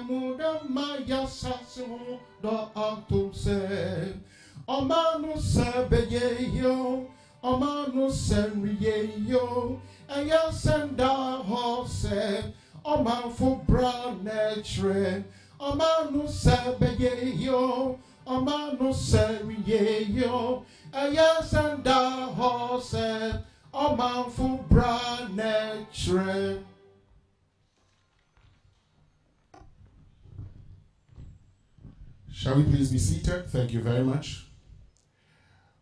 muda maya sasu do altuse. Omanu sebeye yo, omanu senriye yo, aya senda hose, oman fu branetre, omanu sebeye yo, omanu senriye yo, aya senda hose, oman fu branetre. Shall we please be seated? Thank you very much.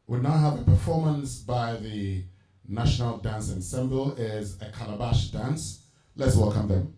We now have a performance by the National Dance Ensemble as a Calabash dance. Let's welcome them.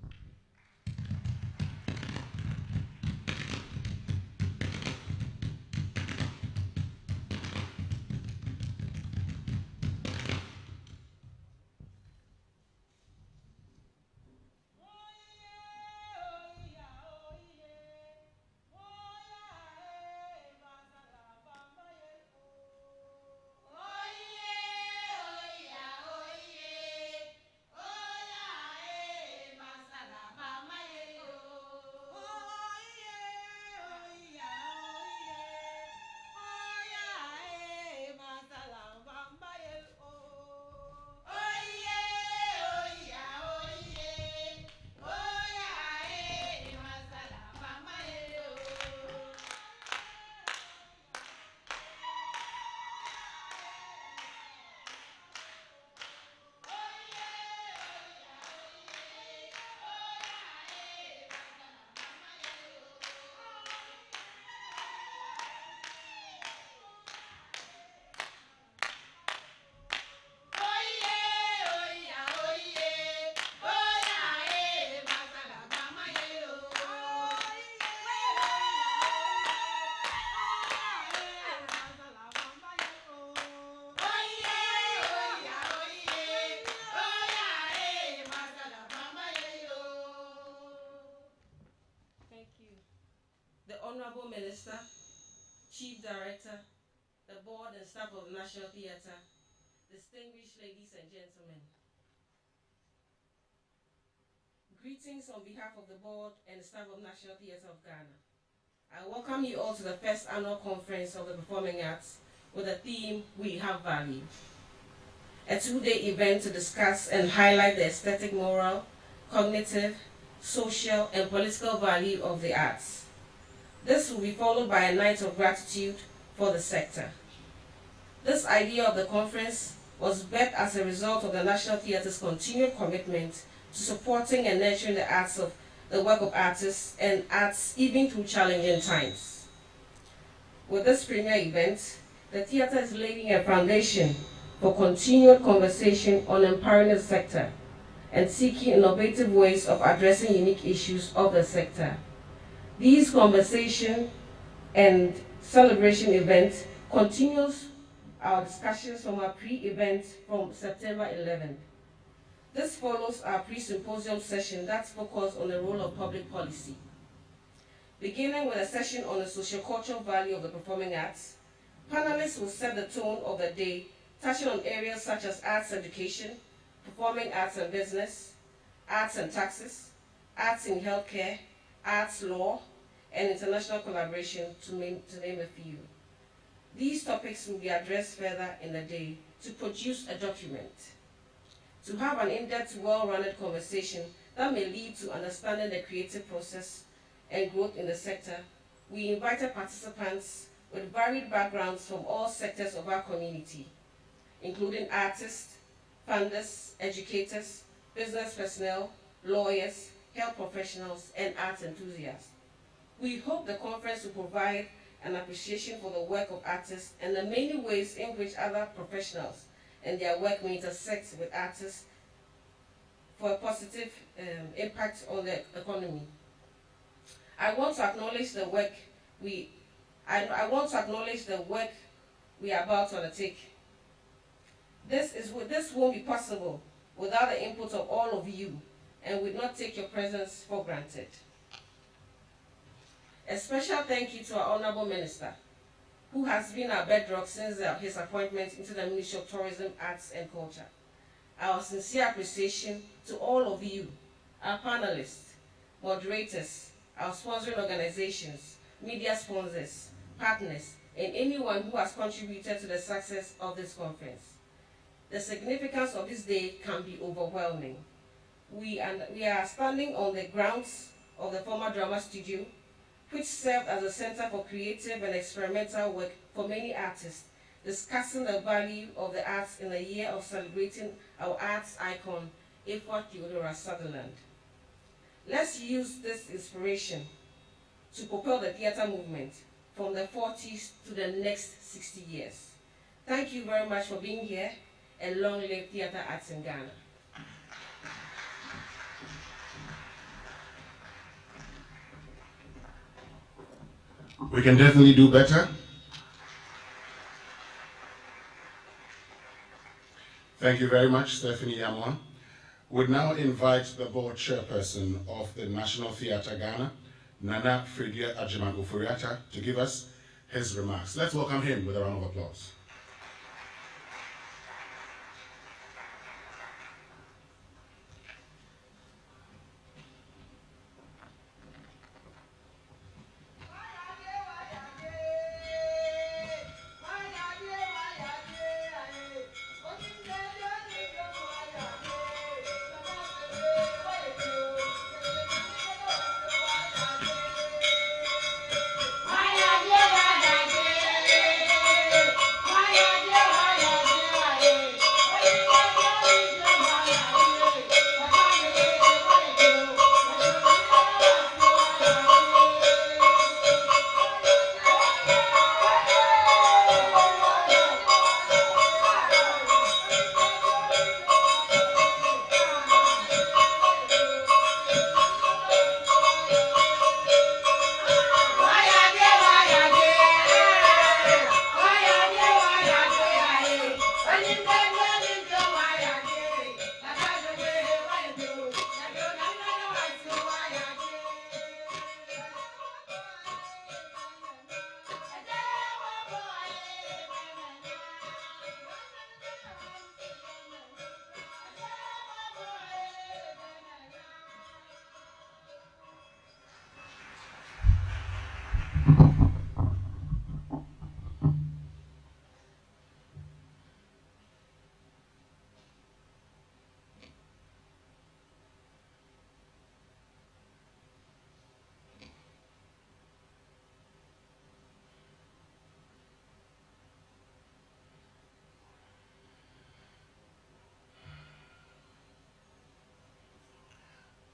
Honorable Minister, Chief Director, the Board and staff of the National Theatre, distinguished ladies and gentlemen. Greetings on behalf of the Board and the staff of National Theatre of Ghana. I welcome you all to the first annual conference of the Performing Arts with the theme, We Have Value. A two-day event to discuss and highlight the aesthetic, moral, cognitive, social, and political value of the arts. This will be followed by a night of gratitude for the sector. This idea of the conference was birthed as a result of the National Theatre's continued commitment to supporting and nurturing the arts of the work of artists and arts even through challenging times. With this premier event, the theatre is laying a foundation for continued conversation on empowering the sector and seeking innovative ways of addressing unique issues of the sector. These conversation and celebration events continues our discussions from our pre-event from September 11th. This follows our pre-symposium session that focused on the role of public policy. Beginning with a session on the socio-cultural value of the performing arts, panelists will set the tone of the day, touching on areas such as arts education, performing arts and business, arts and taxes, arts in healthcare, arts law, and international collaboration, to name a few. These topics will be addressed further in the day to produce a document. To have an in-depth, well-rounded conversation that may lead to understanding the creative process and growth in the sector, we invited participants with varied backgrounds from all sectors of our community, including artists, funders, educators, business personnel, lawyers, health professionals, and arts enthusiasts. We hope the conference will provide an appreciation for the work of artists and the many ways in which other professionals and their work may intersect with artists for a positive impact on the economy. I want to acknowledge the work we are about to undertake. This won't be possible without the input of all of you, and would not take your presence for granted. A special thank you to our Honorable Minister, who has been our bedrock since his appointment into the Ministry of Tourism, Arts and Culture. Our sincere appreciation to all of you, our panelists, moderators, our sponsoring organizations, media sponsors, partners, and anyone who has contributed to the success of this conference. The significance of this day can be overwhelming. We are standing on the grounds of the former drama studio, which served as a center for creative and experimental work for many artists, discussing the value of the arts in a year of celebrating our arts icon, Afua Theodora Sutherland. Let's use this inspiration to propel the theater movement from the 40s to the next 60 years. Thank you very much for being here, and long live theater arts in Ghana. We can definitely do better. Thank you very much, Stephanie Yamwa. Would now invite the board chairperson of the National Theatre Ghana, Nana Fredia Ajimago Furiata, to give us his remarks. Let's welcome him with a round of applause.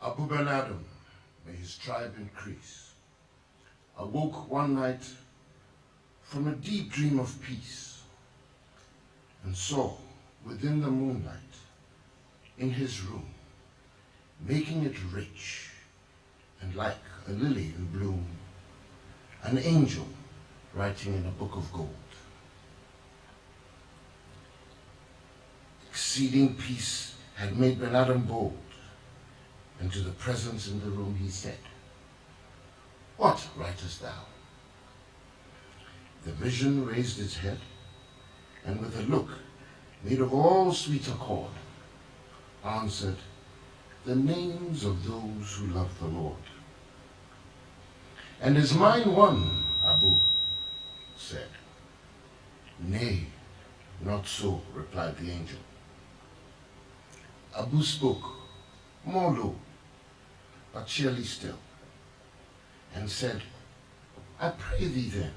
Abu Ben Adam, may his tribe increase, awoke one night from a deep dream of peace and saw within the moonlight in his room, making it rich and like a lily in bloom, an angel writing in a book of gold. Exceeding peace had made Ben Adam bold, and to the presence in the room he said, "What writest thou?" The vision raised its head, and with a look made of all sweet accord, answered, "The names of those who love the Lord." "And is mine one?" Abu said. "Nay, not so," replied the angel. Abu spoke, more low, but cheerly still, and said, "I pray thee then,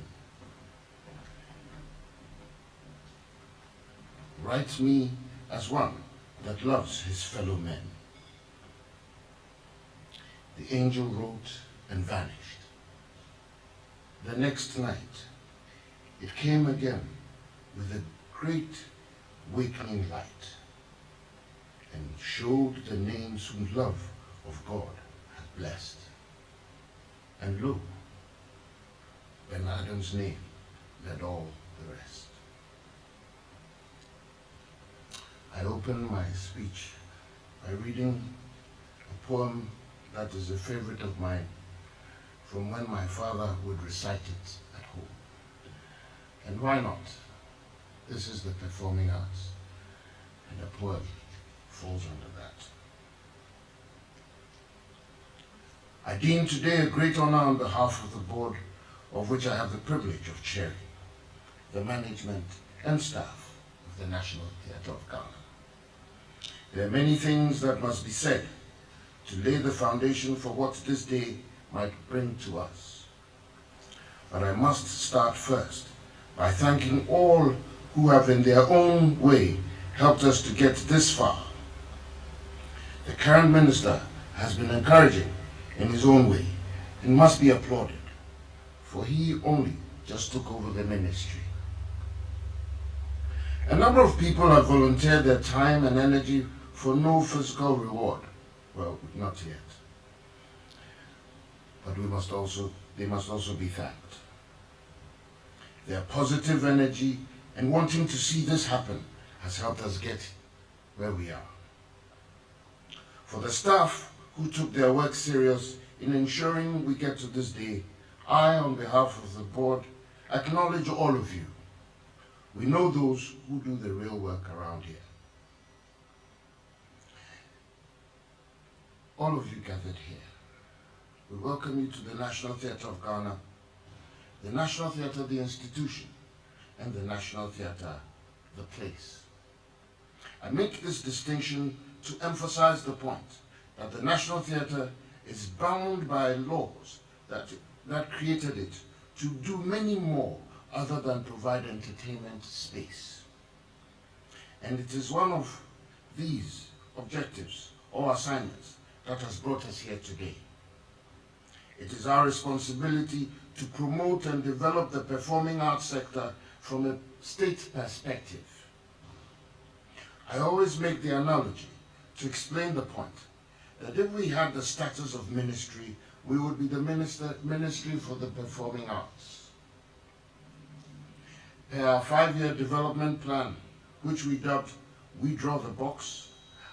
write me as one that loves his fellow men." The angel wrote and vanished. The next night, it came again with a great wakening light, and showed the names whom love of God had blessed. And lo, Ben Adam's name led all the rest. I open my speech by reading a poem that is a favorite of mine from when my father would recite it at home. And why not? This is the performing arts, and a poem falls under that. I deem today a great honor on behalf of the board, of which I have the privilege of chairing, the management and staff of the National Theatre of Ghana. There are many things that must be said to lay the foundation for what this day might bring to us. But I must start first by thanking all who have in their own way helped us to get this far. The current minister has been encouraging in his own way and must be applauded, for he only just took over the ministry. A number of people have volunteered their time and energy for no physical reward. Well, not yet. But they must also be thanked. Their positive energy and wanting to see this happen has helped us get where we are. For the staff who took their work serious in ensuring we get to this day, I, on behalf of the board, acknowledge all of you. We know those who do the real work around here. All of you gathered here, we welcome you to the National Theatre of Ghana, the National Theatre, the institution, and the National Theatre, the place. I make this distinction to emphasize the point that the National Theatre is bound by laws that created it to do many more other than provide entertainment space. And it is one of these objectives or assignments that has brought us here today. It is our responsibility to promote and develop the performing arts sector from a state perspective. I always make the analogy to explain the point that if we had the status of ministry, we would be the ministry for the performing arts. Per our 5-year development plan, which we dubbed We Draw the Box,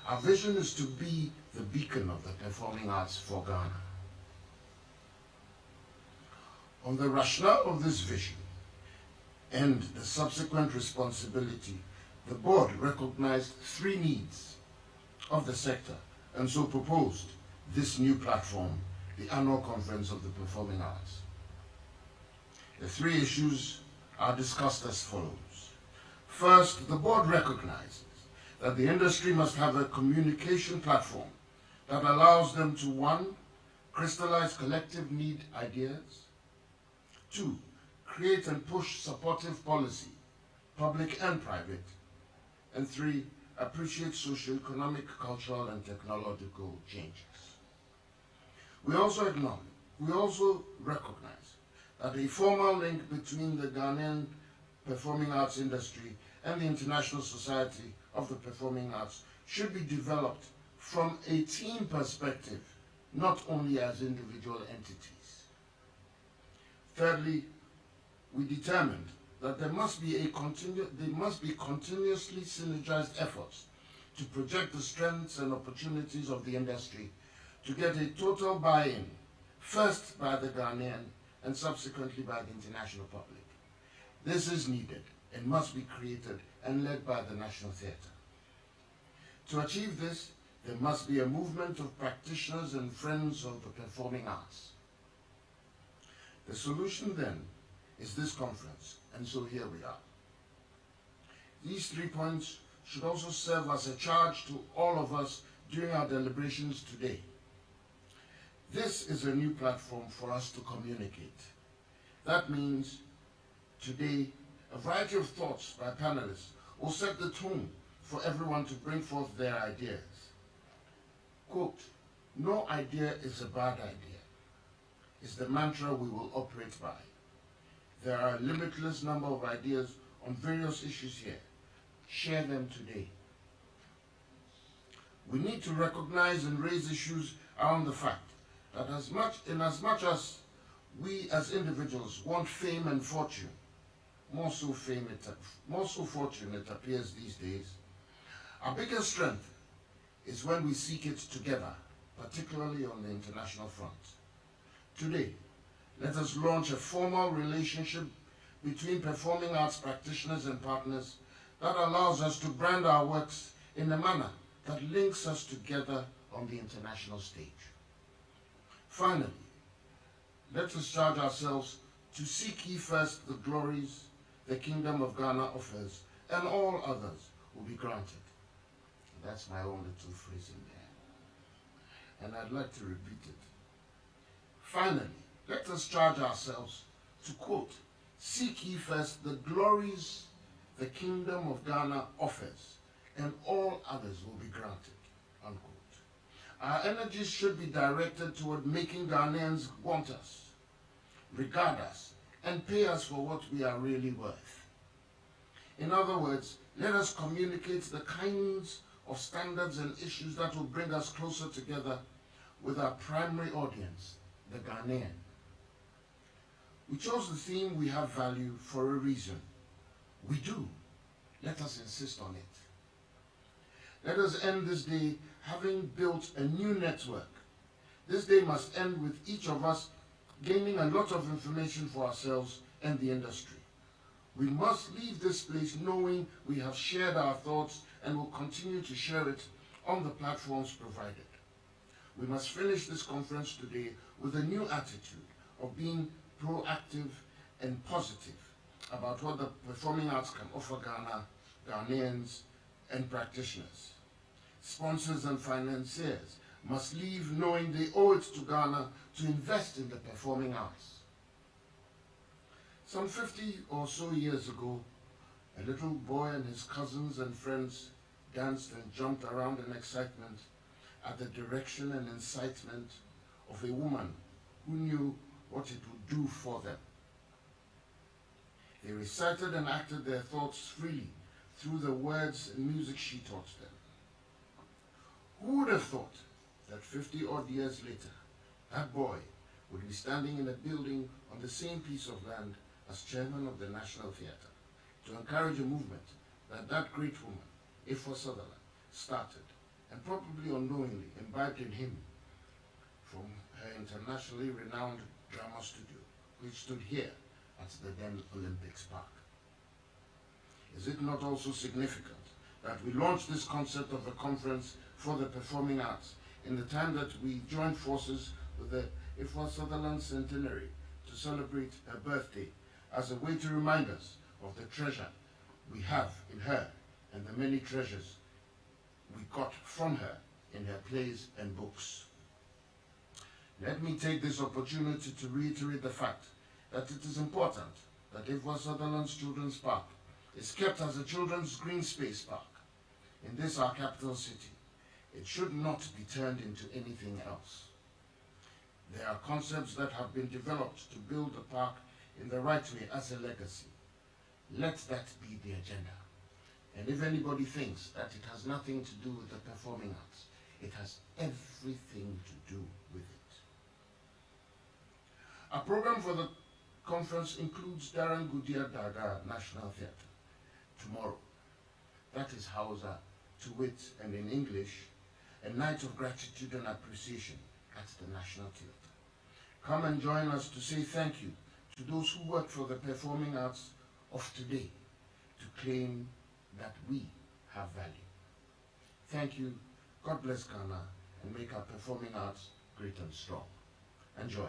our vision is to be the beacon of the performing arts for Ghana. On the rationale of this vision and the subsequent responsibility, the board recognized 3 needs of the sector and so proposed this new platform, the Annual Conference of the Performing Arts. The 3 issues are discussed as follows. First, the board recognizes that the industry must have a communication platform that allows them to 1, crystallize collective need ideas, 2, create and push supportive policy, public and private, and 3, appreciate socio-economic, cultural, and technological changes. We also recognize that a formal link between the Ghanaian performing arts industry and the International Society of the Performing Arts should be developed from a team perspective, not only as individual entities. Thirdly, we determined that there must be continuously synergized efforts to project the strengths and opportunities of the industry to get a total buy-in, first by the Ghanaian and subsequently by the international public. This is needed and must be created and led by the National Theatre. To achieve this, there must be a movement of practitioners and friends of the performing arts. The solution then is this conference, and so here we are. These 3 points should also serve as a charge to all of us during our deliberations today. This is a new platform for us to communicate. That means today, a variety of thoughts by panelists will set the tone for everyone to bring forth their ideas. Quote, "No idea is a bad idea," is the mantra we will operate by. There are a limitless number of ideas on various issues here. Share them today. We need to recognize and raise issues around the fact that in as much as we as individuals want fame and fortune, more so fortune it appears these days, our biggest strength is when we seek it together, particularly on the international front. Today, let us launch a formal relationship between performing arts practitioners and partners that allows us to brand our works in a manner that links us together on the international stage. Finally, let us charge ourselves to seek ye first the glories the kingdom of Ghana offers, and all others will be granted. That's my own little phrase in there. And I'd like to repeat it. Finally, let us charge ourselves to, quote, seek ye first the glories the kingdom of Ghana offers, and all others will be granted, unquote. Our energies should be directed toward making Ghanaians want us, regard us, and pay us for what we are really worth. In other words, let us communicate the kinds of standards and issues that will bring us closer together with our primary audience, the Ghanaian. We chose the theme "We Have Value" for a reason. We do. Let us insist on it. Let us end this day having built a new network. This day must end with each of us gaining a lot of information for ourselves and the industry. We must leave this place knowing we have shared our thoughts and will continue to share it on the platforms provided. We must finish this conference today with a new attitude of being proactive and positive about what the performing arts can offer Ghana, Ghanaians, and practitioners. Sponsors and financiers must leave knowing they owe it to Ghana to invest in the performing arts. Some 50 or so years ago, a little boy and his cousins and friends danced and jumped around in excitement at the direction and incitement of a woman who knew what it would do for them. They recited and acted their thoughts freely through the words and music she taught them. Who would have thought that 50-odd years later, that boy would be standing in a building on the same piece of land as chairman of the National Theatre to encourage a movement that great woman, Afua Sutherland, started and probably unknowingly imbibed in him from her internationally renowned drama studio, which stood here at the then Olympics Park. Is it not also significant that we launched this concept of a conference for the performing arts in the time that we joined forces with the Afua Sutherland Centenary to celebrate her birthday as a way to remind us of the treasure we have in her and the many treasures we got from her in her plays and books? Let me take this opportunity to reiterate the fact that it is important that Afua Sutherland's Children's Park is kept as a children's green space park in this our capital city. It should not be turned into anything else. There are concepts that have been developed to build the park in the right way as a legacy. Let that be the agenda. And if anybody thinks that it has nothing to do with the performing arts, it has everything to do with it. Our program for the conference includes Darren Goodyear Daga National Theatre tomorrow. That is Hausa, to wit, and in English, a night of gratitude and appreciation at the National Theatre. Come and join us to say thank you to those who work for the performing arts of today, to claim that we have value. Thank you, God bless Ghana, and make our performing arts great and strong. Enjoy.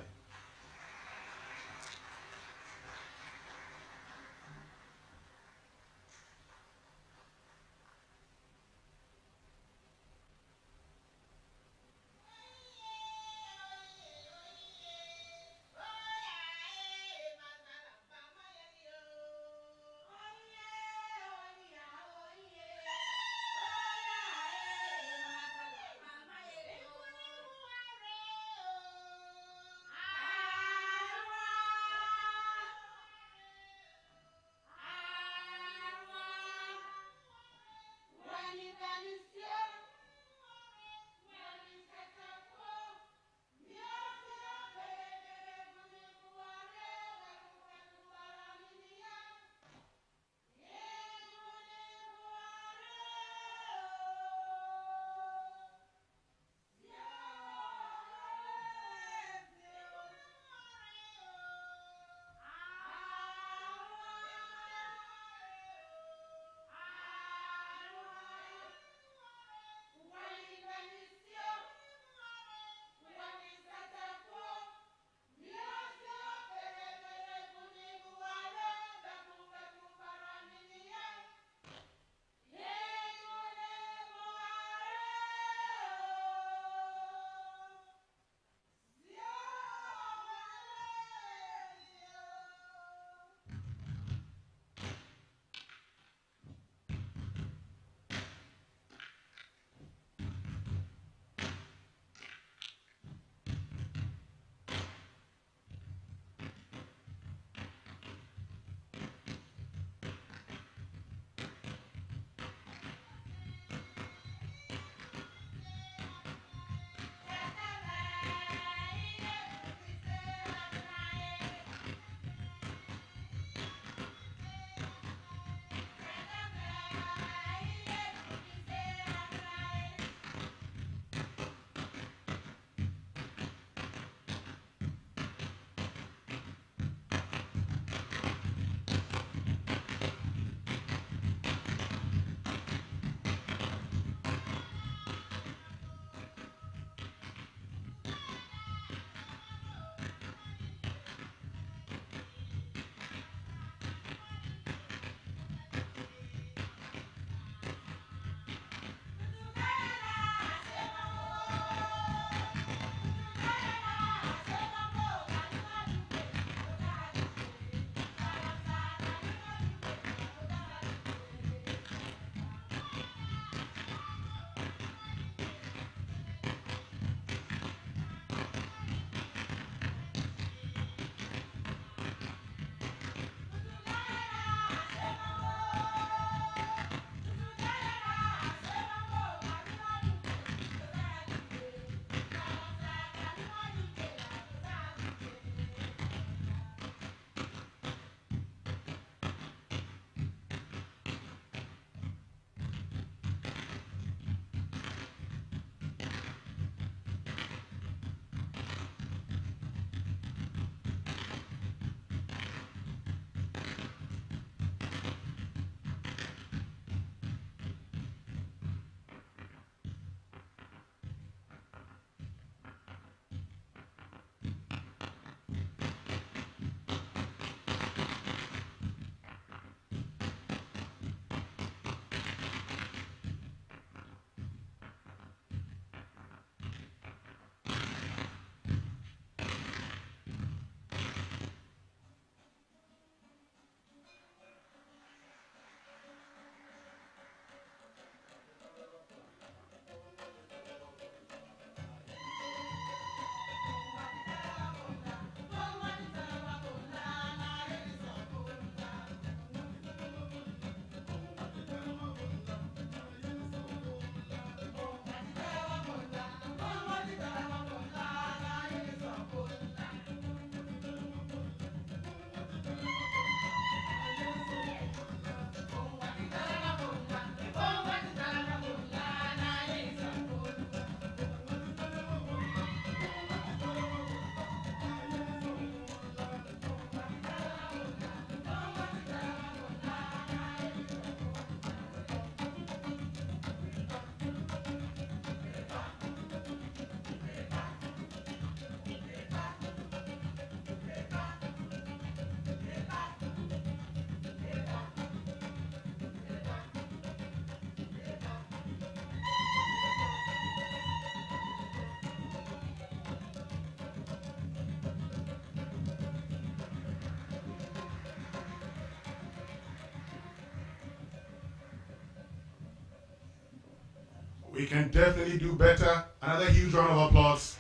We can definitely do better. Another huge round of applause.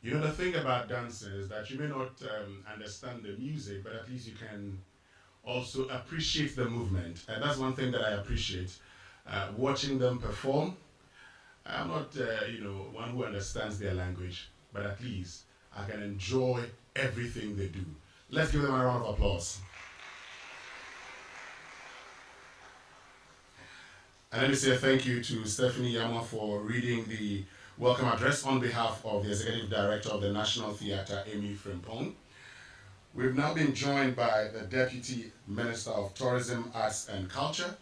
You know, the thing about dancing is that you may not understand the music, but at least you can also appreciate the movement. And that's one thing that I appreciate. Watching them perform. I'm not, one who understands their language, but at least I can enjoy everything they do. Let's give them a round of applause. And let me say thank you to Stephanie Yama for reading the welcome address on behalf of the Executive Director of the National Theatre, Amy Frimpong. We've now been joined by the Deputy Minister of Tourism, Arts and Culture,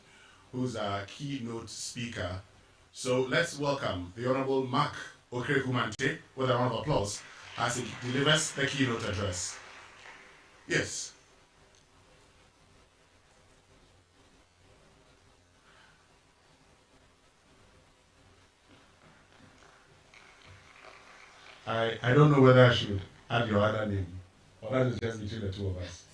who's our keynote speaker. So let's welcome the Honorable Mark Okrekumante with a round of applause as he delivers the keynote address. Yes. I don't know whether I should add your other name, or that is just between the two of us.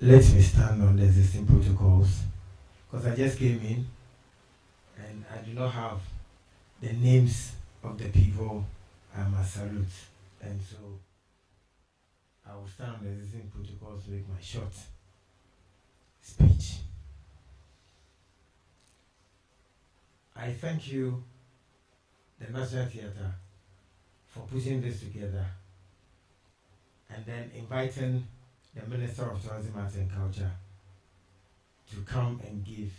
Let me stand on the existing protocols, because I just came in and I do not have the names of the people I must salute. And so I will stand on the existing protocols to make my short speech. I thank you, the National Theatre, for putting this together and then inviting the Minister of Tourism, Arts and Culture to come and give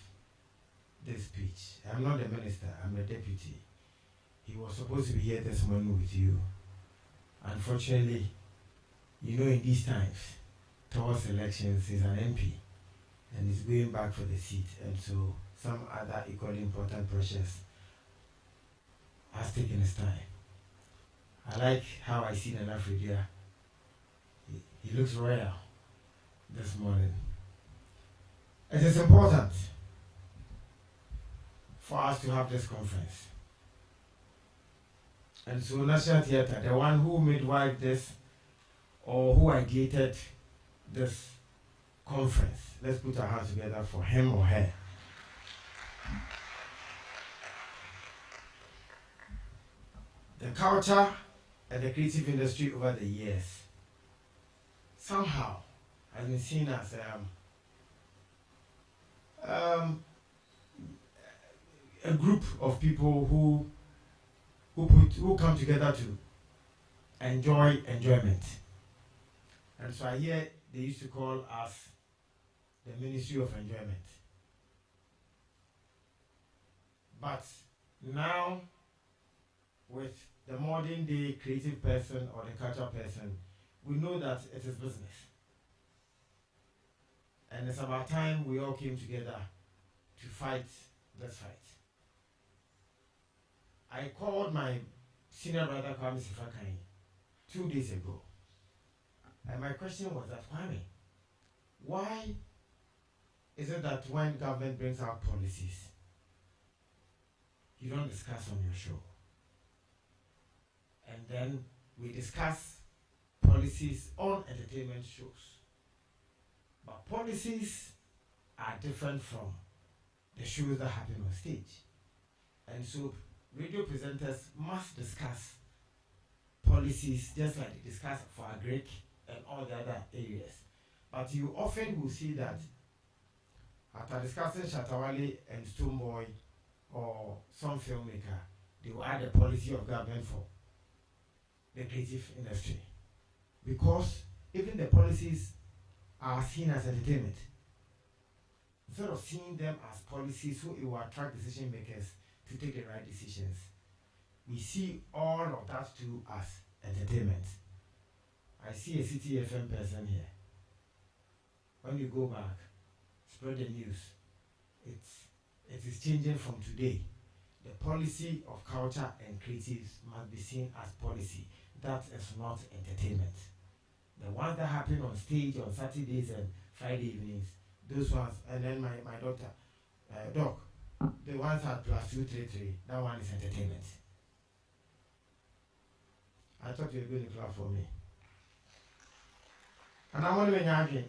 this speech. I'm not the minister, I'm the deputy. He was supposed to be here this morning with you. Unfortunately, you know, in these times, towards elections, he's an MP and he's going back for the seat, and so some other equally important pressures has taken his time. I like how I see Nana Fredia. He looks royal this morning. It is important for us to have this conference. And so National Theatre, the one who midwifed this or who ideated this conference, let's put our hands together for him or her. The culture and the creative industry over the years somehow has been seen as a group of people who come together to enjoy enjoyment. And so I hear they used to call us the Ministry of Enjoyment. But now, with the modern day creative person or the culture person, we know that it is business. And it's about time we all came together to fight this fight. I called my senior brother Kwame Sifakai 2 days ago. And my question was that, Kwame, why is it that when government brings out policies, you don't discuss on your show? And then we discuss policies on entertainment shows. But policies are different from the shows that happen on stage. And so radio presenters must discuss policies just like they discuss for agric and all the other areas. But you often will see that after discussing Shatawale and Stoneboy or some filmmaker, they will add a policy of government for the creative industry. Because even the policies are seen as entertainment. Instead of seeing them as policies so it will attract decision makers to take the right decisions, we see all of that too as entertainment. I see a City FM person here. When you go back, spread the news. It is changing from today. The policy of culture and creatives must be seen as policy. That is not entertainment. The ones that happen on stage on Saturdays and Friday evenings, those ones, and then my daughter, Doc, The ones at +233, that one is entertainment. I thought you were going to clap for me. And I'm only again.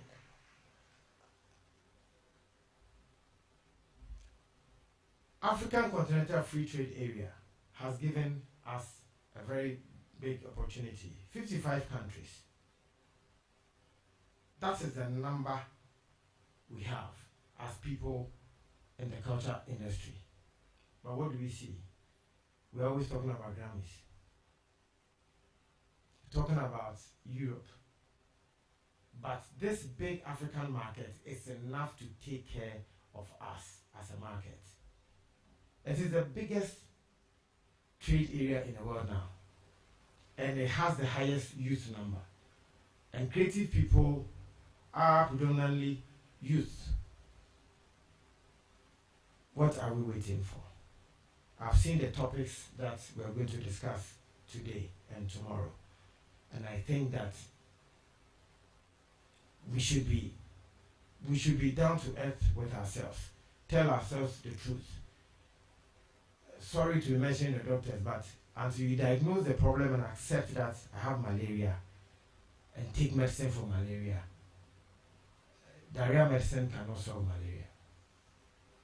African Continental Free Trade Area has given us a very big opportunity. 55 countries. That is the number we have as people in the culture industry. But what do we see? We're always talking about Grammys. Talking about Europe. But this big African market is enough to take care of us as a market. It is the biggest trade area in the world now. And it has the highest youth number. And creative people are predominantly youth. What are we waiting for? I've seen the topics that we're going to discuss today and tomorrow. And I think that we should be down to earth with ourselves. Tell ourselves the truth. Sorry to mention the doctors, but until you diagnose the problem and accept that I have malaria and take medicine for malaria, diarrhea medicine cannot solve malaria.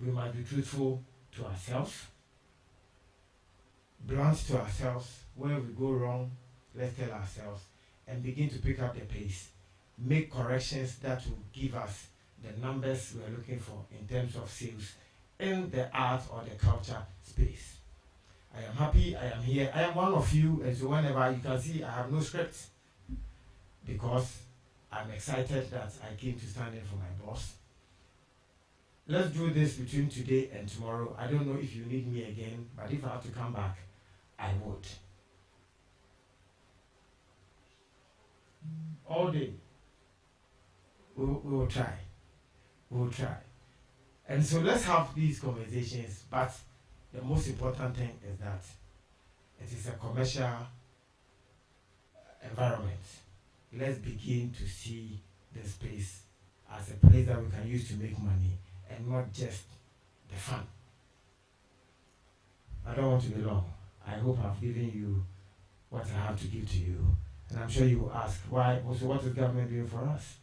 We must be truthful to ourselves, blunt to ourselves. Where we go wrong, let's tell ourselves and begin to pick up the pace. Make corrections that will give us the numbers we are looking for in terms of sales in the art or the culture space. I am happy I am here. I am one of you, and so whenever you can see I have no script because I'm excited that I came to stand in for my boss. Let's do this between today and tomorrow. I don't know if you need me again, but if I have to come back, I would. All day. We will try. We will try. And so let's have these conversations, but the most important thing is that it is a commercial environment. Let's begin to see the space as a place that we can use to make money and not just the fun. I don't want to be long. I hope I've given you what I have to give to you. And I'm sure you will ask, why? Also, what is government doing for us?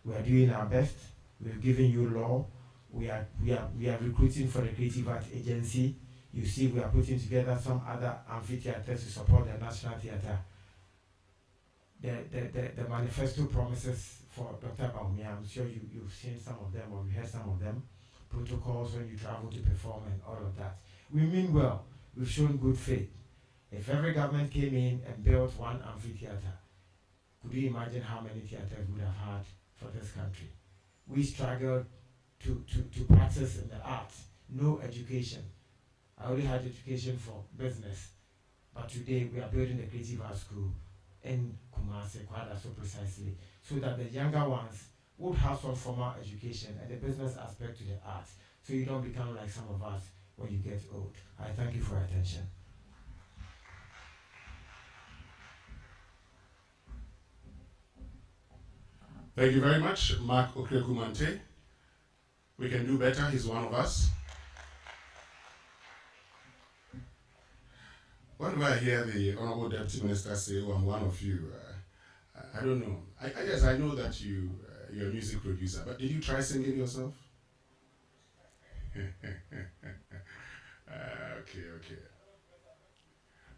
We are doing our best. We've given you law. We are recruiting for the Creative Art Agency. You see, we are putting together some other amphitheaters to support the National Theatre. The manifesto promises for Dr. Baumia, I'm sure you've seen some of them or you heard some of them. Protocols when you travel to perform and all of that. We mean well. We've shown good faith. If every government came in and built one amphitheater, could you imagine how many theaters we would have had for this country? We struggled to practice in the arts, no education. I only had education for business, but today we are building the Creative Arts School in Kumasi, so precisely, so that the younger ones would have some formal education and the business aspect to the arts, so you don't become like some of us when you get old. I thank you for your attention. Thank you very much, Mark Okrekumante. We can do better, he's one of us. Whenever I hear the Honorable Deputy Minister say, oh, I'm one of you, I don't know. Yes, I know that you're a music producer, but did you try singing yourself?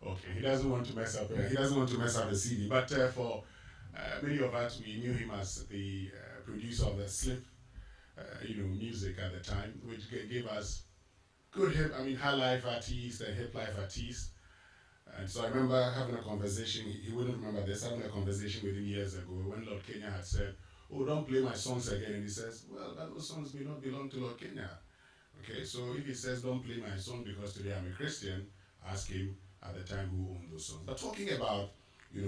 Okay, he doesn't want to mess up. He doesn't want to mess up the CD, but for many of us, we knew him as the producer of the Slip, music at the time, which gave us good high life artists and hip life artists. And so I remember having a conversation, he wouldn't remember this, having a conversation with him years ago when Lord Kenya had said, oh, don't play my songs again. And he says, well, those songs may not belong to Lord Kenya. Okay, so if he says, don't play my song because today I'm a Christian, ask him at the time who owned those songs. But talking about,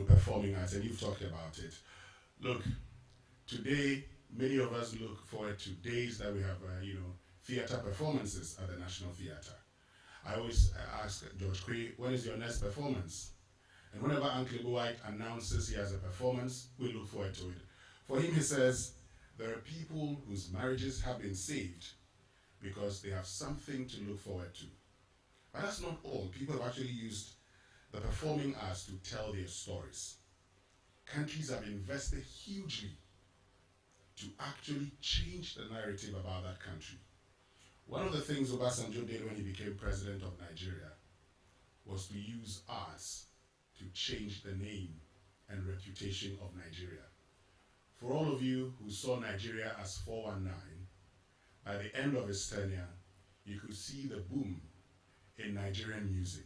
performing arts, and you've talked about it. Look, today, many of us look forward to days that we have, theater performances at the National Theatre. I always ask George Quay, when is your next performance? And whenever Uncle White announces he has a performance, we look forward to it. For him, he says, there are people whose marriages have been saved because they have something to look forward to. But that's not all. People have actually used the performing arts to tell their stories. Countries have invested hugely to actually change the narrative about that country. One of the things Obasanjo did when he became president of Nigeria was to use arts to change the name and reputation of Nigeria. For all of you who saw Nigeria as 419, by the end of his tenure, you could see the boom in Nigerian music.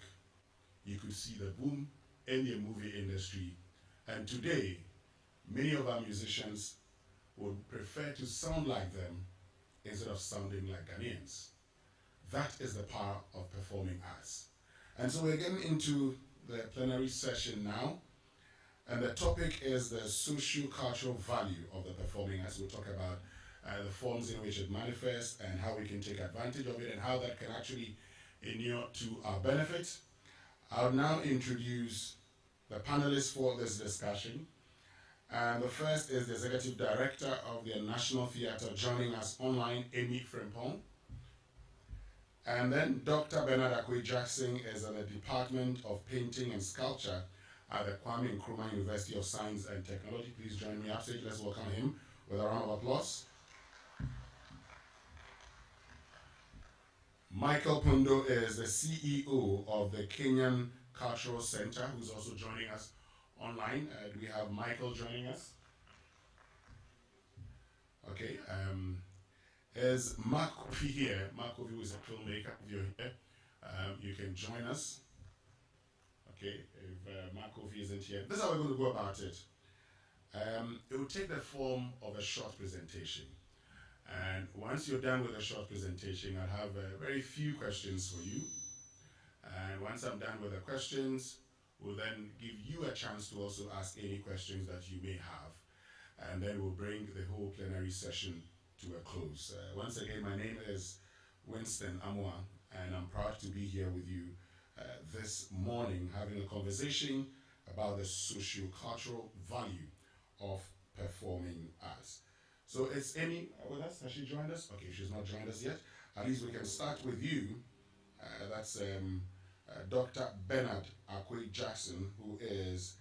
You could see the boom in the movie industry. And today, many of our musicians would prefer to sound like them instead of sounding like Ghanaians. That is the power of performing arts. And so we're getting into the plenary session now. And the topic is the socio-cultural value of the performing arts. We'll talk about the forms in which it manifests and how we can take advantage of it and how that can actually inure to our benefit. I'll now introduce the panelists for this discussion. And the first is the Executive Director of the National Theatre, joining us online, Amy Frimpong. And then Dr. Bernard Akwe-Jackson is at the Department of Painting and Sculpture at the Kwame Nkrumah University of Science and Technology. Please join me upstage. Let's welcome him with a round of applause. Michael Pundo is the CEO of the Kenyan Cultural Center, who's also joining us online. Do we have Michael joining us? Okay. Is Mark Kofi here? Mark Kofi is a filmmaker. If you're here, you can join us. Okay, if Mark Kofi isn't here, this is how we're going to go about it. It will take the form of a short presentation. And once you're done with a short presentation, I'll have very few questions for you. And once I'm done with the questions, we'll then give you a chance to also ask any questions that you may have. And then we'll bring the whole plenary session to a close. Once again, my name is Winston Amwa, and I'm proud to be here with you this morning having a conversation about the socio-cultural value of performing arts. So it's Amy with us. Has she joined us? Okay, she's not joined us yet. At least we can start with you. That's Dr. Bernard Akwe-Jackson, who is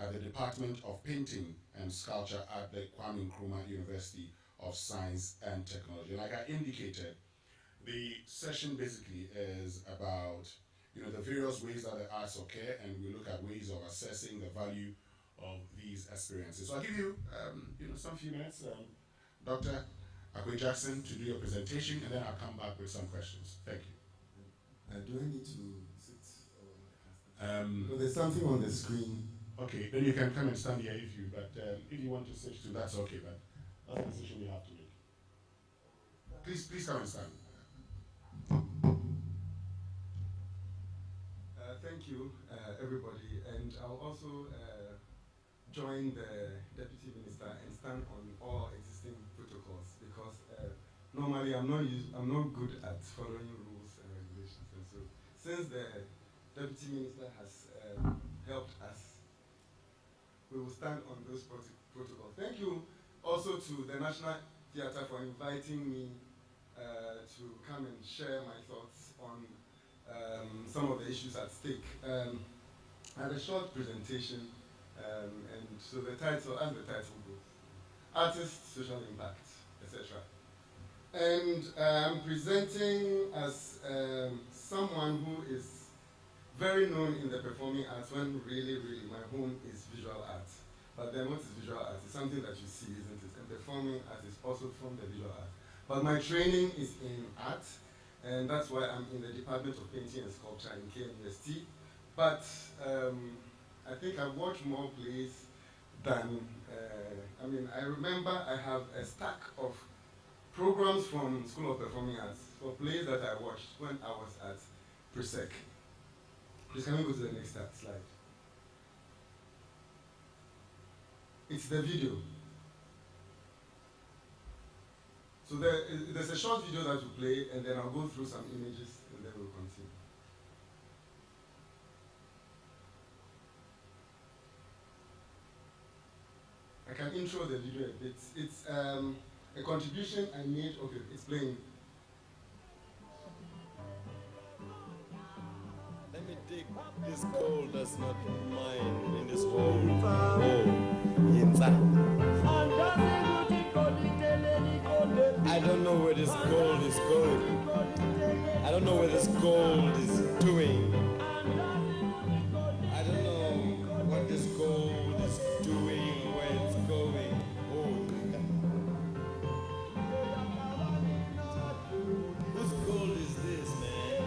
at the Department of Painting and Sculpture at the Kwame Nkrumah University of Science and Technology. Like I indicated, the session basically is about the various ways that the arts occur, and we look at ways of assessing the value of these experiences. So I'll give you some few minutes, Dr. Akwe-Jackson, to do your presentation, and then I'll come back with some questions. Thank you. Do I need to sit? There's something on the screen. Okay, then you can come and stand here if you want to switch to that's okay, but that's the decision you have to make. Please come and stand. Thank you, everybody, and I'll also join the Deputy Minister and stand on all existing protocols because normally I'm not good at following rules and regulations, and so since the Deputy Minister has helped us, we will stand on those protocols. Thank you also to the National Theatre for inviting me to come and share my thoughts on some of the issues at stake. I had a short presentation, and so the title goes, Artists, Social Impact, etc. And I'm presenting as someone who is very known in the performing arts when really my home is visual art. But then what is visual art? It's something that you see, isn't it? And performing art is also from the visual art. But my training is in art, and that's why I'm in the Department of Painting and Sculpture in KNUST. But I think I've watched more plays than, I remember I have a stack of programs from School of Performing Arts for plays that I watched when I was at Presec. Please can we go to the next slide? It's the video. So there's a short video that will play, and then I'll go through some images, and then we'll continue. I can intro the video a bit. It's a contribution I made. Okay, it's playing. This gold does not mine in this hole. I don't know where this gold is going. I don't know where this gold is doing. I don't know what this gold is doing, where it's going. Oh, whose gold is this, man?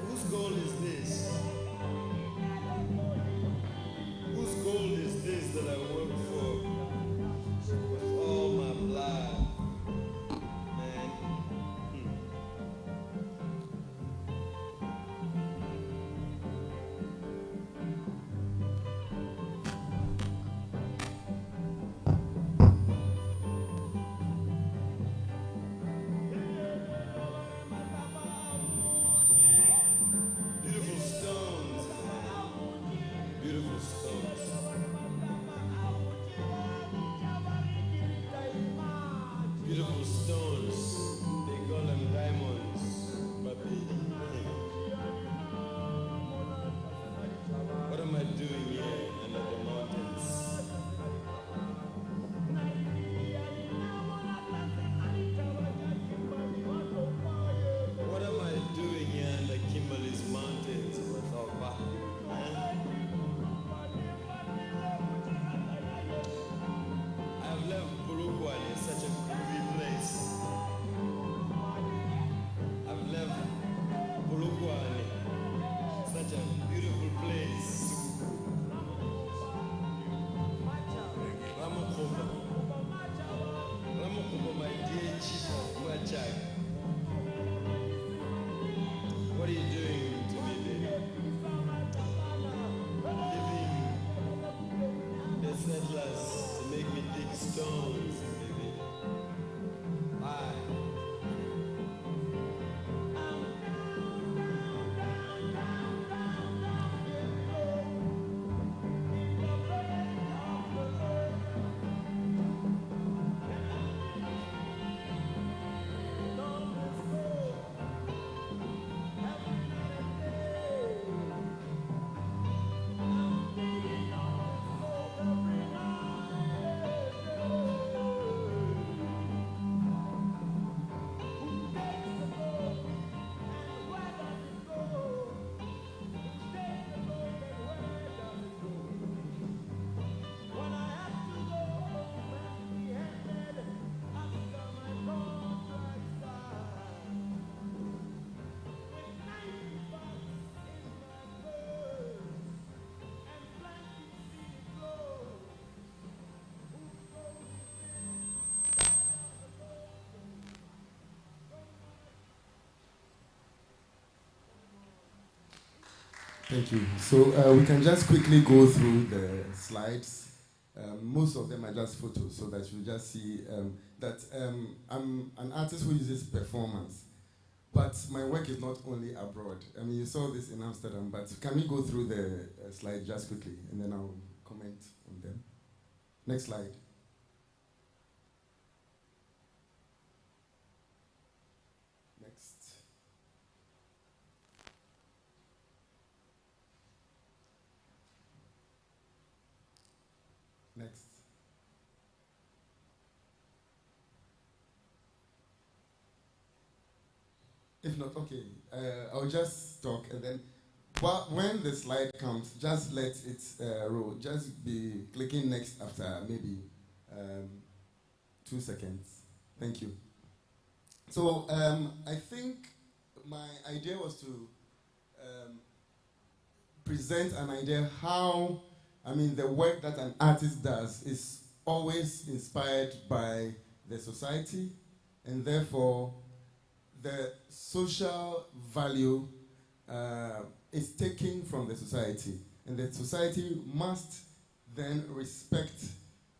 Whose gold is this? Whose gold is this that I work for with all my blood, man? Beautiful stones, beautiful stones. Beautiful stones, they call them diamonds, but what am I doing here under the mountains? What am I doing here under Kimberley's mountains with Oba? I have left Bulugwan in such a groovy place. I've left Bulugwan, such a beautiful place. Ramakuba, my dear chief Machak. What are you doing to me, baby? Leaving the settlers to make me dig stones, baby. Why? Thank you. So we can just quickly go through the slides. Most of them are just photos, so that you just see that I'm an artist who uses performance. But my work is not only abroad. I mean, you saw this in Amsterdam, but can we go through the slide just quickly, and then I'll comment on them. Next slide. Next. Next. If not, okay, I'll just talk, and then when the slide comes, just let it roll. Just be clicking next after maybe 2 seconds. Thank you. So I think my idea was to present an idea how, I mean, the work that an artist does is always inspired by the society, and therefore the social value is taken from the society, and the society must then respect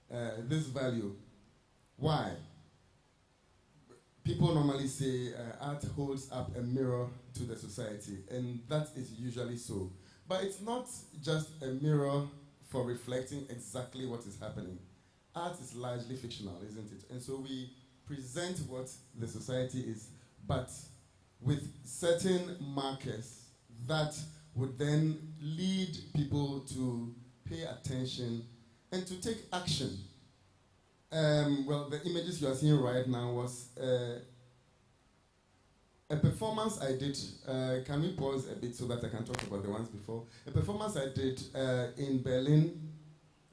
this value. Why? People normally say art holds up a mirror to the society, and that is usually so. But it's not just a mirror for reflecting exactly what is happening. Art is largely fictional, isn't it? And so we present what the society is, but with certain markers that would then lead people to pay attention and to take action. Well, the images you are seeing right now was a performance I did. Can we pause a bit so that I can talk about the ones before? A performance I did in Berlin,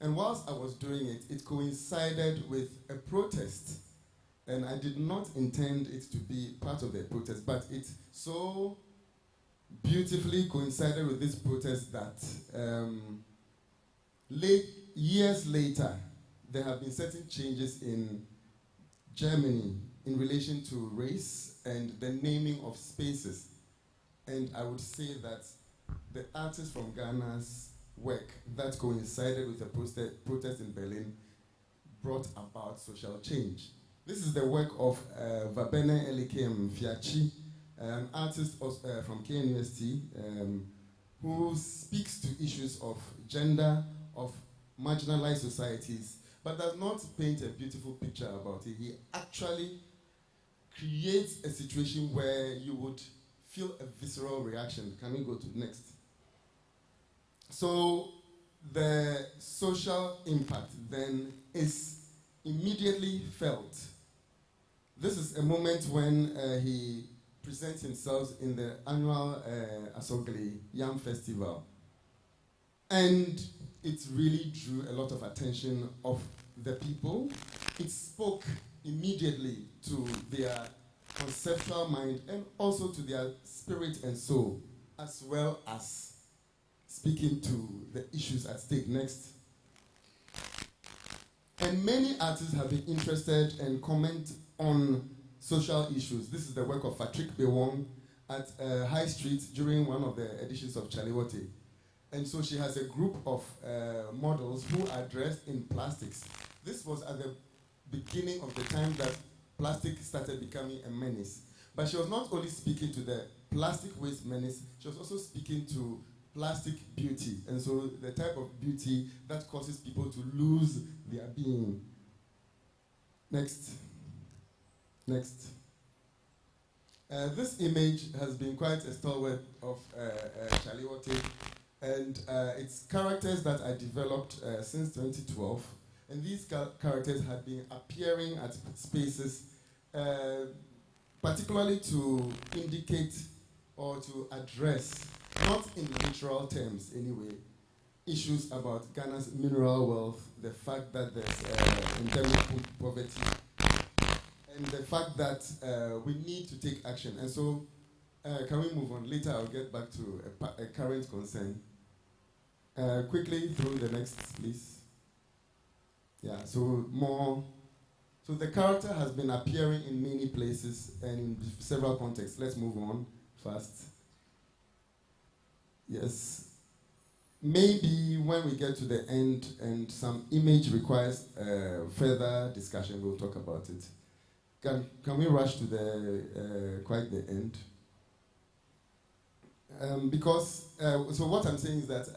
and whilst I was doing it, it coincided with a protest. And I did not intend it to be part of the protest, but it so beautifully coincided with this protest that years later, there have been certain changes in Germany in relation to race and the naming of spaces. And I would say that the artists from Ghana's work that coincided with the protest in Berlin brought about social change. This is the work of Vabene Elike Mfiachi, an artist from KNUST, who speaks to issues of gender, of marginalized societies, but does not paint a beautiful picture about it. He actually creates a situation where you would feel a visceral reaction. Can we go to the next? So the social impact then is immediately felt. This is a moment when he presents himself in the annual Asogli Yam Festival. And it really drew a lot of attention of the people. It spoke immediately to their conceptual mind and also to their spirit and soul, as well as speaking to the issues at stake. Next. And many artists have been interested and comment on social issues. This is the work of Patrick Bewong at High Street during one of the editions of Chaliwote. And so she has a group of models who are dressed in plastics. This was at the beginning of the time that plastic started becoming a menace. But she was not only speaking to the plastic waste menace, she was also speaking to plastic beauty. And so the type of beauty that causes people to lose their being. Next. Next. This image has been quite a stalwart of Chaliwote, and it's characters that I developed since 2012, and these characters have been appearing at spaces, particularly to indicate or to address, not in literal terms anyway, issues about Ghana's mineral wealth, the fact that there's endemic food poverty, and the fact that we need to take action. And so, can we move on? Later I'll get back to a current concern. Quickly through the next, please. Yeah, so more. So the character has been appearing in many places and in several contexts. Let's move on fast. Yes. Maybe when we get to the end and some image requires further discussion, we'll talk about it. Can we rush to the quite the end? So what I'm saying is that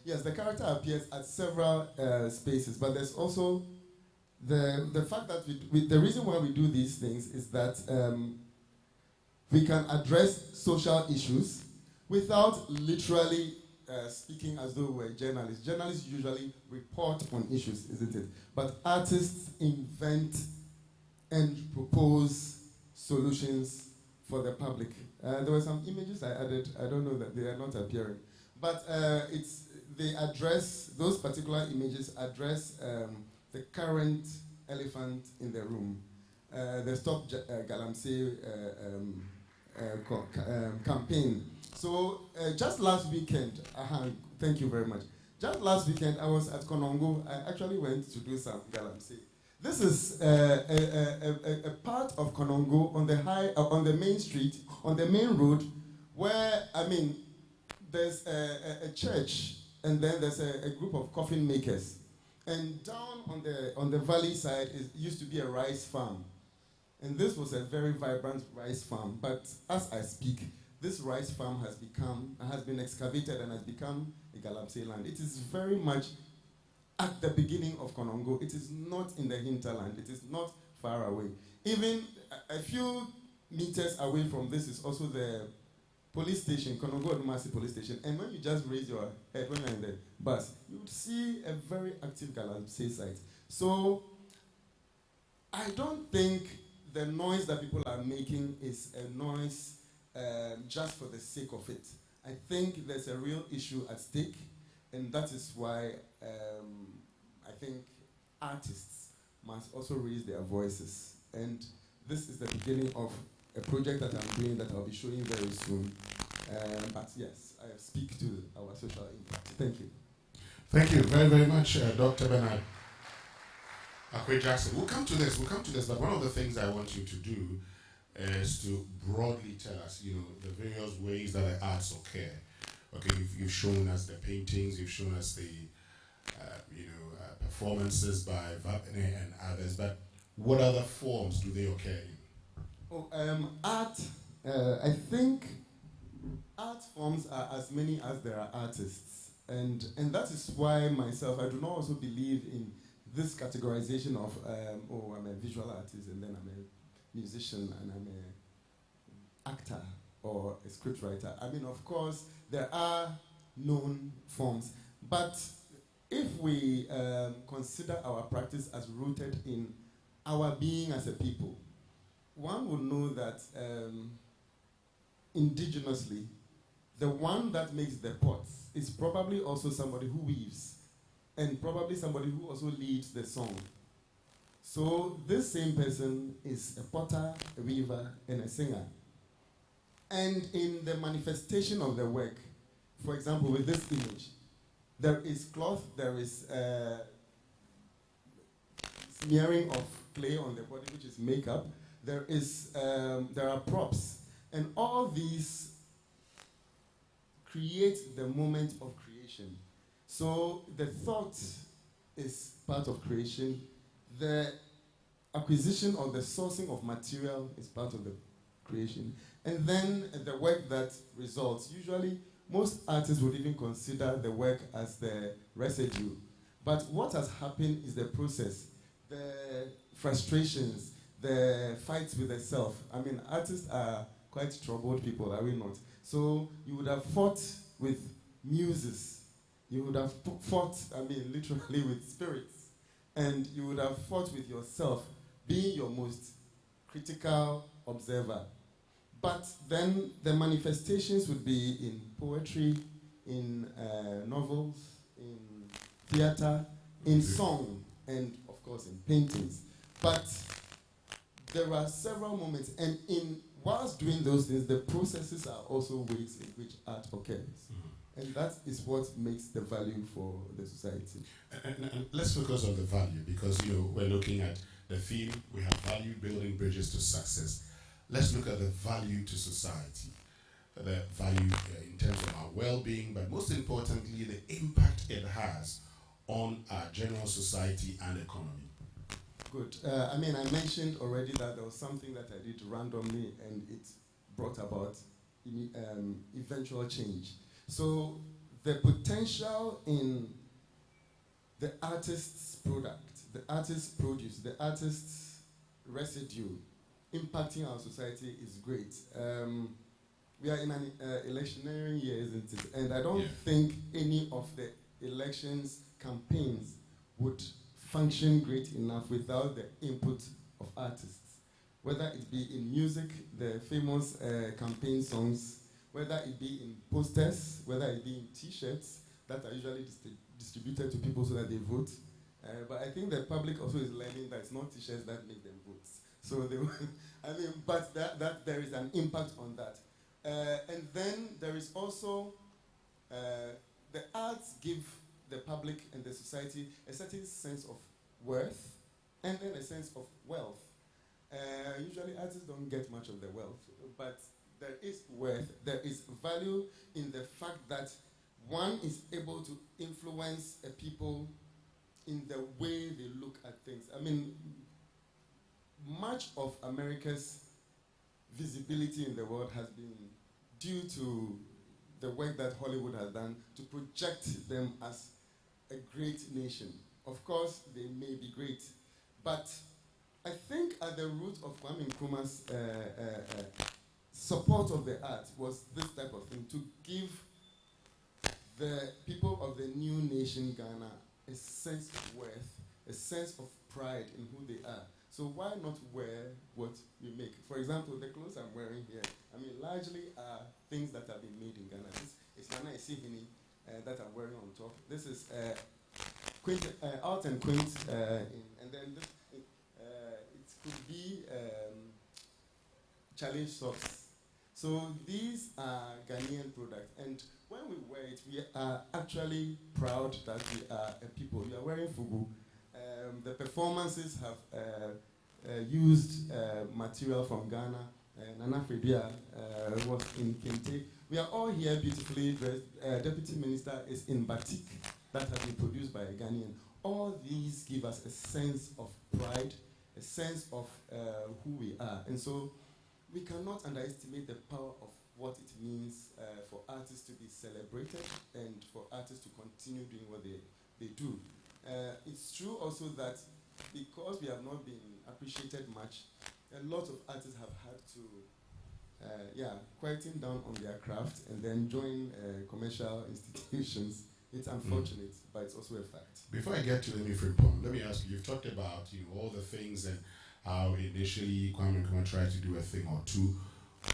yes, the character appears at several spaces, but there's also the fact that the reason why we do these things is that we can address social issues without literally speaking as though we're journalists. Journalists usually report on issues, isn't it? But artists invent and propose solutions for the public. There were some images I added. I don't know that they are not appearing. But those particular images address the current elephant in the room. The Stop Galamsey campaign. So just last weekend, thank you very much. Just last weekend, I was at Konongo. I actually went to do some Galamsey. This is a part of Konongo on the main street, on the main road, where, there's a church, and then there's a group of coffin makers. And down on the valley side used to be a rice farm. And this was a very vibrant rice farm. But as I speak, this rice farm has been excavated and has become a Galamsey land. It is very much at the beginning of Konongo. It is not in the hinterland. It is not far away. Even a few meters away from this is also the police station, Konogo Odumasi police station, and when you just raise your head when you're in the bus, you would see a very active Galamsey site. So I don't think the noise that people are making is a noise just for the sake of it. I think there's a real issue at stake, and that is why I think artists must also raise their voices. And this is the beginning of a project that I'm doing that I'll be showing very soon. But yes, I speak to our social impact. Thank you. Thank you very, very much, Dr. Bernard Akwe Jackson. We'll come to this, but one of the things I want you to do is to broadly tell us, the various ways that the arts occur. Okay, you've shown us the paintings, you've shown us the, performances by Vapene and others, but what other forms do they occur in? Art, I think art forms are as many as there are artists. And that is why myself, I do not also believe in this categorization of, I'm a visual artist and then I'm a musician and I'm an actor or a scriptwriter. I mean, of course, there are known forms, but if we consider our practice as rooted in our being as a people, one would know that indigenously, the one that makes the pots is probably also somebody who weaves, and probably somebody who also leads the song. So this same person is a potter, a weaver, and a singer. And in the manifestation of the work, for example, with this image, there is cloth, there is smearing of clay on the body, which is makeup. There are props, and all these create the moment of creation. So the thought is part of creation. The acquisition or the sourcing of material is part of the creation. And then the work that results. Usually, most artists would even consider the work as the residue. But what has happened is the process, the frustrations, the fights with the self. I mean, artists are quite troubled people, are we not? So you would have fought with muses. You would have fought, literally with spirits. And you would have fought with yourself, being your most critical observer. But then the manifestations would be in poetry, in novels, in theater, in song, and of course in paintings. But there are several moments, and whilst doing those things, the processes are also ways in which art occurs. Mm-hmm. And that is what makes the value for the society. And let's focus on the value, because we're looking at the theme, we have value, building bridges to success. Let's look at the value to society, the value in terms of our well-being, but most importantly, the impact it has on our general society and economy. Good. I mentioned already that there was something that I did randomly, and it brought about eventual change. So the potential in the artist's product, the artist's produce, the artist's residue impacting our society is great. We are in an electioneering year, isn't it? And I don't think any of the elections campaigns would function great enough without the input of artists. Whether it be in music, the famous campaign songs, whether it be in posters, whether it be in t-shirts that are usually distributed to people so that they vote. But I think the public also is learning that it's not t-shirts that make them vote. So but that there is an impact on that. And then there is also the arts give the public and the society a certain sense of worth and then a sense of wealth. Usually artists don't get much of the wealth, but there is worth, there is value in the fact that one is able to influence a people in the way they look at things. Much of America's visibility in the world has been due to the work that Hollywood has done to project them as a great nation. Of course, they may be great, but I think at the root of Kwame Nkrumah's support of the art was this type of thing, to give the people of the new nation Ghana a sense of worth, a sense of pride in who they are. So why not wear what we make? For example, the clothes I'm wearing here, I mean, largely are things that have been made in Ghana. This is Nana Isihini that I'm wearing on top. This is Art and Quaint, and then this, it could be challenge socks. So these are Ghanaian products, and when we wear it, we are actually proud that we are a people. We are wearing fugu. The performances have used material from Ghana. Nana Fredia was in Kente. We are all here beautifully dressed. Deputy Minister is in batik that has been produced by a Ghanaian. All these give us a sense of pride, a sense of who we are. And so we cannot underestimate the power of what it means for artists to be celebrated and for artists to continue doing what they do. It's true also that because we have not been appreciated much, a lot of artists have had to quieten down on their craft and then join commercial institutions. It's unfortunate, but it's also a fact. Before I get to Amy Frimpong, let me ask you, you've talked about all the things and how initially Kwame Nkrumah tried to do a thing or two.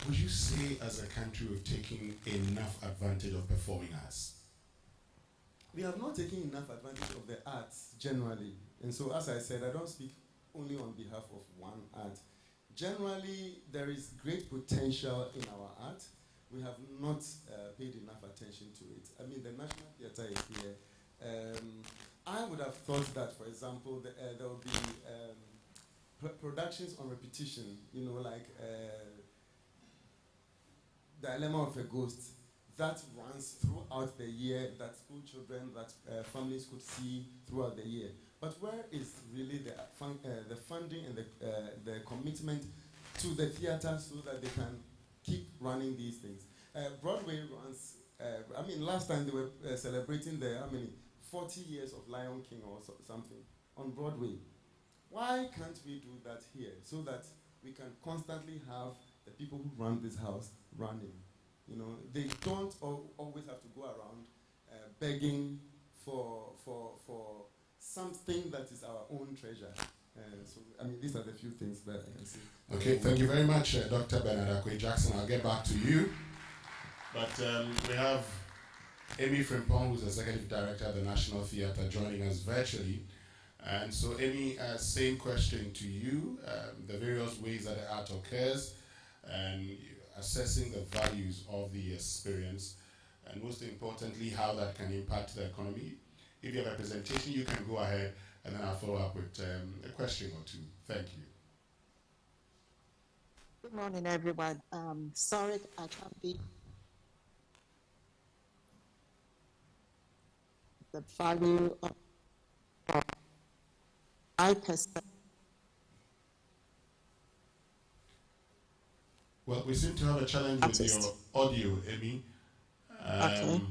Would you say as a country we've taken enough advantage of performing arts? We have not taken enough advantage of the arts generally. And so, as I said, I don't speak only on behalf of one art. Generally, there is great potential in our art. We have not paid enough attention to it. I mean, the National Theatre is here. I would have thought that, for example, there will be productions on repetition, like The Dilemma of a Ghost, that runs throughout the year, that school children, that families could see throughout the year. But where is really the funding and the commitment to the theatre so that they can keep running these things? Broadway runs, last time they were celebrating the 40 years of Lion King or something on Broadway. Why can't we do that here so that we can constantly have the people who run this house running? They don't always have to go around begging for something that is our own treasure. These are the few things that I can see. Okay, thank you very much, Dr. Bernard Akwe-Jackson. I'll get back to you. But we have Amy Frimpong, who's the Executive Director of the National Theatre, joining us virtually. And so, Amy, same question to you. The various ways that the art occurs, and assessing the values of the experience, and most importantly, how that can impact the economy. If you have a presentation, you can go ahead, and then I'll follow up with a question or two. Thank you. Good morning, everyone. Sorry I can't be. The value of 5%. Well, we seem to have a challenge with your audio, Amy. Okay.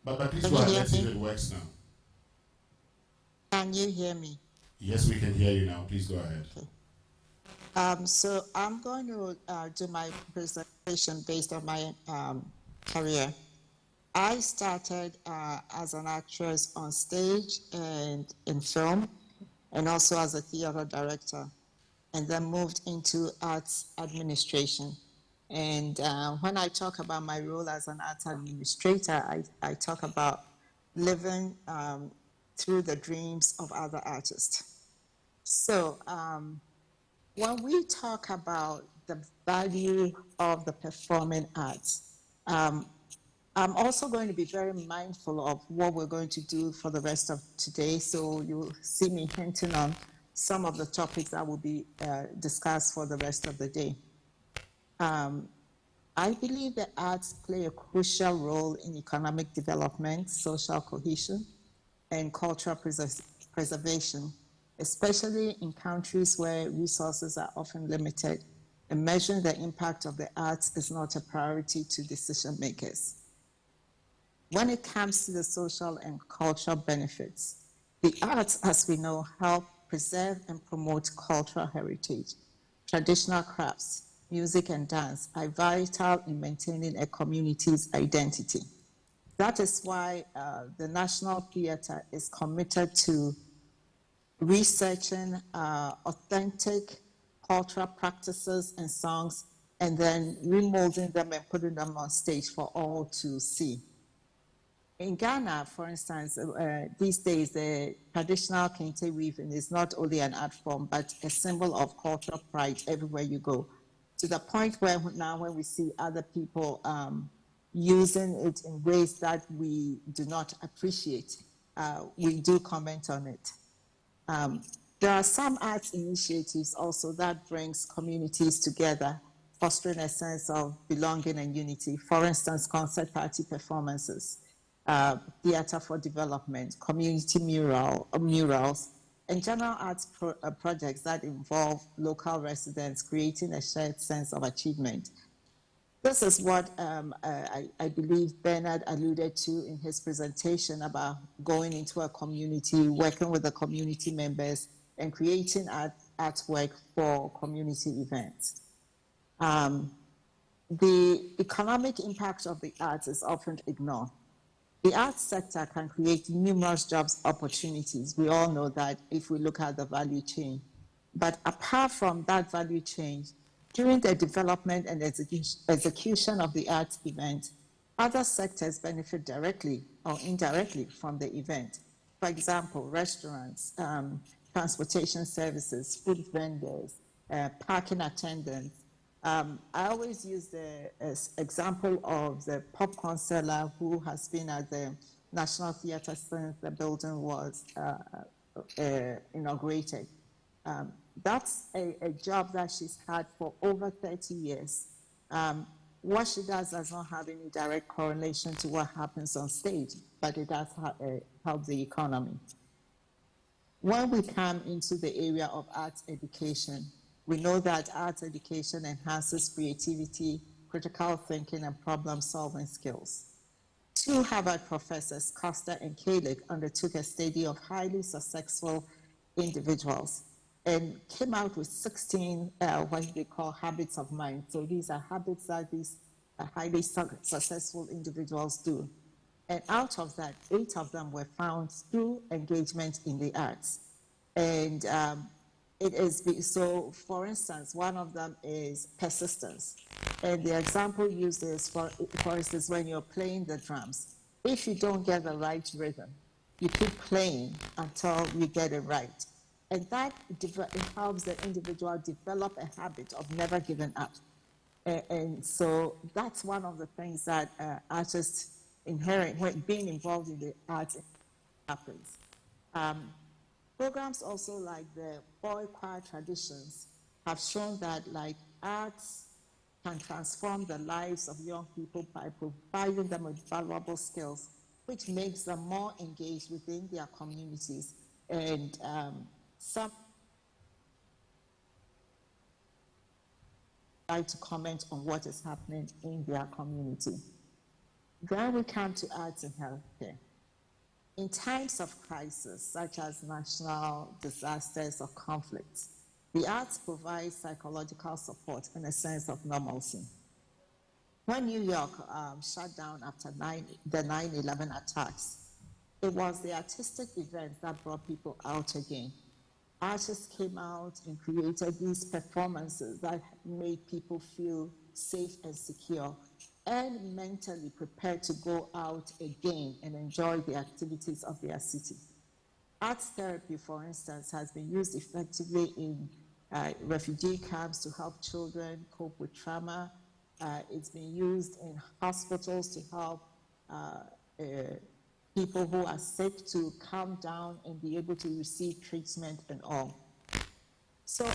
But please go ahead, let's see if it works now. Can you hear me? Yes, we can hear you now. Please go ahead. Okay. So I'm going to do my presentation based on my career. I started as an actress on stage and in film, and also as a theater director, and then moved into arts administration. And when I talk about my role as an arts administrator, I talk about living through the dreams of other artists. So when we talk about the value of the performing arts, I'm also going to be very mindful of what we're going to do for the rest of today. So you'll see me hinting on some of the topics that will be discussed for the rest of the day. I believe the arts play a crucial role in economic development, social cohesion, and cultural preservation, especially in countries where resources are often limited, and measuring the impact of the arts is not a priority to decision makers. When it comes to the social and cultural benefits, the arts, as we know, help preserve and promote cultural heritage, traditional crafts, music, and dance are vital in maintaining a community's identity. That is why the National Theatre is committed to researching authentic cultural practices and songs and then remolding them and putting them on stage for all to see. In Ghana, for instance, these days, the traditional kente weaving is not only an art form, but a symbol of cultural pride everywhere you go. To the point where now when we see other people using it in ways that we do not appreciate, we do comment on it. There are some arts initiatives also that brings communities together, fostering a sense of belonging and unity. For instance, concert party performances, theater for development, community murals, and general arts projects that involve local residents, creating a shared sense of achievement. This is what I believe Bernard alluded to in his presentation about going into a community, working with the community members, and creating artwork for community events. The economic impact of the arts is often ignored. The arts sector can create numerous jobs opportunities. We all know that if we look at the value chain. But apart from that value chain, during the development and execution of the arts event, other sectors benefit directly or indirectly from the event. For example, restaurants, transportation services, food vendors, parking attendants. I always use the example of the popcorn seller who has been at the National Theatre since the building was inaugurated. That's a job that she's had for over 30 years. What she does not have any direct correlation to what happens on stage, but it does help the economy. When we come into the area of arts education, we know that arts education enhances creativity, critical thinking, and problem-solving skills. Two Harvard professors, Costa and Kalik, undertook a study of highly successful individuals and came out with 16 what they call habits of mind. So these are habits that these highly successful individuals do. And out of that, 8 of them were found through engagement in the arts. And it is, so for instance, one of them is persistence. And the example used is, for instance, when you're playing the drums, if you don't get the right rhythm, you keep playing until you get it right. And that helps the individual develop a habit of never giving up. And so that's one of the things that artists inherit when being involved in the arts happens. Programs also like the boy choir traditions have shown that like arts can transform the lives of young people by providing them with valuable skills, which makes them more engaged within their communities. And some like to comment on what is happening in their community. Then we come to arts and healthcare. In times of crisis, such as national disasters or conflicts, the arts provide psychological support and a sense of normalcy. When New York shut down after the 9/11 attacks, it was the artistic events that brought people out again. Artists came out and created these performances that made people feel safe and secure and mentally prepared to go out again and enjoy the activities of their city. Arts therapy, for instance, has been used effectively in refugee camps to help children cope with trauma. It's been used in hospitals to help people who are sick to calm down and be able to receive treatment and all. So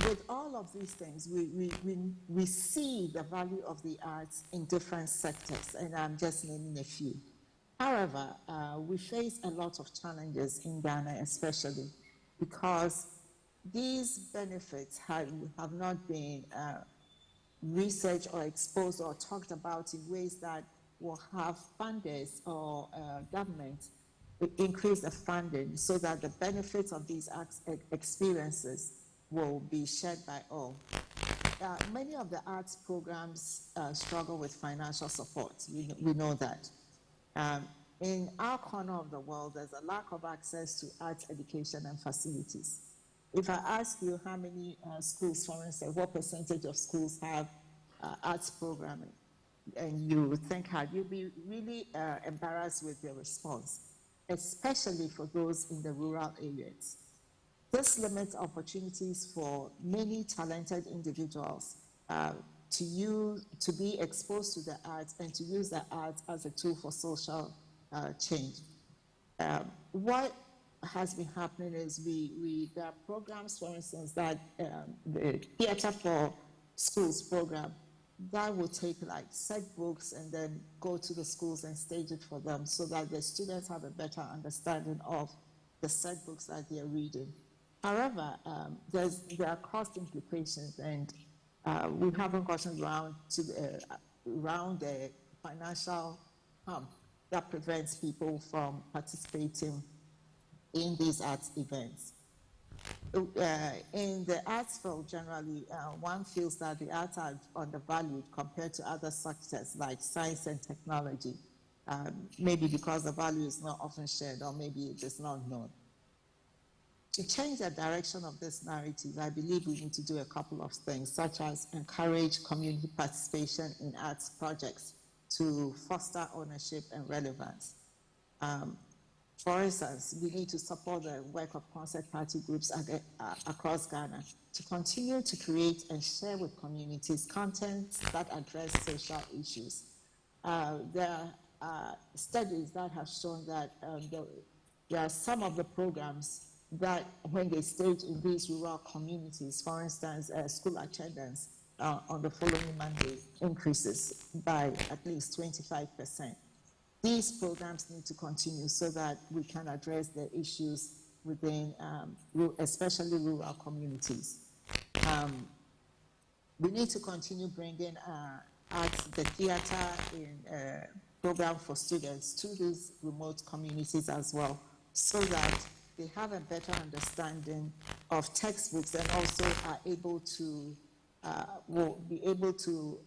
with all of these things, we see the value of the arts in different sectors, and I'm just naming a few. However, we face a lot of challenges in Ghana, especially because these benefits have not been researched or exposed or talked about in ways that will have funders or government increase the funding so that the benefits of these experiences will be shared by all. many of the arts programs struggle with financial support. We know that. In our corner of the world, there's a lack of access to arts education and facilities. If I ask you how many schools, for instance, what percentage of schools have arts programming, and you think hard, you'll be really embarrassed with your response, especially for those in the rural areas. This limits opportunities for many talented individuals to be exposed to the arts and to use the arts as a tool for social change. What has been happening is there are programs, for instance, that the Theatre for Schools program that will take like set books and then go to the schools and stage it for them so that the students have a better understanding of the set books that they're reading. However, there are cost implications, and we haven't gotten around the financial harm that prevents people from participating in these arts events. In the arts field, generally, one feels that the arts are undervalued compared to other sectors like science and technology, maybe because the value is not often shared or maybe it is not known. To change the direction of this narrative, I believe we need to do a couple of things, such as encourage community participation in arts projects to foster ownership and relevance. For instance, we need to support the work of concert party groups across Ghana to continue to create and share with communities content that address social issues. There are studies that have shown that there are some of the programs that when they stage in these rural communities, for instance, school attendance on the following Monday increases by at least 25%. These programs need to continue so that we can address the issues within, especially rural communities. We need to continue bringing arts, the theater in program for students to these remote communities as well, so that they have a better understanding of textbooks and also are able to, will be able to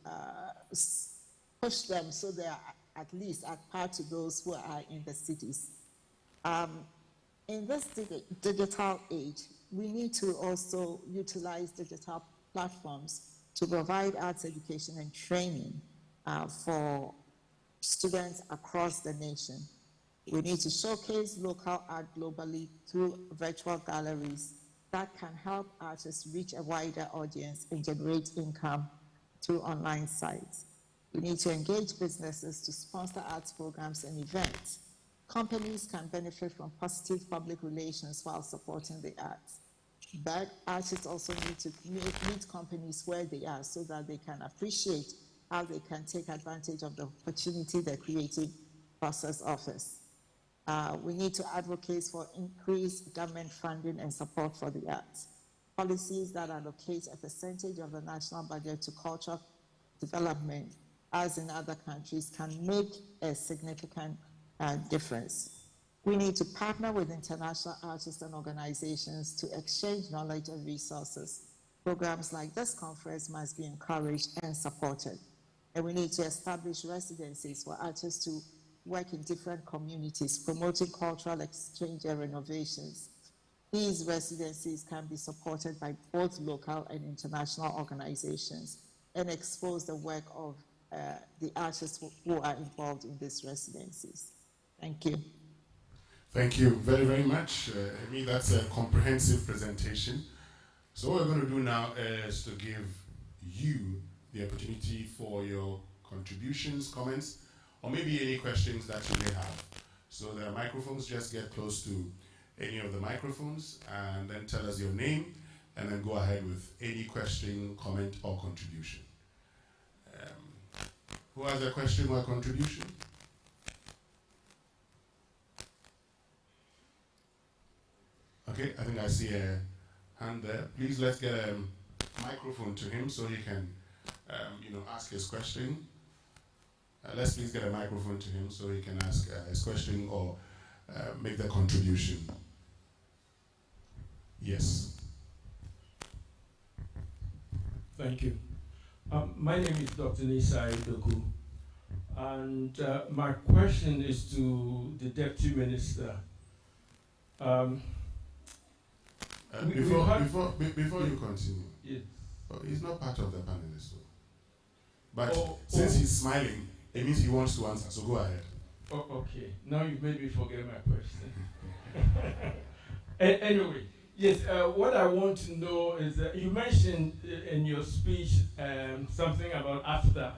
push them so they are at least at par to those who are in the cities. In this digital age, we need to also utilize digital platforms to provide arts education and training for students across the nation. We need to showcase local art globally through virtual galleries that can help artists reach a wider audience and generate income through online sites. We need to engage businesses to sponsor arts programs and events. Companies can benefit from positive public relations while supporting the arts. But artists also need to meet companies where they are so that they can appreciate how they can take advantage of the opportunity the creative process offers. We need to advocate for increased government funding and support for the arts. Policies that allocate a percentage of the national budget to cultural development, as in other countries, can make a significant difference. We need to partner with international artists and organizations to exchange knowledge and resources. Programs like this conference must be encouraged and supported. And we need to establish residencies for artists to work in different communities, promoting cultural exchange and renovations. These residencies can be supported by both local and international organizations and expose the work of the artists who are involved in these residencies. Thank you. Thank you very, very much. I mean, that's a comprehensive presentation. So what we're going to do now is to give you the opportunity for your contributions, comments, or maybe any questions that you may have. So there are microphones, just get close to any of the microphones and then tell us your name and then go ahead with any question, comment, or contribution. Who has a question or a contribution? Okay, I think I see a hand there. Please let's get a microphone to him so he can, ask his question. Let's please get a microphone to him so he can ask his question or make the contribution. Yes. Thank you. My name is Dr. Nisa Idoku, and my question is to the Deputy Minister. Before you continue, yes. He's not part of the panelists, though. But since he's smiling, it means he wants to answer, so go ahead. Oh, okay. Now you've made me forget my question. Anyway, yes, what I want to know is that you mentioned in your speech something about AFTA,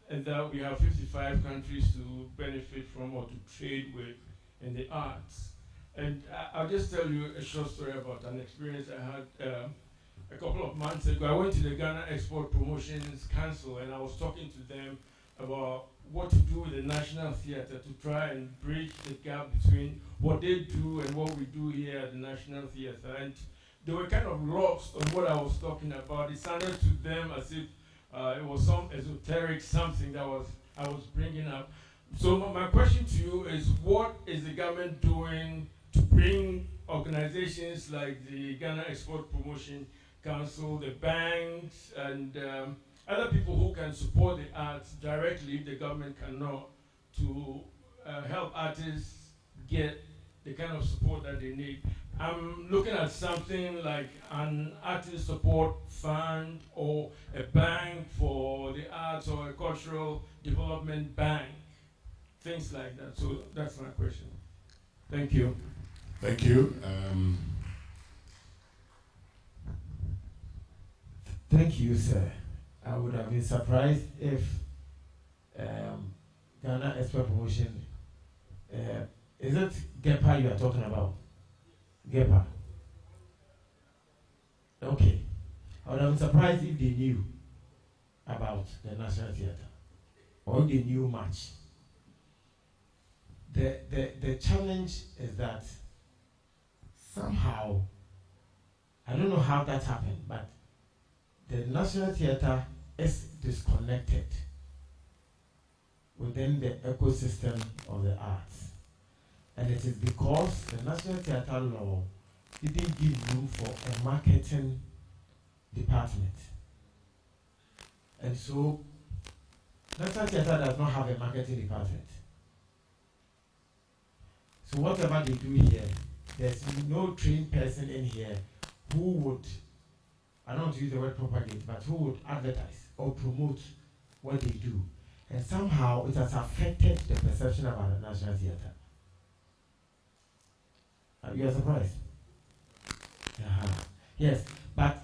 and that we have 55 countries to benefit from or to trade with in the arts. And I'll just tell you a short story about an experience I had a couple of months ago. I went to the Ghana Export Promotions Council, and I was talking to them about what to do with the National Theatre to try and bridge the gap between what they do and what we do here at the National Theatre. And they were kind of lost on what I was talking about. It sounded to them as if it was some esoteric something that I was bringing up. So my question to you is, what is the government doing to bring organizations like the Ghana Export Promotion Council, the banks, and other people who can support the arts directly if the government cannot, to help artists get the kind of support that they need? I'm looking at something like an artist support fund or a bank for the arts or a cultural development bank, things like that. So that's my question. Thank you. Thank you. Thank you, sir. I would have been surprised if Ghana Export Promotion, is it GEPA you are talking about? GEPA. Okay. I would have been surprised if they knew about the National Theatre or if they knew much. The challenge is that somehow, I don't know how that happened, but the National Theatre is disconnected within the ecosystem of the arts. And it is because the National Theatre law didn't give room for a marketing department. And so, National Theatre does not have a marketing department. So whatever they do here, there's no trained person in here who would, I don't want to use the word propagate, but who would advertise or promote what they do. And somehow it has affected the perception about the National Theatre. You are surprised? Yes, but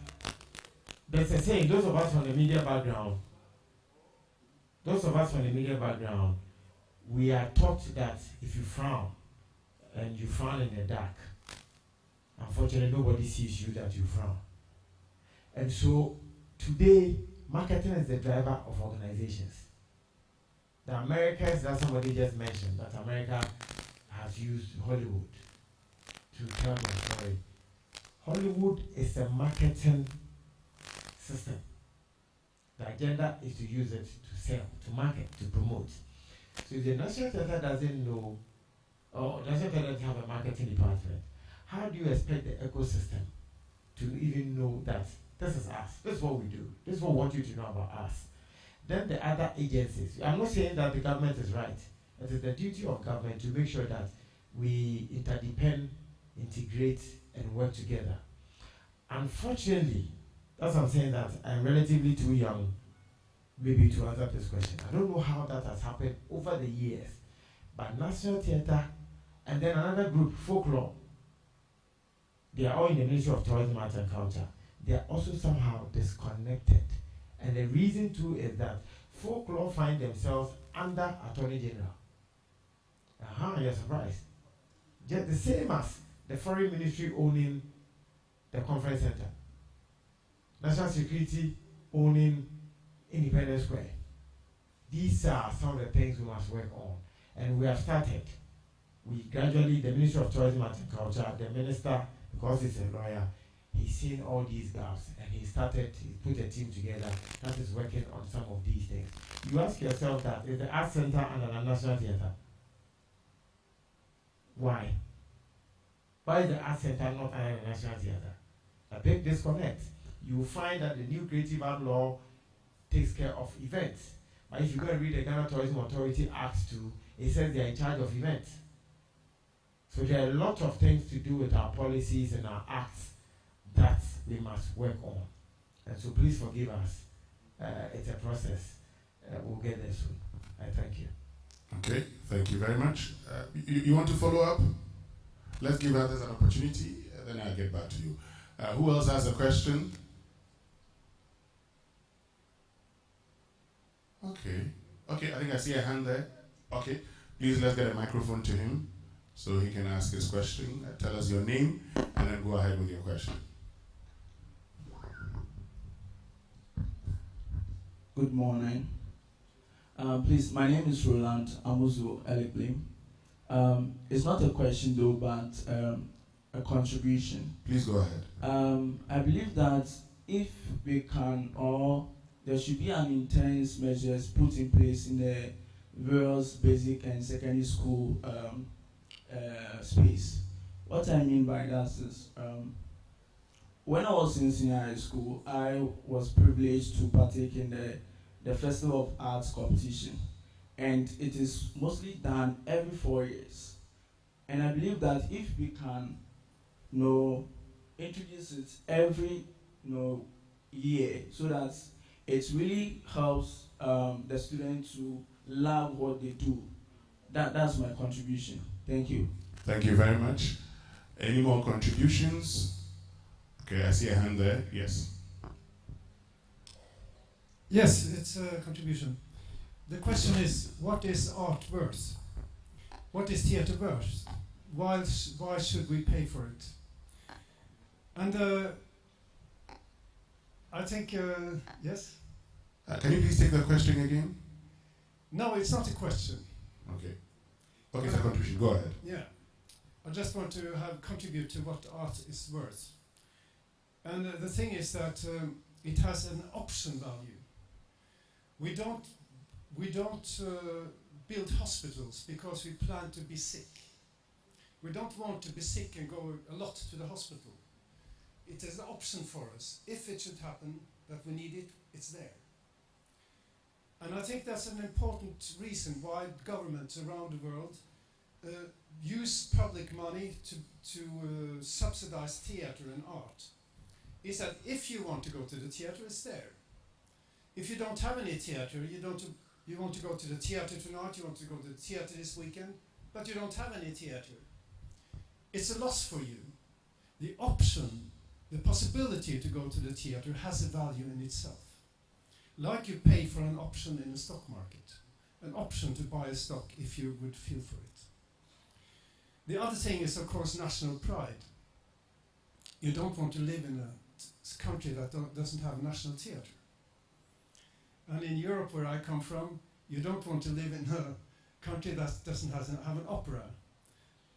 there's a saying, those of us from the media background, we are taught that if you frown, and you frown in the dark, unfortunately nobody sees you that you frown. And so today, marketing is the driver of organizations. The Americans, that somebody just mentioned, that America has used Hollywood to tell their story. Hollywood is a marketing system. The agenda is to use it to sell, to market, to promote. So if the National Theatre doesn't know, or National Theatre doesn't have a marketing department, how do you expect the ecosystem to even know that this is us, this is what we do, this is what we want you to know about us? Then the other agencies, I'm not saying that the government is right. It is the duty of government to make sure that we interdepend, integrate, and work together. Unfortunately, that's why I'm saying that I'm relatively too young maybe to answer this question. I don't know how that has happened over the years. But National Theatre and then another group, Folklore, they are all in the Ministry of Tourism, Arts and Culture. They are also somehow disconnected. And the reason too is that Folklore find themselves under Attorney General. You're surprised. Just the same as the Foreign Ministry owning the Conference Center. National Security owning Independence Square. These are some of the things we must work on. And we have started. We gradually, the Ministry of Tourism, Arts and Culture, the minister, because he's a lawyer, he's seen all these gaps and he put a team together that is working on some of these things. You ask yourself that, is the Arts Center under the National Theatre? Why? Why is the Arts Center not under the National Theatre? A big disconnect. you will find that the new Creative Art law takes care of events. But if you go and read the Ghana Tourism Authority Act 2, it says they are in charge of events. So there are a lot of things to do with our policies and our acts that we must work on. And so please forgive us. It's a process. We'll get there soon. I thank you. Okay, thank you very much. You want to follow up? Let's give others an opportunity, then I'll get back to you. Who else has a question? Okay, I think I see a hand there. Okay, please let's get a microphone to him so he can ask his question. Tell us your name and then go ahead with your question. Good morning. Please, my name is Roland Amuzu Eliklim. It's not a question though, but a contribution. Please go ahead. I believe that if we can, or there should be an intense measures put in place in the various basic and secondary school space. What I mean by that is, when I was in senior high school, I was privileged to partake in the Festival of Arts competition, and it is mostly done every 4 years. And I believe that if we can, introduce it every, year, so that it really helps the students to love what they do. That's my contribution. Thank you. Thank you very much. Any more contributions? Okay, I see a hand there. Yes. Yes, it's a contribution. The question is, what is art worth? What is theatre worth? Why should we pay for it? And I think, yes? Can you please take the question again? No, it's not a question. Okay, it's a contribution. Go ahead. Yeah. I just want to contribute to what art is worth. And the thing is that it has an option value. We don't build hospitals because we plan to be sick. We don't want to be sick and go a lot to the hospital. It is an option for us. If it should happen that we need it, it's there. And I think that's an important reason why governments around the world use public money to subsidize theater and art. Is that if you want to go to the theater, it's there. If you don't have any theater, you want to go to the theater tonight, you want to go to the theater this weekend, but you don't have any theater. It's a loss for you. The option, the possibility to go to the theater has a value in itself. Like you pay for an option in the stock market, an option to buy a stock if you would feel for it. The other thing is, of course, national pride. You don't want to live in a country that doesn't have a national theater. And in Europe, where I come from, you don't want to live in a country that doesn't have an opera,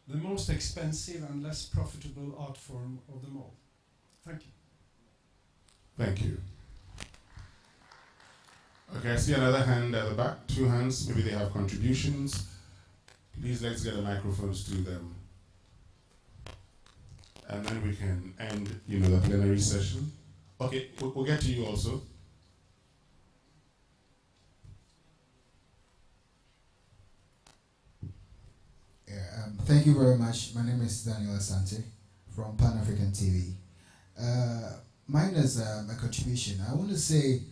the most expensive and less profitable art form of them all. Thank you. Thank you. Okay, I see another hand at the back. 2 hands. Maybe they have contributions. Please, let's get the microphones to them. And then we can end, the plenary session. Okay, we'll get to you also. Thank you very much. My name is Daniel Asante from Pan African TV. Mine is a contribution. I want to say,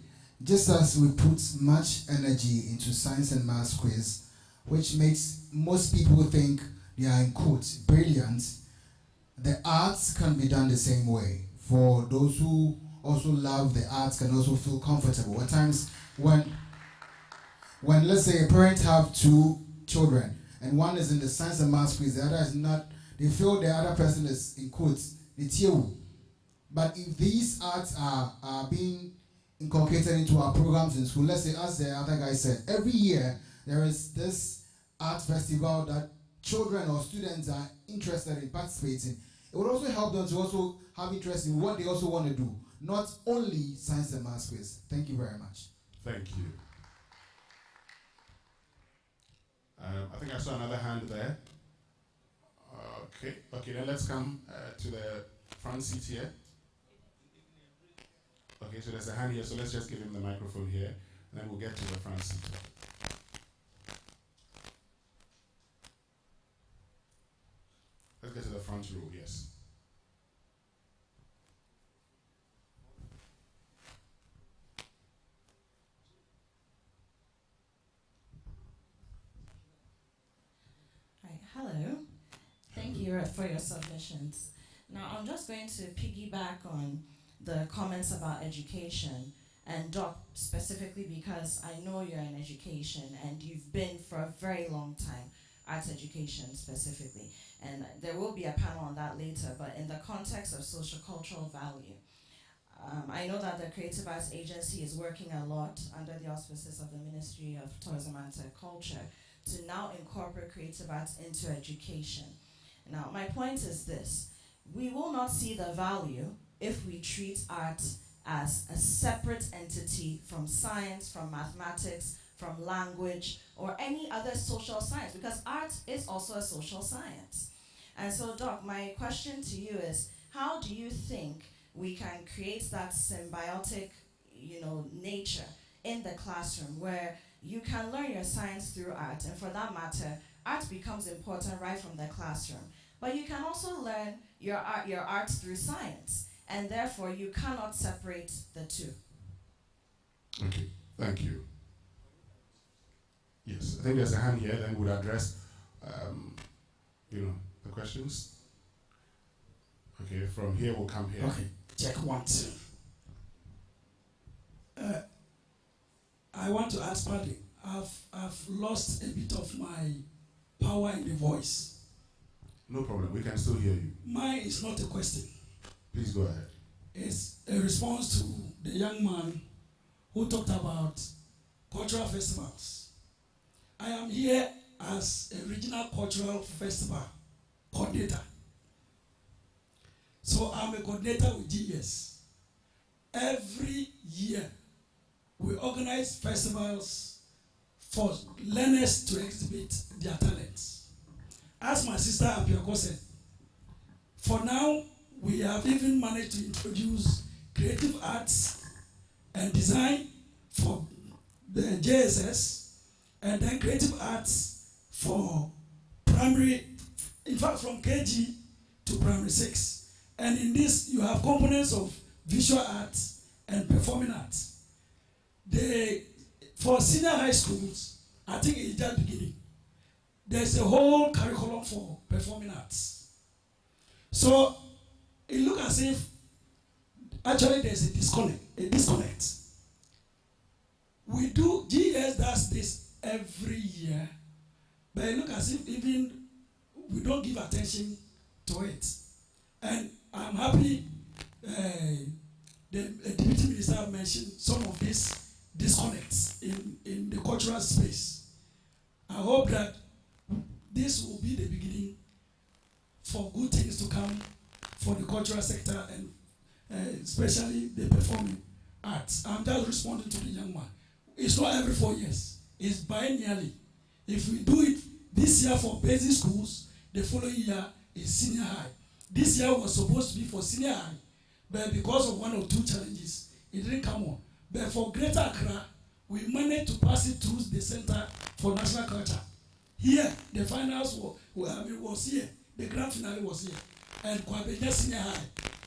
just as we put much energy into science and math quiz, which makes most people think they are, in quotes, brilliant, the arts can be done the same way. For those who also love the arts, can also feel comfortable. At times, when let's say a parent have 2 children, and one is in the science and math quiz, the other is not, they feel the other person is, in quotes, the tewu. But if these arts are being inculcated into our programs in school, let's say, as the other guy said, every year there is this art festival that children or students are interested in participating. It would also help them to also have interest in what they also want to do, not only science and math quiz. Thank you very much. Thank you. I think I saw another hand there. Okay, then let's come to the front seat here. Okay, so there's a hand here, so let's just give him the microphone here, and then we'll get to the front seat. Let's get to the front row, yes. Right, hello. Thank you for your submissions. Now, I'm just going to piggyback on the comments about education, and Doc specifically because I know you're in education and you've been for a very long time, arts education specifically. And there will be a panel on that later, but in the context of social-cultural value, I know that the Creative Arts Agency is working a lot under the auspices of the Ministry of Tourism and Culture to now incorporate creative arts into education. Now, my point is this. We will not see the value if we treat art as a separate entity from science, from mathematics, from language, or any other social science, because art is also a social science. And so, Doc, my question to you is, how do you think we can create that symbiotic, nature in the classroom where you can learn your science through art, and for that matter, art becomes important right from the classroom. But you can also learn your art through science, and therefore you cannot separate the two. Okay, thank you. Yes, I think there's a hand here, then we'll address, the questions. Okay, from here we'll come here. Okay, check 1, 2. I want to ask Paddy, I've lost a bit of my power in the voice. No problem, we can still hear you. Mine is not a question. Please go ahead. It's a response to the young man who talked about cultural festivals. I am here as a regional cultural festival coordinator. So I'm a coordinator with GES. Every year, we organize festivals for learners to exhibit their talents. As my sister Abiako said, for now, we have even managed to introduce creative arts and design for the JSS, and then creative arts for primary, in fact from KG to primary 6. And in this, you have components of visual arts and performing arts. For senior high schools, I think it's just beginning. There's a whole curriculum for performing arts. So it looks as if actually there's a disconnect. GES does this every year, but it looks as if even we don't give attention to it. And I'm happy the Deputy Minister mentioned some of these disconnects in the cultural space. I hope that this will be the beginning for good things to come for the cultural sector and especially the performing arts. I'm just responding to the young man. It's not every 4 years. It's biennially. If we do it this year for basic schools, the following year is senior high. This year was supposed to be for senior high, but because of 1 or 2 challenges, it didn't come on. But for Greater Accra, we managed to pass it through the Center for National Culture. Here, the finals was here. The grand finale was here. And Kwabena Senior High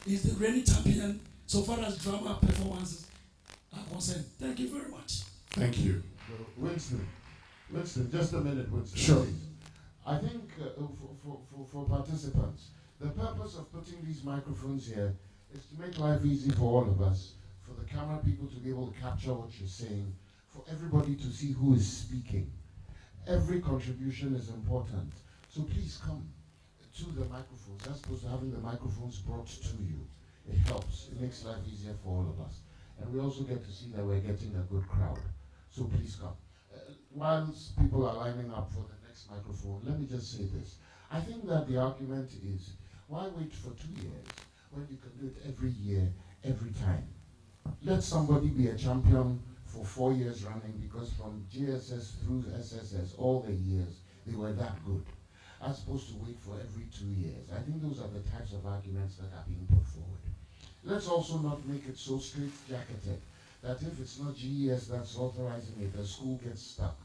is the reigning champion so far as drama performances are concerned. Thank you very much. Thank you. Winston, just a minute, Winston. Sure. Please. I think for participants, the purpose of putting these microphones here is to make life easy for all of us, for the camera people to be able to capture what you're saying, for everybody to see who is speaking. Every contribution is important. So please come to the microphones, as opposed to having the microphones brought to you. It helps. It makes life easier for all of us. And we also get to see that we're getting a good crowd. So please come. Whilst people are lining up for the next microphone, let me just say this. I think that the argument is, why wait for 2 years when you can do it every year, every time? Let somebody be a champion for 4 years running, because from GSS through SSS, all the years, they were that good, as opposed to wait for every 2 years. I think those are the types of arguments that are being put forward. Let's also not make it so straight-jacketed that if it's not GES that's authorizing it, the school gets stuck.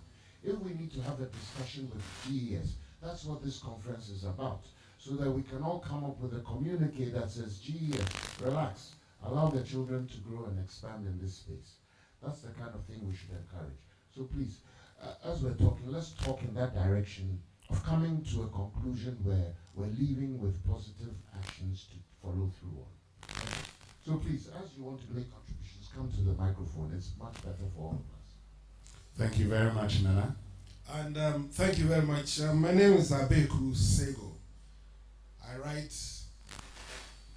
If we need to have a discussion with GES, that's what this conference is about, so that we can all come up with a communique that says, GES, relax, allow the children to grow and expand in this space. That's the kind of thing we should encourage. So please, as we're talking, let's talk in that direction of coming to a conclusion where we're leaving with positive actions to follow through on. So please, as you want to make contributions, come to the microphone. It's much better for all of us. Thank you very much, Nana. And thank you very much. My name is Abeku Sego. I write,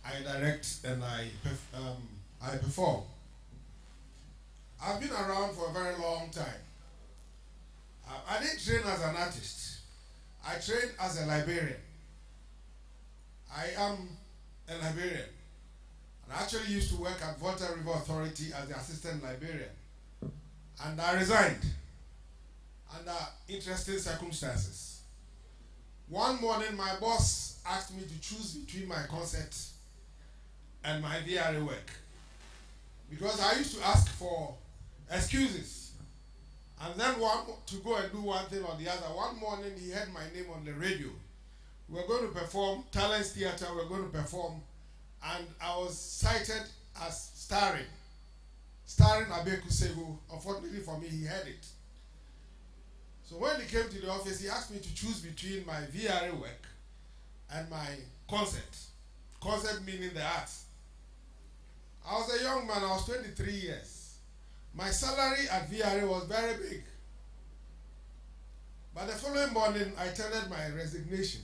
I direct, and I perform. I've been around for a very long time. I didn't train as an artist. I trained as a librarian. I am a librarian. And I actually used to work at Volta River Authority as the assistant librarian. And I resigned under interesting circumstances. One morning, my boss asked me to choose between my concert and my VRA work, because I used to ask for excuses and then to go and do one thing or the other. One morning, he heard my name on the radio. We were going to perform Talents Theatre. We were going to perform, and I was cited as starring Abeku Sego. Unfortunately for me, he heard it. So when he came to the office, he asked me to choose between my VRA work and my concert. Concert meaning the arts. I was a young man. I was 23 years. My salary at VRA was very big. But the following morning, I tendered my resignation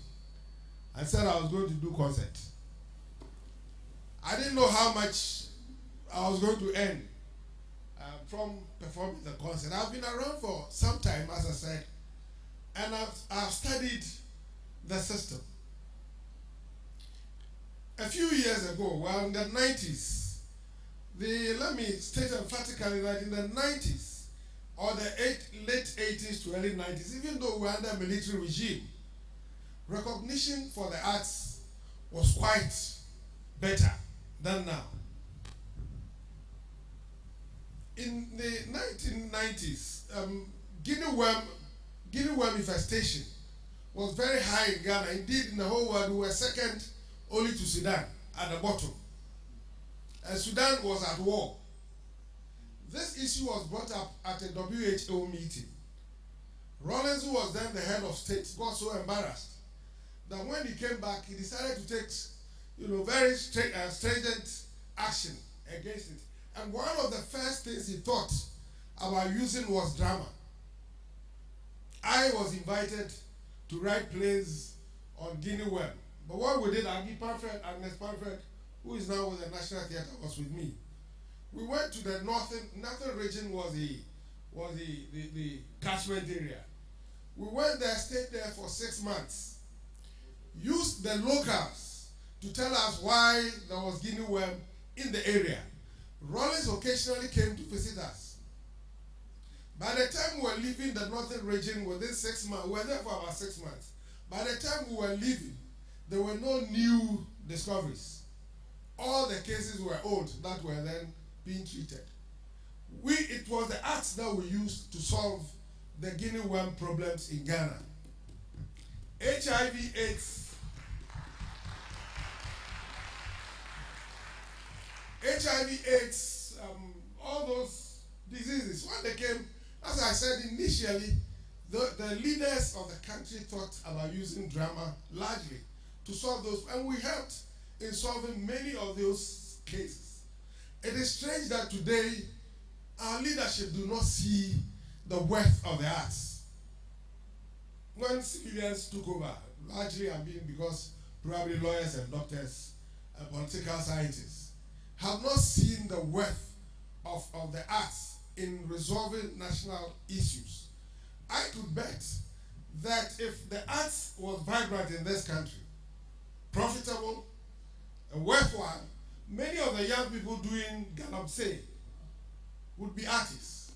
and said I was going to do concert. I didn't know how much I was going to earn from performing the concert. I've been around for some time, as I said, and I've studied the system. A few years ago, well, in the 90s, let me state emphatically that in the 90s, or the late 80s to early 90s, even though we're under military regime, recognition for the arts was quite better than now. In the 1990s, guinea worm infestation was very high in Ghana. Indeed, in the whole world, we were second only to Sudan at the bottom. And Sudan was at war. This issue was brought up at a WHO meeting. Rawlings, who was then the head of state, got so embarrassed that when he came back, he decided to take, very stringent action against it. And one of the first things he thought about using was drama. I was invited to write plays on guinea worm. But what we did, Agnes Panfred, who is now with the National Theatre, was with me. We went to the northern region, was the catchment area. We went there, stayed there for 6 months, used the locals to tell us why there was guinea worm in the area. Rawlings occasionally came to visit us. By the time we were leaving the northern region within 6 months, we were there for about 6 months. By the time we were leaving, there were no new discoveries. All the cases were old that were then being treated. It was the arts that we used to solve the guinea worm problems in Ghana. HIV/AIDS, all those diseases, when they came, as I said initially, the leaders of the country thought about using drama largely to solve those, and we helped in solving many of those cases. It is strange that today our leadership do not see the worth of the arts. When civilians took over, largely because probably lawyers and doctors and political scientists have not seen the worth of the arts in resolving national issues. I could bet that if the arts was vibrant in this country, profitable and worthwhile, many of the young people doing galamsey would be artists.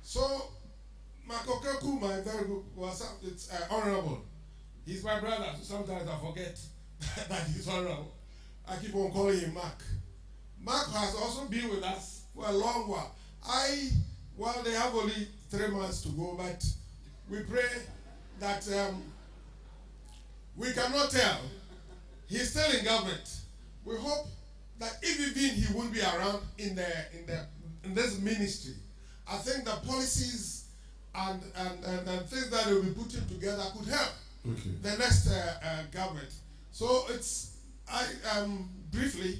So Makokeku, my very good, it's honorable, He's my brother, so sometimes I forget that he's around. I keep on calling him Mark. Mark has also been with us for a long while. Well, they have only 3 months to go, but we pray that we cannot tell. He's still in government. We hope that if even he won't be around in this ministry, I think the policies and things that will be putting together could help the next government. So briefly,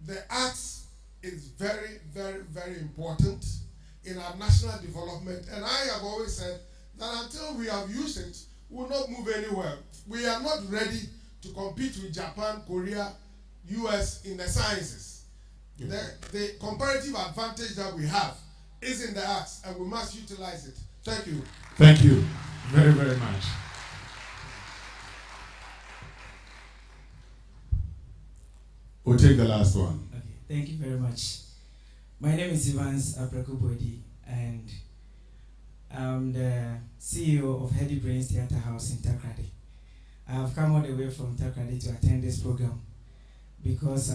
the arts is very, very, very important in our national development. And I have always said that until we have used it, we will not move anywhere. We are not ready to compete with Japan, Korea, US in the sciences. The comparative advantage that we have is in the arts, and we must utilize it. Thank you. Thank you very, very much. We'll take the last one. Okay, thank you very much. My name is Evans Aprekubodi, and I'm the CEO of Heady Brains Theatre House in Takoradi. I have come all the way from Takoradi to attend this program because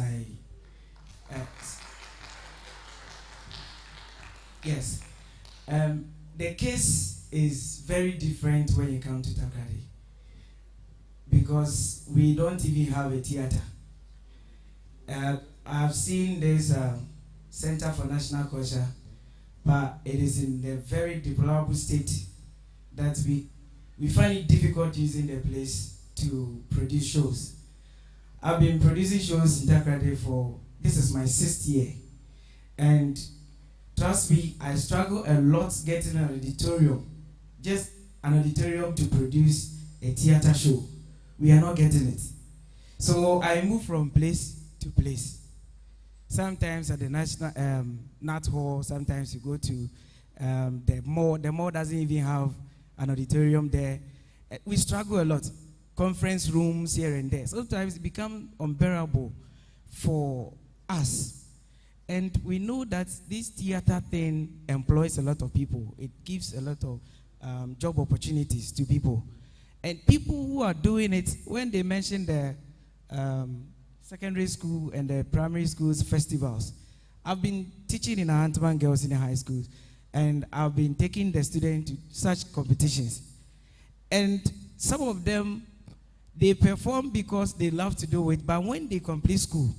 the case is very different when you come to Takoradi because we don't even have a theater. I've seen this Center for National Culture, but it is in a very deplorable state that we find it difficult using the place to produce shows. I've been producing shows in Takoradi this is my 6th year, and trust me, I struggle a lot getting an auditorium, just an auditorium to produce a theater show. We are not getting it. So I move from place to place. Sometimes at the National Nat Hall, sometimes you go to the mall. The mall doesn't even have an auditorium there. We struggle a lot. Conference rooms here and there. Sometimes it becomes unbearable for us. And we know that this theater thing employs a lot of people. It gives a lot of job opportunities to people. And people who are doing it, when they mention the secondary school and the primary schools festivals, I've been teaching in Antaman Girls in the high schools, and I've been taking the students to such competitions. And some of them, they perform because they love to do it, but when they complete school,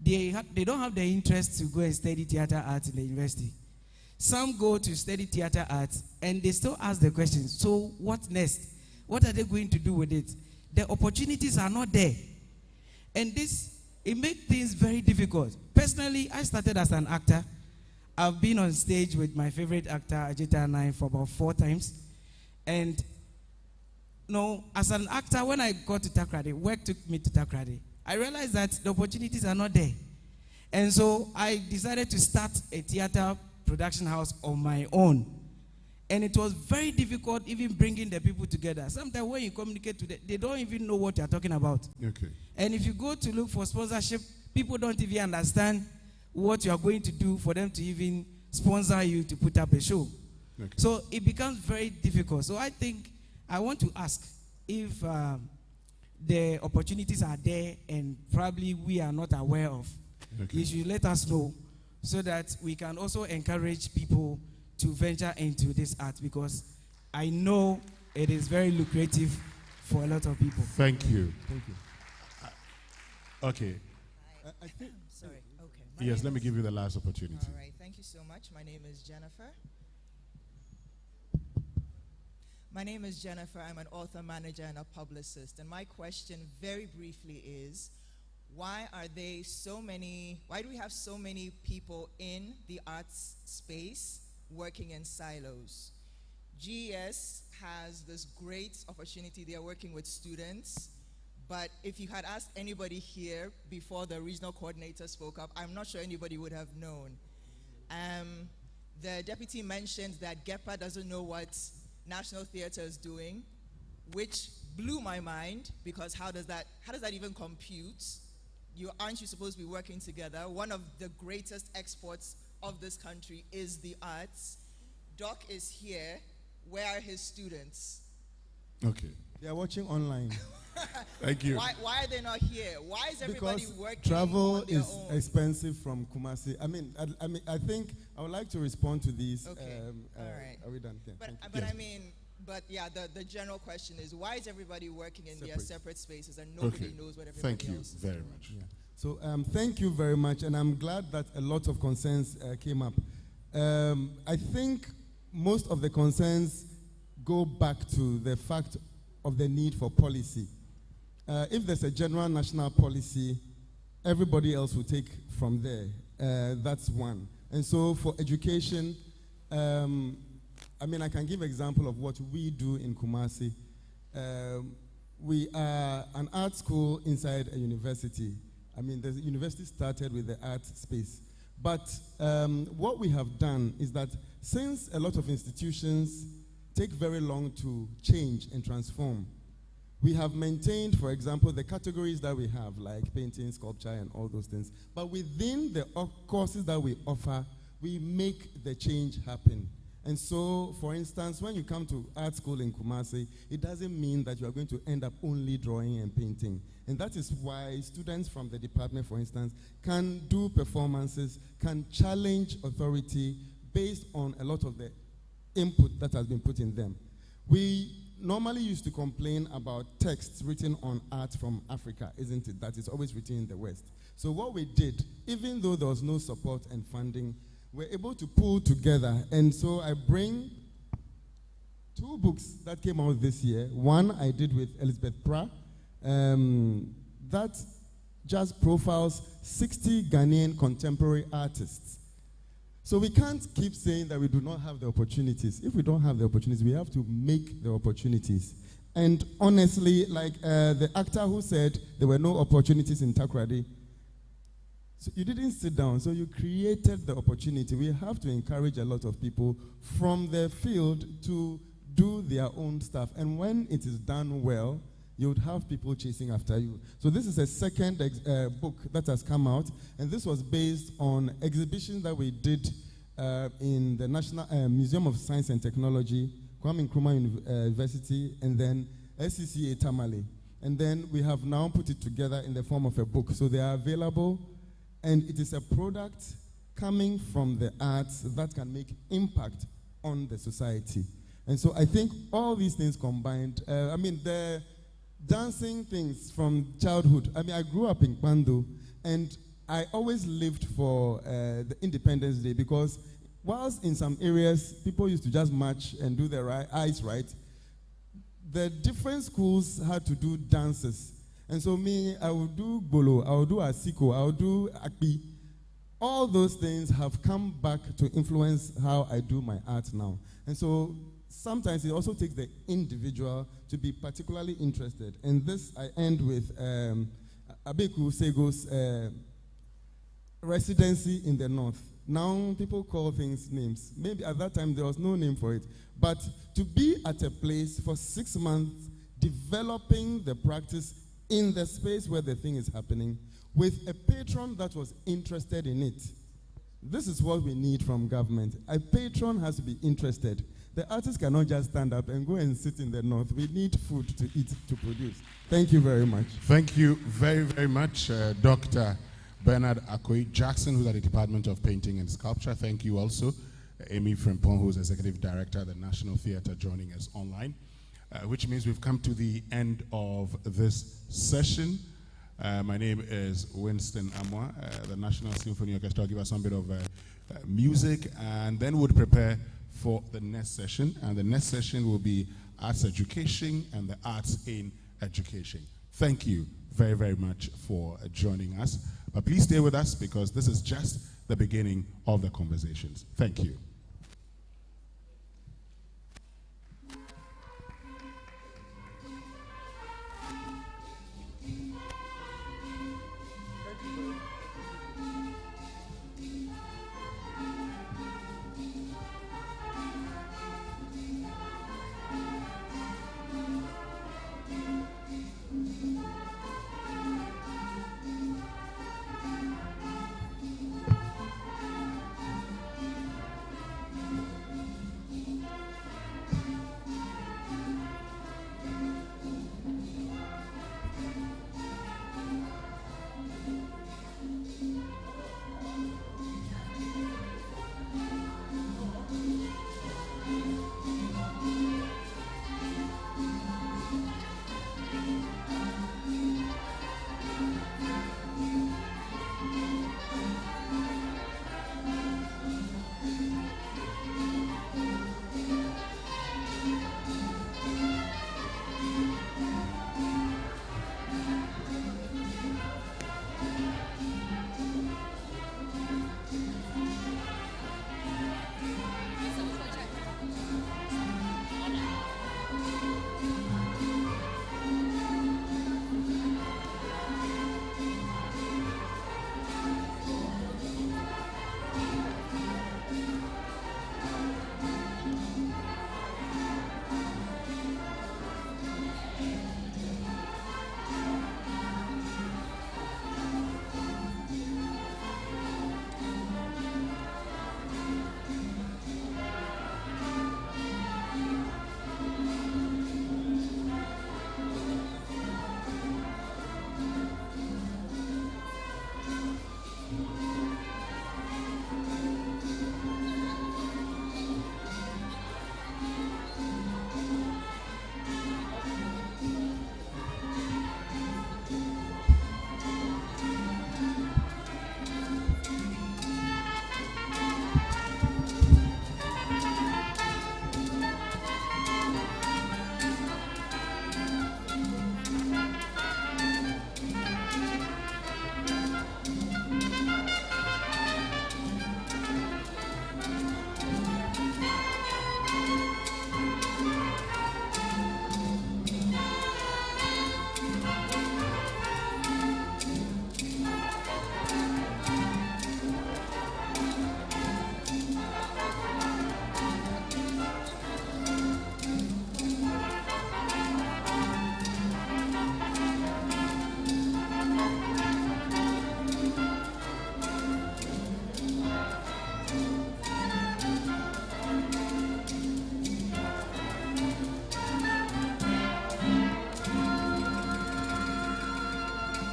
they don't have the interest to go and study theater arts in the university. Some go to study theater arts, and they still ask the question, so what next? What are they going to do with it? The opportunities are not there. And it makes things very difficult. Personally, I started as an actor. I've been on stage with my favorite actor, Ajita Nai, for about 4 times. And as an actor, when I got to Takoradi, work took me to Takoradi, I realized that the opportunities are not there. And so I decided to start a theater production house on my own. And it was very difficult even bringing the people together. Sometimes when you communicate to them, they don't even know what you're talking about. Okay. And if you go to look for sponsorship, people don't even understand what you are going to do for them to even sponsor you to put up a show. Okay. So it becomes very difficult. So I think I want to ask if the opportunities are there and probably we are not aware of. Okay. You should let us know so that we can also encourage people to venture into this art, because I know it is very lucrative for a lot of people. Thank you. Thank you. Okay. I think. Sorry. Okay. Yes, let me give you the last opportunity. All right. Thank you so much. My name is Jennifer. I'm an author, manager, and a publicist. And my question, very briefly, is why do we have so many people in the arts space working in silos? GES has this great opportunity. They are working with students, but if you had asked anybody here before the regional coordinator spoke up, I'm not sure anybody would have known. The deputy mentioned that GEPA doesn't know what National Theatre is doing, which blew my mind, because how does that even compute? Aren't you supposed to be working together? One of the greatest exports of this country is the arts. Doc is here. Where are his students? Okay. They are watching online. Thank you. Why are they not here? Why is everybody Because working travel on their is own? expensive from Kumasi. I think I would like to respond to these. Okay. All right. Are we done? Yeah, But yes. the general question is, why is everybody working in their separate spaces and Okay. nobody knows what everybody Thank you else is very doing? much. Yeah. So thank you very much, and I'm glad that a lot of concerns came up. I think most of the concerns go back to the fact of the need for policy. If there's a general national policy, everybody else will take from there. That's one. And so for education, I can give example of what we do in Kumasi. We are an art school inside a university. The university started with the art space. But what we have done is that since a lot of institutions take very long to change and transform, we have maintained, for example, the categories that we have, like painting, sculpture, and all those things. But within the courses that we offer, we make the change happen. And so, for instance, when you come to art school in Kumasi, it doesn't mean that you are going to end up only drawing and painting. And that is why students from the department, for instance, can do performances, can challenge authority based on a lot of the input that has been put in them. We normally used to complain about texts written on art from Africa, isn't it? That is always written in the West. So what we did, even though there was no support and funding, we're able to pull together. And so I bring 2 books that came out this year. One I did with Elizabeth Pra, that just profiles 60 Ghanaian contemporary artists. So we can't keep saying that we do not have the opportunities. If we don't have the opportunities, we have to make the opportunities. And honestly, like the actor who said there were no opportunities in Takoradi, so you didn't sit down, so you created the opportunity. We have to encourage a lot of people from the field to do their own stuff. And when it is done well, you would have people chasing after you. So this is a second book that has come out, and this was based on exhibitions that we did in the National Museum of Science and Technology, Kwame Nkrumah University, and then SCCA Tamale. And then we have now put it together in the form of a book. So they are available, and it is a product coming from the arts that can make impact on the society. And so I think all these things combined, the dancing things from childhood. I grew up in Kwando, and I always lived for the Independence Day, because whilst in some areas people used to just march and do their eyes right, the different schools had to do dances. And so I would do Bolo, I would do Asiko, I would do Akpi. All those things have come back to influence how I do my art now. And so sometimes it also takes the individual to be particularly interested. And this I end with Abeku Sego's residency in the North. Now people call things names. Maybe at that time there was no name for it. But to be at a place for 6 months, developing the practice in the space where the thing is happening, with a patron that was interested in it. This is what we need from government. A patron has to be interested. The artist cannot just stand up and go and sit in the North. We need food to eat, to produce. Thank you very much. Thank you very, very much, Dr. Bernard Akoi Jackson, who's at the Department of Painting and Sculpture. Thank you also, Amy Frimpong, who's Executive Director at the National Theatre, joining us online, which means we've come to the end of this session. My name is Winston Amwa. The National Symphony Orchestra will give us some bit of music, and then we'll prepare for the next session. And the next session will be Arts Education and the Arts in Education. Thank you very, very much for joining us. But please stay with us, because this is just the beginning of the conversations. Thank you.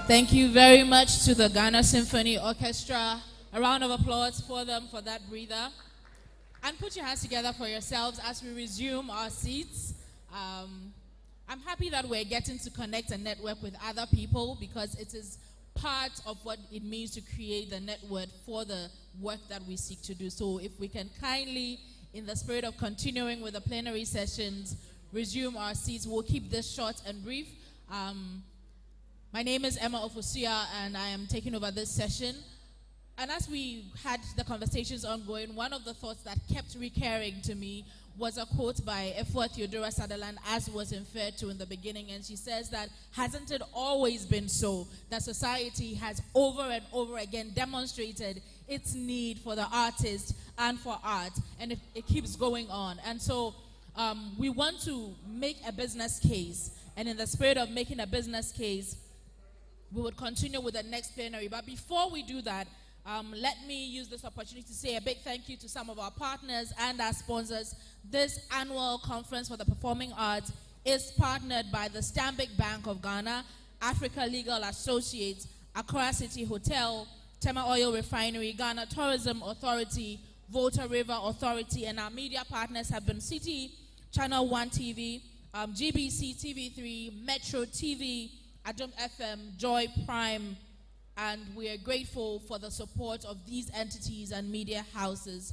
Thank you very much to the Ghana Symphony Orchestra. A round of applause for them for that breather. And put your hands together for yourselves as we resume our seats. I'm happy that we're getting to connect and network with other people because it is part of what it means to create the network for the work that we seek to do. So if we can kindly, in the spirit of continuing with the plenary sessions, resume our seats. We'll keep this short and brief. My name is Emma Ofosuya, and I am taking over this session. And as we had the conversations ongoing, one of the thoughts that kept recurring to me was a quote by Efua Theodora Sutherland, as was inferred to in the beginning. And she says that, hasn't it always been so that society has over and over again demonstrated its need for the artist and for art, and it keeps going on. And so we want to make a business case, and in the spirit of making a business case, we would continue with the next plenary. But before we do that, let me use this opportunity to say a big thank you to some of our partners and our sponsors. This annual conference for the performing arts is partnered by the Stanbic Bank of Ghana, Africa Legal Associates, Accra City Hotel, Tema Oil Refinery, Ghana Tourism Authority, Volta River Authority, and our media partners have been City, Channel 1 TV, GBC TV3, Metro TV, Adom FM, Joy Prime, and we are grateful for the support of these entities and media houses.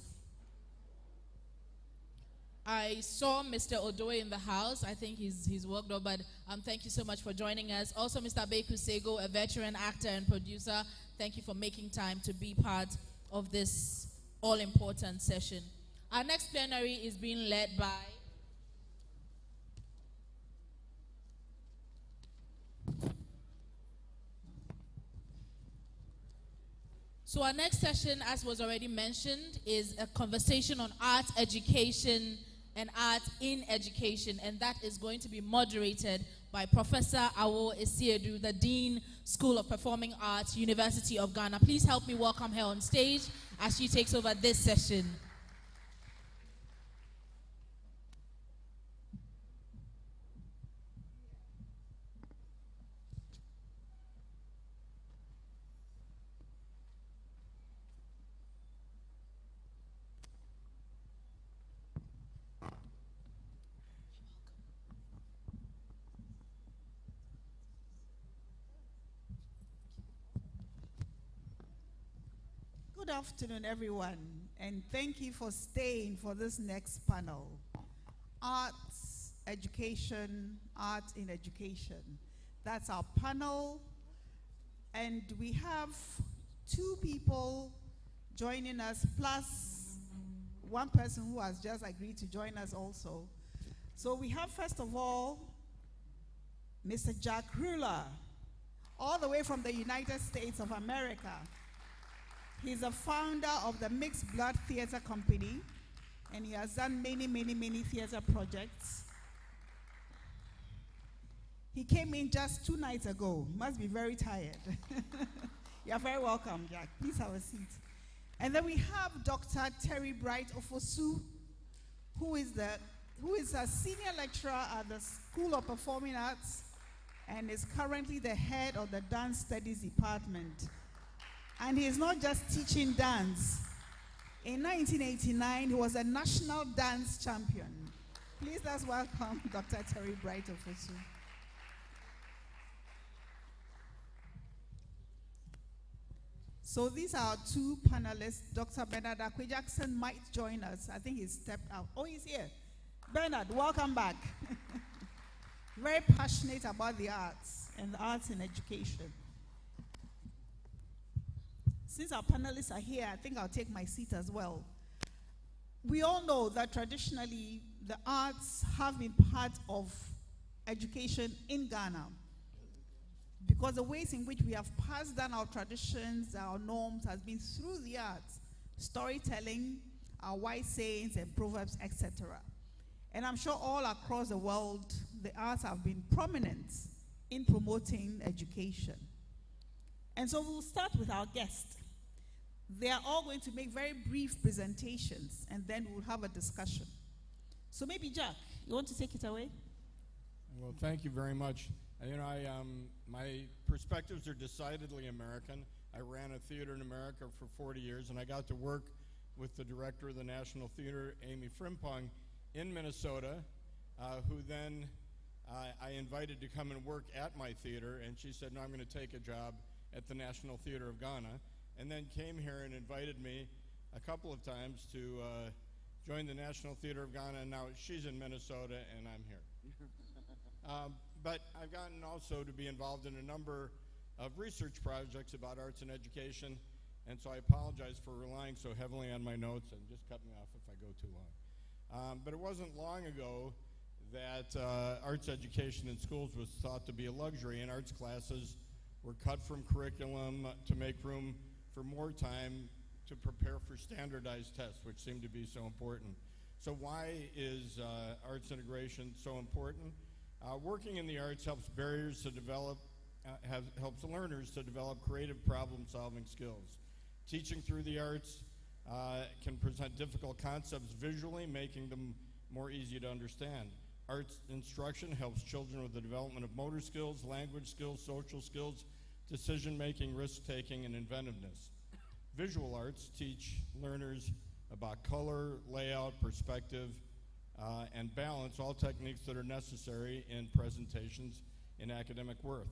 I saw Mr. Odoe in the house. I think he's walked up, but thank you so much for joining us. Also, Mr. Beku Sego, a veteran actor and producer, thank you for making time to be part of this all-important session. Our next plenary is being led by So our next session, as was already mentioned, is a conversation on art education and art in education, and that is going to be moderated by Professor Awo Esiedu, the Dean, School of Performing Arts, University of Ghana. Please help me welcome her on stage as she takes over this session. Good afternoon, everyone, and thank you for staying for this next panel. Arts, education, art in education. That's our panel, and we have two people joining us, plus one person who has just agreed to join us also. So we have, first of all, Mr. Jack Ruler, all the way from the United States of America. He's a founder of the Mixed Blood Theater Company, and he has done many theater projects. He came in just 2 nights ago. Must be very tired. You're very welcome, Jack. Please have a seat. And then we have Dr. Terry Bright Ofosu, who is a senior lecturer at the School of Performing Arts and is currently the head of the Dance Studies Department. And he is not just teaching dance. In 1989, he was a national dance champion. Please let's welcome Dr. Terry Bright Ofosu. So these are our two panelists. Dr. Bernard Akwe-Jackson might join us. I think he's stepped out. Oh, he's here. Bernard, welcome back. Very passionate about the arts and the arts in education. Since our panelists are here, I think I'll take my seat as well. We all know that traditionally the arts have been part of education in Ghana because the ways in which we have passed down our traditions, our norms, has been through the arts, storytelling, our wise sayings and proverbs, etc. And I'm sure all across the world, the arts have been prominent in promoting education. And so we'll start with our guests. They are all going to make very brief presentations, and then we'll have a discussion. So maybe, Jack, you want to take it away? Well, thank you very much. You know, my perspectives are decidedly American. I ran a theater in America for 40 years, and I got to work with the director of the National Theater, Amy Frimpong, in Minnesota, who then I invited to come and work at my theater, and she said, no, I'm going to take a job at the National Theater of Ghana, and then came here and invited me a couple of times to join the National Theater of Ghana, and now she's in Minnesota, and I'm here. But I've gotten also to be involved in a number of research projects about arts and education, and so I apologize for relying so heavily on my notes, and just cut me off if I go too long. But it wasn't long ago that arts education in schools was thought to be a luxury, and arts classes were cut from curriculum to make room for more time to prepare for standardized tests, which seem to be so important. So why is arts integration so important? Working in the arts helps barriers to develop, helps learners to develop creative problem-solving skills. Teaching through the arts can present difficult concepts visually, making them more easy to understand. Arts instruction helps children with the development of motor skills, language skills, social skills, decision-making, risk-taking, and inventiveness. Visual arts teach learners about color, layout, perspective, and balance, all techniques that are necessary in presentations in academic work.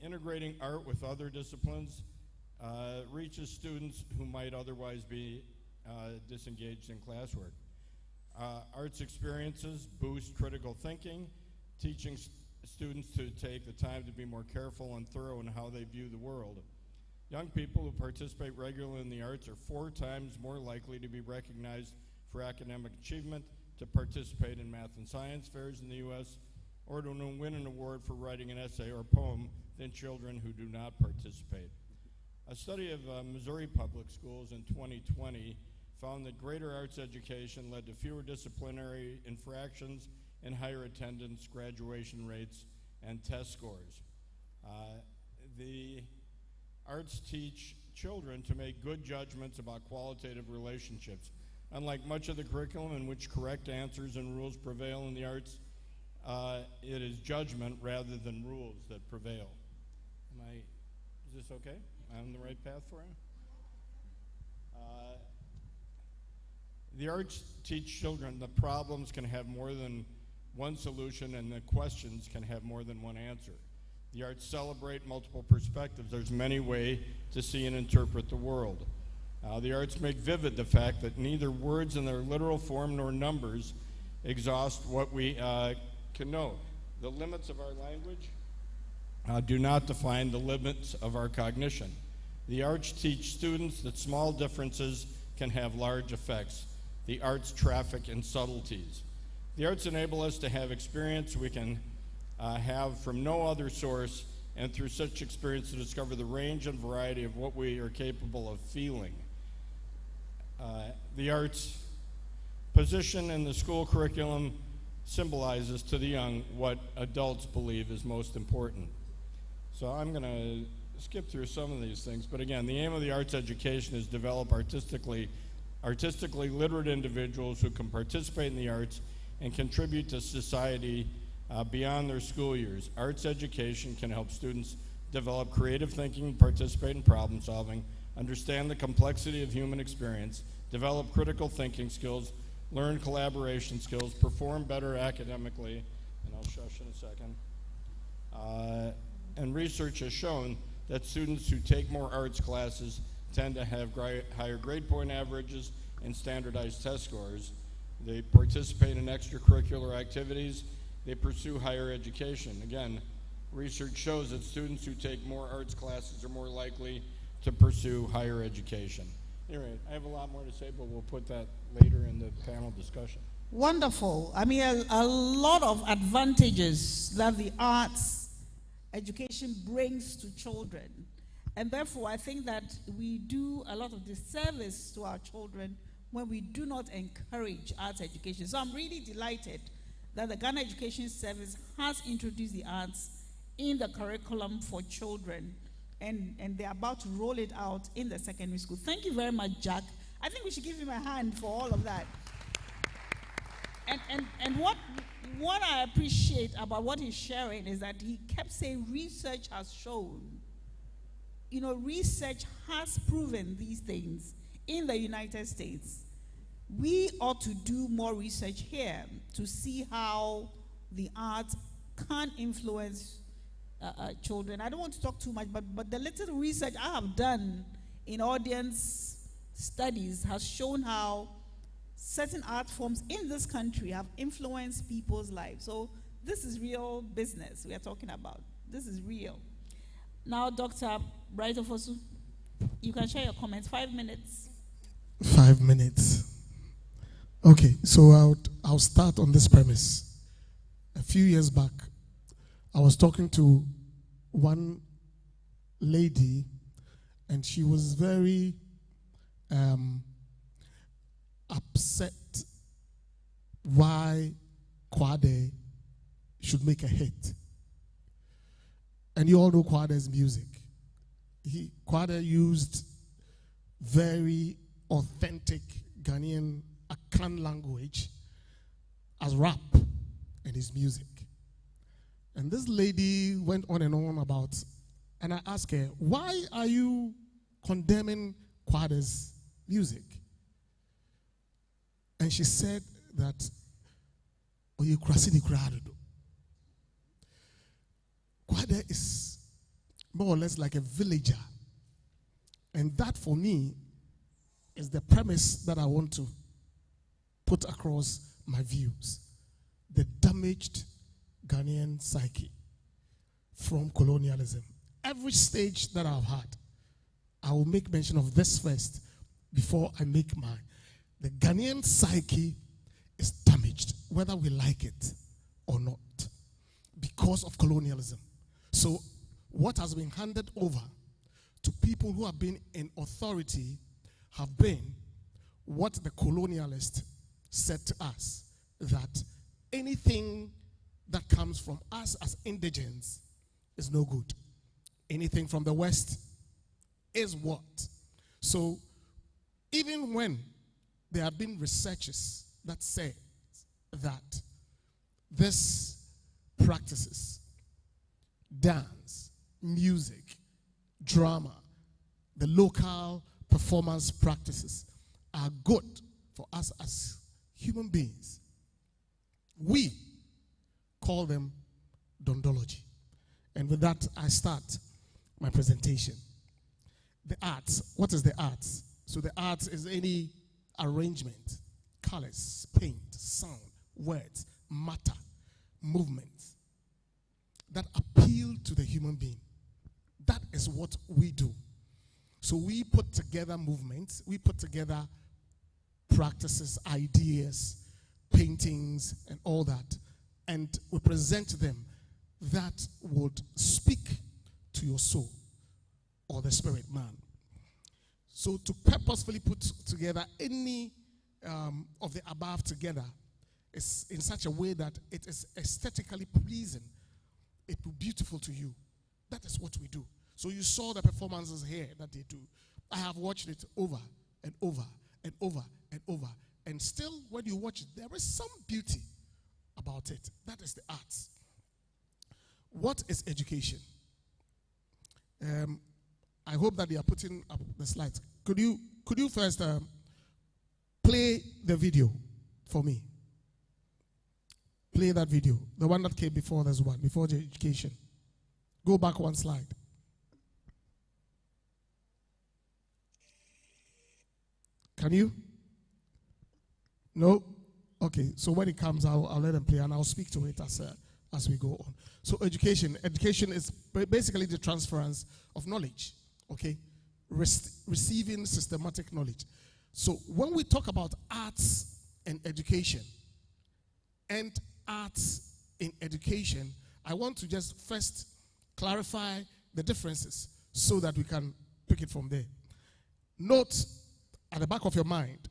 Integrating art with other disciplines reaches students who might otherwise be disengaged in classwork. Arts experiences boost critical thinking, teaching students to take the time to be more careful and thorough in how they view the world. Young people who participate regularly in the arts are 4 times more likely to be recognized for academic achievement, to participate in math and science fairs in the U.S., or to win an award for writing an essay or poem than children who do not participate. A study of Missouri public schools in 2020 found that greater arts education led to fewer disciplinary infractions and higher attendance, graduation rates, and test scores. The arts teach children to make good judgments about qualitative relationships. Unlike much of the curriculum in which correct answers and rules prevail in the arts, it is judgment rather than rules that prevail. Is this okay? I'm on the right path for you? The arts teach children that problems can have more than one solution and that questions can have more than one answer. The arts celebrate multiple perspectives. There's many ways to see and interpret the world. The arts make vivid the fact that neither words in their literal form nor numbers exhaust what we can know. The limits of our language do not define the limits of our cognition. The arts teach students that small differences can have large effects. The arts traffic in subtleties. The arts enable us to have experience we can have from no other source, and through such experience to discover the range and variety of what we are capable of feeling. The arts position in the school curriculum symbolizes to the young what adults believe is most important. So I'm going to skip through some of these things, but again, the aim of the arts education is to develop artistically literate individuals who can participate in the arts and contribute to society beyond their school years. Arts education can help students develop creative thinking, participate in problem solving, understand the complexity of human experience, develop critical thinking skills, learn collaboration skills, perform better academically, and I'll shush in a second. And research has shown that students who take more arts classes tend to have higher grade point averages and standardized test scores. They participate in extracurricular activities. They pursue higher education. Again, research shows that students who take more arts classes are more likely to pursue higher education. Anyway, I have a lot more to say, but we'll put that later in the panel discussion. Wonderful. I mean, a lot of advantages that the arts education brings to children. And therefore, I think that we do a lot of disservice to our children when we do not encourage arts education. So I'm really delighted that the Ghana Education Service has introduced the arts in the curriculum for children, and they're about to roll it out in the secondary school. Thank you very much, Jack. I think we should give him a hand for all of that. And what I appreciate about what he's sharing is that he kept saying research has shown. You know, research has proven these things in the United States. We ought to do more research here to see how the arts can influence children. I don't want to talk too much, but the little research I have done in audience studies has shown how certain art forms in this country have influenced people's lives. So this is real business we are talking about. This is real. Now, Dr. Bright Ofosu, you can share your comments. 5 minutes. 5 minutes. Okay, so I'll start on this premise. A few years back, I was talking to one lady, and she was very upset why Kwade should make a hit. And you all know Kwade's music. Kwade used very authentic Ghanaian Akan language as rap in his music. And this lady went on and on about, and I asked her, why are you condemning Kwade's music? And she said that, Kwade is more or less like a villager. And that, for me, is the premise that I want to put across my views. The damaged Ghanaian psyche from colonialism. Every stage that I've had, I will make mention of this first before I make mine. The Ghanaian psyche is damaged, whether we like it or not, because of colonialism. So what has been handed over to people who have been in authority have been what the colonialists said to us, that anything that comes from us as indigents is no good. Anything from the West is what? So even when there have been researches that say that this practices, dance, music, drama, the local performance practices are good for us as human beings, we call them dondology. And with that, I start my presentation. The arts. What is the arts? So the arts is any arrangement, colors, paint, sound, words, matter, movements that appeal to the human being. That is what we do. So we put together movements, we put together practices, ideas, paintings, and all that, and we present them that would speak to your soul or the spirit man. So to purposefully put together any of the above together is in such a way that it is aesthetically pleasing. It will be beautiful to you. That is what we do. So you saw the performances here that they do. I have watched it over and over and over and over. And still, when you watch it, there is some beauty about it. That is the arts. What is education? I hope that they are putting up the slides. Could you first play the video for me? Play that video. The one that came before this one, before the education. Go back one slide. Can you? No? Okay, so when it comes, I'll let them play and I'll speak to it as we go on. So education is basically the transference of knowledge, okay? Receiving systematic knowledge. So when we talk about arts and education, and arts in education, I want to just first clarify the differences so that we can pick it from there. Note at the back of your mind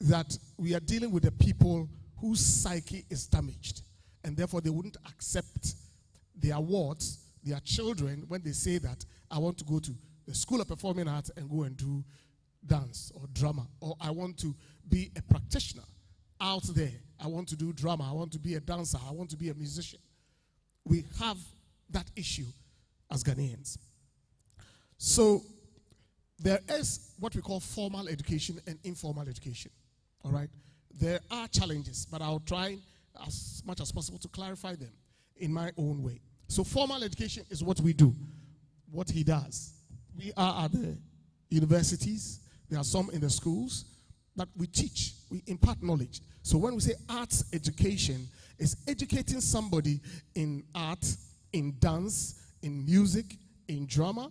that we are dealing with the people whose psyche is damaged, and therefore they wouldn't accept the awards, their children, when they say that I want to go to the School of Performing Arts and go and do dance or drama, or I want to be a practitioner out there I want to do drama, I want to be a dancer, I want to be a musician. We have that issue as Ghanaians. So there is what we call formal education and informal education. All right? There are challenges, but I'll try as much as possible to clarify them in my own way. So formal education is what we do, what he does. We are at the universities, there are some in the schools, but we teach, we impart knowledge. So when we say arts education, it's educating somebody in art, in dance, in music, in drama.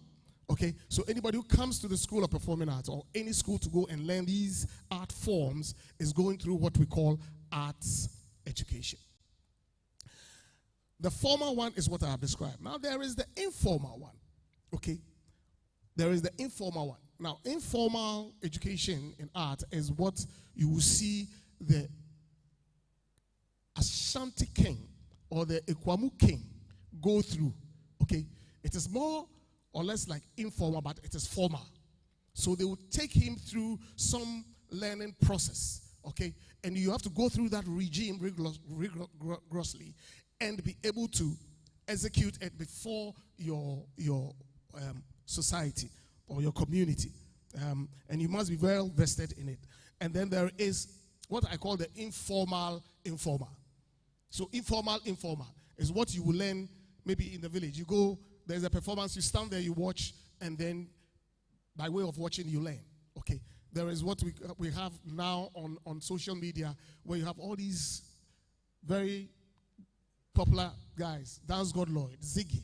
Okay, so anybody who comes to the School of Performing Arts or any school to go and learn these art forms is going through what we call arts education. The formal one is what I have described. Now there is the informal one. Okay, there is the informal one. Now informal education in art is what you will see the Ashanti king or the Ekwamu king go through. Okay, it is more or less like informal, but it is formal. So they will take him through some learning process, okay? And you have to go through that regime rigorously and be able to execute it before your society or your community. And you must be well vested in it. And then there is what I call the informal. So informal is what you will learn maybe in the village. You go, there's a performance, you stand there, you watch, and then by way of watching, you learn. Okay. There is what we have now on social media where you have all these very popular guys, Dance God Lloyd, Ziggy,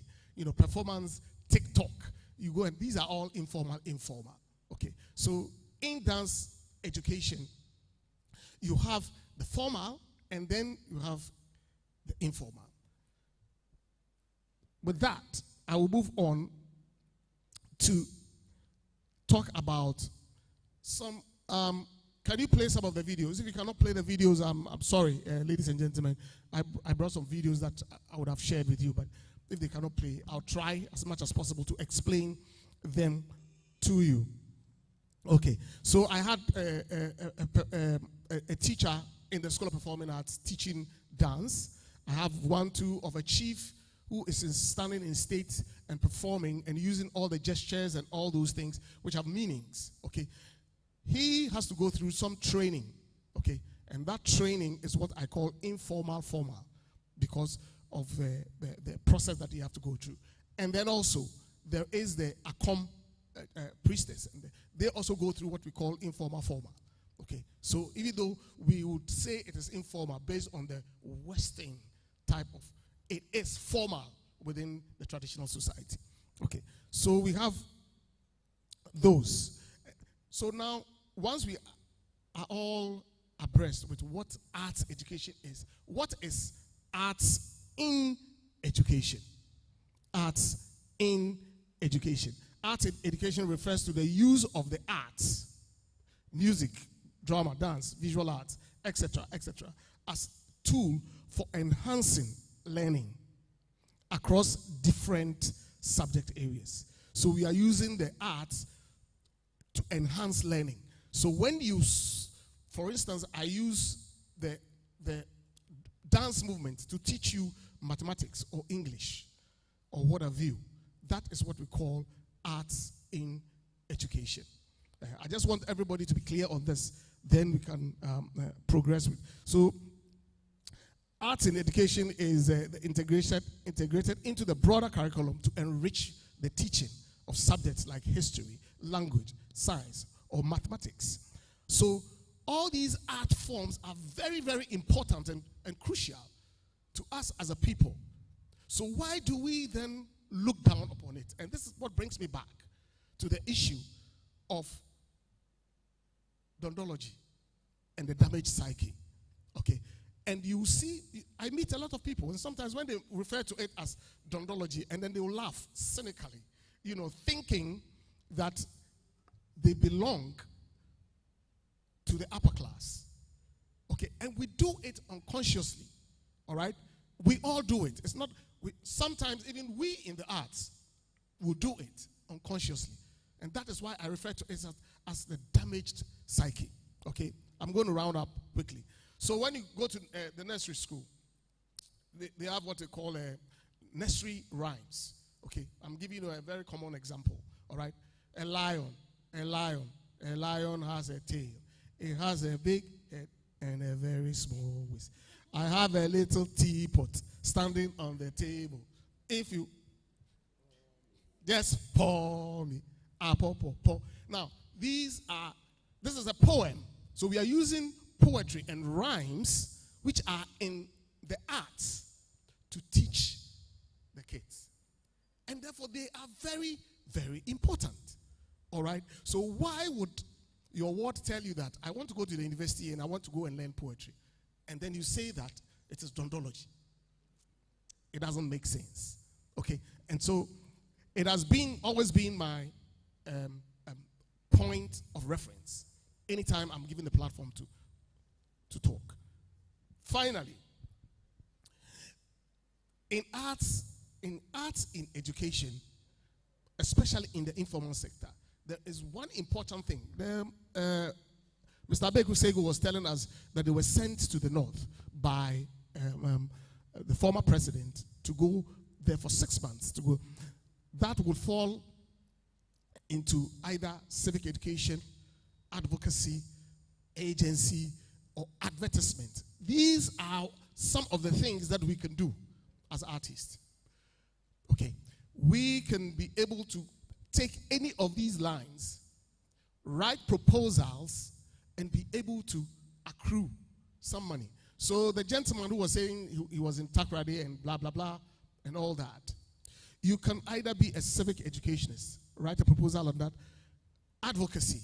performance, TikTok. You go and these are all informal. Okay. So in dance education, you have the formal and then you have the informal. With that, I will move on to talk about some. Can you play some of the videos? If you cannot play the videos, I'm sorry, ladies and gentlemen. I brought some videos that I would have shared with you, but if they cannot play, I'll try as much as possible to explain them to you. Okay, so I had a teacher in the School of Performing Arts teaching dance. I have one, too, of a chief who is standing in state and performing and using all the gestures and all those things which have meanings, okay? He has to go through some training, okay? And that training is what I call informal formal because of the process that you have to go through. And then also, there is the Akom priestess. And they also go through what we call informal formal, okay? So even though we would say it is informal based on the Western type of, it is formal within the traditional society. Okay, so we have those. So now, once we are all abreast with what arts education is, what is arts in education? Arts in education. Arts in education refers to the use of the arts, music, drama, dance, visual arts, etc., as tool for enhancing learning across different subject areas. So we are using the arts to enhance learning. So when you, for instance, I use the dance movement to teach you mathematics or English or what have you, that is what we call arts in education. I just want everybody to be clear on this, then we can progress with. So arts in education is integrated into the broader curriculum to enrich the teaching of subjects like history, language, science, or mathematics. So all these art forms are very, very important and crucial to us as a people. So why do we then look down upon it? And this is what brings me back to the issue of dondology and the damaged psyche. Okay. And you see, I meet a lot of people, and sometimes when they refer to it as dondology, and then they will laugh cynically, thinking that they belong to the upper class. Okay, and we do it unconsciously, all right? We all do it. It's not, sometimes even we in the arts will do it unconsciously. And that is why I refer to it as the damaged psyche. Okay, I'm going to round up quickly. So when you go to the nursery school, they have what they call nursery rhymes. Okay, I'm giving you a very common example. All right, a lion has a tail. It has a big head and a very small waist. I have a little teapot standing on the table. If you just pour me, pour. Now, this is a poem. So we are using poetry and rhymes, which are in the arts, to teach the kids. And therefore, they are very, very important. All right? So why would your ward tell you that I want to go to the university and I want to go and learn poetry? And then you say that it is dondology. It doesn't make sense. Okay? And so it has always been my point of reference anytime I'm given the platform to talk. Finally, in arts in education, especially in the informal sector, there is one important thing. Mr. Abeku Segu was telling us that they were sent to the north by the former president to go there for 6 months. That would fall into either civic education, advocacy, agency, or advertisement. These are some of the things that we can do as artists. Okay, we can be able to take any of these lines, write proposals, and be able to accrue some money. So the gentleman who was saying he was in Takrady and blah, blah, blah, and all that, you can either be a civic educationist, write a proposal on that. Advocacy,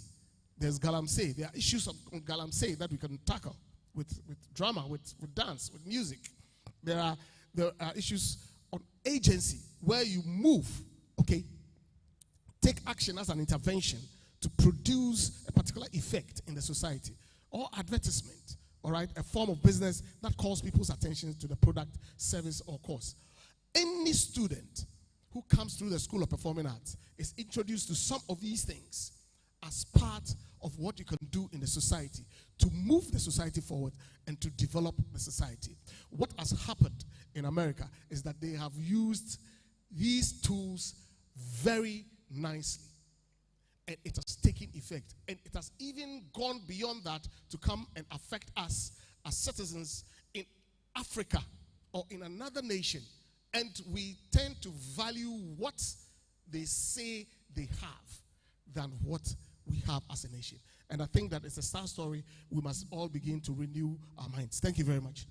there's Galamsey. There are issues of Galamsey that we can tackle with drama, with dance, with music. There are issues on agency where you move, okay, take action as an intervention to produce a particular effect in the society. Or advertisement, all right, a form of business that calls people's attention to the product, service, or course. Any student who comes through the School of Performing Arts is introduced to some of these things as part of what you can do in the society to move the society forward and to develop the society. What has happened in America is that they have used these tools very nicely, and it has taken effect, and it has even gone beyond that to come and affect us as citizens in Africa or in another nation, and we tend to value what they say they have than what we have as a nation. And I think that it's a sad story. We must all begin to renew our minds. Thank you very much.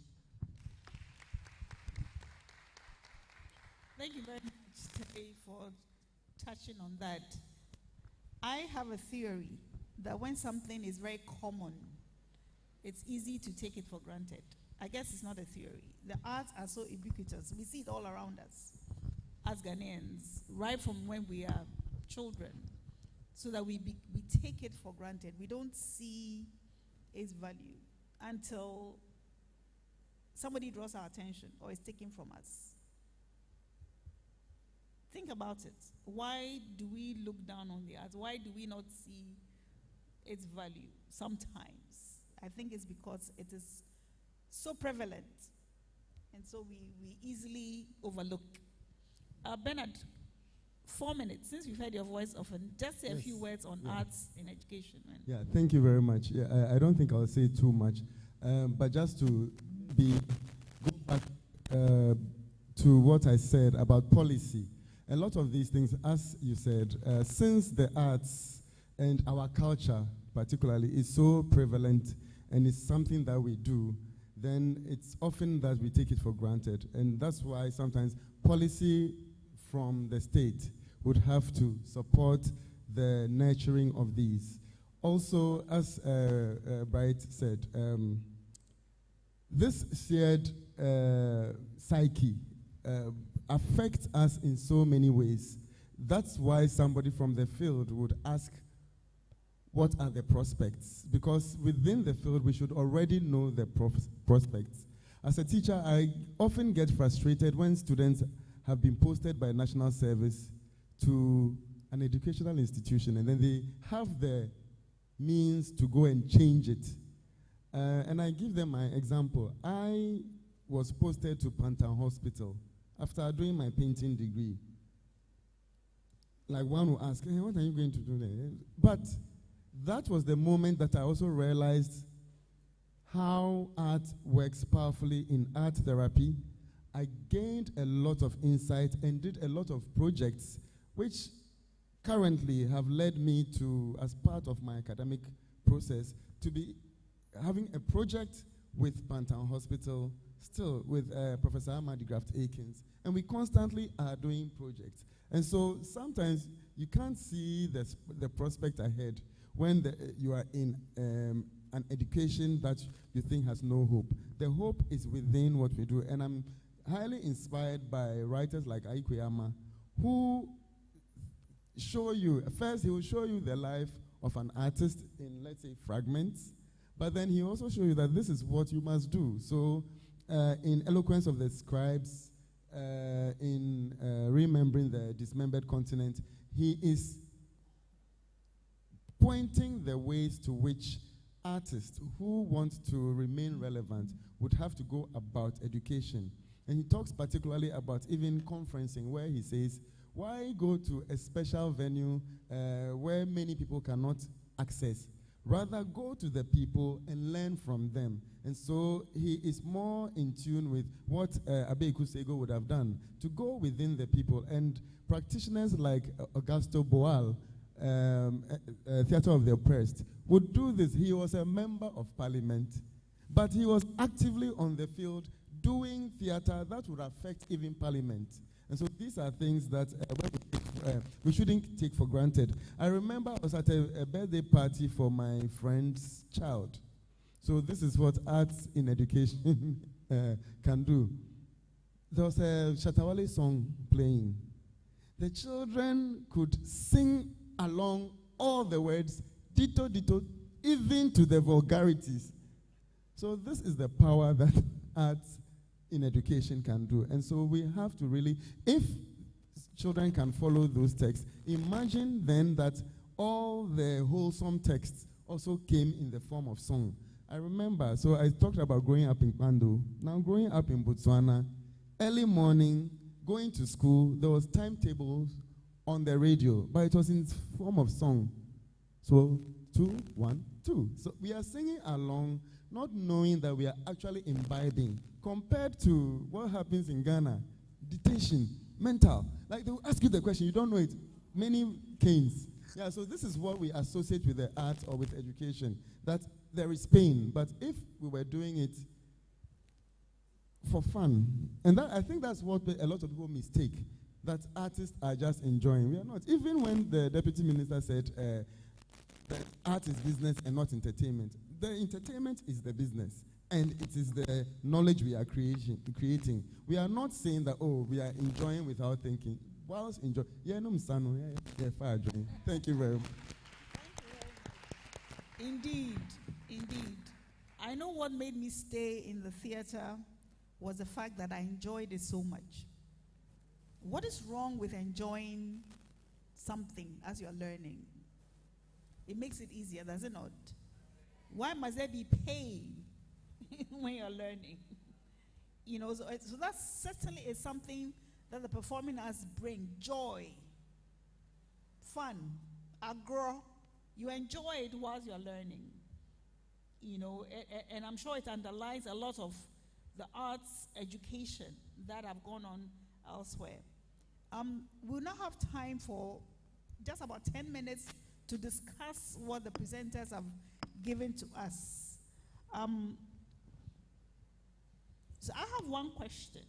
Thank you very much, Terry, for touching on that. I have a theory that when something is very common, it's easy to take it for granted. I guess it's not a theory. The arts are so ubiquitous. We see it all around us as Ghanaians, right from when we are children, so that we take it for granted. We don't see its value until somebody draws our attention or is taken from us. Think about it. Why do we look down on the arts? Why do we not see its value sometimes? I think it's because it is so prevalent, and so we easily overlook. Bernard, 4 minutes, since we've heard your voice often, just say a few words on arts in education. Yeah, thank you very much. Yeah, I don't think I'll say too much, but just to go back to what I said about policy. A lot of these things, as you said, since the arts and our culture particularly is so prevalent and it's something that we do, then it's often that we take it for granted. And that's why sometimes policy from the state would have to support the nurturing of these. Also, as Bright said, this shared psyche affects us in so many ways. That's why somebody from the field would ask, what are the prospects? Because within the field, we should already know the prospects. As a teacher, I often get frustrated when students have been posted by National Service to an educational institution, and then they have the means to go and change it. And I give them my example. I was posted to Pantan Hospital after doing my painting degree. Like one will ask, hey, what are you going to do there? But that was the moment that I also realized how art works powerfully in art therapy. I gained a lot of insight and did a lot of projects which currently have led me to, as part of my academic process, to be having a project with Pantan Hospital, still with Professor Amadi Graft Akins. And we constantly are doing projects. And so sometimes you can't see the prospect ahead when you are in an education that you think has no hope. The hope is within what we do. And I'm highly inspired by writers like Aikwe who show you, first he will show you the life of an artist in, let's say, fragments, but then he also show you that this is what you must do. So in Eloquence of the Scribes, in Remembering the Dismembered Continent, he is pointing the ways to which artists who want to remain relevant would have to go about education. And he talks particularly about even conferencing, where he says, why go to a special venue where many people cannot access? Rather, go to the people and learn from them. And so he is more in tune with what Abe Kusego would have done, to go within the people. And practitioners like Augusto Boal, Theatre of the Oppressed, would do this. He was a member of parliament, but he was actively on the field doing theatre that would affect even parliament. And so these are things that we shouldn't take for granted. I remember I was at a birthday party for my friend's child. So this is what arts in education can do. There was a Shatawale song playing. The children could sing along all the words, ditto, ditto, even to the vulgarities. So this is the power that arts in education can do. And so we have to really, if children can follow those texts, imagine then that all the wholesome texts also came in the form of song. I remember, so I talked about growing up in Kwando. Now growing up in Botswana, early morning, going to school, there was timetables on the radio, but it was in form of song. So 2, 1, 2. So we are singing along, not knowing that we are actually imbibing. Compared to what happens in Ghana, detention, mental. Like they will ask you the question, you don't know it. Many canes. Yeah, so this is what we associate with the arts or with education, that there is pain. But if we were doing it for fun, and that, I think that's what a lot of people mistake, that artists are just enjoying. We are not. Even when the deputy minister said that art is business and not entertainment, the entertainment is the business. And it is the knowledge we are creating. We are not saying that, oh, we are enjoying without thinking. Whilst enjoy, thank you very much. Indeed, indeed. I know what made me stay in the theater was the fact that I enjoyed it so much. What is wrong with enjoying something as you're learning? It makes it easier, does it not? Why must there be pain when you're learning? You know, so that certainly is something that the performing arts bring. Joy, fun, agro. You enjoy it whilst you're learning. You know, and I'm sure it underlies a lot of the arts education that have gone on elsewhere. We'll now have time for just about 10 minutes to discuss what the presenters have given to us. So I have one question.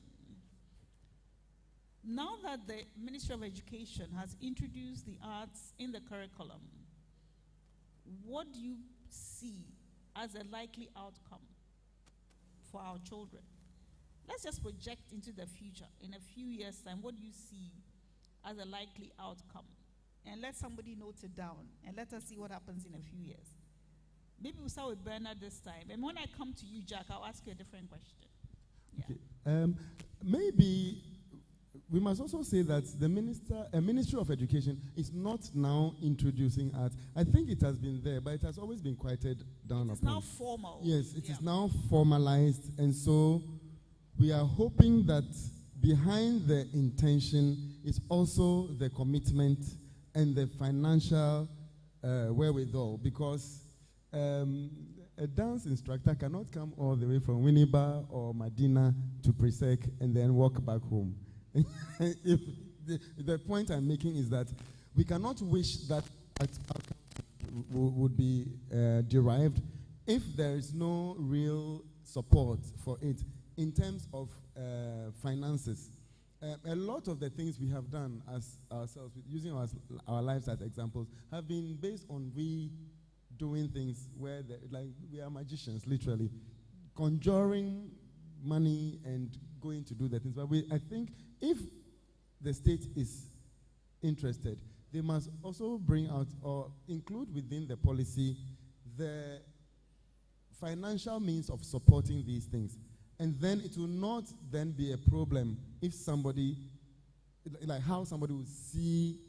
Now that the Ministry of Education has introduced the arts in the curriculum, what do you see as a likely outcome for our children? Let's just project into the future. In a few years' time, what do you see as a likely outcome? And let somebody note it down, and let us see what happens in a few years. Maybe we'll start with Bernard this time. And when I come to you, Jack, I'll ask you a different question. Yeah. Okay. Maybe we must also say that the Ministry of Education is not now introducing art. I think it has been there, but it has always been quieted down upon. It's now formal. Yes, it is now formalized, and so we are hoping that behind the intention is also the commitment and the financial wherewithal, because a dance instructor cannot come all the way from Winneba or Medina to Presec and then walk back home. If the point I'm making is that we cannot wish that would be derived if there is no real support for it in terms of finances. A lot of the things we have done as ourselves, using our lives as examples, have been based on we doing things where like we are magicians, literally, conjuring money and going to do the things. But I think if the state is interested, they must also bring out or include within the policy the financial means of supporting these things. And then it will not then be a problem if somebody, like how somebody will see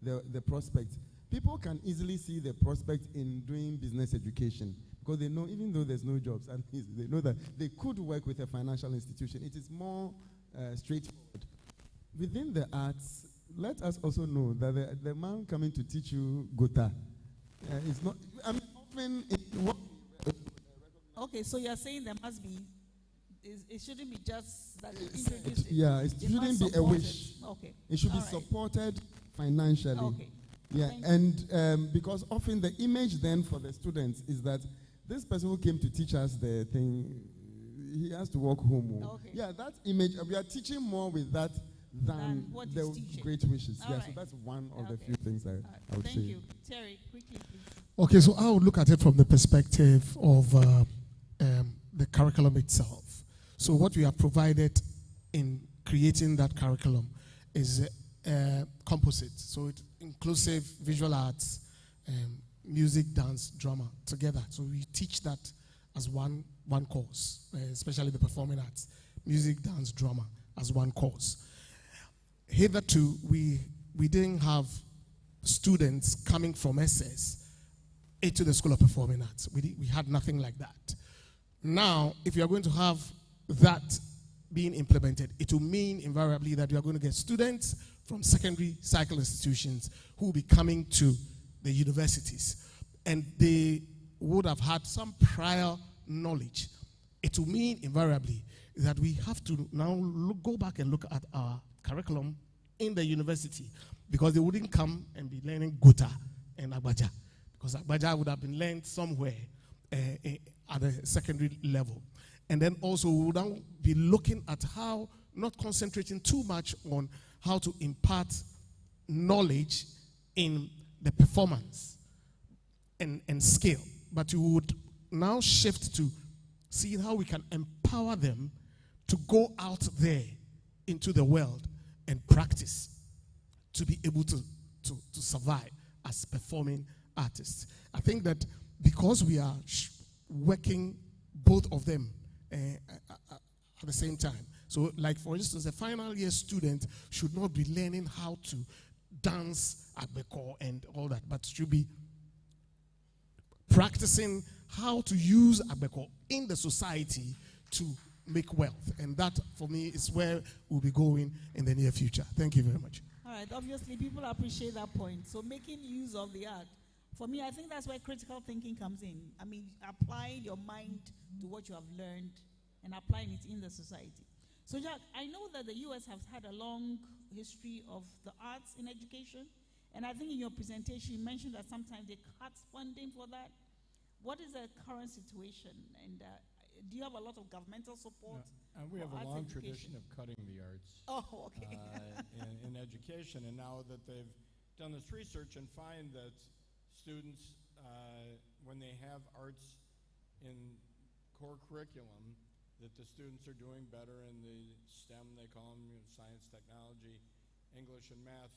the prospect. People can easily see the prospect in doing business education because they know, even though there's no jobs, at least they know that they could work with a financial institution. It is more straightforward. Within the arts, let us also know that the man coming to teach you Gota is not, I mean, often Okay, so you're saying there must be, it shouldn't be just that introduced. Yeah, it shouldn't be a wish. Okay. It should be supported financially. Okay. Yeah, and because often the image then for the students is that this person who came to teach us the thing, he has to walk home. Okay. Yeah, that image, we are teaching more with that than the great wishes. All yeah, right. so that's one of the few things I would say. Thank you. Terry, quickly, please. Okay, so I would look at it from the perspective of the curriculum itself. So what we have provided in creating that curriculum is composite. So it's inclusive visual arts, music, dance, drama together. So we teach that as one course, especially the performing arts, music, dance, drama as one course. Hitherto, we didn't have students coming from SS into the School of Performing Arts. We had nothing like that. Now, if you are going to have that being implemented, it will mean invariably that you are going to get students from secondary cycle institutions who will be coming to the universities. And they would have had some prior knowledge. It will mean invariably that we have to now go back and look at our curriculum in the university, because they wouldn't come and be learning Gota and Agbaja, because Agbaja would have been learned somewhere at the secondary level. And then also we would now be looking at how, not concentrating too much on how to impart knowledge in the performance and skill, but you would now shift to see how we can empower them to go out there into the world and practice to be able to survive as performing artists. I think that because we are working both of them at the same time. So like, for instance, a final year student should not be learning how to dance Agbeko and all that, but should be practicing how to use Agbeko in the society to make wealth. And that, for me, is where we'll be going in the near future. Thank you very much. All right, obviously people appreciate that point. So making use of the art, for me, I think that's where critical thinking comes in. I mean, applying your mind to what you have learned and applying it in the society. So Jack, I know that the US has had a long history of the arts in education, and I think in your presentation you mentioned that sometimes they cut funding for that. What is the current situation, and do you have a lot of governmental support? We have a long tradition of cutting the arts okay. in education, and now that they've done this research and find that students, when they have arts in core curriculum, that the students are doing better in the STEM, they call them, science, technology, English, and math,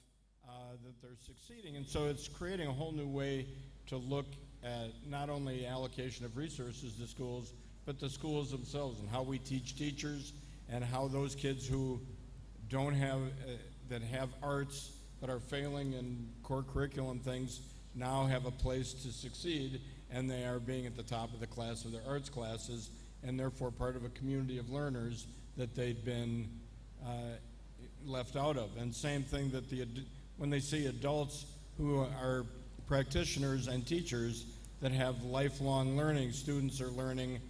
that they're succeeding. And so it's creating a whole new way to look at not only allocation of resources to schools, but the schools themselves and how we teach teachers and how those kids who don't have, that have arts but are failing in core curriculum things now have a place to succeed, and they are being at the top of the class of their arts classes, and therefore part of a community of learners that they'd been left out of. And same thing that when they see adults who are practitioners and teachers that have lifelong learning, students are learning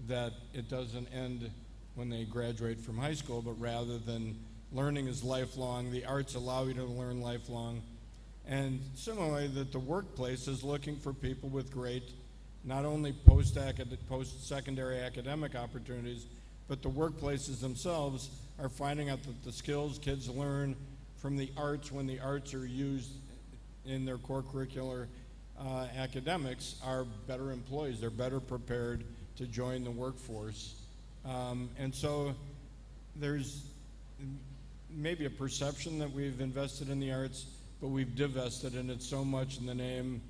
that it doesn't end when they graduate from high school, but rather than learning is lifelong, the arts allow you to learn lifelong. And similarly, that the workplace is looking for people with great, not only post-secondary academic opportunities, but the workplaces themselves are finding out that the skills kids learn from the arts when the arts are used in their core curricular academics are better employees. They're better prepared to join the workforce. And so there's maybe a perception that we've invested in the arts, but we've divested in it so much in the name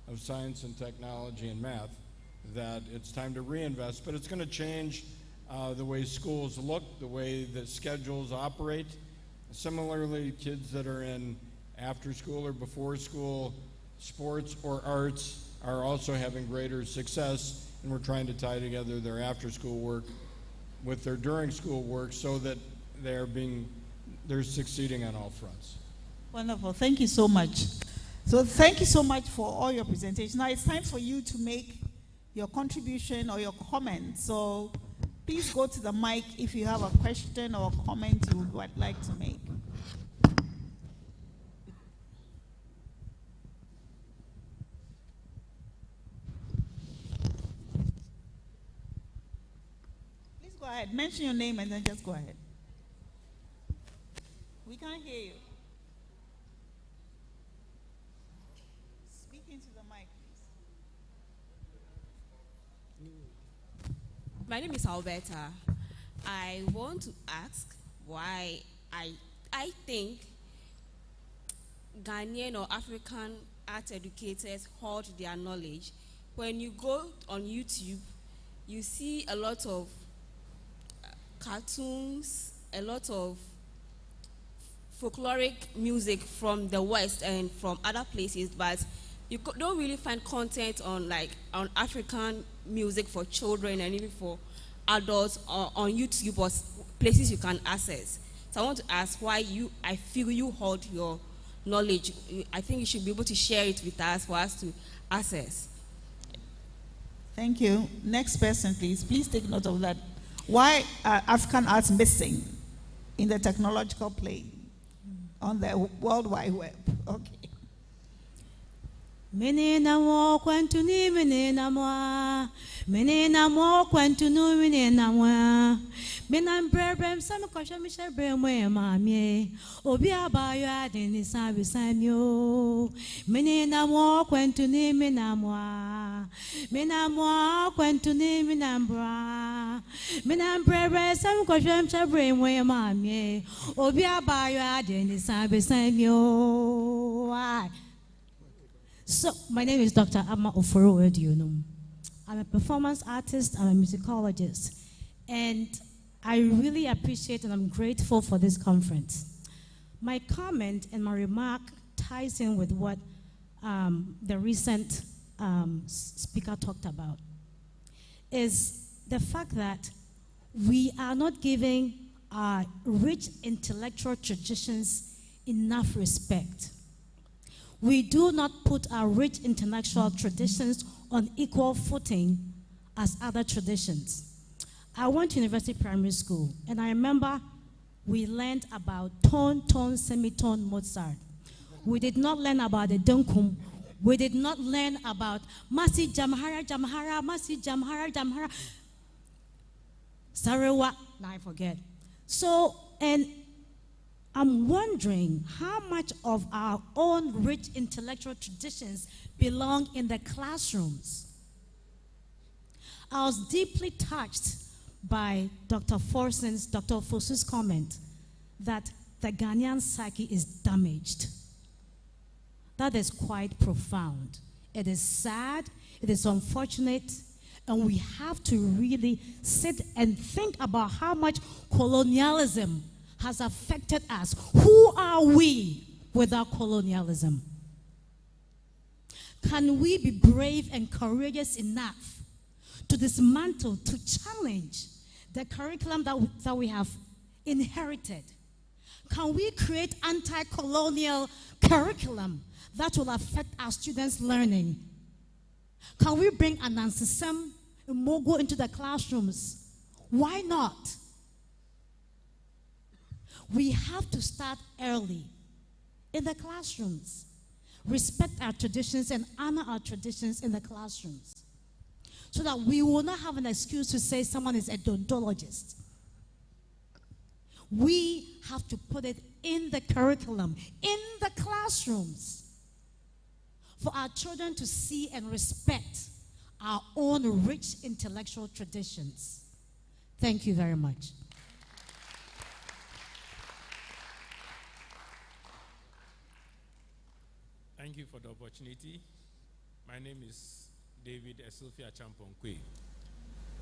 of science and technology and math that it's time to reinvest. But it's going to change the way schools look, the way the schedules operate. Similarly, kids that are in after school or before school sports or arts are also having greater success, and we're trying to tie together their after school work with their during school work so that they're succeeding on all fronts. Wonderful. Thank you so much. So thank you so much for all your presentations. Now it's time for you to make your contribution or your comment. So please go to the mic if you have a question or a comment you would like to make. Please go ahead. Mention your name and then just go ahead. We can't hear you. Speak into the mic, please. My name is Alberta. I want to ask why I think Ghanaian or African art educators hoard their knowledge. When you go on YouTube, you see a lot of cartoons, a lot of folkloric music from the West and from other places, but you don't really find content on African music for children and even for adults on YouTube or places you can access. So I want to ask why I feel you hold your knowledge. I think you should be able to share it with us for us to access. Thank you. Next person, please. Please take note of that. Why are African arts missing in the technological plane on the World Wide Web? Okay. Menina mo kwantuni menina mo kwantunu menina mo menam brem sam kwasha mi shebre mo e mami obi abayo ade ni sabi samyo menina mo kwantuni menina mo kwantuni menambra menam brem sam kwasha mi shebre mo e mami obi abayo ade ni sabi samyo. So, my name is Dr. Amma Oforo Edionum. I'm a performance artist, I'm a musicologist, and I really appreciate and I'm grateful for this conference. My comment and my remark ties in with what the recent speaker talked about, is the fact that we are not giving our rich intellectual traditions enough respect. We do not put our rich intellectual traditions on equal footing as other traditions. I went to University Primary School, and I remember we learned about tone, semitone, Mozart. We did not learn about the Dunkum. We did not learn about Masi Jamhara, Masi Jamhara. Sarewa, now I forget. So, and I'm wondering how much of our own rich intellectual traditions belong in the classrooms. I was deeply touched by Dr. Fosu's comment that the Ghanaian psyche is damaged. That is quite profound. It is sad, it is unfortunate, and we have to really sit and think about how much colonialism has affected us. Who are we without colonialism? Can we be brave and courageous enough to dismantle, to challenge the curriculum that we have inherited? Can we create anti-colonial curriculum that will affect our students' learning? Can we bring Anansesem Mogo into the classrooms? Why not? We have to start early in the classrooms. Respect our traditions and honor our traditions in the classrooms, so that we will not have an excuse to say someone is a odontologist. We have to put it in the curriculum, in the classrooms, for our children to see and respect our own rich intellectual traditions. Thank you very much. Thank you for the opportunity. My name is David Esilfia Champonkwe.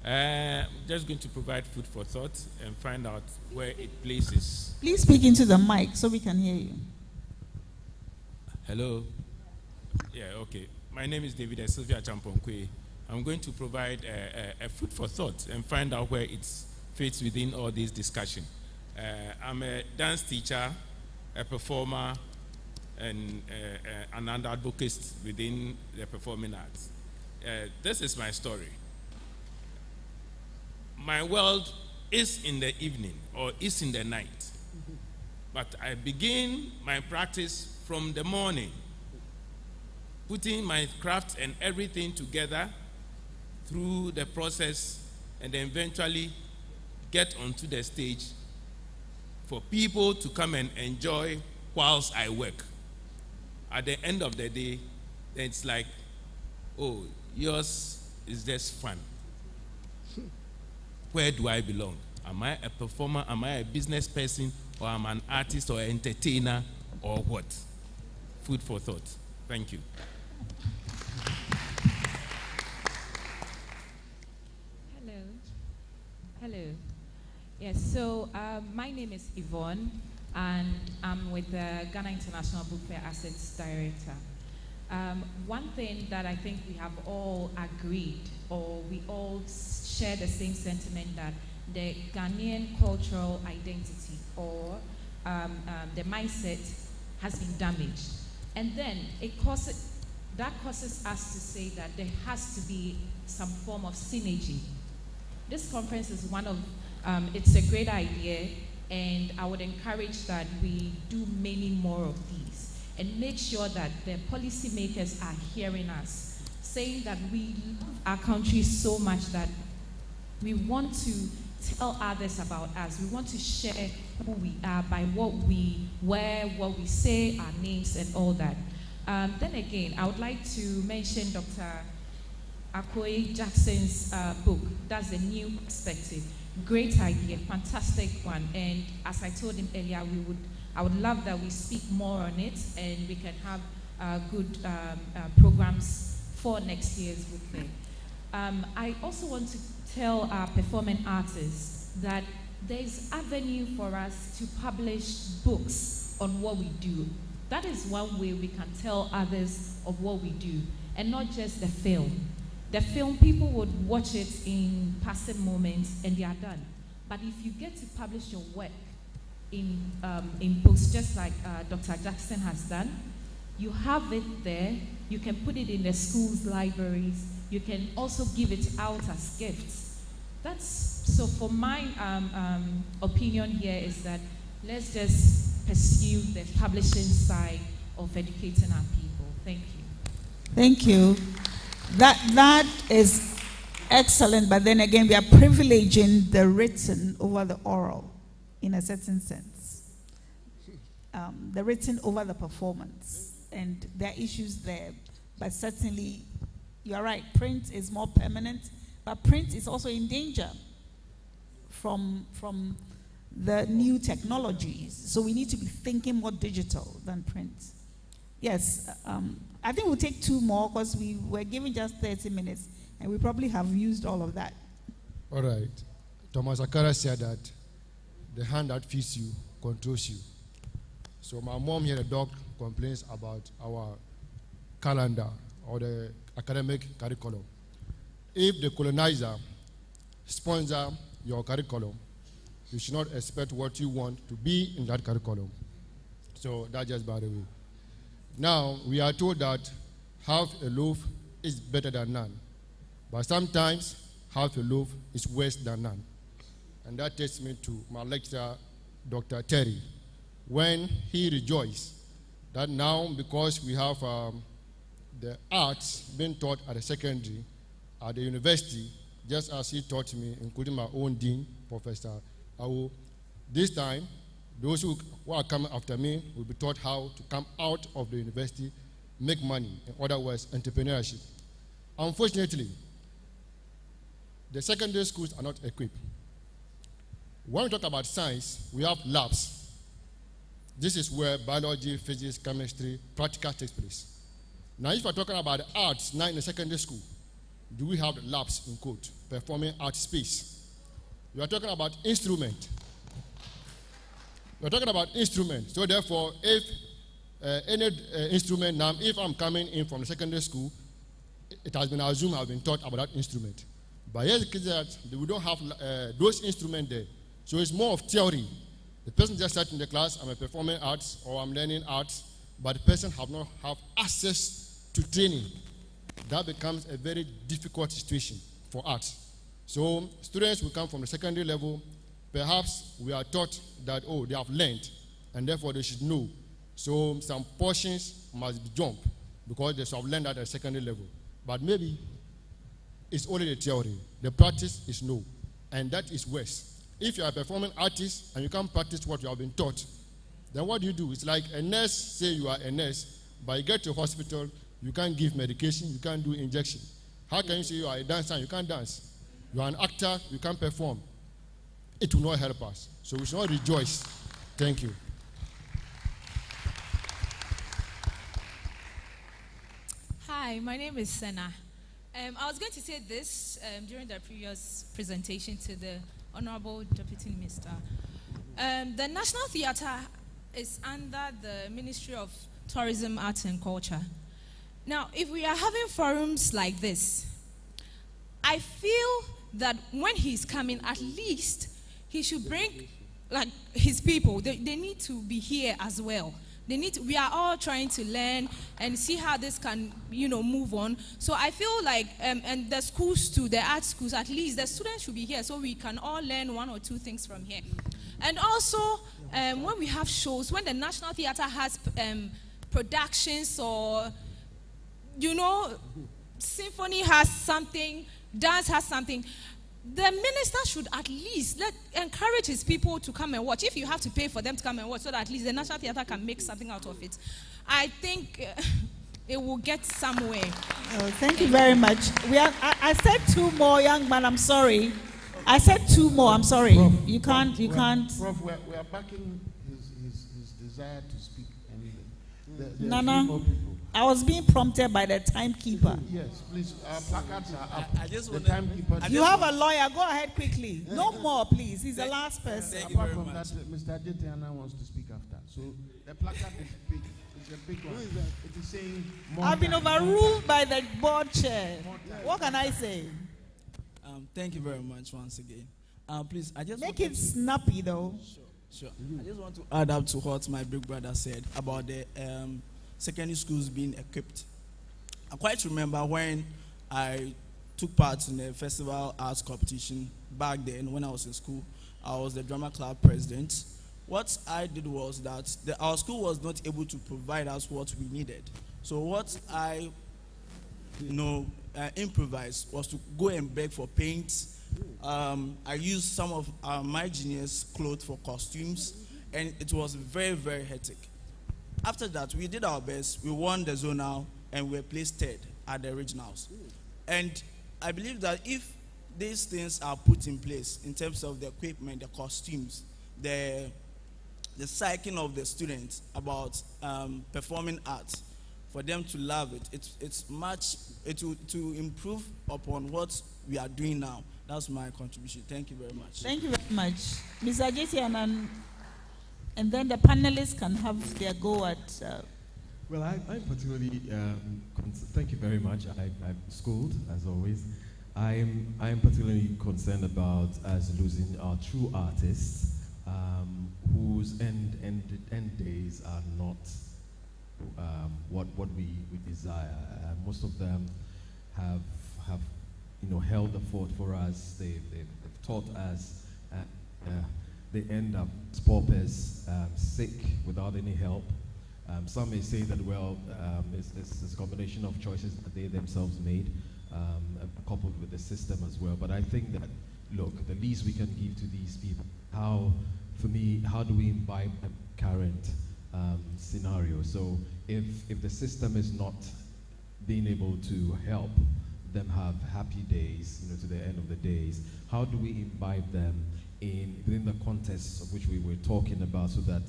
I'm just going to provide food for thought and find out where it places. Please speak into the mic so we can hear you. Hello? Yeah, okay. My name is David Esilfia Champonkwe. I'm going to provide a food for thought and find out where it fits within all this discussion. I'm a dance teacher, a performer, and an advocate within the performing arts. This is my story. My world is in the evening or is in the night. But I begin my practice from the morning, putting my craft and everything together through the process, and then eventually get onto the stage for people to come and enjoy whilst I work. At the end of the day, it's like, oh, yours is just fun. Where do I belong? Am I a performer? Am I a business person? Or am I an artist or entertainer? Or what? Food for thought. Thank you. Hello. Hello. Yes, so my name is Yvonne, and I'm with the Ghana International Book Fair Assets Director. One thing that I think we have all agreed, or we all share the same sentiment, that the Ghanaian cultural identity or the mindset has been damaged. And then that causes us to say that there has to be some form of synergy. This conference is one of, it's a great idea, and I would encourage that we do many more of these and make sure that the policymakers are hearing us, saying that we love our country so much that we want to tell others about us. We want to share who we are by what we wear, what we say, our names, and all that. Then again, I would like to mention Dr. Akoy Jackson's book, That's a New Perspective. Great idea, fantastic one. And as I told him earlier, I would love that we speak more on it, and we can have good programs for next year's book fair. I also want to tell our performing artists that there is avenue for us to publish books on what we do. That is one way we can tell others of what we do, and not just the film. The film, people would watch it in passing moments and they are done. But if you get to publish your work in books, just like Dr. Jackson has done, you have it there, you can put it in the schools' libraries, you can also give it out as gifts. So for my opinion here is that let's just pursue the publishing side of educating our people. Thank you. Thank you. That is excellent, but then again, we are privileging the written over the oral in a certain sense. The written over the performance, and there are issues there, but certainly you are right, print is more permanent, but print is also in danger from the new technologies. So we need to be thinking more digital than print. Yes, I think we'll take two more because we were given just 30 minutes and we probably have used all of that. All right. Thomas Akara said that the hand that feeds you controls you. So my mom here, the dog, complains about our calendar or the academic curriculum. If the colonizer sponsor your curriculum, you should not expect what you want to be in that curriculum. So that's just by the way. Now, we are told that half a loaf is better than none. But sometimes, half a loaf is worse than none. And that takes me to my lecturer, Dr. Terry, when he rejoiced that now, because we have the arts being taught at the secondary, at the university, just as he taught me, including my own dean, Professor Awo, this time, those who are coming after me will be taught how to come out of the university, make money, in other words, entrepreneurship. Unfortunately, the secondary schools are not equipped. When we talk about science, we have labs. This is where biology, physics, chemistry, practical takes place. Now, if we're talking about the arts, now in the secondary school, do we have the labs in quote, performing art space? We are talking about instrument. We're talking about instrument. So therefore, if any instrument, now if I'm coming in from the secondary school, it has been assumed I've been taught about that instrument. But here's the case that we don't have those instruments there. So it's more of theory. The person just sat in the class, I'm performing arts or I'm learning arts, but the person have not have access to training. That becomes a very difficult situation for arts. So students will come from the secondary level. Perhaps we are taught that, oh, they have learned, and therefore they should know. So some portions must be jumped because they should have learned at the secondary level. But maybe it's only the theory. The practice is no, and that is worse. If you are a performing artist and you can't practice what you have been taught, then what do you do? It's like a nurse, say you are a nurse, but you get to a hospital, you can't give medication, you can't do injection. How can you say you are a dancer and you can't dance? You are an actor, you can't perform. It will not help us. So we should not rejoice. Thank you. Hi, my name is Senna. I was going to say this during the previous presentation to the Honorable Deputy Minister. The National Theatre is under the Ministry of Tourism, Arts and Culture. Now, if we are having forums like this, I feel that when he's coming, at least he should bring like his people. They need to be here as well. They need to, we are all trying to learn and see how this can, move on. So I feel like, and the schools too, the art schools, at least the students should be here so we can all learn one or two things from here. And also, when we have shows, when the National Theatre has productions or, symphony has something, dance has something, the minister should at least encourage his people to come and watch. If you have to pay for them to come and watch, so that at least the National Theatre can make something out of it, I think it will get somewhere. Oh, thank you very much. I said two more, young man. I'm sorry. I said two more. I'm sorry. Prof, you can't. Prof, we are backing his desire to speak. And Nana, I was being prompted by the timekeeper. Yes, please. Our placards are up. I just the want timekeeper. You have a lawyer. Go ahead quickly. No more, please. He's the last person. Apart from that, Mr. Adetiana wants to speak after. So the placard is big. It's a big one. It is saying more. I've been overruled by the board chair. What can I say? Thank you very much once again. Please, I just make it snappy though. Sure. I just want to add up to what my big brother said about the secondary schools being equipped. I quite remember when I took part in the festival arts competition back then when I was in school. I was the drama club president. What I did was that our school was not able to provide us what we needed. So what I improvised was to go and beg for paint. I used some of my juniors' clothes for costumes, and it was very, very hectic. After that, we did our best. We won the zonal, and we were placed third at the regionals. And I believe that if these things are put in place in terms of the equipment, the costumes, the psyching of the students about performing arts, for them to love it. It will improve upon what we are doing now. That's my contribution. Thank you very much. Thank you very much. Mr. Ajetianan, and then the panelists can have their go at... Well, I'm particularly, thank you very much. I'm schooled, as always. I'm particularly concerned about us losing our true artists, whose end days are not what we desire. Most of them have held the fort for us. They've taught us. They end up paupers, sick without any help. Some may say that, well, it's a combination of choices that they themselves made, coupled with the system as well. But I think that, look, the least we can give to these people, how do we imbibe a current scenario? So if the system is not being able to help them have happy days, to the end of the days, how do we imbibe them within the context of which we were talking about, so that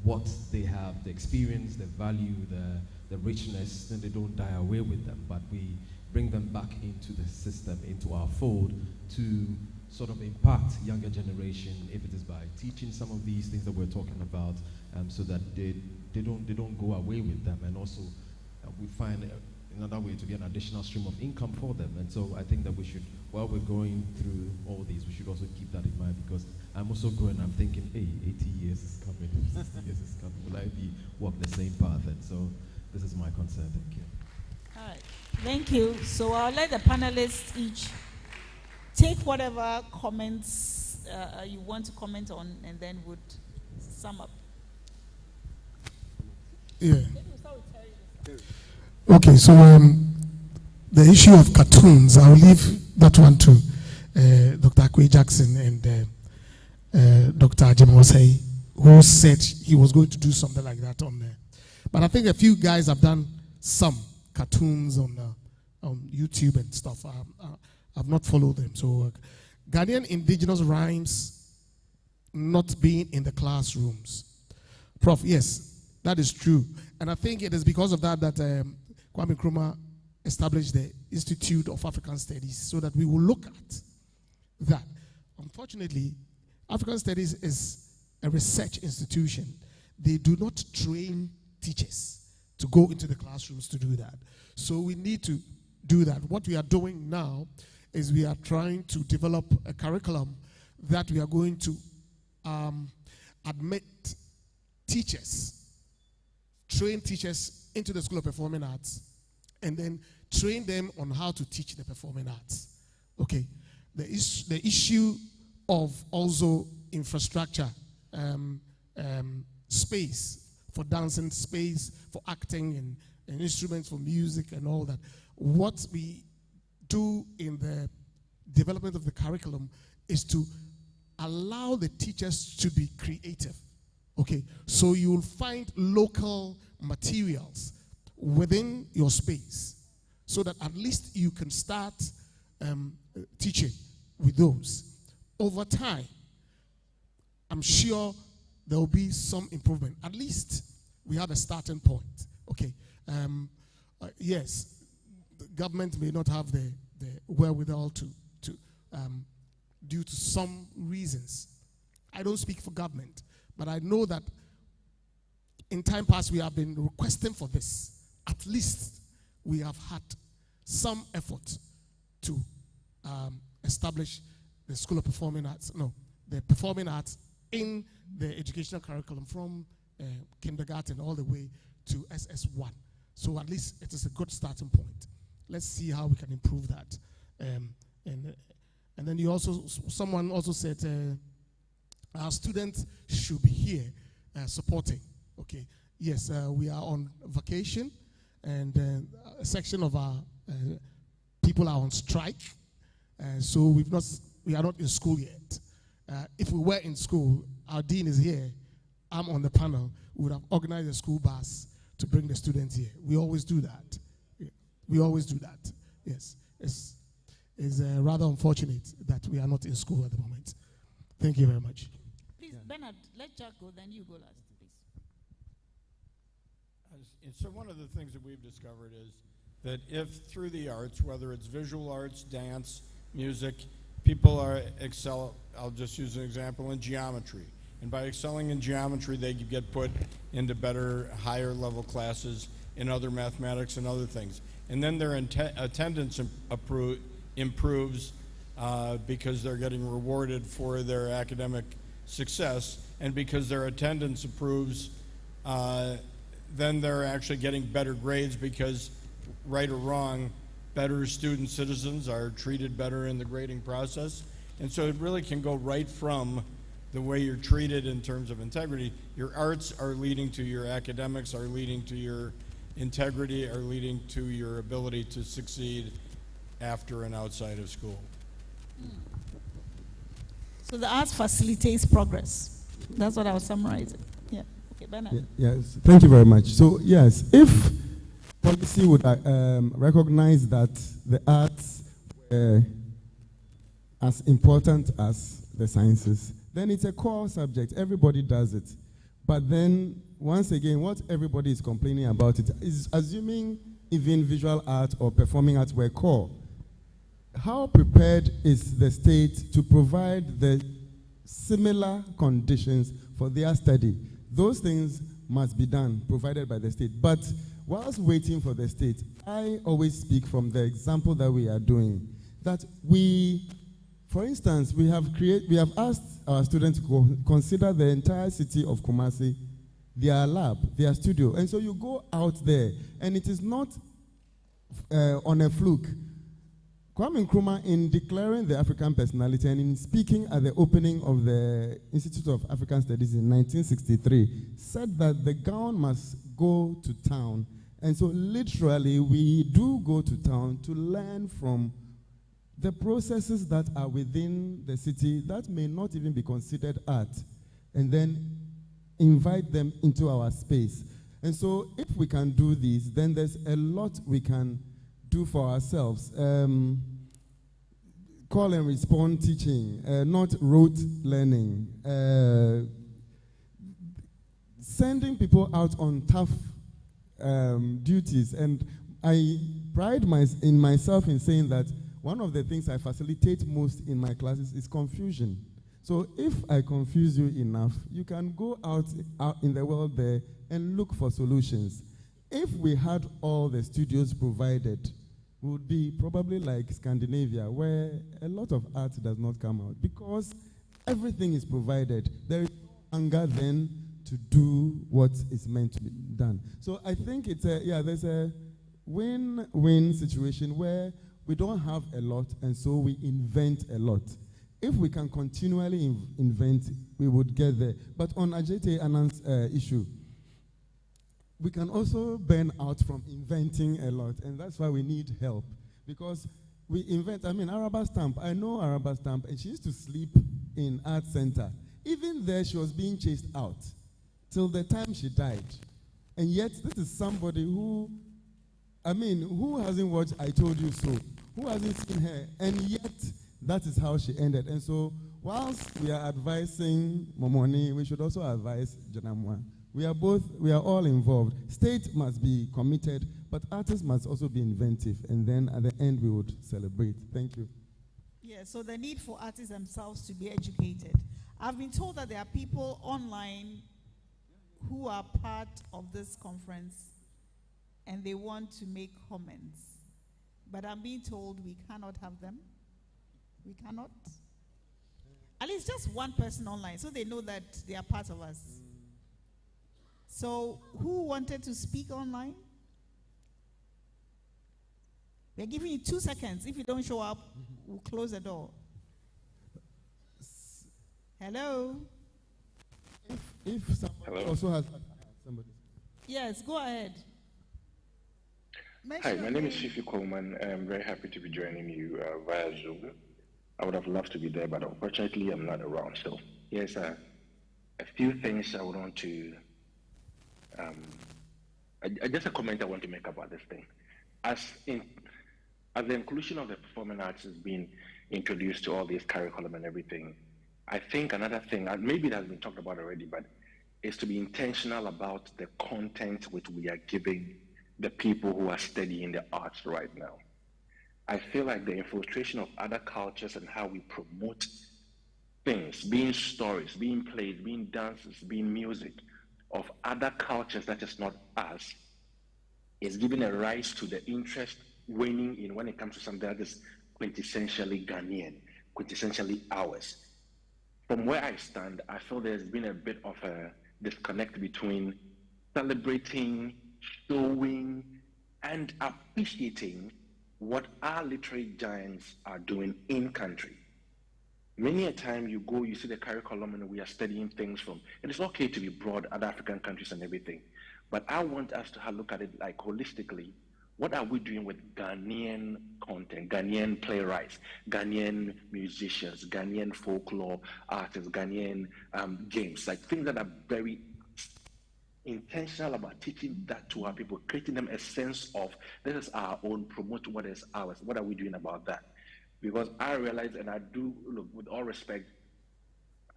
what they have, the experience, the value, the richness, then they don't die away with them, but we bring them back into the system, into our fold, to sort of impact younger generation, if it is by teaching some of these things that we're talking about, so that they don't go away with them, and also we find another way to be an additional stream of income for them. And so I think that we should, while we're going through all these, we should also keep that in mind, because I'm also growing, I'm thinking, hey, 80 years is coming, 60 years is coming, will I walk the same path? And so this is my concern. Thank you. All right. Thank you. So I'll let the panelists each take whatever comments you want to comment on, and then would sum up. Yeah. Okay, so the issue of cartoons, I'll leave that one to Dr. Akwe Jackson and Dr. Ajimosei, who said he was going to do something like that on there. But I think a few guys have done some cartoons on YouTube and stuff. I've not followed them. So Ghanaian indigenous rhymes not being in the classrooms. Prof, yes, that is true. And I think it is because of that Kwame Nkrumah established the Institute of African Studies, so that we will look at that. Unfortunately, African Studies is a research institution. They do not train teachers to go into the classrooms to do that. So we need to do that. What we are doing now is we are trying to develop a curriculum that we are going to admit teachers, train teachers into the School of Performing Arts, and then train them on how to teach the performing arts. Okay. The issue of also infrastructure, space for dancing, space for acting, and instruments for music and all that. What we do in the development of the curriculum is to allow the teachers to be creative. Okay, so you'll find local materials within your space, so that at least you can start teaching with those. Over time, I'm sure there will be some improvement. At least we have a starting point. Okay. Yes, the government may not have the wherewithal to due to some reasons. I don't speak for government, but I know that in time past we have been requesting for this. At least we have had some effort to establish the School of Performing Arts, the Performing Arts in the educational curriculum from kindergarten all the way to SS1. So at least it is a good starting point. Let's see how we can improve that. And then someone also said our students should be here supporting. Okay, yes, we are on vacation, and a section of our people are on strike, so we are not in school yet. If we were in school, our dean is here, I'm on the panel, we would have organized a school bus to bring the students here. We always do that. We always do that. Yes, it's rather unfortunate that we are not in school at the moment. Thank you very much. Please, Bernard, let Jack go, then you go last, please. And so one of the things that we've discovered is that if through the arts, whether it's visual arts, dance, music, people excel, I'll just use an example, in geometry. And by excelling in geometry, they get put into better, higher level classes in other mathematics and other things. And then their attendance improves because they're getting rewarded for their academic success, and because their attendance improves, then they're actually getting better grades because, right or wrong, better student citizens are treated better in the grading process. And so it really can go right from the way you're treated in terms of integrity. Your arts are leading to your academics, are leading to your integrity, are leading to your ability to succeed after and outside of school. So the arts facilitates progress. That's what I was summarizing. Yeah. Okay, Bernard. Yes, thank you very much. So yes, if policy would recognize that the arts were as important as the sciences, then it's a core subject. Everybody does it. But then, once again, what everybody is complaining about it is assuming even visual art or performing arts were core. How prepared is the state to provide the similar conditions for their study? Those things must be done, provided by the state. But whilst waiting for the state, I always speak from the example that we are doing. That we, for instance, we have asked our students to consider the entire city of Kumasi, their lab, their studio. And so you go out there, and it is not on a fluke. Kwame Nkrumah, in declaring the African personality and in speaking at the opening of the Institute of African Studies in 1963, said that the gown must go to town. And so literally, we do go to town to learn from the processes that are within the city that may not even be considered art, and then invite them into our space. And so if we can do this, then there's a lot we can do for ourselves. Call and respond teaching, not rote learning. Sending people out on tough duties. And I pride in myself in saying that one of the things I facilitate most in my classes is confusion. So if I confuse you enough, you can go out in the world there and look for solutions. If we had all the studios provided, we would be probably like Scandinavia, where a lot of art does not come out because everything is provided. There is no hunger then to do what is meant to be done. So I think there's a win-win situation where we don't have a lot, and so we invent a lot. If we can continually invent, we would get there. But on Ajete Anand's issue, we can also burn out from inventing a lot, and that's why we need help. Because we invent, Araba Stamp. I know Araba Stamp, and she used to sleep in Art Center. Even there, she was being chased out till the time she died. And yet, this is somebody who hasn't watched I Told You So? Who hasn't seen her? And yet, that is how she ended. And so, whilst we are advising Momoni, we should also advise Janamwa. We are all involved. State must be committed, but artists must also be inventive. And then at the end, we would celebrate. Thank you. Yeah, so the need for artists themselves to be educated. I've been told that there are people online who are part of this conference and they want to make comments. But I'm being told we cannot have them. We cannot. At least just one person online, so they know that they are part of us. So who wanted to speak online? We're giving you 2 seconds. If you don't show up, we'll close the door. Hello? If somebody also has somebody. Yes, go ahead. Hi, my name is Fifi Coleman. I'm very happy to be joining you via Zoom. I would have loved to be there, but unfortunately I'm not around. So yes, a few things I would want to, just a comment I want to make about this thing. As the inclusion of the performing arts is being introduced to all this curriculum and everything, I think another thing, maybe it has been talked about already, but is to be intentional about the content which we are giving the people who are studying the arts right now. I feel like the infiltration of other cultures and how we promote things, being stories, being plays, being dances, being music of other cultures that is not us, is giving a rise to the interest waning in when it comes to something that is quintessentially Ghanaian, quintessentially ours. From where I stand, I feel there's been a bit of a disconnect between celebrating, showing, and appreciating what our literary giants are doing in country. Many a time you go, you see the curriculum and we are studying things from, and it's okay to be broad, other African countries and everything, but I want us to look at it like holistically. What are we doing with Ghanaian content, Ghanaian playwrights, Ghanaian musicians, Ghanaian folklore artists, Ghanaian games, like things that are very intentional about teaching that to our people, creating them a sense of this is our own, promote what is ours. What are we doing about that? Because I realize, and I do, look, with all respect,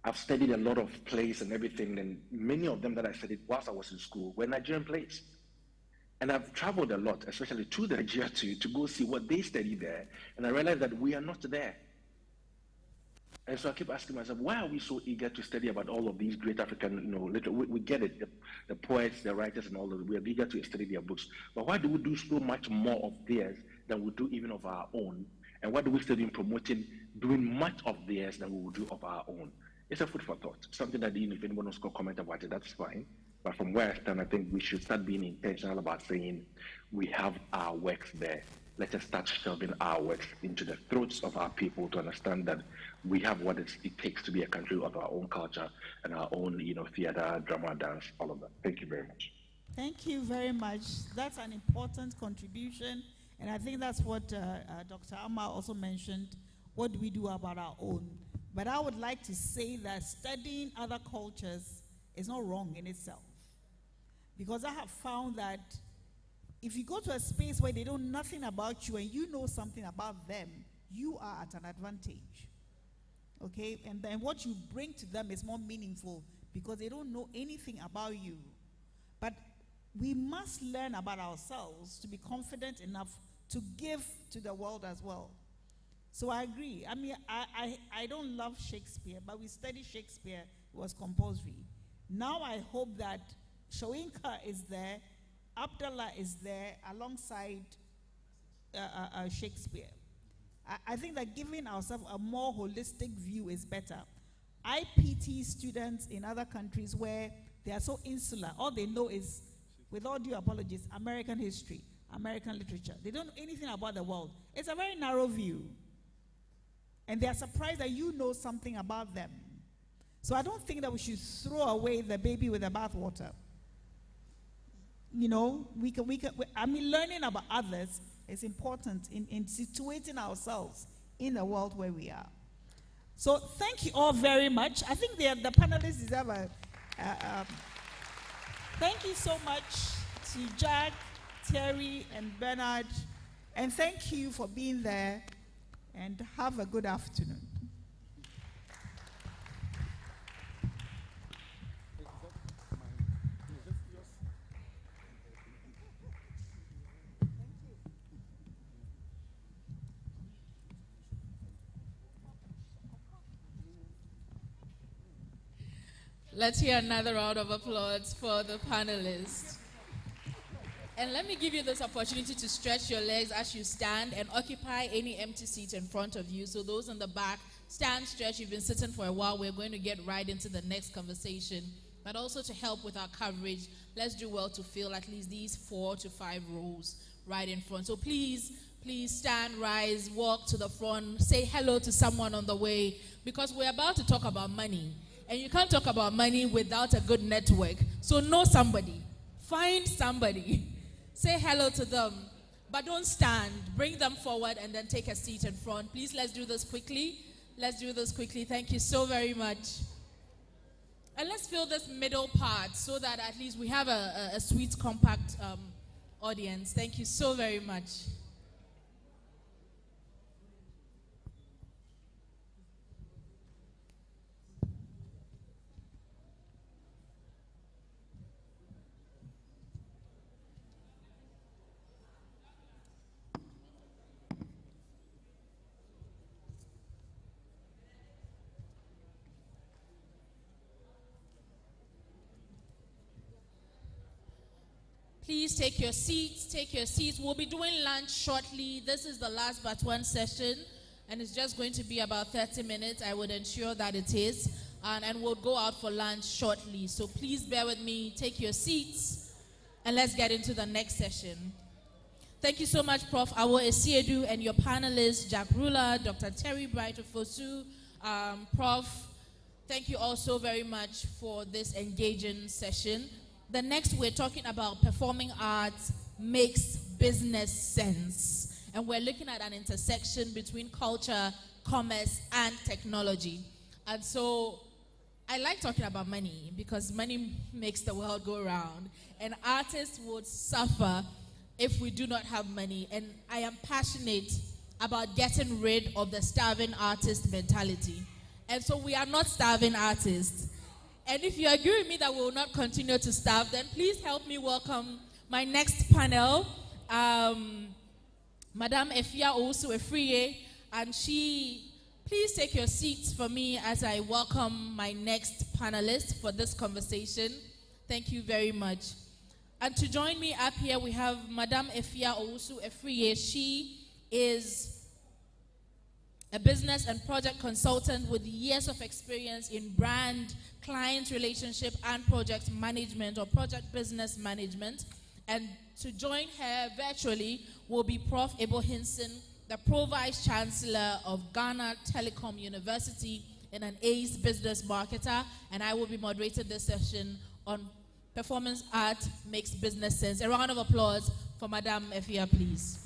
I've studied a lot of plays and everything, and many of them that I studied whilst I was in school were Nigerian plays. And I've traveled a lot, especially to Nigeria to go see what they study there, and I realized that we are not there. And so I keep asking myself, why are we so eager to study about all of these great African, we get it, the poets, the writers and all of it, we are eager to study their books. But why do we do so much more of theirs than we do even of our own? And why do we study in promoting doing much of theirs than we will do of our own? It's a food for thought. Something that, if anyone else can comment about it, that's fine. But from where I stand, I think we should start being intentional about saying we have our works there. Let us start shoving our works into the throats of our people to understand that we have what it takes to be a country of our own culture and our own, theater, drama, dance, all of that. Thank you very much. Thank you very much. That's an important contribution, and I think that's what Dr. Amma also mentioned. What do we do about our own? But I would like to say that studying other cultures is not wrong in itself. Because I have found that if you go to a space where they know nothing about you and you know something about them, you are at an advantage. Okay? And then what you bring to them is more meaningful because they don't know anything about you. But we must learn about ourselves to be confident enough to give to the world as well. So I agree. I mean, I don't love Shakespeare, but we studied Shakespeare. It was compulsory. Now I hope that Shoinka is there, Abdullah is there alongside Shakespeare. I think that giving ourselves a more holistic view is better. I pity students in other countries where they are so insular. All they know is, with all due apologies, American history, American literature. They don't know anything about the world. It's a very narrow view. And they are surprised that you know something about them. So I don't think that we should throw away the baby with the bathwater. Learning about others is important in situating ourselves in the world where we are. So thank you all very much. I think the panelists deserve thank you so much to Jack, Terry, and Bernard. And thank you for being there. And have a good afternoon. Let's hear another round of applause for the panelists. And let me give you this opportunity to stretch your legs as you stand and occupy any empty seat in front of you. So those in the back, stand, stretch. You've been sitting for a while. We're going to get right into the next conversation. But also to help with our coverage, let's do well to fill at least these 4 to 5 rows right in front. So please stand, rise, walk to the front, say hello to someone on the way, because we're about to talk about money. And you can't talk about money without a good network. So know somebody. Find somebody. Say hello to them, but don't stand. Bring them forward and then take a seat in front. Please, let's do this quickly. Thank you so very much. And let's fill this middle part so that at least we have a sweet, compact audience. Thank you so very much. Please take your seats, take your seats. We'll be doing lunch shortly. This is the last but one session, and it's just going to be about 30 minutes. I would ensure that it is. And we'll go out for lunch shortly. So please bear with me, take your seats, and let's get into the next session. Thank you so much, Prof. Awo Esiedu, and your panelists, Jack Ruler, Dr. Terry Bright-Ofosu, Prof. Thank you also very much for this engaging session. The next, we're talking about performing arts makes business sense. And we're looking at an intersection between culture, commerce, and technology. And so I like talking about money because money makes the world go round. And artists would suffer if we do not have money. And I am passionate about getting rid of the starving artist mentality. And so we are not starving artists. And if you agree with me that we will not continue to starve, then please help me welcome my next panel, Madame Efia Owusu-Afriyie, and please take your seats for me as I welcome my next panelist for this conversation. Thank you very much. And to join me up here, we have Madame Efia Owusu-Afriyie. She is a business and project consultant with years of experience in brand, client relationship, and project management or project business management. And to join her virtually will be Prof. Ebo Hinson, the Pro-Vice Chancellor of Ghana Telecom University and an ace business marketer. And I will be moderating this session on performance art makes business sense. A round of applause for Madame Efia, please.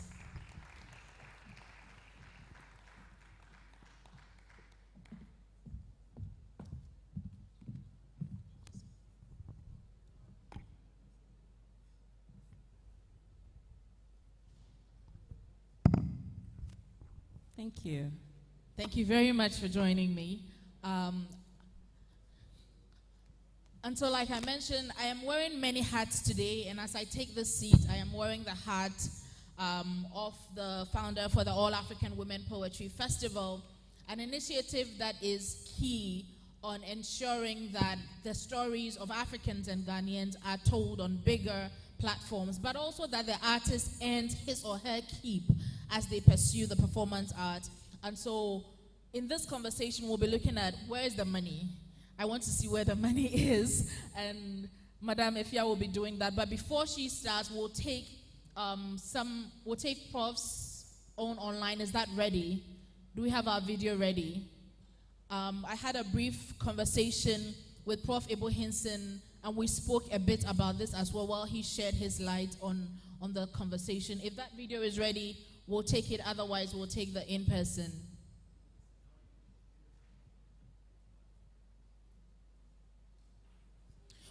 Thank you. Thank you very much for joining me. And so like I mentioned, I am wearing many hats today, and as I take this seat, I am wearing the hat of the founder for the All African Women Poetry Festival, an initiative that is key on ensuring that the stories of Africans and Ghanaians are told on bigger platforms, but also that the artist earns his or her keep as they pursue the performance art. And so in this conversation, we'll be looking at where is the money. I want to see where the money is, and Madame Efia will be doing that. But before she starts, we'll take Prof's own online. Is that ready? Do we have our video ready? I had a brief conversation with Prof. Ebo Hinson, and we spoke a bit about this as well while he shared his light on the conversation. If that video is ready, we'll take it. Otherwise, we'll take the in-person.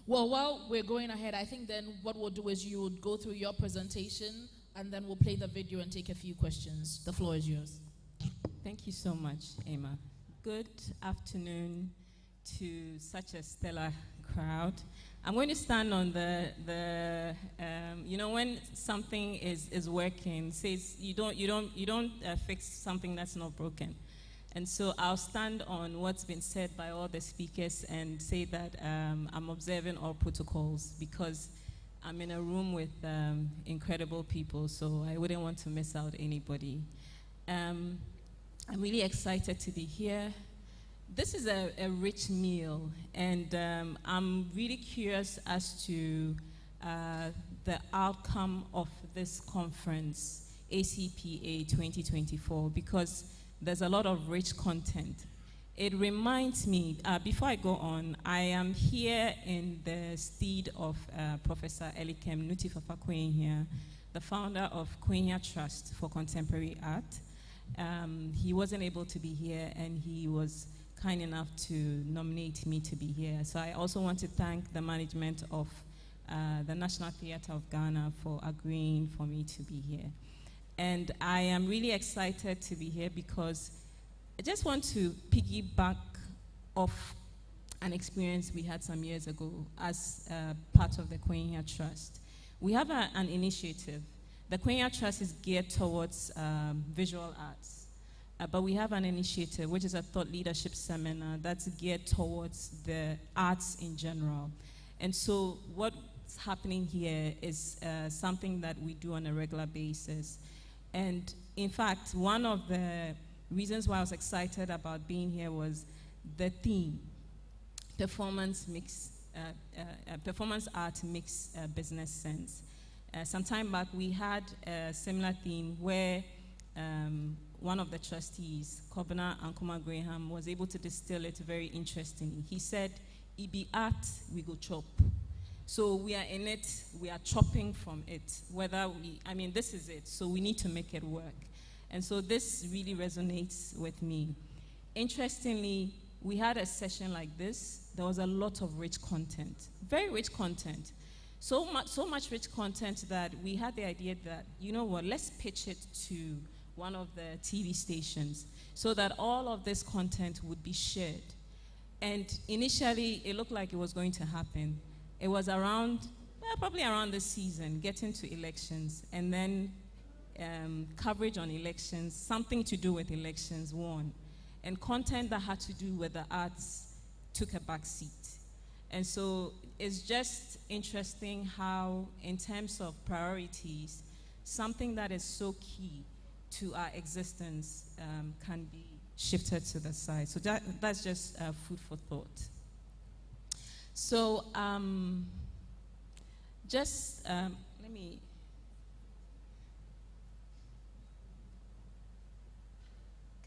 Well, while we're going ahead, I think then what we'll do is you would go through your presentation, and then we'll play the video and take a few questions. The floor is yours. Thank you so much, Emma. Good afternoon to such a stellar crowd. I'm going to stand on you know, when something is working, says you don't fix something that's not broken. And so I'll stand on what's been said by all the speakers and say that I'm observing all protocols because I'm in a room with incredible people, so I wouldn't want to miss out anybody. I'm really excited to be here. This is a rich meal, and I'm really curious as to the outcome of this conference, ACPA 2024, because there's a lot of rich content. It reminds me, before I go on, I am here in the stead of Professor Elikem Nuti-Fafakwenhia, the founder of Kwenhia Trust for Contemporary Art. He wasn't able to be here, and he was kind enough to nominate me to be here. So I also want to thank the management of the National Theatre of Ghana for agreeing for me to be here. And I am really excited to be here because I just want to piggyback off an experience we had some years ago as part of the Kwenhia Trust. We have an initiative. The Kwenhia Trust is geared towards visual arts, but we have an initiative which is a thought leadership seminar that's geared towards the arts in general. And so what what's happening here is something that we do on a regular basis. And in fact, one of the reasons why I was excited about being here was the theme, performance art makes business sense. Some time back, we had a similar theme where one of the trustees, Kobina Ankuma Graham, was able to distill it very interestingly. He said, "It be art, we go chop." So we are in it, we are chopping from it. This is it, so we need to make it work. And so this really resonates with me. Interestingly, we had a session like this. There was a lot of rich content, very rich content. So much rich content that we had the idea that, you know what, let's pitch it to one of the TV stations so that all of this content would be shared. And initially, it looked like it was going to happen. It was probably around this season, getting to elections, and then coverage on elections, something to do with elections won. And content that had to do with the arts took a back seat. And so it's just interesting how, in terms of priorities, something that is so key to our existence can be shifted to the side. So that's just food for thought. So let me.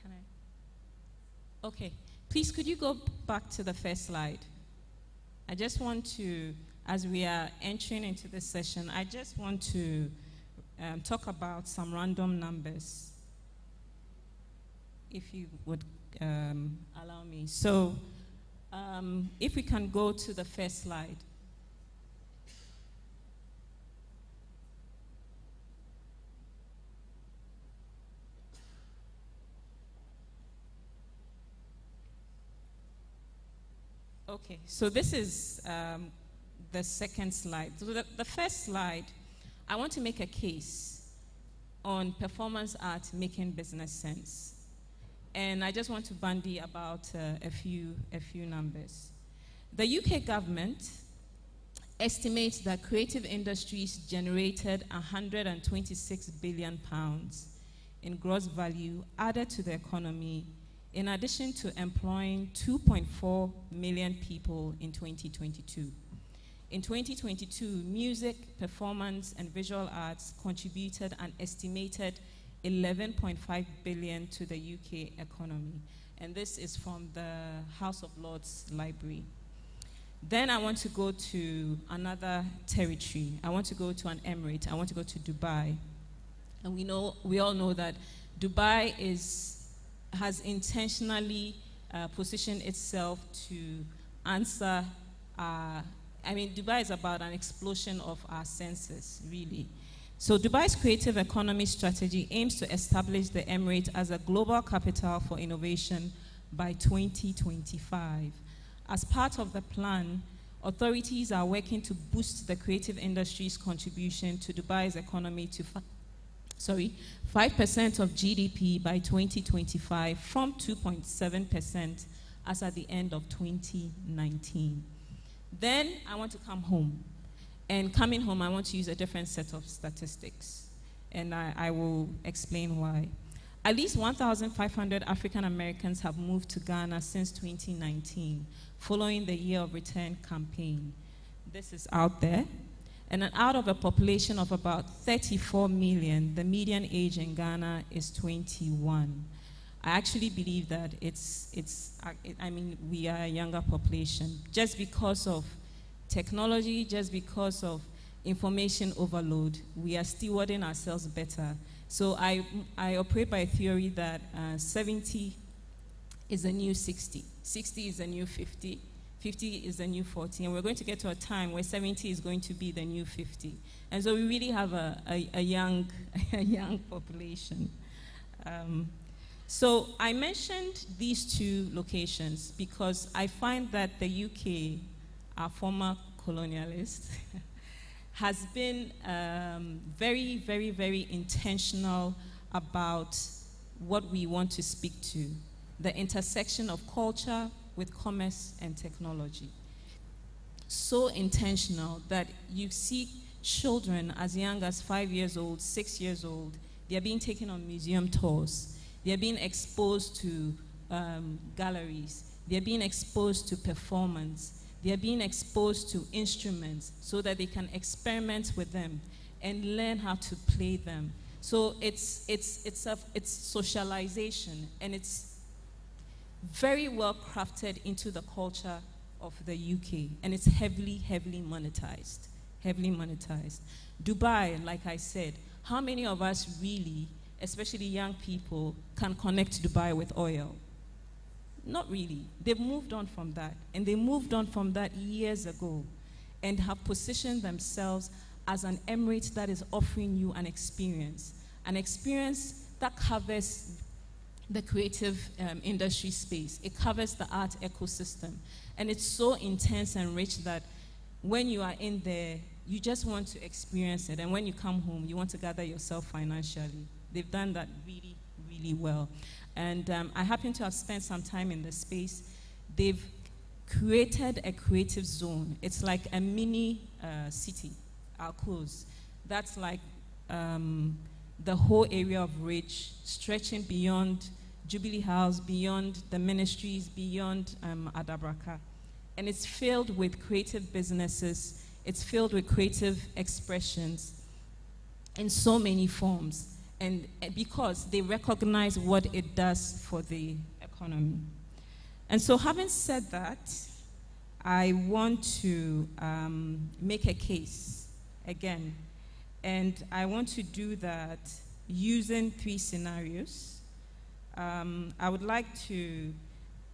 Can I? Okay. Please, could you go back to the first slide? I just want to, as we are entering into this session, I just want to talk about some random numbers, if you would allow me. So if we can go to the first slide. Okay, so this is the second slide. So the first slide, I want to make a case on performance art making business sense. And I just want to bandy about a few numbers. The UK government estimates that creative industries generated £126 billion in gross value added to the economy, in addition to employing 2.4 million people in 2022. In 2022, music, performance, and visual arts contributed an estimated 11.5 billion to the UK economy. And this is from the House of Lords Library. Then I want to go to another territory. I want to go to an emirate. I want to go to Dubai. And we all know that Dubai has intentionally positioned itself to answer Dubai is about an explosion of our senses, really. So Dubai's creative economy strategy aims to establish the emirate as a global capital for innovation by 2025. As part of the plan, authorities are working to boost the creative industry's contribution to Dubai's economy to 5% of GDP by 2025 from 2.7% as at the end of 2019. Then I want to come home. And coming home, I want to use a different set of statistics. And I will explain why. At least 1,500 African Americans have moved to Ghana since 2019, following the Year of Return campaign. This is out there. And out of a population of about 34 million, the median age in Ghana is 21. I actually believe that we are a younger population just because of technology, just because of information overload. We are stewarding ourselves better. So I operate by a theory that 70 is a new 60, 60 is a new 50, 50 is the new 40, and we're going to get to a time where 70 is going to be the new 50. And so we really have a young population. So I mentioned these two locations because I find that the UK, our former colonialist, has been very, very, very intentional about what we want to speak to, the intersection of culture with commerce and technology. so intentional that you see children as young as 5 years old, 6 years old, they are being taken on museum tours. They are being exposed to galleries. They are being exposed to performance. They are being exposed to instruments so that they can experiment with them and learn how to play them. So it's socialization, and it's very well crafted into the culture of the UK, and it's heavily monetized. Heavily monetized. Dubai, like I said, how many of us really, especially young people, can connect Dubai with oil? Not really. They've moved on from that, and they moved on from that years ago and have positioned themselves as an emirate that is offering you an experience that covers the creative industry space. It covers the art ecosystem, and it's so intense and rich that when you are in there, you just want to experience it, and when you come home, you want to gather yourself financially. They've done that really, really well. And I happen to have spent some time in the space. They've created a creative zone. It's like a mini city, Alcos. That's like the whole area of Ridge, stretching beyond Jubilee House, beyond the ministries, beyond Adabraka. And it's filled with creative businesses. It's filled with creative expressions in so many forms. And because they recognize what it does for the economy. And so having said that, I want to make a case again. And I want to do that using 3 scenarios. I would like to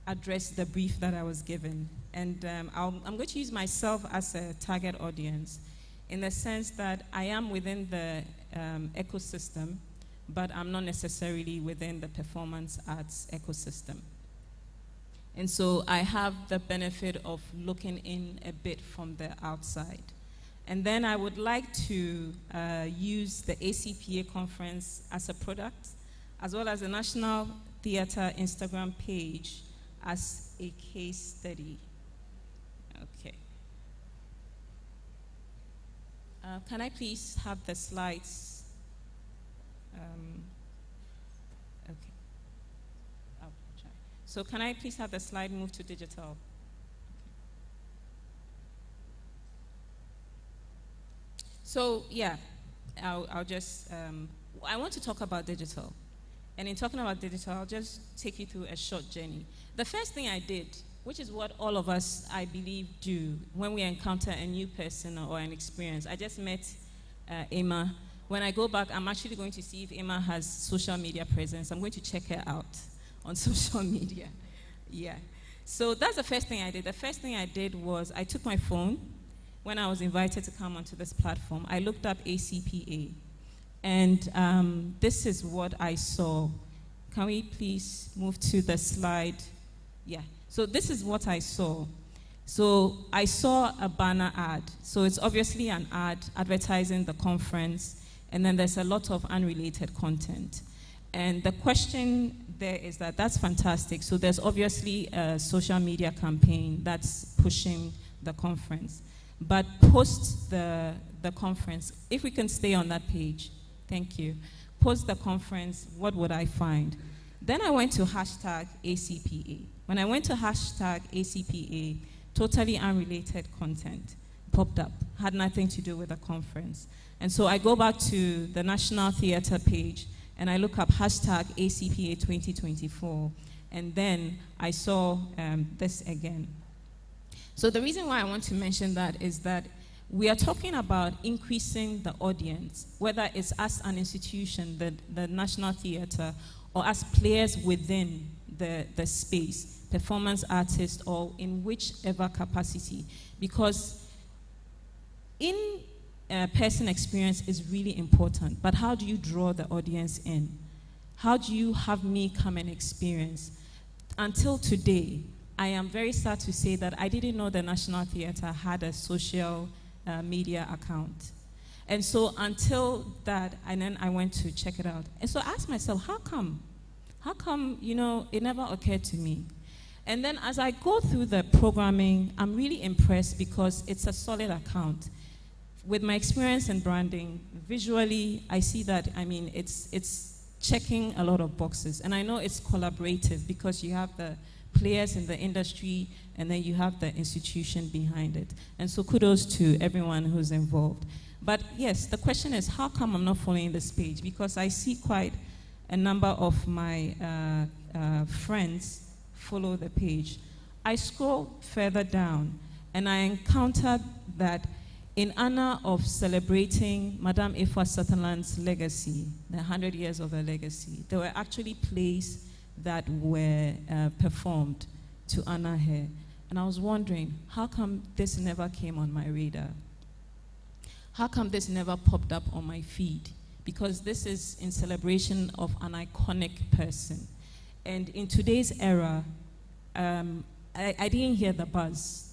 address the brief that I was given. And I'm going to use myself as a target audience in the sense that I am within the ecosystem, but I'm not necessarily within the performance arts ecosystem. And so I have the benefit of looking in a bit from the outside. And then I would like to use the ACPA conference as a product, as well as the National Theatre Instagram page as a case study. Okay. Can I please have the slides? Okay. I'll try. So can I please have the slide move to digital? Okay. So yeah, I'll just, I want to talk about digital. And in talking about digital, I'll just take you through a short journey. The first thing I did, which is what all of us, I believe, do when we encounter a new person or an experience. I just met Emma. When I go back, I'm actually going to see if Emma has social media presence. I'm going to check her out on social media. Yeah. So that's the first thing I did. The first thing I did was I took my phone when I was invited to come onto this platform. I looked up ACPA. And this is what I saw. Can we please move to the slide? Yeah. So this is what I saw. So I saw a banner ad. So it's obviously an ad advertising the conference. And then there's a lot of unrelated content. And the question there is that that's fantastic. So there's obviously a social media campaign that's pushing the conference. But post the conference, if we can stay on that page, thank you. Post the conference, what would I find? Then I went to hashtag ACPA. When I went to hashtag ACPA, totally unrelated content popped up, had nothing to do with the conference. And so I go back to the National Theatre page and I look up hashtag ACPA 2024. And then I saw this again. So the reason why I want to mention that is that we are talking about increasing the audience, whether it's as an institution, the National Theatre, or as players within the space, performance artists, or in whichever capacity. Because in-person experience is really important, but how do you draw the audience in? How do you have me come and experience? Until today, I am very sad to say that I didn't know the National Theatre had a social media account. And so until that, and then I went to check it out. And so I asked myself, how come? How come, you know, it never occurred to me? And then as I go through the programming, I'm really impressed because it's a solid account. With my experience in branding, visually, I see that, it's checking a lot of boxes. And I know it's collaborative because you have the players in the industry and then you have the institution behind it. And so kudos to everyone who's involved. But yes, the question is, how come I'm not following this page? Because I see quite a number of my friends follow the page. I scroll further down and I encountered that in honor of celebrating Madame Efua Sutherland's legacy, the 100 years of her legacy, there were actually plays that were performed to honor her. And I was wondering, how come this never came on my radar? How come this never popped up on my feed? Because this is in celebration of an iconic person. And in today's era, I didn't hear the buzz.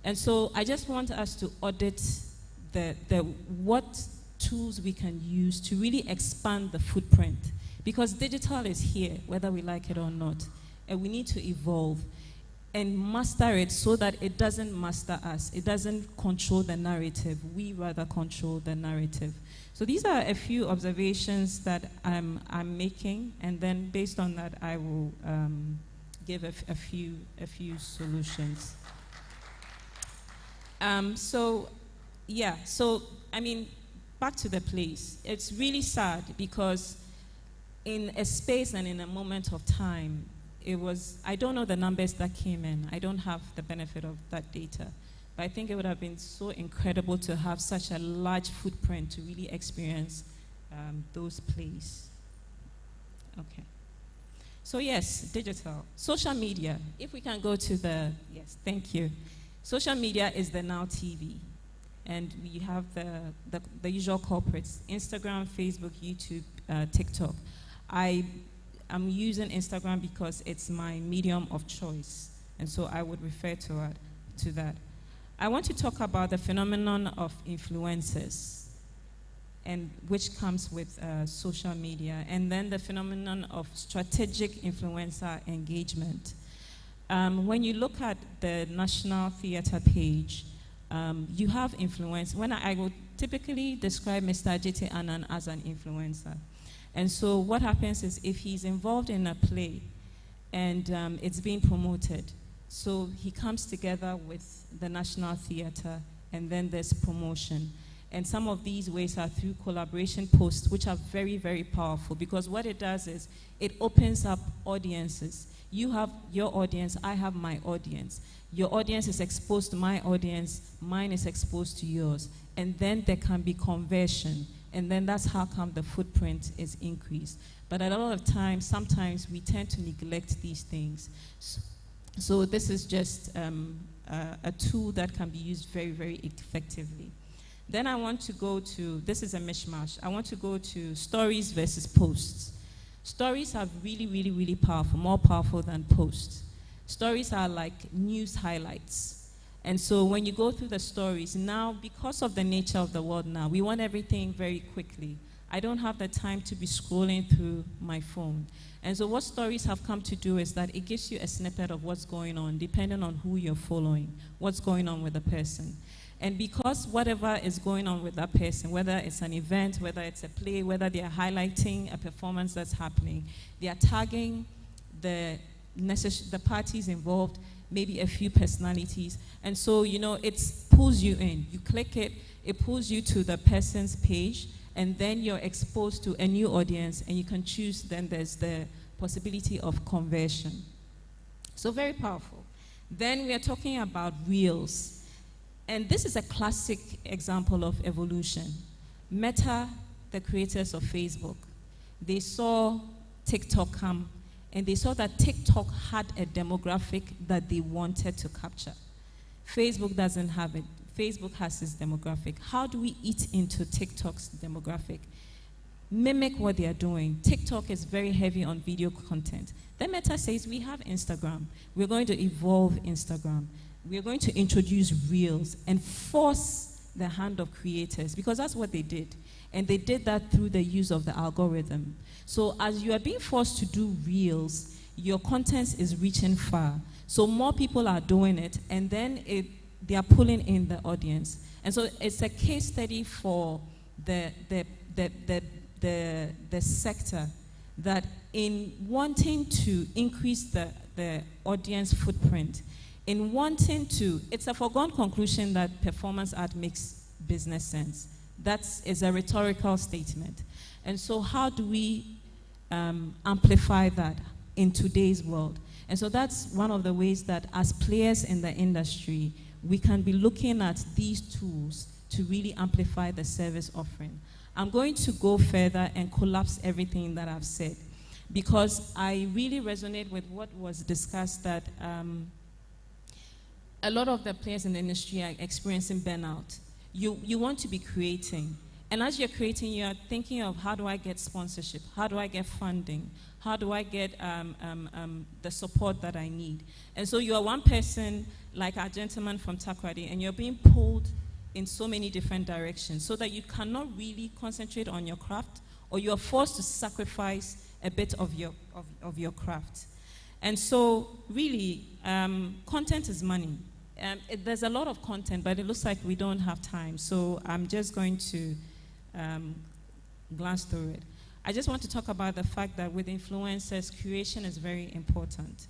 And so I just want us to audit what tools we can use to really expand the footprint. Because digital is here, whether we like it or not. And we need to evolve and master it so that it doesn't master us. It doesn't control the narrative. We rather control the narrative. So these are a few observations that I'm making, and then based on that, I will give a few solutions. Back to the place. It's really sad because in a space and in a moment of time, I don't know the numbers that came in. I don't have the benefit of that data. But I think it would have been so incredible to have such a large footprint to really experience those plays. Okay. So yes, digital. Social media. If we can go to yes, thank you. Social media is the Now TV. And we have the usual culprits, Instagram, Facebook, YouTube, TikTok. I'm using Instagram because it's my medium of choice. And so I would refer to that. I want to talk about the phenomenon of influencers, and which comes with social media, and then the phenomenon of strategic influencer engagement. When you look at the National Theatre page, you have influence. When I would typically describe Mr. Ajete Annan as an influencer. And so what happens is if he's involved in a play and it's being promoted, so he comes together with the National Theatre and then there's promotion. And some of these ways are through collaboration posts, which are very, very powerful, because what it does is it opens up audiences. You have your audience, I have my audience. Your audience is exposed to my audience, mine is exposed to yours. And then there can be conversion. And then that's how come the footprint is increased. But a lot of times, sometimes we tend to neglect these things. So this is just a tool that can be used very, very effectively. Then I want to go to, this is a mishmash. I want to go to stories versus posts. Stories are really, really, really powerful, more powerful than posts. Stories are like news highlights. And so when you go through the stories, now, because of the nature of the world now, we want everything very quickly. I don't have the time to be scrolling through my phone. And so what stories have come to do is that it gives you a snippet of what's going on, depending on who you're following, what's going on with the person. And because whatever is going on with that person, whether it's an event, whether it's a play, whether they are highlighting a performance that's happening, they are tagging the parties involved, maybe a few personalities. And so, it pulls you in. You click it, it pulls you to the person's page, and then you're exposed to a new audience, and you can choose, then there's the possibility of conversion. So very powerful. Then we are talking about reels. And this is a classic example of evolution. Meta, the creators of Facebook, they saw TikTok come, and they saw that TikTok had a demographic that they wanted to capture. Facebook doesn't have it. Facebook has its demographic. How do we eat into TikTok's demographic? Mimic what they are doing. TikTok is very heavy on video content. Then Meta says, we have Instagram. We're going to evolve Instagram. We're going to introduce reels and force the hand of creators, because that's what they did. And they did that through the use of the algorithm. So as you are being forced to do reels, your content is reaching far. So more people are doing it, and then they are pulling in the audience. And so it's a case study for the sector, that in wanting to increase the audience footprint, in wanting to, it's a foregone conclusion that performance art makes business sense. That is a rhetorical statement. And so how do we amplify that in today's world? And so that's one of the ways that as players in the industry, we can be looking at these tools to really amplify the service offering. I'm going to go further and collapse everything that I've said, because I really resonate with what was discussed, that a lot of the players in the industry are experiencing burnout. You want to be creating. And as you're creating, you're thinking of, how do I get sponsorship? How do I get funding? How do I get the support that I need? And so you are one person, like our gentleman from Takoradi, and you're being pulled in so many different directions, so that you cannot really concentrate on your craft, or you are forced to sacrifice a bit of your craft. And so really, content is money. There's a lot of content, but it looks like we don't have time. So I'm just going to glance through it. I just want to talk about the fact that with influencers, curation is very important.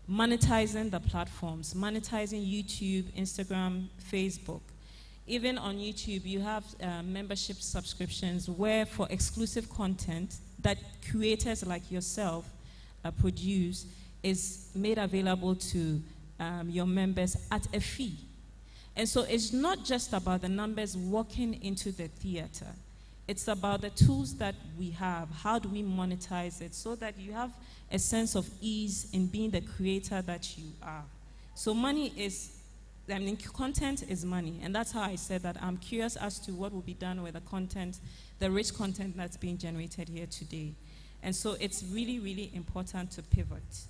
Monetizing the platforms, monetizing YouTube, Instagram, Facebook. Even on YouTube, you have membership subscriptions where, for exclusive content that creators like yourself produce, is made available to your members at a fee. And so it's not just about the numbers walking into the theater. It's about the tools that we have. How do we monetize it so that you have a sense of ease in being the creator that you are? So money is, content is money. And that's how I said that I'm curious as to what will be done with the content, the rich content that's being generated here today. And so it's really, really important to pivot.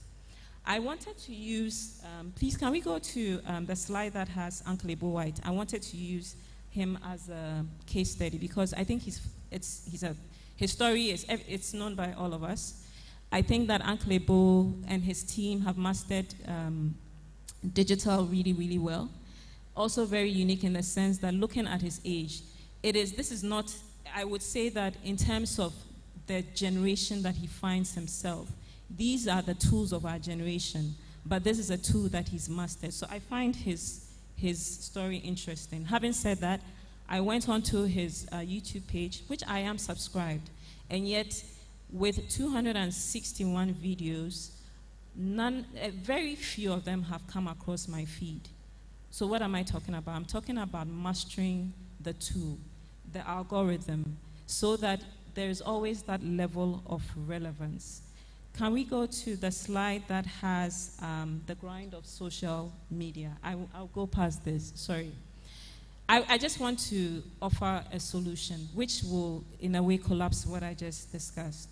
I wanted to use, please can we go to the slide that has Uncle Ebo White? I wanted to use him as a case study because I think his story is known by all of us. I think that Uncle Ebo and his team have mastered digital really, really well. Also very unique in the sense that, looking at his age, this is not, I would say that in terms of the generation that he finds himself, these are the tools of our generation, but this is a tool that he's mastered. So I find his story interesting. Having said that, I went onto his YouTube page, which I am subscribed, and yet with 261 videos, very few of them have come across my feed. So what am I talking about? I'm talking about mastering the tool, the algorithm, so that there is always that level of relevance. Can we go to the slide that has the grind of social media? I'll go past this, sorry. I just want to offer a solution which will, in a way, collapse what I just discussed.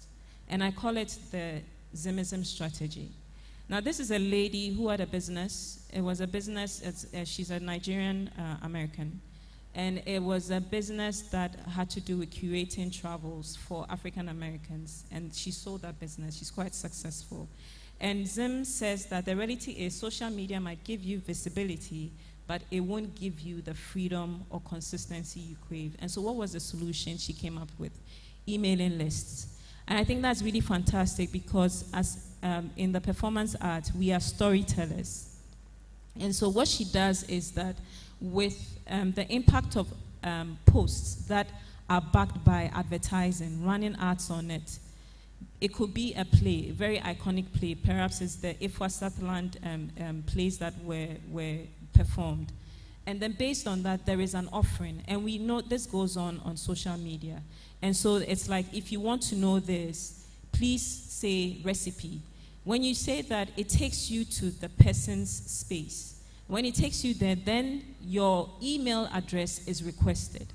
And I call it the Zimism strategy. Now, this is a lady who had a business. It was a business, she's a Nigerian American. And it was a business that had to do with curating travels for African Americans. And she sold that business. She's quite successful. And Zim says that the reality is social media might give you visibility, but it won't give you the freedom or consistency you crave. And so what was the solution she came up with? Emailing lists. And I think that's really fantastic because as in the performance art, we are storytellers. And so what she does is that with the impact of posts that are backed by advertising, running ads on it, it could be a play, a very iconic play. Perhaps it's the Ifwa Sutherland plays that were performed. And then based on that, there is an offering. And we know this goes on social media. And so it's like, if you want to know this, please say recipe. When you say that, it takes you to the person's space. When it takes you there, then your email address is requested.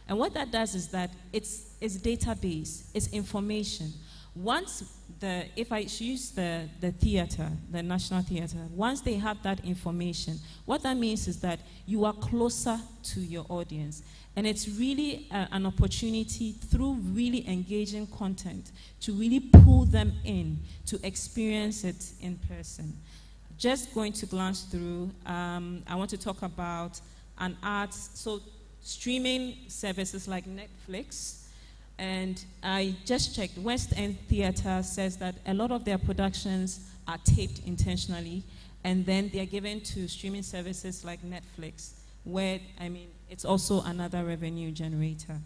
And what that does is that it's database, it's information. Once if I use the theater, the National Theater, once they have that information, what that means is that you are closer to your audience. And it's really an opportunity through really engaging content to really pull them in to experience it in person. Just going to glance through, I want to talk about an art, so streaming services like Netflix. And I just checked, West End Theatre says that a lot of their productions are taped intentionally, and then they are given to streaming services like Netflix, where, I mean, it's also another revenue generator.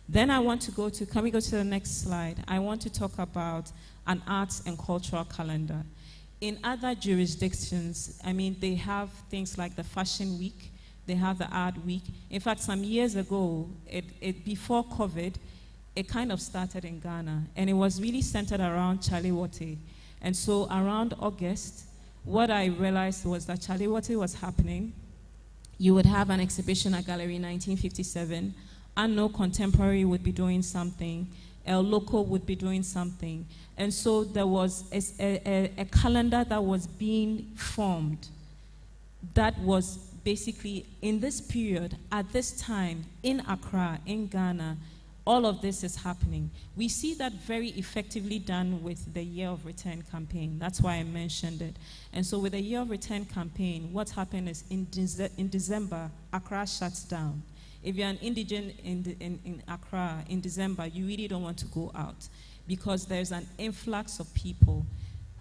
Then I want to go to, can we go to the next slide? I want to talk about an arts and cultural calendar. In other jurisdictions, I mean, they have things like the Fashion Week, they have the Art Week. In fact, some years ago, before COVID, it kind of started in Ghana, and it was really centered around Chalewote. And so around August, what I realized was that Chalewote was happening. You would have an exhibition at Gallery 1957, Anno Contemporary would be doing something, El Loco would be doing something. And so there was a calendar that was being formed that was basically in this period, at this time, in Accra, in Ghana, all of this is happening. We see that very effectively done with the Year of Return campaign. That's why I mentioned it. And so with the Year of Return campaign, what happened is in December, Accra shuts down. If you're an indigent in Accra in December, you really don't want to go out because there's an influx of people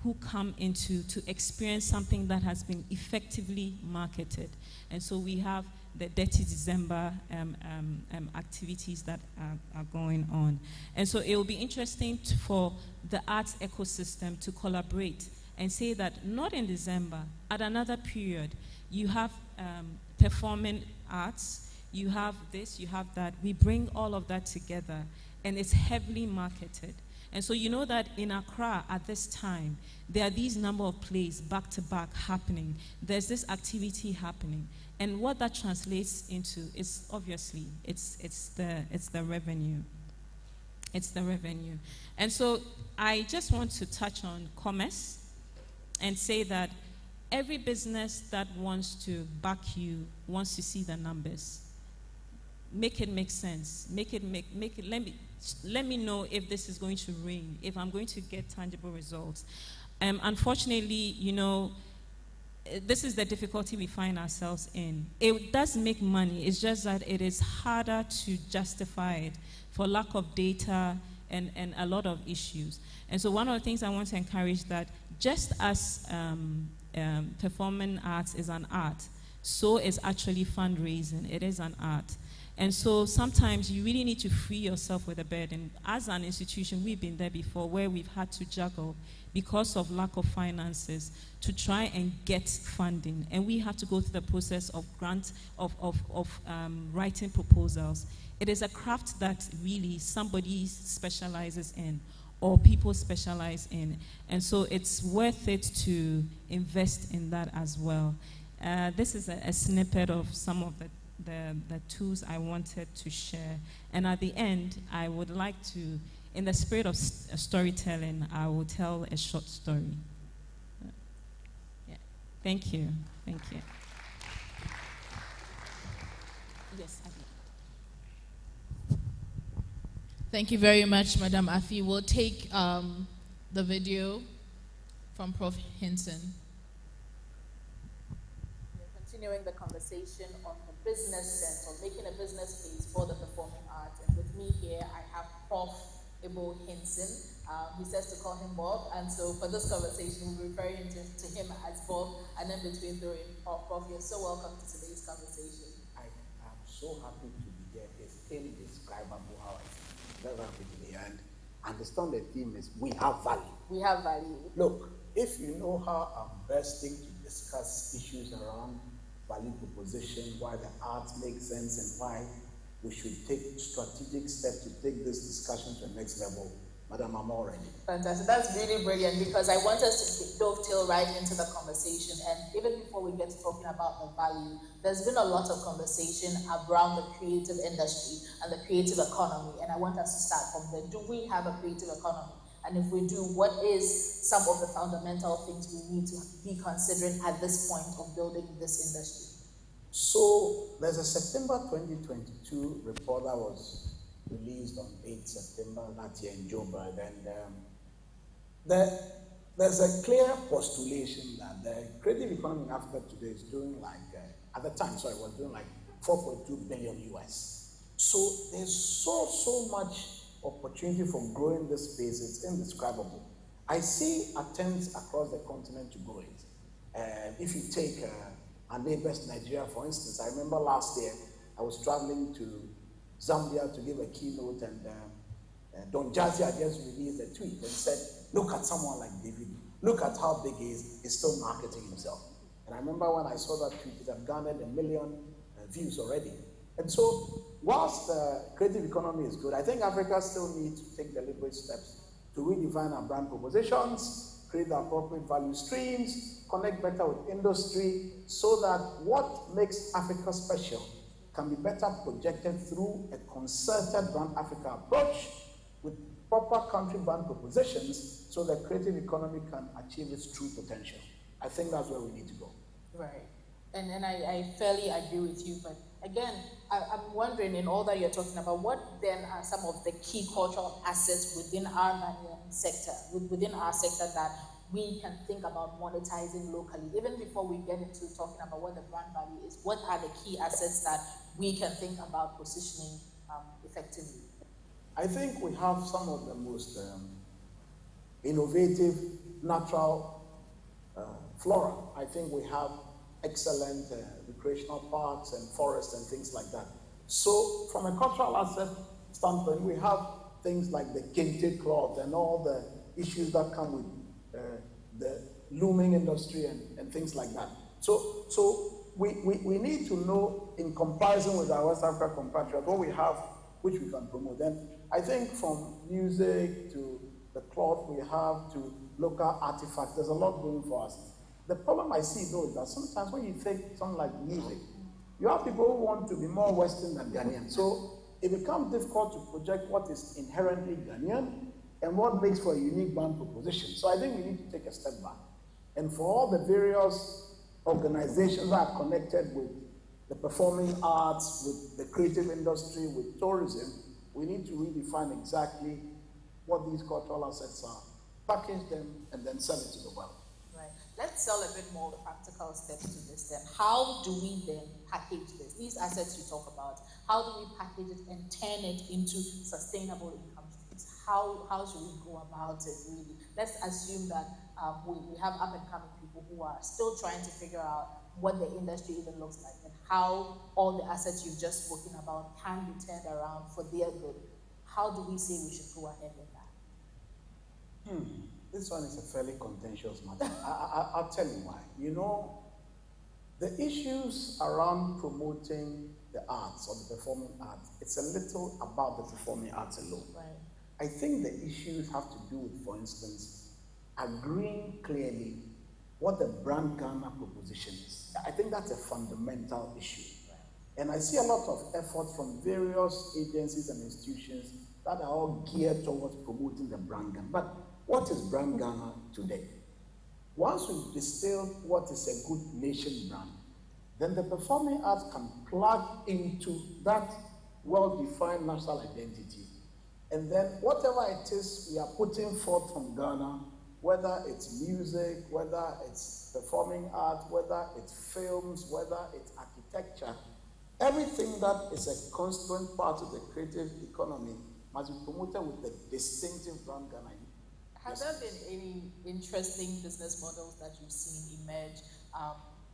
who come to experience something that has been effectively marketed. And so we have the Dirty December activities that are going on. And so it will be interesting for the arts ecosystem to collaborate and say that not in December, at another period, you have performing arts, you have this, you have that. We bring all of that together, and it's heavily marketed. And so you know that in Accra at this time, there are these number of plays back to back happening. There's this activity happening. And what that translates into is obviously, it's the revenue. It's the revenue. And so I just want to touch on commerce and say that every business that wants to back you wants to see the numbers. Make it make sense. Let me know if this is going to ring, if I'm going to get tangible results. Unfortunately, you know, this is the difficulty we find ourselves in. It does make money, it's just that it is harder to justify it for lack of data and a lot of issues. And so one of the things I want to encourage that just as performing arts is an art, so is actually fundraising. It is an art. And so sometimes you really need to free yourself with a burden. As an institution, we've been there before where we've had to juggle because of lack of finances to try and get funding. And we have to go through the process of writing proposals. It is a craft that really somebody specializes in or people specialize in. And so it's worth it to invest in that as well. This is a snippet of some of the tools I wanted to share. And at the end, I would like to, in the spirit of storytelling, I will tell a short story. Yeah. Thank you. Thank you. Yes, Abby. Thank you very much, Madam Afi. We'll take the video from Prof. Hinson. Continuing the conversation on the business sense, on making a business case for the performing arts. And with me here, I have Prof. Ibo Hinson. He says to call him Bob, and so for this conversation, we'll be referring to him as Bob, and then between throwing Prof. You're so welcome to today's conversation. I am so happy to be here. It's indescribable how I feel. Very happy to be here. And understand the theme is we have value. We have value. Look, if you know how I'm bursting to discuss issues around value proposition, why the arts make sense, and why we should take strategic steps to take this discussion to the next level, Madam, I'm all ready. Fantastic. That's really brilliant because I want us to dovetail right into the conversation. And even before we get to talking about the value, there's been a lot of conversation around the creative industry and the creative economy. And I want us to start from there. Do we have a creative economy? And if we do, what is some of the fundamental things we need to be considering at this point of building this industry? So there's a September 2022 report that was released on 8 September that year in Joburg, and there's a clear postulation that the creative economy in Africa today is doing like, at the time, sorry, was doing like 4.2 billion US. So there's so much opportunity for growing this space, it's indescribable. I see attempts across the continent to grow it. If you take our neighbors, Nigeria, for instance, I remember last year I was traveling to Zambia to give a keynote, and Don Jazzy had just released a tweet and said, look at someone like David, look at how big he is, he's still marketing himself. And I remember when I saw that tweet, it had garnered 1 million views already. And so, whilst the creative economy is good, I think Africa still needs to take deliberate steps to redefine our brand propositions, create the appropriate value streams, connect better with industry, so that what makes Africa special can be better projected through a concerted Brand Africa approach with proper country brand propositions, so the creative economy can achieve its true potential. I think that's where we need to go. Right. And I fairly agree with you, but again, I'm wondering, in all that you're talking about, what then are some of the key cultural assets within our Ghanaian sector, within our sector, that we can think about monetizing locally? Even before we get into talking about what the brand value is, what are the key assets that we can think about positioning effectively? I think we have some of the most innovative natural flora. I think we have excellent recreational parks and forests and things like that. So from a cultural asset standpoint, we have things like the kente cloth and all the issues that come with the looming industry and things like that. So we need to know, in comparison with our West Africa compatriots, what we have which we can promote. And I think from music to the cloth we have to local artifacts, there's a lot going for us. The problem I see though is that sometimes when you take something like music, you have people who want to be more Western than Ghanaian. So it becomes difficult to project what is inherently Ghanaian and what makes for a unique brand proposition. So I think we need to take a step back. And for all the various organizations that are connected with the performing arts, with the creative industry, with tourism, we need to redefine exactly what these cultural assets are, package them, and then sell it to the world. Right. Let's sell a bit more practical steps to this then. How do we then package this? These assets you talk about, how do we package it and turn it into sustainable income streams? How should we go about it really? Let's assume that we have up and coming people who are still trying to figure out what the industry even looks like and how all the assets you've just spoken about can be turned around for their good. How do we say we should go ahead with that? This one is a fairly contentious matter. I'll tell you why. You know, the issues around promoting the arts or the performing arts, it's a little about the performing arts alone. Right. I think the issues have to do with, for instance, agreeing clearly what the brand Ghana proposition is. I think that's a fundamental issue. And I see a lot of effort from various agencies and institutions that are all geared towards promoting the brand Ghana. But what is brand Ghana today? Once we've distilled what is a good nation brand, then the performing arts can plug into that well-defined national identity. And then whatever it is we are putting forth from Ghana, whether it's music, whether it's performing art, whether it's films, whether it's architecture, everything that is a constituent part of the creative economy must be promoted with the distinctive brand Ghana. Have there been any interesting business models that you've seen emerge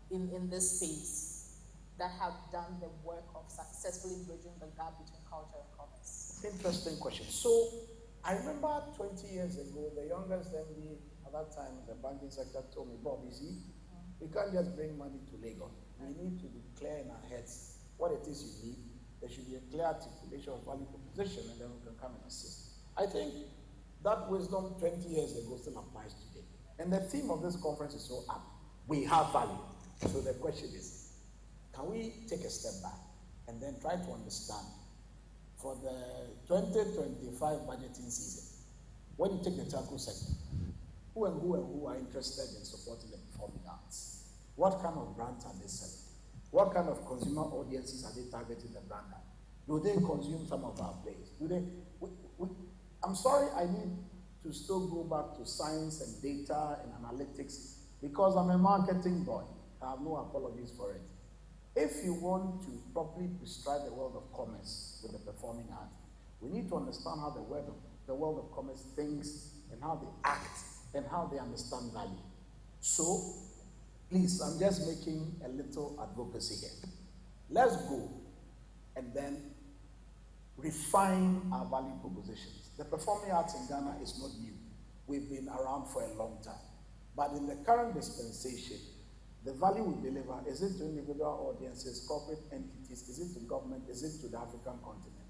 in this space that have done the work of successfully bridging the gap between culture and commerce? Interesting question. So I remember 20 years ago, the youngest MD at that time in the banking sector told me, Bob, you see, we can't just bring money to Lagos. We need to be clear in our heads what it is you need. There should be a clear articulation of value proposition, and then we can come and assist. I think that wisdom 20 years ago still applies today. And the theme of this conference is so apt. We have value. So the question is, can we take a step back and then try to understand for the 2025 budgeting season, When you take the telco sector, who and who are interested in supporting the performing arts? What kind of brands are they selling? What kind of consumer audiences are they targeting the brand at? Do they consume some of our plays? Do they? I'm sorry, I need to still go back to science and data and analytics because I'm a marketing boy. I have no apologies for it. If you want to properly prescribe the world of commerce with the performing art, we need to understand how the world of commerce thinks and how they act and how they understand value. So, please, I'm just making a little advocacy here. Let's go and then refine our value propositions. The performing arts in Ghana is not new. We've been around for a long time. But in the current dispensation, the value we deliver, is it to individual audiences, corporate entities, is it to government, is it to the African continent?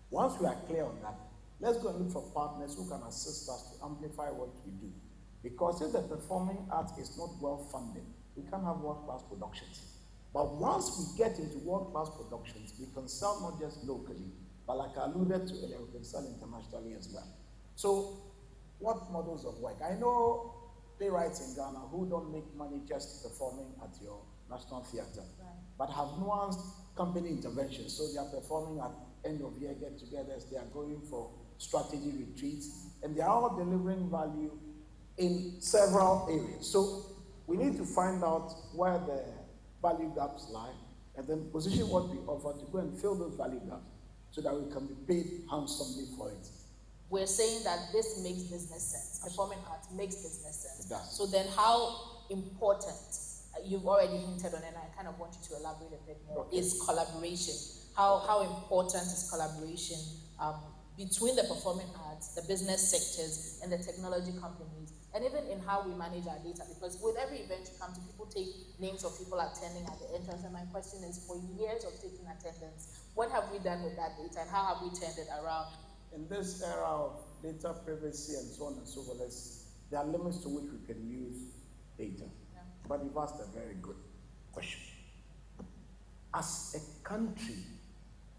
Once we are clear on that, let's go and look for partners who can assist us to amplify what we do. Because if the performing arts is not well funded, we can't have world-class productions. But once we get into world-class productions, we can sell not just locally, but like I alluded to earlier, we can sell internationally as well. So, what models of work? I know playwrights in Ghana who don't make money just performing at your national theater, but have nuanced company interventions. So they are performing at end of year get-togethers, they are going for strategy retreats, and they are all delivering value in several areas. So we need to find out where the value gaps lie, and then position what we offer to go and fill those value gaps so that we can be paid handsomely for it. We're saying that this makes business sense. Performing arts makes business sense. It does. So then how important, you've already hinted on it, and I kind of want you to elaborate a bit more, is collaboration. How important is collaboration between the performing arts, the business sectors, and the technology companies, and even in how we manage our data? Because with every event you come to, people take names of people attending at the entrance, and my question is, for years of taking attendance, what have we done with that data, and how have we turned it around? In this era of data privacy and so on and so forth, there are limits to which we can use data. Yeah. But you've asked a very good question. As a country,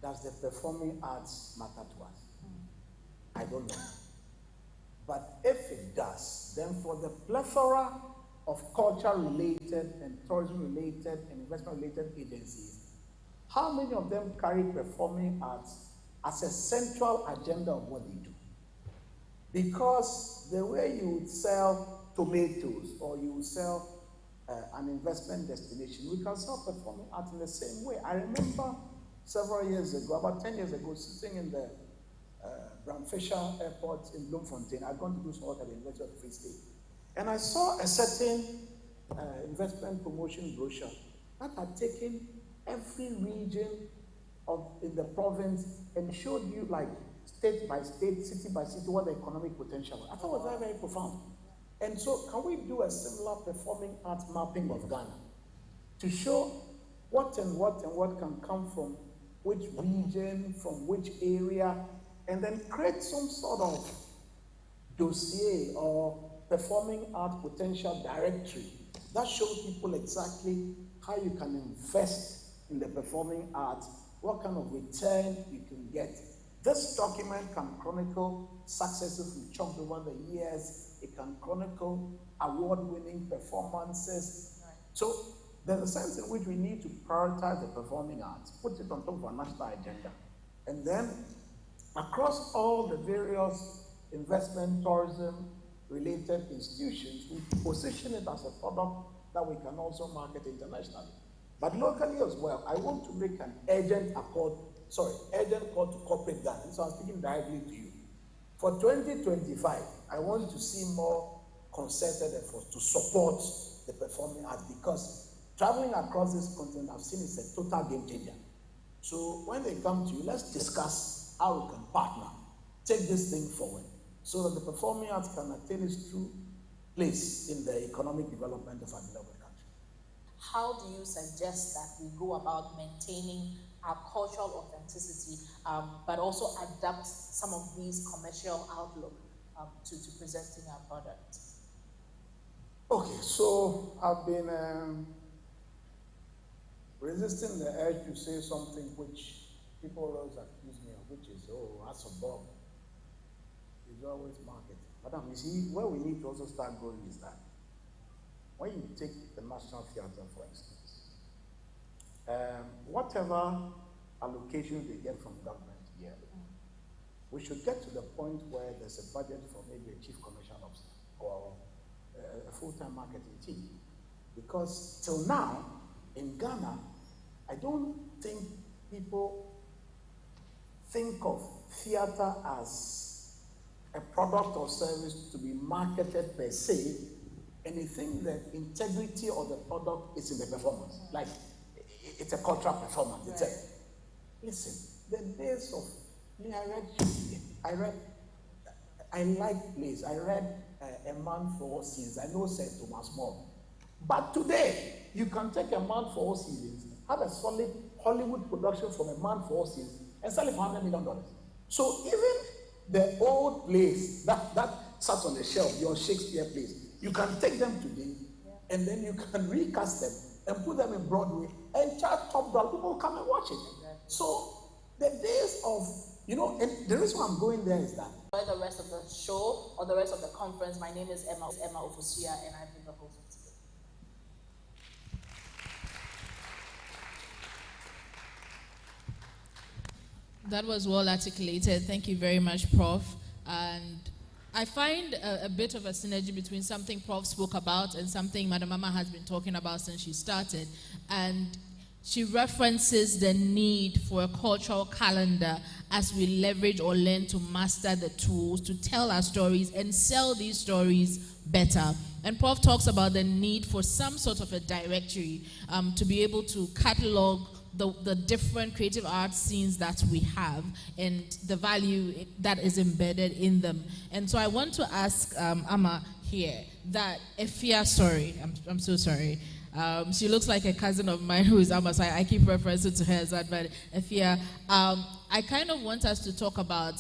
does the performing arts matter to us? I don't know. But if it does, then for the plethora of culture-related and tourism-related and investment-related agencies, how many of them carry performing arts as a central agenda of what they do? Because the way you would sell tomatoes or you would sell an investment destination, we can sell performing art in the same way. I remember several years ago, about 10 years ago, sitting in the Bram Fisher Airport in Bloemfontein. I'd gone to do some work at the University of the Free State. And I saw a certain investment promotion brochure that had taken every region in the province and showed you, like, state by state, city by city, what the economic potential was. I thought it was very, very profound. And so can we do a similar performing arts mapping of Ghana to show what can come from which region, from which area, and then create some sort of dossier or performing art potential directory that shows people exactly how you can invest in the performing arts, what kind of return you can get. This document can chronicle successes we chalked over the years. It can chronicle award-winning performances. Right. So there's a sense in which we need to prioritize the performing arts, put it on top of our national agenda, and then across all the various investment, tourism-related institutions, we position it as a product that we can also market internationally. But locally as well, I want to make an urgent call to corporate Ghana. So I'm speaking directly to you. For 2025, I want to see more concerted efforts to support the performing arts, because traveling across this continent, I've seen it's a total game changer. So when they come to you, let's discuss how we can partner, take this thing forward, so that the performing arts can attain its true place in the economic development of our beloved country. How do you suggest that we go about maintaining our cultural authenticity, but also adapt some of these commercial outlook to presenting our product? Okay, so I've been resisting the urge to say something which people always accuse me of, which is, oh, as a Bob, It's always marketing. Madam, you see, where we need to also start going is that when you take the National Theatre, for instance, whatever allocation they get from government yearly, we should get to the point where there's a budget for maybe a chief commercial officer or a full-time marketing team. Because till now, in Ghana, I don't think people think of theater as a product or service to be marketed per se, and they think the integrity of the product is in the performance. Like, it's a cultural performance. Right. It's a, listen, the days of, I like plays. I read A Man for All Seasons. I know Sir Thomas More. But today, you can take A Man for All Seasons, have a solid Hollywood production from A Man for All Seasons, and sell it for $100 million. So even the old plays that sat on the shelf, your Shakespeare plays, you can take them today, and then you can recast them and put them in Broadway and charge top dollar. People come and watch it. So the days of, and the reason why I'm going there is that for the rest of the show or the rest of the conference, my name is Emma Ofosia, and I've been the host of today. That was well articulated. Thank you very much, Prof. And I find a bit of a synergy between something Prof spoke about and something Madam Mama has been talking about since she started. And she references the need for a cultural calendar as we leverage or learn to master the tools to tell our stories and sell these stories better. And Prof talks about the need for some sort of a directory to be able to catalog the different creative arts scenes that we have and the value that is embedded in them. And so I want to ask Amma here that Efia, sorry, I'm so sorry. She looks like a cousin of mine who is Amma, so I keep referencing to her as that, but Efia, I kind of want us to talk about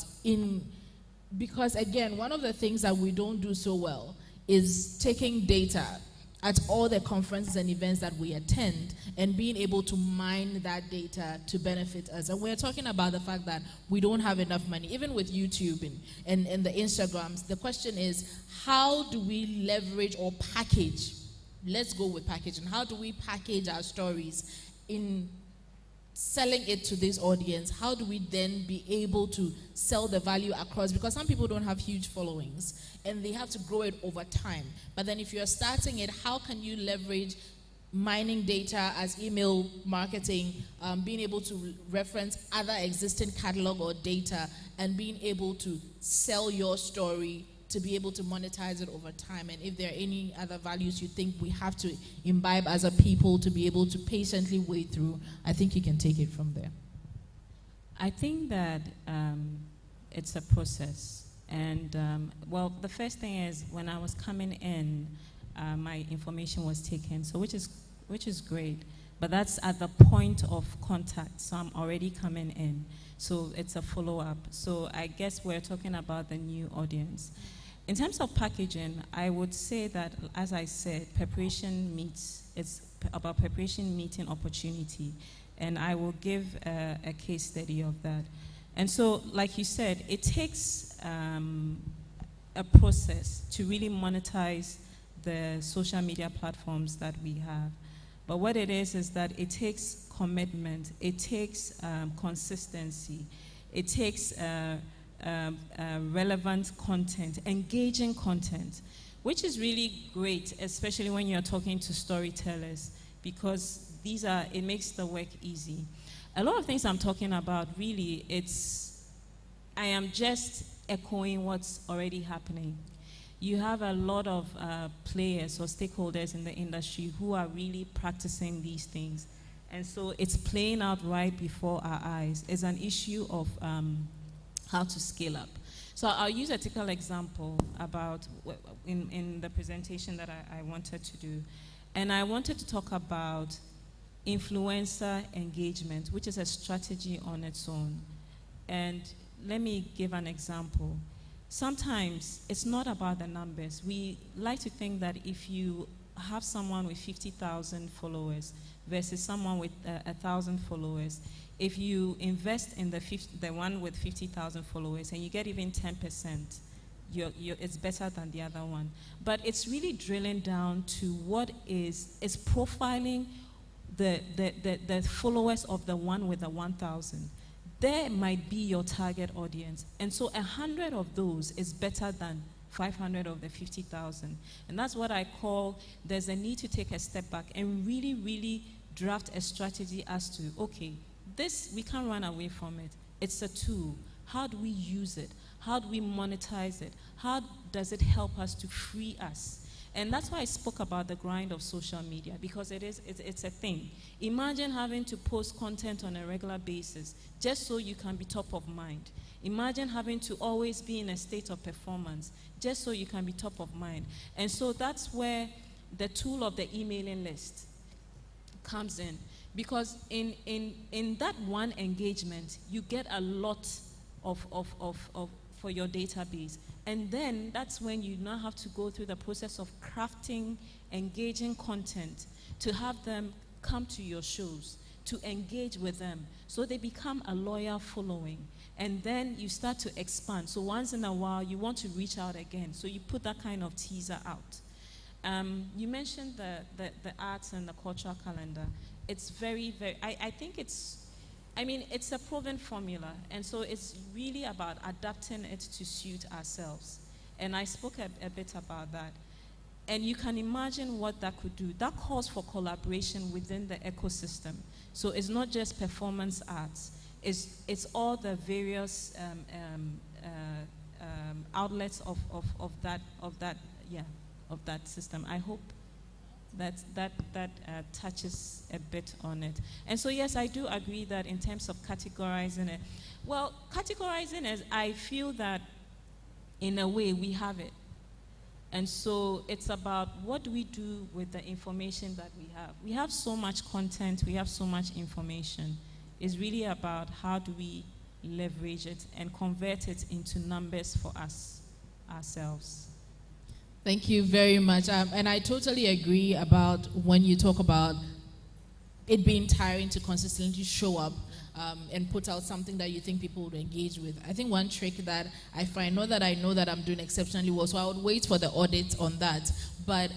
because again, one of the things that we don't do so well is taking data at all the conferences and events that we attend and being able to mine that data to benefit us. And we're talking about the fact that we don't have enough money, even with YouTube and the Instagrams. The question is, how do we leverage or package? Let's go with packaging. How do we package our stories in selling it to this audience? How do we then be able to sell the value across? Because some people don't have huge followings and they have to grow it over time. But then if you're starting it, how can you leverage mining data as email marketing, being able to reference other existing catalog or data and being able to sell your story to be able to monetize it over time? And if there are any other values you think we have to imbibe as a people to be able to patiently wade through, I think you can take it from there. I think that it's a process. And, well, the first thing is when I was coming in, my information was taken, so which is great. But that's at the point of contact, so I'm already coming in. So it's a follow-up. So I guess we're talking about the new audience. In terms of packaging, I would say that, as I said, it's about preparation meeting opportunity. And I will give a case study of that. And so, like you said, it takes a process to really monetize the social media platforms that we have. But what it is that it takes commitment, it takes consistency, it takes relevant content, engaging content, which is really great, especially when you're talking to storytellers, because it makes the work easy. A lot of things I'm talking about, really, I am just echoing what's already happening. You have a lot of players or stakeholders in the industry who are really practicing these things. And so it's playing out right before our eyes. It's an issue of how to scale up. So I'll use a typical example about in the presentation that I wanted to do. And I wanted to talk about influencer engagement, which is a strategy on its own. And let me give an example. Sometimes it's not about the numbers. We like to think that if you have someone with 50,000 followers versus someone with 1,000 followers, if you invest in the one with 50,000 followers and you get even 10%, it's better than the other one. But it's really drilling down to what is profiling the followers of the one with the 1,000. There might be your target audience. And so 100 of those is better than 500 of the 50,000. And that's what I call, there's a need to take a step back and really, really draft a strategy as to, okay, this, we can't run away from it. It's a tool. How do we use it? How do we monetize it? How does it help us to free us? And that's why I spoke about the grind of social media, because it's a thing. Imagine having to post content on a regular basis just so you can be top of mind. Imagine having to always be in a state of performance just so you can be top of mind. And so that's where the tool of the emailing list comes in. Because in that one engagement, you get a lot for your database. And then that's when you now have to go through the process of crafting, engaging content to have them come to your shows, to engage with them. So they become a loyal following. And then you start to expand. So once in a while, you want to reach out again. So you put that kind of teaser out. You mentioned the arts and the cultural calendar. It's very, very, I think it's a proven formula. And so it's really about adapting it to suit ourselves. And I spoke a bit about that. And you can imagine what that could do. That calls for collaboration within the ecosystem. So it's not just performance arts. It's all the various outlets of that system. I hope that touches a bit on it. And so yes, I do agree that in terms of categorizing it, well, categorizing it, I feel that in a way we have it. And so it's about what do we do with the information that we have. We have so much content, we have so much information. It's really about how do we leverage it and convert it into numbers for us, ourselves. Thank you very much. And I totally agree about when you talk about it being tiring to consistently show up and put out something that you think people would engage with. I think one trick that I find, not that I know that I'm doing exceptionally well, so I would wait for the audit on that, but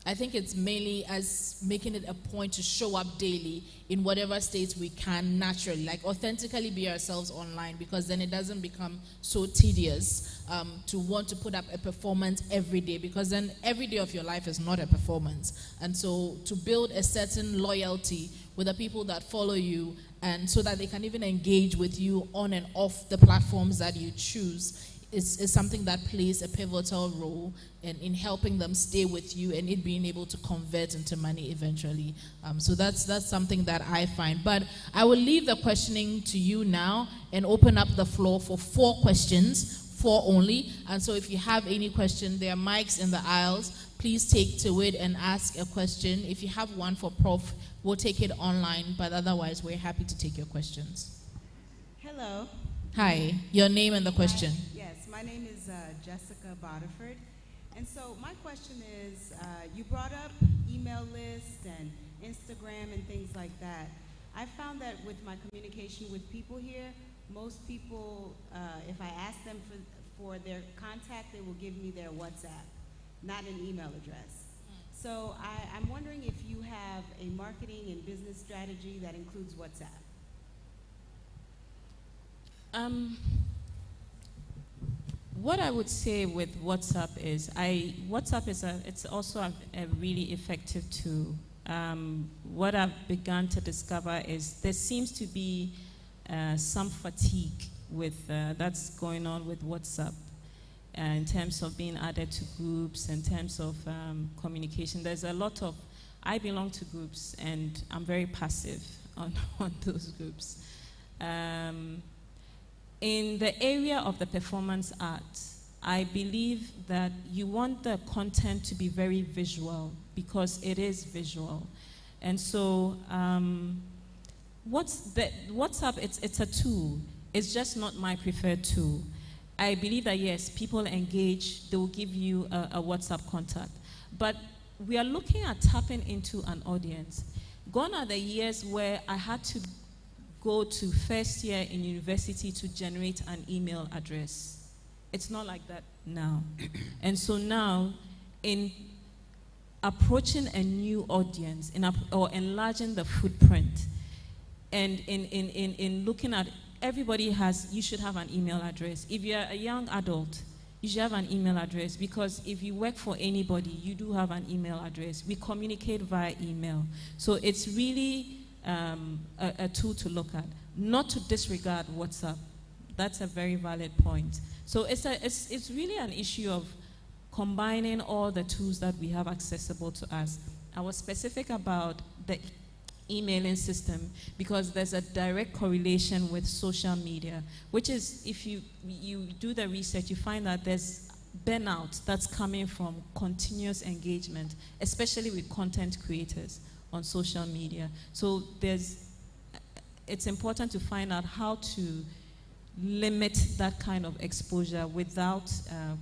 I think it's mainly as making it a point to show up daily in whatever states we can naturally, like authentically be ourselves online, because then it doesn't become so tedious to want to put up a performance every day, because then every day of your life is not a performance. And so to build a certain loyalty with the people that follow you, and so that they can even engage with you on and off the platforms that you choose, is something that plays a pivotal role in helping them stay with you and it being able to convert into money eventually. So that's something that I find. But I will leave the questioning to you now and open up the floor for 4 questions, 4 only. And so if you have any question, there are mics in the aisles. Please take to it and ask a question. If you have one for Prof, we'll take it online, but otherwise we're happy to take your questions. Hello. Hi, your name and the question. Yes, my name is Jessica Bodiford. And so my question is, you brought up email lists and Instagram and things like that. I found that with my communication with people here, most people, if I ask them for their contact, they will give me their WhatsApp, not an email address. So I'm wondering if you have a marketing and business strategy that includes WhatsApp. What I would say with WhatsApp is, it's also a really effective tool. What I've begun to discover is there seems to be some fatigue with that's going on with WhatsApp in terms of being added to groups, in terms of communication. There's a lot of, I belong to groups and I'm very passive on those groups. In the area of the performance arts, I believe that you want the content to be very visual because it is visual. And so WhatsApp, it's a tool. It's just not my preferred tool. I believe that yes, people engage, they will give you a WhatsApp contact. But we are looking at tapping into an audience. Gone are the years where I had to go to first year in university to generate an email address. It's not like that now. And so now, in approaching a new audience, or enlarging the footprint, and in looking at, you should have an email address. If you're a young adult, you should have an email address, because if you work for anybody, you do have an email address. We communicate via email. So it's really a tool to look at, not to disregard WhatsApp. That's a very valid point. So it's really an issue of combining all the tools that we have accessible to us. I was specific about the emailing system because there's a direct correlation with social media, which is, if you do the research, you find that there's burnout that's coming from continuous engagement, especially with content creators on social media. So it's important to find out how to limit that kind of exposure without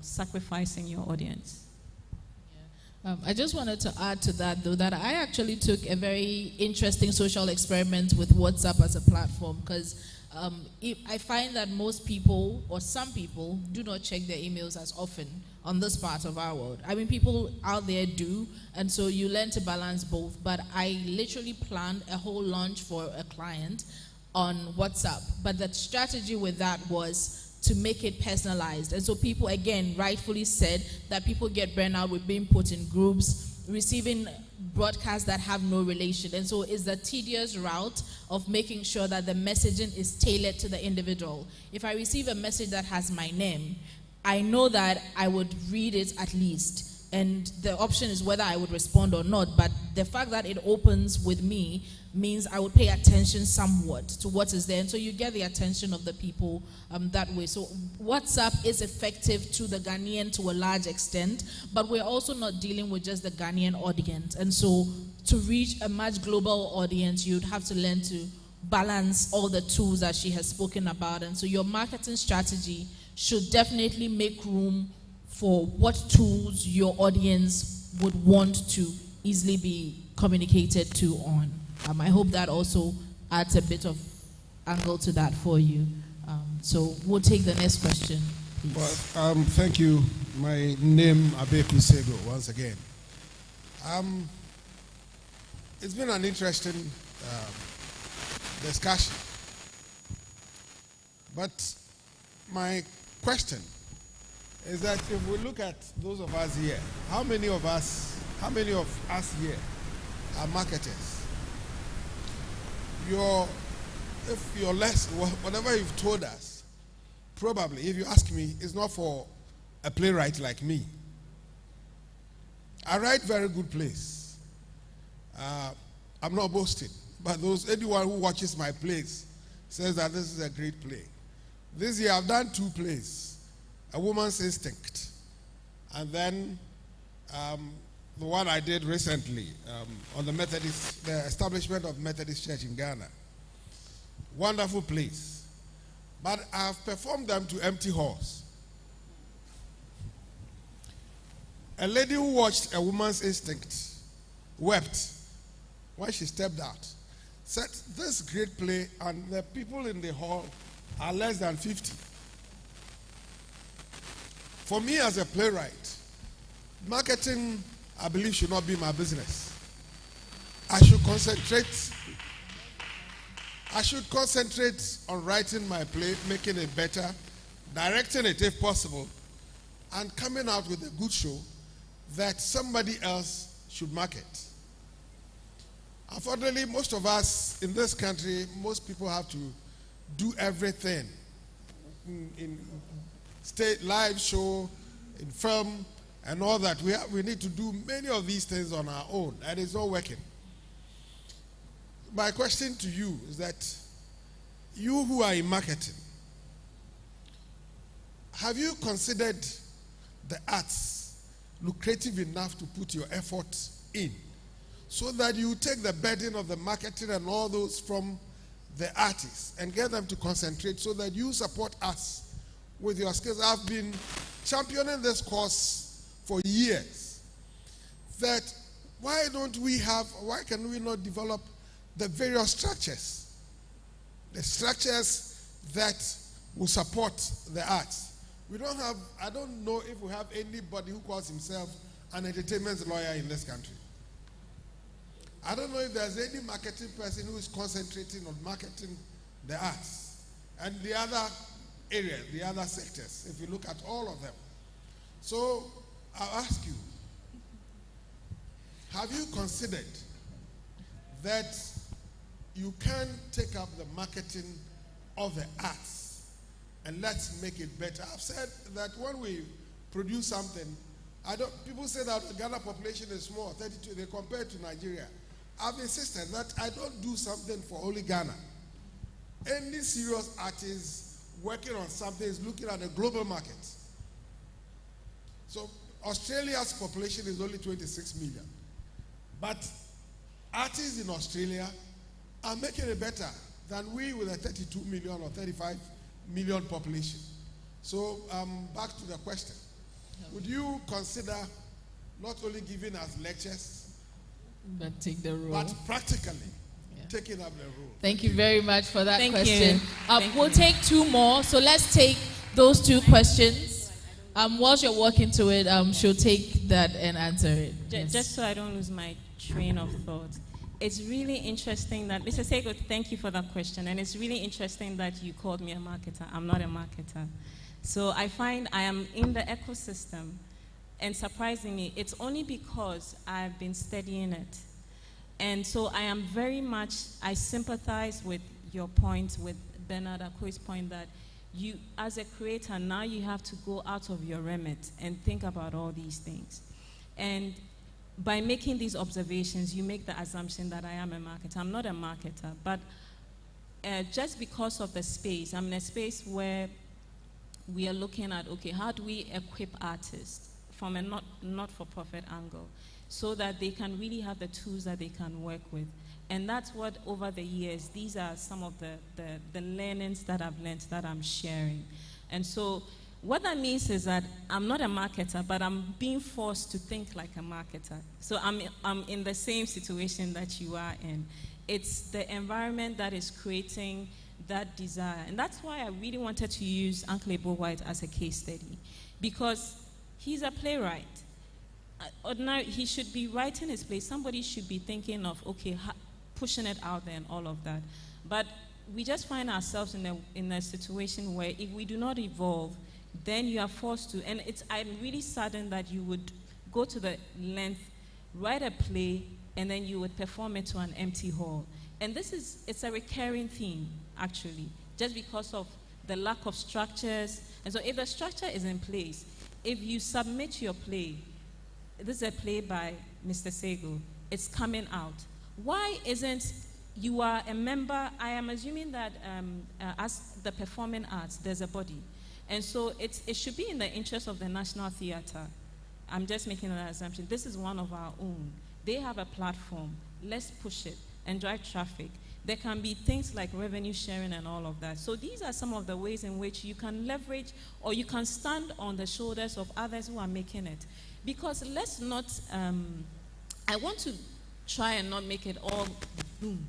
sacrificing your audience. I just wanted to add to that, though, that I actually took a very interesting social experiment with WhatsApp as a platform, because I find that most people, or some people, do not check their emails as often on this part of our world. I mean, people out there do, and so you learn to balance both. But I literally planned a whole launch for a client on WhatsApp, but the strategy with that was to make it personalized. And so people, again, rightfully said that people get burned out with being put in groups, receiving broadcasts that have no relation. And so it's the tedious route of making sure that the messaging is tailored to the individual. If I receive a message that has my name, I know that I would read it at least. And the option is whether I would respond or not. But the fact that it opens with me means I would pay attention somewhat to what is there. And so you get the attention of the people that way. So WhatsApp is effective to the Ghanaian to a large extent, but we're also not dealing with just the Ghanaian audience. And so to reach a much global audience, you'd have to learn to balance all the tools that she has spoken about. And so your marketing strategy should definitely make room for what tools your audience would want to easily be communicated to on. I hope that also adds a bit of angle to that for you. So we'll take the next question, please. Well, thank you. My name Abeku Sego once again. It's been an interesting discussion. But my question is that if we look at those of us here, how many of us here are marketers? If you're less, whatever you've told us, probably, if you ask me, it's not for a playwright like me. I write very good plays. I'm not boasting, but anyone who watches my plays says that this is a great play. This year I've done 2 plays, A Woman's Instinct, and then the one I did recently on the establishment of Methodist Church in Ghana. Wonderful plays. But I've performed them to empty halls. A lady who watched A Woman's Instinct wept when she stepped out. Said, this great play, and the people in the hall are less than 50. For me as a playwright, marketing, I believe, should not be my business. I should concentrate on writing my play, making it better, directing it if possible, and coming out with a good show that somebody else should market. Unfortunately, most of us in this country, most people have to do everything in state live show, in film, and all that. We need to do many of these things on our own, and it's not working. My question to you is that you who are in marketing, have you considered the arts lucrative enough to put your effort in so that you take the burden of the marketing and all those from the artists and get them to concentrate so that you support us with your skills? I've been championing this cause for years, that why can we not develop the various structures, the structures that will support the arts? We don't have, I don't know if we have anybody who calls himself an entertainment lawyer in this country. I don't know if there's any marketing person who is concentrating on marketing the arts and the other areas, the other sectors, if you look at all of them. So I'll ask you, have you considered that you can take up the marketing of the arts and let's make it better? I've said that when we produce something, people say that the Ghana population is small, 32, they compare to Nigeria. I've insisted that I don't do something for only Ghana. Any serious artist working on something is looking at the global market. So Australia's population is only 26 million. But artists in Australia are making it better than we with a 32 million or 35 million population. So back to the question. Would you consider not only giving us lectures, but take the role, but practically taking up the role? Thank you very much for that question. We'll take two more, so let's take those two questions. Whilst you're walking to it, she'll take that and answer it. Just so I don't lose my train of thought. It's really interesting that, Mr. Sego, thank you for that question. And it's really interesting that you called me a marketer. I'm not a marketer. So I find I am in the ecosystem. And surprisingly, it's only because I've been studying it. And so I am very much, I sympathize with your point, with Bernard Akoi's point that you, as a creator, now you have to go out of your remit and think about all these things. And by making these observations, you make the assumption that I am a marketer. I'm not a marketer, but just because of the space, I'm in a space where we are looking at, okay, how do we equip artists from a not-for-profit angle so that they can really have the tools that they can work with. And that's what, over the years, these are some of the learnings that I've learned that I'm sharing. And so what that means is that I'm not a marketer, but I'm being forced to think like a marketer. So I'm in the same situation that you are in. It's the environment that is creating that desire. And that's why I really wanted to use Uncle Ebo White as a case study, because he's a playwright. Ordinarily, he should be writing his play. Somebody should be thinking of, okay, pushing it out there and all of that. But we just find ourselves in a situation where if we do not evolve, then you are forced to. And I'm really saddened that you would go to the length, write a play, and then you would perform it to an empty hall. And it's a recurring theme, actually, just because of the lack of structures. And so if the structure is in place, if you submit your play, this is a play by Mr. Sego, it's coming out. Why isn't, you are a member, I am assuming that as the performing arts, there's a body. And so it should be in the interest of the National Theatre. I'm just making that assumption. This is one of our own. They have a platform. Let's push it and drive traffic. There can be things like revenue sharing and all of that. So these are some of the ways in which you can leverage or you can stand on the shoulders of others who are making it. Because let's not, I want to try and not make it all boom.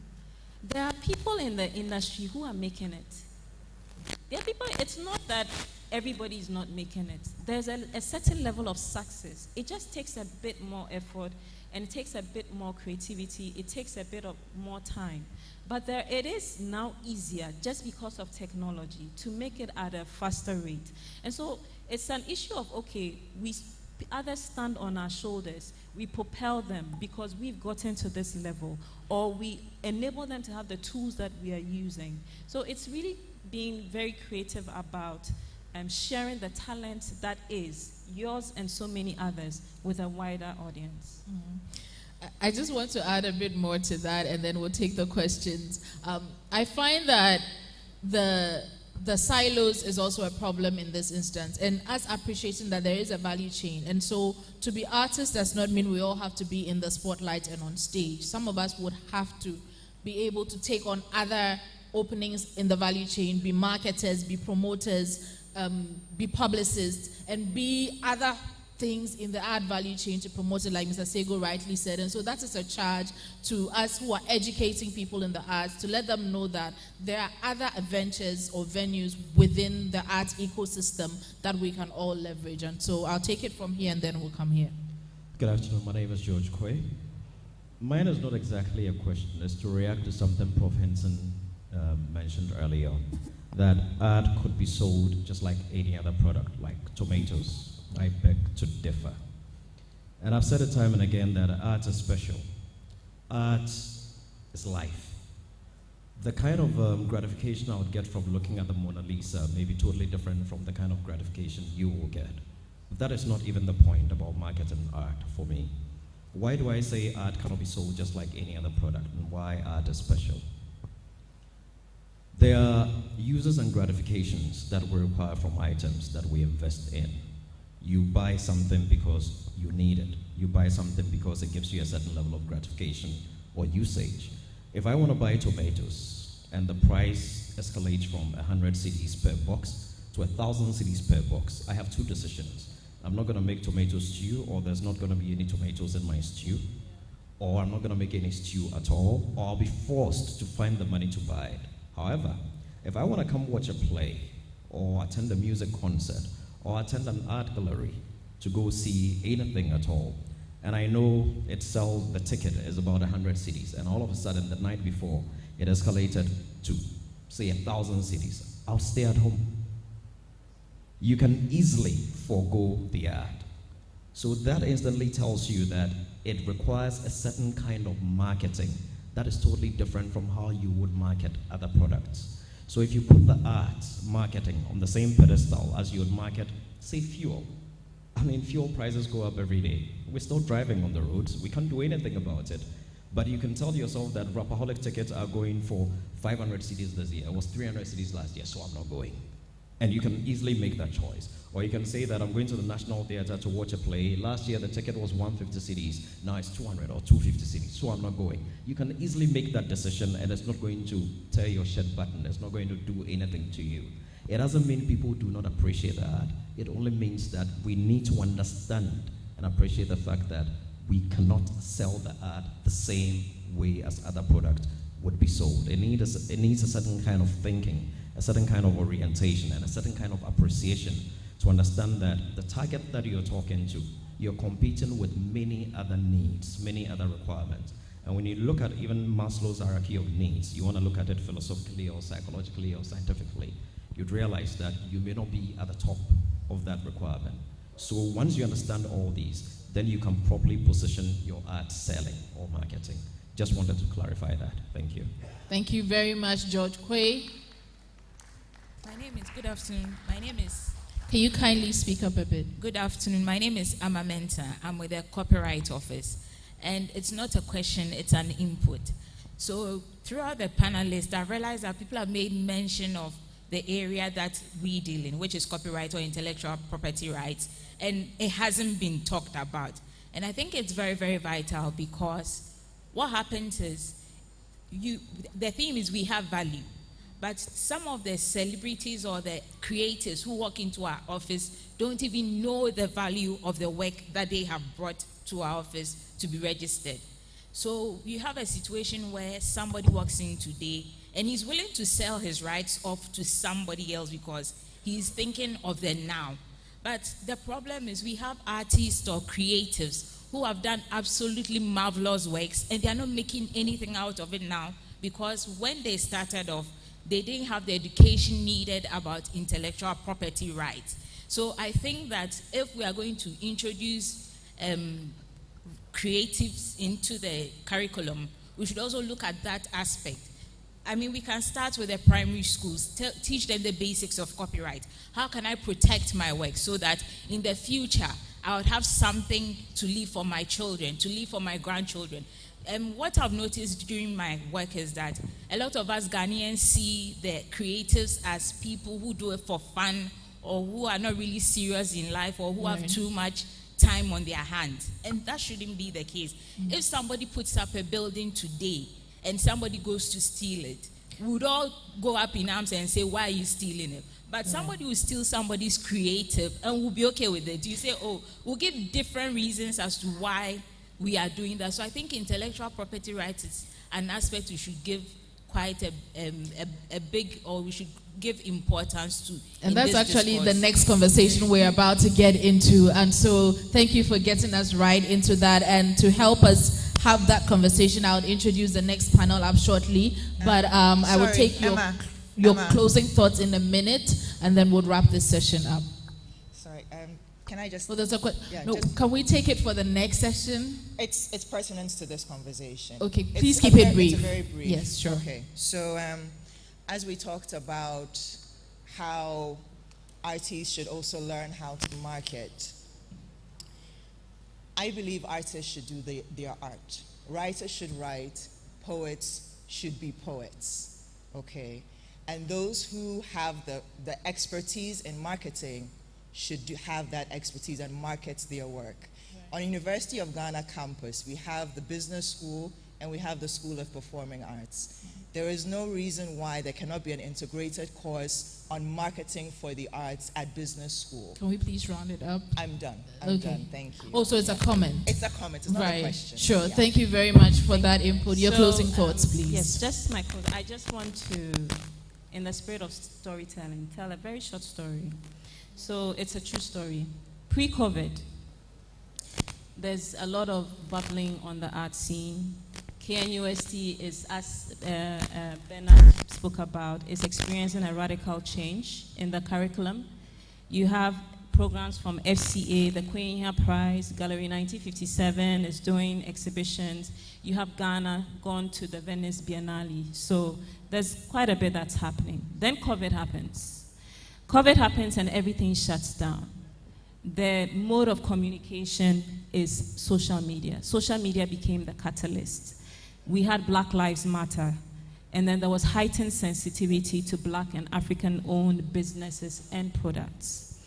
There are people in the industry who are making it. There are people, it's not that everybody is not making it. There's a certain level of success. It just takes a bit more effort and it takes a bit more creativity. It takes a bit of more time. But it is now easier just because of technology to make it at a faster rate. And so it's an issue of, okay, others stand on our shoulders. We propel them because we've gotten to this level, or we enable them to have the tools that we are using. So it's really being very creative about sharing the talent that is yours and so many others with a wider audience. Mm-hmm. I just want to add a bit more to that, and then we'll take the questions. I find that the silos is also a problem in this instance, and us appreciating that there is a value chain. And so to be artists does not mean we all have to be in the spotlight and on stage. Some of us would have to be able to take on other openings in the value chain, be marketers, be promoters, be publicists, and be other things in the art value chain to promote it, like Mr. Sego rightly said. And so that is a charge to us who are educating people in the arts, to let them know that there are other adventures or venues within the art ecosystem that we can all leverage. And so I'll take it from here and then we'll come here. Good afternoon. My name is George Quay. Mine is not exactly a question. It's to react to something Prof. Henson mentioned earlier, that art could be sold just like any other product, like tomatoes. I beg to differ. And I've said it time and again that art is special. Art is life. The kind of gratification I would get from looking at the Mona Lisa may be totally different from the kind of gratification you will get. But that is not even the point about marketing art for me. Why do I say art cannot be sold just like any other product, and why art is special? There are uses and gratifications that we require from items that we invest in. You buy something because you need it. You buy something because it gives you a certain level of gratification or usage. If I want to buy tomatoes and the price escalates from 100 cedis per box to 1,000 cedis per box, I have two decisions. I'm not going to make tomato stew, or there's not going to be any tomatoes in my stew, or I'm not going to make any stew at all, or I'll be forced to find the money to buy it. However, if I want to come watch a play, or attend a music concert, or attend an art gallery to go see anything at all, and I know it sells, the ticket is about 100 cedis, and all of a sudden the night before it escalated to say 1,000 cedis, I'll stay at home. You can easily forego the art. So that instantly tells you that it requires a certain kind of marketing that is totally different from how you would market other products. So if you put the art marketing on the same pedestal as you would market, say, fuel. I mean, fuel prices go up every day. We're still driving on the roads. We can't do anything about it. But you can tell yourself that Rapaholic tickets are going for 500 cedis this year. It was 300 cedis last year, so I'm not going. And you can easily make that choice. Or you can say that I'm going to the National Theatre to watch a play. Last year the ticket was 150 cedis. Now it's 200 or 250 cedis, so I'm not going. You can easily make that decision, and it's not going to tear your shirt button. It's not going to do anything to you. It doesn't mean people do not appreciate the art. It only means that we need to understand and appreciate the fact that we cannot sell the art the same way as other products would be sold. It needs a certain kind of thinking, a certain kind of orientation, and a certain kind of appreciation to understand that the target that you're talking to, you're competing with many other needs, many other requirements. And when you look at even Maslow's hierarchy of needs, you want to look at it philosophically or psychologically or scientifically, you'd realize that you may not be at the top of that requirement. So once you understand all these, then you can properly position your art selling or marketing. Just wanted to clarify that. Thank you. Thank you very much, George Quay. My name is, good afternoon. My name is, Can you kindly speak up a bit? good afternoon. My name is Amma Menta. I'm with the Copyright Office. And it's not a question, it's an input. So throughout the panelists, I realized that people have made mention of the area that we deal in, which is copyright or intellectual property rights, and it hasn't been talked about. And I think it's very, very vital, because what happens is, the theme is we have value, but some of the celebrities or the creators who walk into our office don't even know the value of the work that they have brought to our office to be registered. So you have a situation where somebody walks in today and he's willing to sell his rights off to somebody else because he's thinking of the now. But the problem is we have artists or creatives who have done absolutely marvelous works and they are not making anything out of it now, because when they started off, they didn't have the education needed about intellectual property rights. So I think that if we are going to introduce creatives into the curriculum, we should also look at that aspect. I mean, we can start with the primary schools, teach them the basics of copyright. How can I protect my work so that in the future, I would have something to leave for my children, to leave for my grandchildren? What I've noticed during my work is that a lot of us Ghanaians see the creatives as people who do it for fun, or who are not really serious in life, or who have too much time on their hands. And that shouldn't be the case. If somebody puts up a building today and somebody goes to steal it, we would all go up in arms and say, why are you stealing it? But somebody will steal somebody's creative and will be okay with it. You say, oh, we'll give different reasons as to why we are doing that. So I think intellectual property rights is an aspect we should give quite a big, or we should give importance to. And that's actually the next conversation we're about to get into. And so thank you for getting us right into that. And to help us have that conversation, I'll introduce the next panel up shortly. But I will take your closing thoughts in a minute, and then we'll wrap this session up. Sorry, can I just... Well, there's a yeah, no, can we take it for the next session? It's pertinent to this conversation. Okay, please keep it brief. It's very brief. Yes, sure. Okay, so as we talked about how artists should also learn how to market, I believe artists should do their art. Writers should write, poets should be poets, okay? And those who have the expertise in marketing should have that expertise and market their work. Right. On University of Ghana campus, we have the business school and we have the School of Performing Arts. There is no reason why there cannot be an integrated course on marketing for the arts at business school. Can we please round it up? I'm done. I'm done. Thank you. Oh, so it's a comment? It's a comment. It's not a question. Sure. Yeah. Thank you very much for that input. Your closing thoughts, please. Yes, just my close. I just want to, in the spirit of storytelling, tell a very short story. So it's a true story. Pre-COVID, there's a lot of bubbling on the art scene. KNUST is, as Bernard spoke about, is experiencing a radical change in the curriculum. You have programs from FCA, the Kwenyia Prize, Gallery 1957 is doing exhibitions. You have Ghana gone to the Venice Biennale. So there's quite a bit that's happening. Then COVID happens. COVID happens and everything shuts down. The mode of communication is social media. Social media became the catalyst. We had Black Lives Matter, and then there was heightened sensitivity to Black and African-owned businesses and products.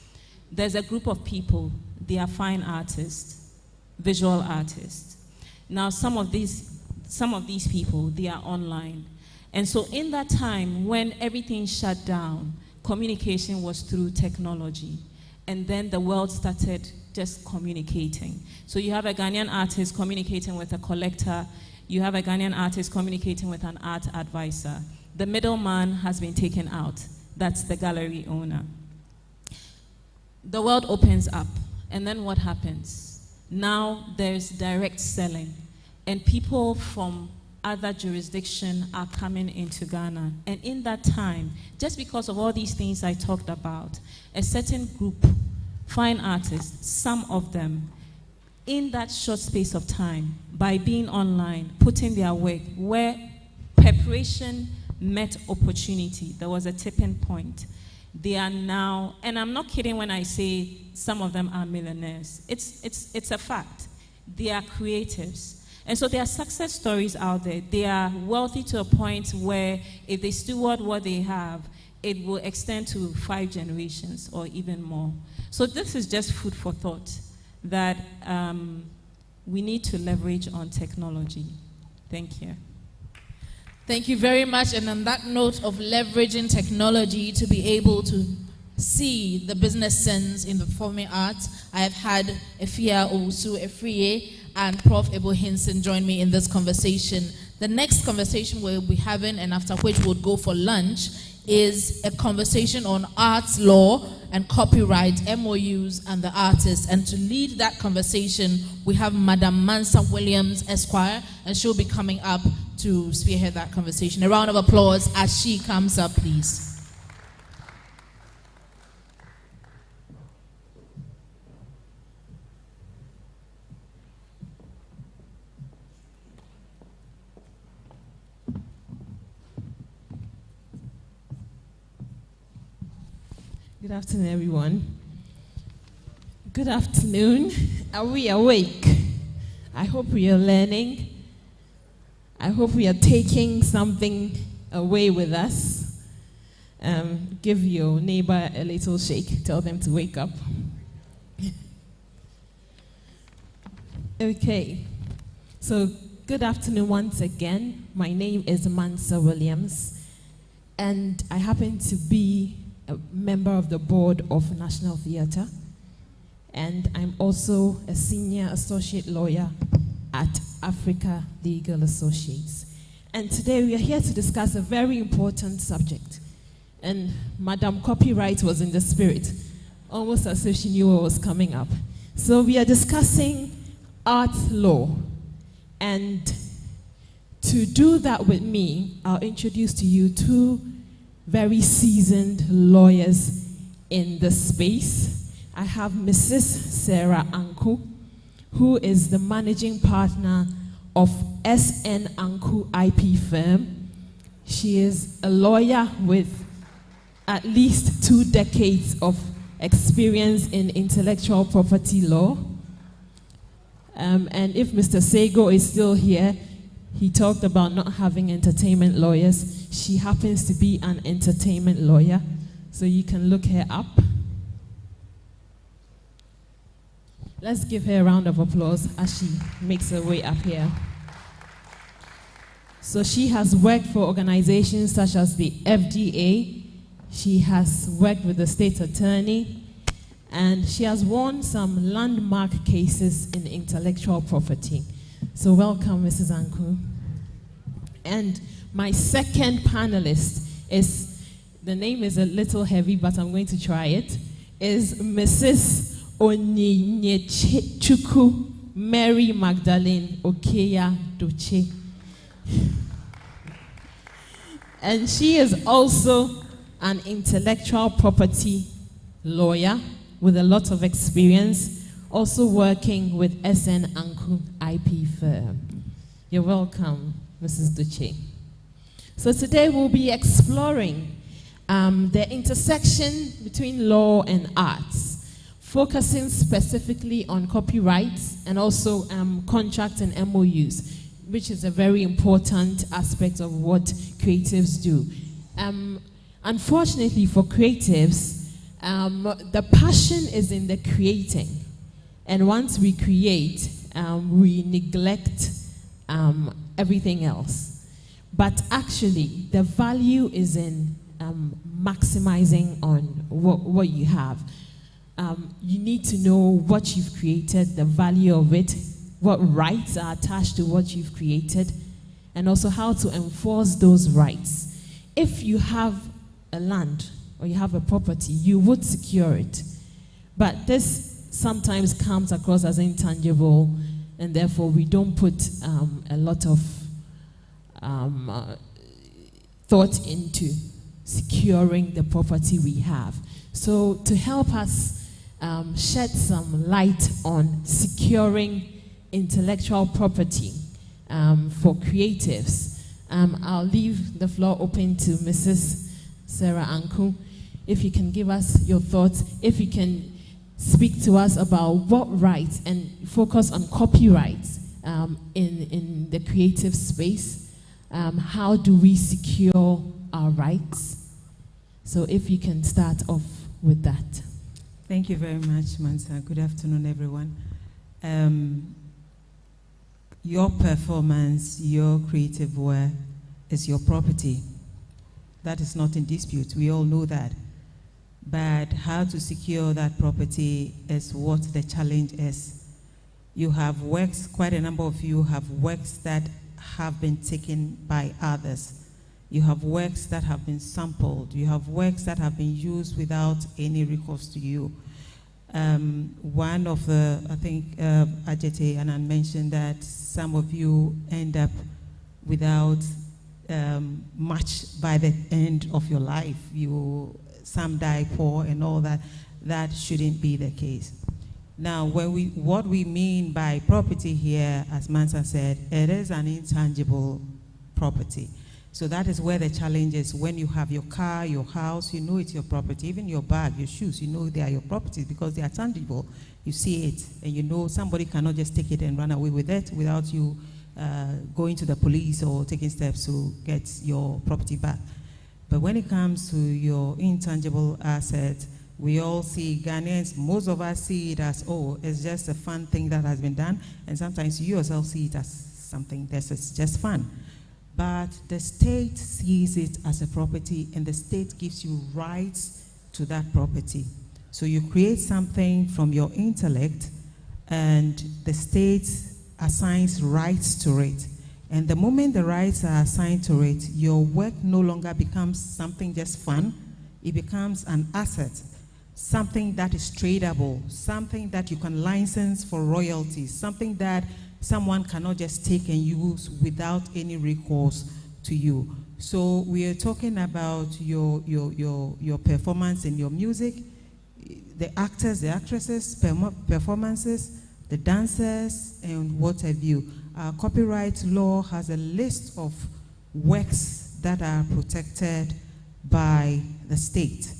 There's a group of people, they are fine artists, visual artists. Now, some of these people, they are online. And so in that time, when everything shut down, communication was through technology. And then the world started just communicating. So you have a Ghanaian artist communicating with a collector. You have a Ghanaian artist communicating with an art advisor. The middleman has been taken out. That's the gallery owner. The world opens up. And then what happens? Now there's direct selling. And people from other jurisdictions are coming into Ghana. And in that time, just because of all these things I talked about, a certain group, fine artists, some of them, in that short space of time, by being online, putting their work where preparation met opportunity, there was a tipping point. They are now, and I'm not kidding when I say some of them are millionaires. It's a fact. They are creatives. And so there are success stories out there. They are wealthy to a point where if they steward what they have, it will extend to 5 generations or even more. So this is just food for thought that we need to leverage on technology. Thank you. Thank you very much. And on that note of leveraging technology to be able to see the business sense in the performing arts, I have had Efia Owusu Efriye and Prof. Ebo Hinson join me in this conversation. The next conversation we'll be having, and after which we'll go for lunch, is a conversation on arts law and copyright, MOUs, and the artists. And to lead that conversation, we have Madam Mansa Williams, Esquire, and she'll be coming up to spearhead that conversation. A round of applause as she comes up, please. Good afternoon, everyone. Good afternoon. Are we awake? I hope we are learning. I hope we are taking something away with us. Give your neighbor a little shake. Tell them to wake up. Okay. So, good afternoon once again. My name is Mansa Williams, and I happen to be a member of the board of National Theatre, and I'm also a senior associate lawyer at Africa Legal Associates. And today we are here to discuss a very important subject. And Madam Copyright was in the spirit, almost as if she knew what was coming up. So we are discussing art law. And to do that with me, I'll introduce to you two very seasoned lawyers in the space. I have Mrs. Sarah Anku, who is the managing partner of SN Anku IP firm. She is a lawyer with at least 2 decades of experience in intellectual property law. And if Mr. Sego is still here, he talked about not having entertainment lawyers. She happens to be an entertainment lawyer, so you can look her up. Let's give her a round of applause as she makes her way up here. So she has worked for organizations such as the FDA. She has worked with the state attorney, and she has won some landmark cases in intellectual property. So welcome, Mrs. Anku. And my second panelist is, the name is a little heavy, but I'm going to try it, is Mrs. Onyinyechuku Mary Magdalene Okeya Doche. And she is also an intellectual property lawyer with a lot of experience, also working with SN Anku IP firm. You're welcome, Mrs. Doche. So today we'll be exploring the intersection between law and arts, focusing specifically on copyrights and also contracts and MOUs, which is a very important aspect of what creatives do. Unfortunately for creatives, the passion is in the creating. And once we create, we neglect everything else. But actually, the value is in maximizing on what you have. You need to know what you've created, the value of it, what rights are attached to what you've created, and also how to enforce those rights. If you have a land or you have a property, you would secure it. But this sometimes comes across as intangible, and therefore we don't put a lot of thought into securing the property we have. So to help us shed some light on securing intellectual property for creatives, I'll leave the floor open to Mrs. Sarah Anku. If you can give us your thoughts, if you can speak to us about what rights and focus on copyrights in the creative space. How do we secure our rights? So if you can start off with that. Thank you very much, Mansa. Good afternoon, everyone. Your performance, your creative work is your property. That is not in dispute. We all know that. But how to secure that property is what the challenge is. You have works, quite a number of you have works that have been taken by others. You have works that have been sampled. You have works that have been used without any recourse to you. One of the, I think Ajete Anan mentioned that some of you end up without much by the end of your life. Some die poor and all that. That shouldn't be the case. Now, what we mean by property here, as Mansa said, it is an intangible property. So that is where the challenge is. When you have your car, your house, you know it's your property. Even your bag, your shoes, you know they are your property because they are tangible. You see it, and you know somebody cannot just take it and run away with it without you going to the police or taking steps to get your property back. But when it comes to your intangible assets, we all see Ghanaians, most of us see it as, oh, it's just a fun thing that has been done. And sometimes you yourself see it as something that's just fun. But the state sees it as a property, and the state gives you rights to that property. So you create something from your intellect, and the state assigns rights to it. And the moment the rights are assigned to it, your work no longer becomes something just fun. It becomes an asset, something that is tradable, something that you can license for royalties, something that someone cannot just take and use without any recourse to you. So we are talking about your performance in your music, the actors, the actresses, performances, the dancers, and what have you. Our copyright law has a list of works that are protected by the state.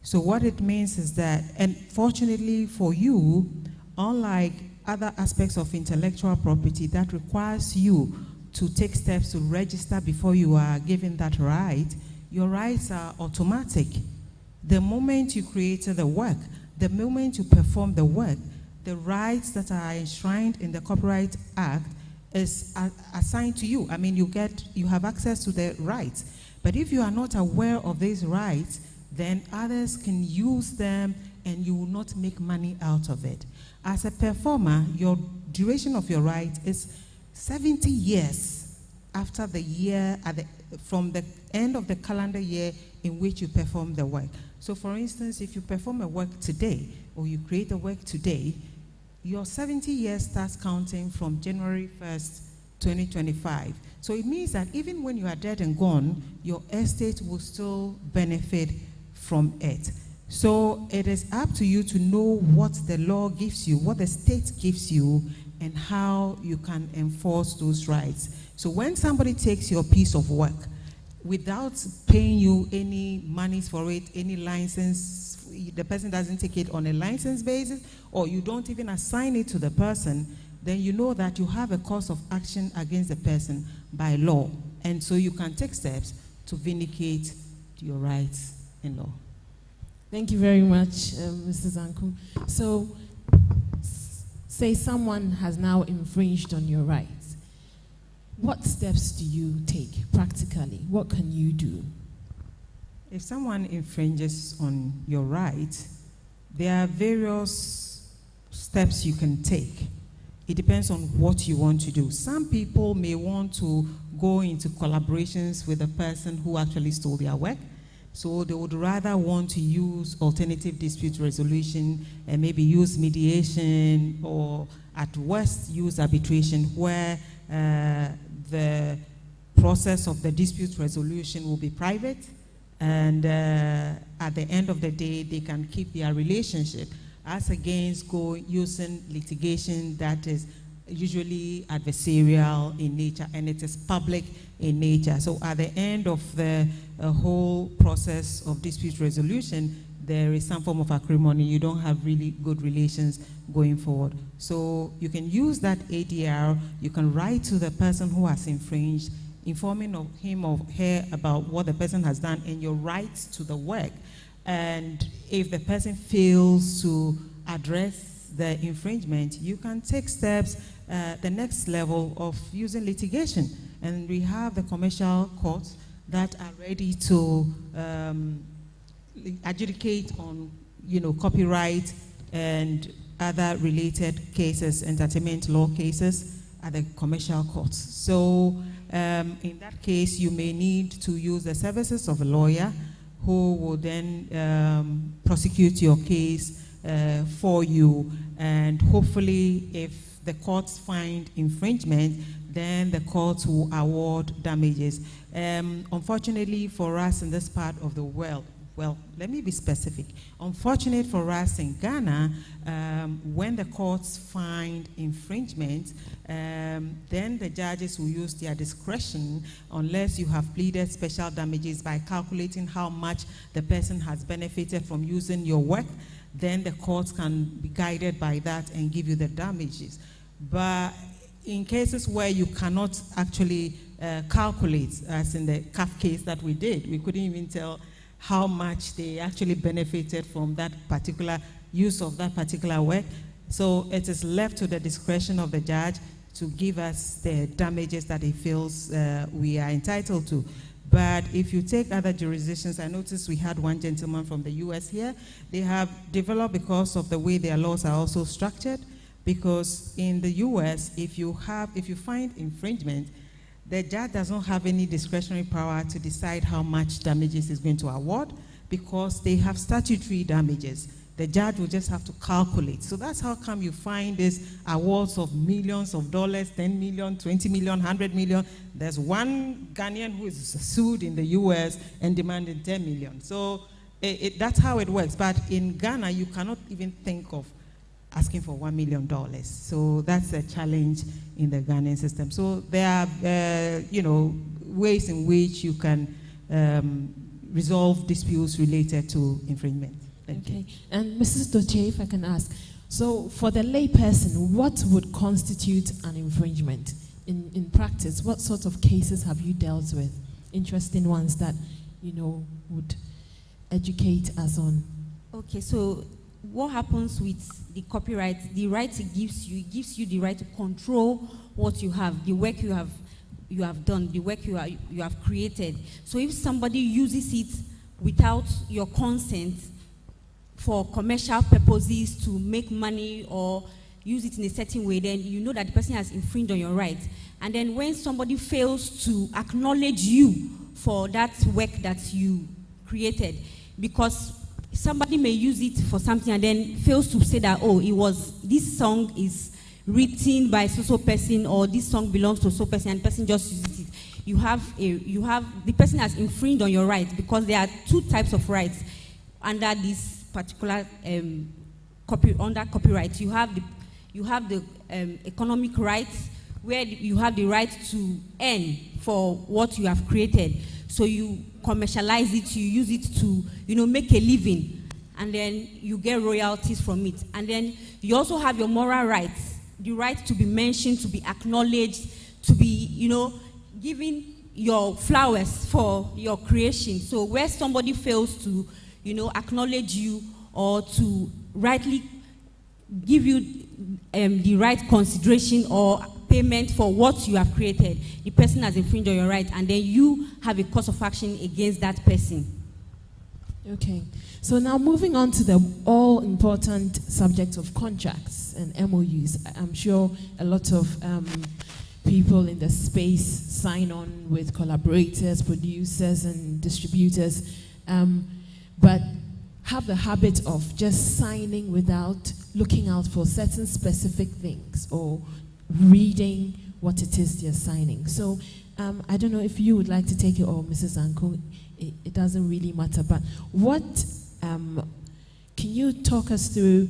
So what it means is that, and fortunately for you, unlike other aspects of intellectual property that requires you to take steps to register before you are given that right, your rights are automatic. The moment you created the work, the moment you perform the work, the rights that are enshrined in the Copyright Act is assigned to you. I mean, you have access to the rights. But if you are not aware of these rights, then others can use them and you will not make money out of it. As a performer, your duration of your right is 70 years after the year, from the end of the calendar year in which you perform the work. So for instance, if you perform a work today, or you create a work today, your 70 years starts counting from January 1st, 2025. So it means that even when you are dead and gone, your estate will still benefit from it. So it is up to you to know what the law gives you, what the state gives you, and how you can enforce those rights. So when somebody takes your piece of work without paying you any monies for it, any license, the person doesn't take it on a license basis, or you don't even assign it to the person, then you know that you have a cause of action against the person by law. And so you can take steps to vindicate your rights in law. Thank you very much, Mr. Zanku. So, say someone has now infringed on your rights. What steps do you take practically? What can you do? If someone infringes on your rights, there are various steps you can take. It depends on what you want to do. Some people may want to go into collaborations with the person who actually stole their work. So they would rather want to use alternative dispute resolution and maybe use mediation, or at worst use arbitration, where the process of the dispute resolution will be private, and at the end of the day they can keep their relationship, as against using litigation that is usually adversarial in nature and it is public in nature. So at the end of the whole process of dispute resolution, there is some form of acrimony. You don't have really good relations going forward. So you can use that ADR. You can write to the person who has infringed, informing him or her about what the person has done and your rights to the work. And if the person fails to address the infringement, you can take steps, the next level of using litigation. And we have the commercial courts that are ready to adjudicate on, copyright and other related cases, entertainment law cases at the commercial courts. So in that case, you may need to use the services of a lawyer who will then prosecute your case for you. And hopefully, if the courts find infringement, then the courts will award damages. Unfortunately for us in this part of the world, well, let me be specific. Unfortunate for us in Ghana, when the courts find infringement, then the judges will use their discretion, unless you have pleaded special damages by calculating how much the person has benefited from using your work. Then the courts can be guided by that and give you the damages. But in cases where you cannot actually calculate, as in the CAF case that we did, we couldn't even tell how much they actually benefited from that particular use of that particular work. So it is left to the discretion of the judge to give us the damages that he feels we are entitled to. But if you take other jurisdictions, I noticed we had one gentleman from the US here. They have developed because of the way their laws are also structured. Because in the US, if you find infringement, the judge does not have any discretionary power to decide how much damages is going to award, because they have statutory damages. The judge will just have to calculate. So that's how come you find these awards of millions of dollars, 10 million, 20 million, 100 million. There's one Ghanaian who is sued in the US and demanded 10 million. So that's how it works. But in Ghana, you cannot even think of asking for $1 million. So that's a challenge in the Ghanaian system. So there are, ways in which you can resolve disputes related to infringement. Okay. And Mrs. Doche, if I can ask, so for the layperson, what would constitute an infringement in practice? What sort of cases have you dealt with? Interesting ones that, would educate us on. Okay, so what happens with the copyright? The right it gives you the right to control what you have, the work you have done, the work you have created. So if somebody uses it without your consent for commercial purposes to make money or use it in a certain way, then you know that the person has infringed on your rights. And then when somebody fails to acknowledge you for that work that you created, because somebody may use it for something and then fails to say that, this song is written by so person, or this song belongs to so person, and the person just uses it. The person has infringed on your rights, because there are two types of rights under this particular under copyright. You have the economic rights, where you have the right to earn for what you have created. So you commercialize it, you use it to make a living, and then you get royalties from it. And then you also have your moral rights, the right to be mentioned, to be acknowledged, to be given your flowers for your creation. So where somebody fails to acknowledge you or to rightly give you the right consideration or payment for what you have created, the person has infringed on your right, and then you have a cause of action against that person. Okay. So now moving on to the all-important subject of contracts and MOUs. I'm sure a lot of people in the space sign on with collaborators, producers, and distributors, but have the habit of just signing without looking out for certain specific things or reading what it is they're signing. So I don't know if you would like to take it, or Mrs. Anko, it doesn't really matter, but what, can you talk us through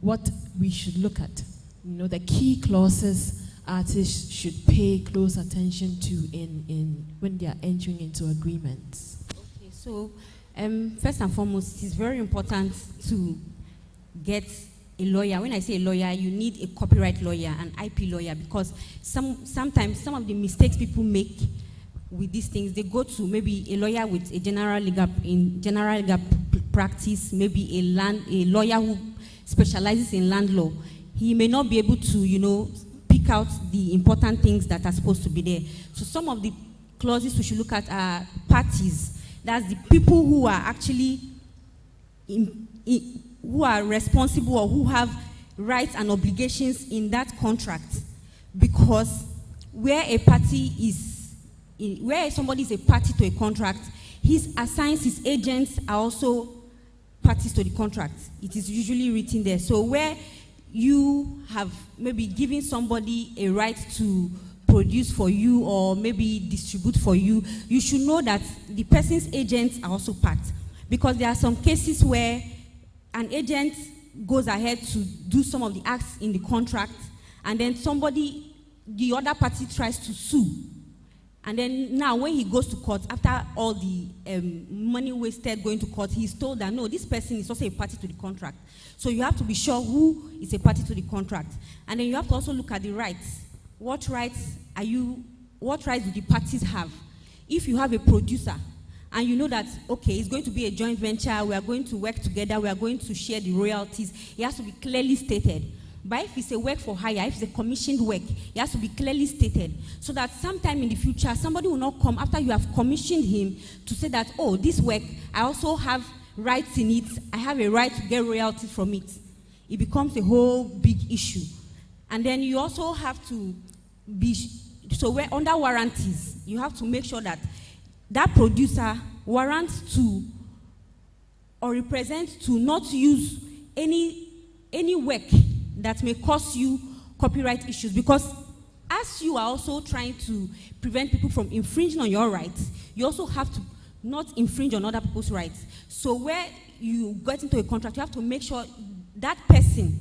what we should look at? The key clauses artists should pay close attention to in when they are entering into agreements. Okay, so first and foremost, it's very important to get a lawyer. When I say a lawyer, you need a copyright lawyer, an IP lawyer, because sometimes some of the mistakes people make with these things, they go to maybe a lawyer with a general legal practice, maybe a lawyer who specializes in land law. He may not be able to, pick out the important things that are supposed to be there. So some of the clauses we should look at are parties. That's the people who are actually who are responsible or who have rights and obligations in that contract. Because where somebody is a party to a contract, his agents are also parties to the contract. It is usually written there. So where you have maybe given somebody a right to produce for you or maybe distribute for you, you should know that the person's agents are also part. Because there are some cases where an agent goes ahead to do some of the acts in the contract, and then the other party tries to sue. And then now when he goes to court, after all the money wasted going to court, he's told that no, this person is also a party to the contract. So you have to be sure who is a party to the contract. And then you have to also look at the rights. What rights do the parties have? If you have a producer and you know that, okay, it's going to be a joint venture, we are going to work together, we are going to share the royalties, it has to be clearly stated. But if it's a work for hire, if it's a commissioned work, it has to be clearly stated so that sometime in the future, somebody will not come after you have commissioned him to say that, oh, this work, I also have rights in it. I have a right to get royalties from it. It becomes a whole big issue. And then you also have to be, so where under warranties, you have to make sure that that producer warrants to or represents to not use any work that may cause you copyright issues, because as you are also trying to prevent people from infringing on your rights, you also have to not infringe on other people's rights. So where you get into a contract, you have to make sure that person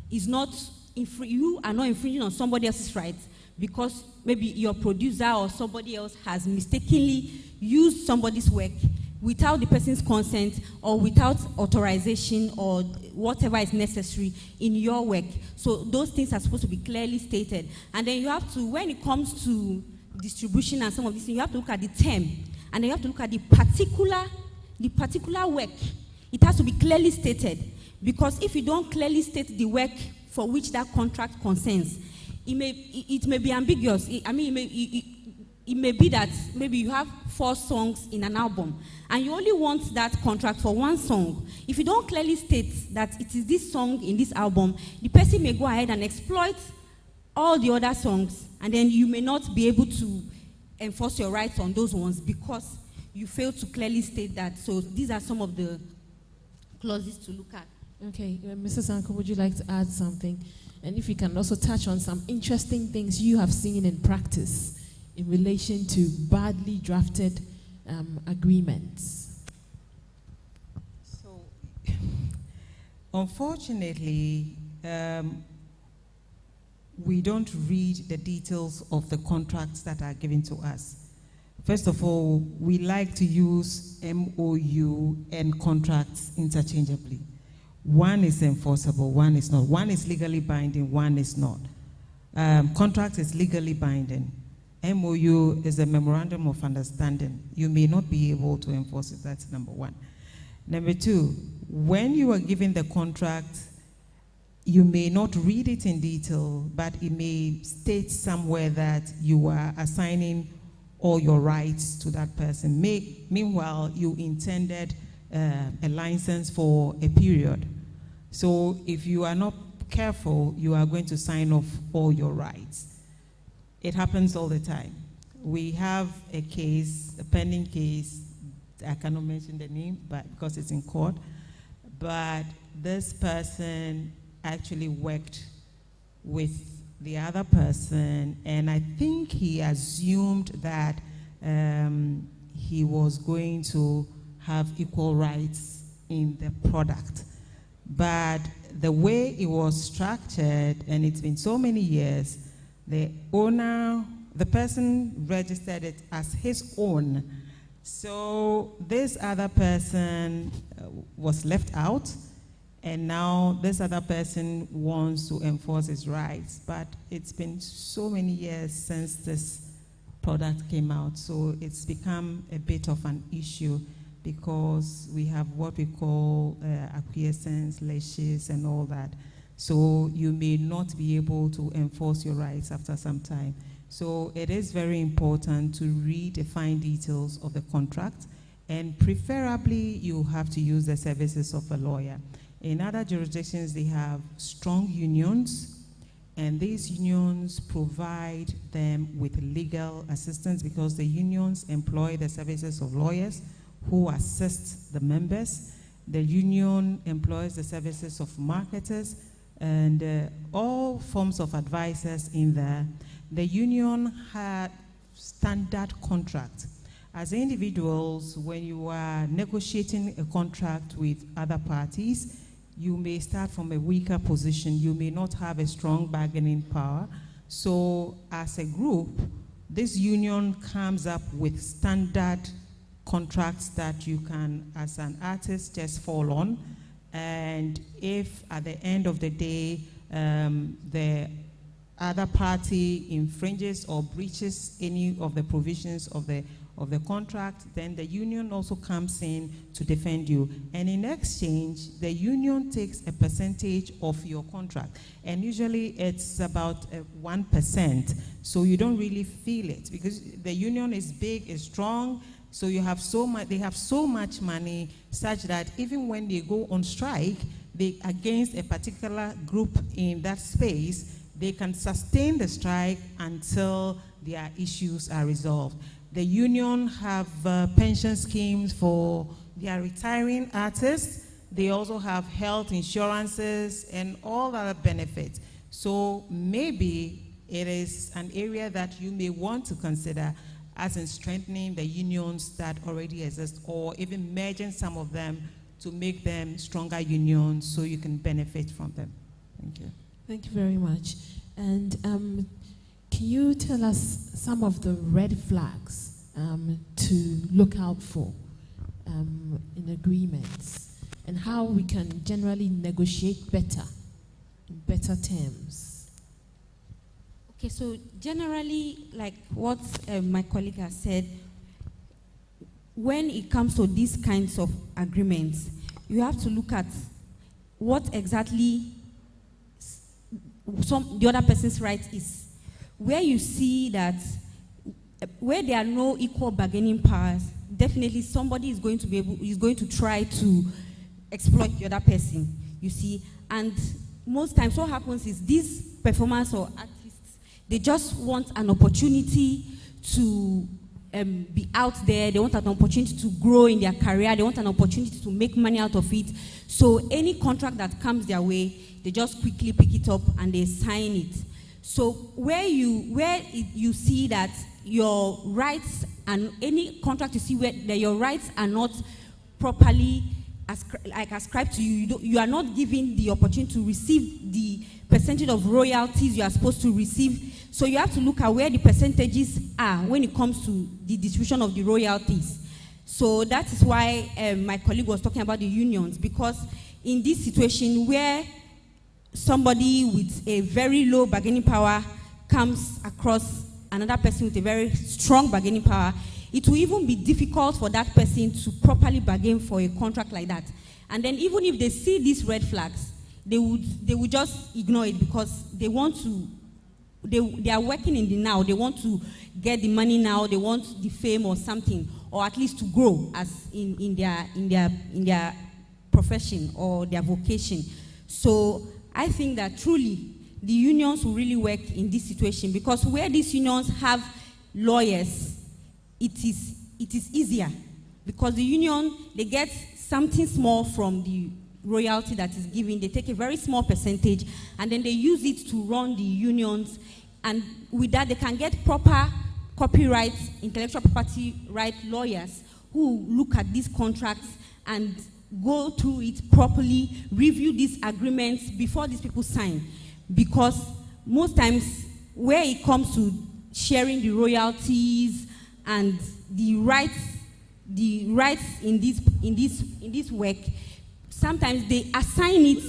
is not, you are not infringing on somebody else's rights because maybe your producer or somebody else has mistakenly used somebody's work without the person's consent or without authorization or whatever is necessary in your work. So those things are supposed to be clearly stated. And then you have to, when it comes to distribution and some of these things, you have to look at the term, and then you have to look at the particular work. It has to be clearly stated, because if you don't clearly state the work for which that contract concerns, it may be ambiguous. It may be that maybe you have 4 songs in an album and you only want that contract for 1 song. If you don't clearly state that it is this song in this album, the person may go ahead and exploit all the other songs, and then you may not be able to enforce your rights on those ones because you failed to clearly state that. So these are some of the clauses to look at. Okay, Mrs. Anko, would you like to add something? And if you can also touch on some interesting things you have seen in practice in relation to badly drafted agreements. So, unfortunately, we don't read the details of the contracts that are given to us. First of all, we like to use MOU and contracts interchangeably. One is enforceable, one is not. One is legally binding, one is not. Contract is legally binding. MOU is a memorandum of understanding. You may not be able to enforce it. That's number one. Number two, when you are given the contract, you may not read it in detail, but it may state somewhere that you are assigning all your rights to that person. Meanwhile, you intended a license for a period. So if you are not careful, you are going to sign off all your rights. It happens all the time. We have a case, a pending case, I cannot mention the name, but because it's in court, but this person actually worked with the other person, and I think he assumed that he was going to have equal rights in the product. But the way it was structured, and it's been so many years, the owner, the person registered it as his own. So this other person was left out, and now this other person wants to enforce his rights. But it's been so many years since this product came out, so it's become a bit of an issue because we have what we call acquiescence, leashes, and all that. So you may not be able to enforce your rights after some time. So it is very important to read the fine details of the contract, and preferably you have to use the services of a lawyer. In other jurisdictions, they have strong unions, and these unions provide them with legal assistance because the unions employ the services of lawyers who assist the members. The union employs the services of marketers and all forms of advisors in there. The union had standard contract. As individuals, when you are negotiating a contract with other parties, you may start from a weaker position. You may not have a strong bargaining power. So as a group, this union comes up with standard contracts that you can, as an artist, just fall on. And if at the end of the day, the other party infringes or breaches any of the provisions of the of the contract, then the union also comes in to defend you. And in exchange, the union takes a percentage of your contract. And usually it's about 1%. So you don't really feel it because the union is big, is strong. So you have so much, they have so much money such that even when they go on strike, they against a particular group in that space, they can sustain the strike until their issues are resolved. The union have pension schemes for their retiring artists. They also have health insurances and all other benefits. So maybe it is an area that you may want to consider as in strengthening the unions that already exist, or even merging some of them to make them stronger unions so you can benefit from them. Thank you. Thank you very much. And can you tell us some of the red flags to look out for in agreements, and how we can generally negotiate better, in better terms? Okay, so generally, like what my colleague has said, when it comes to these kinds of agreements, you have to look at what exactly the other person's right is. Where you see that, where there are no equal bargaining powers, definitely somebody is going to try to exploit the other person, you see. And most times what happens is these performers or artists, they just want an opportunity to be out there. They want an opportunity to grow in their career. They want an opportunity to make money out of it. So any contract that comes their way, they just quickly pick it up and they sign it. So where you see that your rights, and any contract you see where your rights are not properly ascribed to you, you are not given the opportunity to receive the percentage of royalties you are supposed to receive. So you have to look at where the percentages are when it comes to the distribution of the royalties. So that is why my colleague was talking about the unions, because in this situation where somebody with a very low bargaining power comes across another person with a very strong bargaining power, it will even be difficult for that person to properly bargain for a contract like that. And then even if they see these red flags, they would just ignore it, because they want to, they are working in the now. They want to get the money now. They want the fame or something, or at least to grow as in their profession or their vocation. So I think that truly the unions will really work in this situation, because where these unions have lawyers, it is easier, because the union, they get something small from the royalty that is given. They take a very small percentage and then they use it to run the unions, and with that they can get proper copyright, intellectual property right lawyers who look at these contracts and go through it properly, review these agreements before these people sign. Because most times where it comes to sharing the royalties and the rights in this work, sometimes they assign it,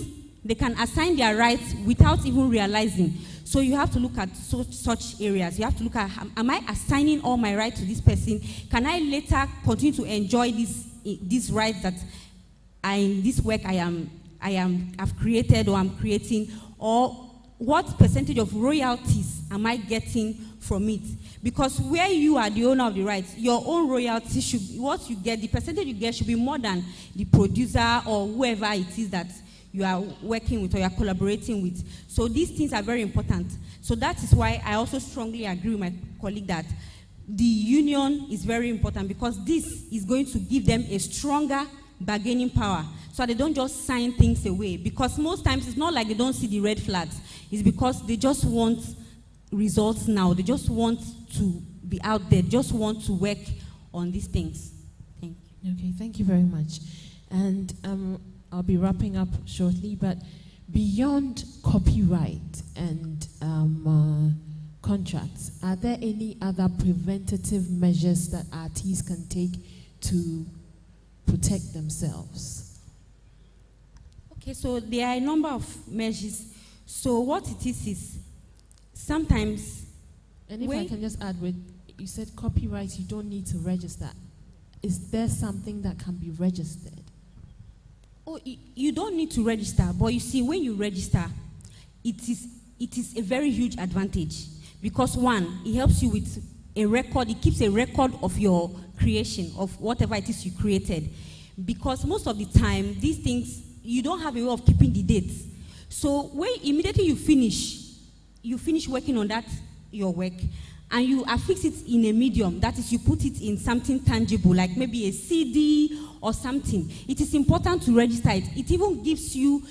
they can assign their rights without even realizing. So you have to look at such areas. You have to look at, am I assigning all my rights to this person? Can I later continue to enjoy these rights that in this work I've created or I'm creating? Or what percentage of royalties am I getting from it? Because where you are the owner of the rights, your own royalty should, what you get, the percentage you get should be more than the producer or whoever it is that you are working with or you are collaborating with. So these things are very important. So that is why I also strongly agree with my colleague that the union is very important, because this is going to give them a stronger bargaining power, so they don't just sign things away. Because most times it's not like they don't see the red flags, it's because they just want results now. They just want to be out there, just want to work on these things. Thank you. Okay, thank you very much. And I'll be wrapping up shortly, but beyond copyright and contracts, are there any other preventative measures that artists can take to protect themselves? Okay, so there are a number of measures. So what it is sometimes, and if I can just add, with you said copyright, you don't need to register. Is there something that can be registered? Oh, you don't need to register, but you see, when you register, it is a very huge advantage because one, it helps you with a record. It keeps a record of your creation, of whatever it is you created, because most of the time these things you don't have a way of keeping the dates. So when immediately you finish working on that your work, and you affix it in a medium, that is, you put it in something tangible, like maybe a CD or something, it is important to register it. It even gives you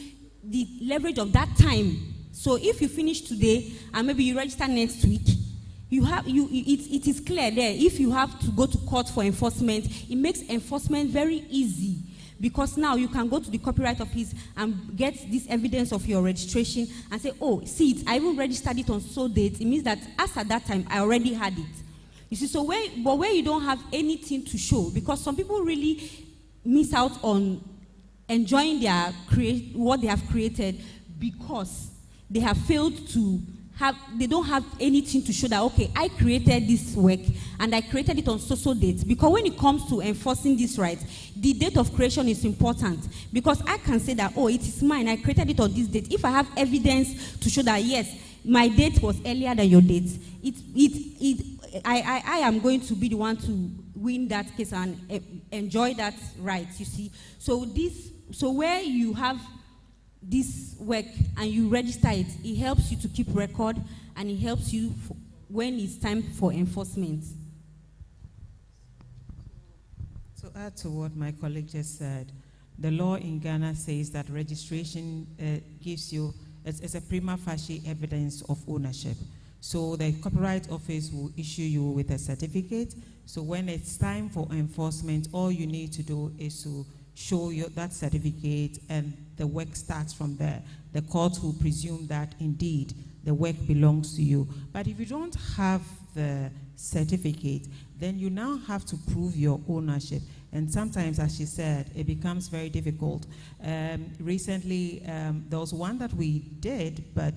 the leverage of that time. So if you finish today and maybe you register next week, it is clear there. If you have to go to court for enforcement, it makes enforcement very easy, because now you can go to the Copyright Office and get this evidence of your registration and say, oh, see it, I even registered it on so date. It means that as at that time, I already had it. You see, so where you don't have anything to show, because some people really miss out on enjoying what they have created because they have failed to they don't have anything to show that, okay, I created this work and I created it on so date. Because when it comes to enforcing this right, the date of creation is important, because I can say that, oh, it is mine, I created it on this date. If I have evidence to show that, yes, my date was earlier than your date, I am going to be the one to win that case and enjoy that right, you see. So where you have this work and you register it, it helps you to keep record, and it helps you when it's time for enforcement. To add to what my colleague just said, the law in Ghana says that registration gives you, it's a prima facie evidence of ownership. So the Copyright Office will issue you with a certificate. So when it's time for enforcement, all you need to do is to show that certificate, and the work starts from there. The court will presume that indeed the work belongs to you. But if you don't have the certificate, then you now have to prove your ownership. And sometimes, as she said, it becomes very difficult. Recently, there was one that we did, but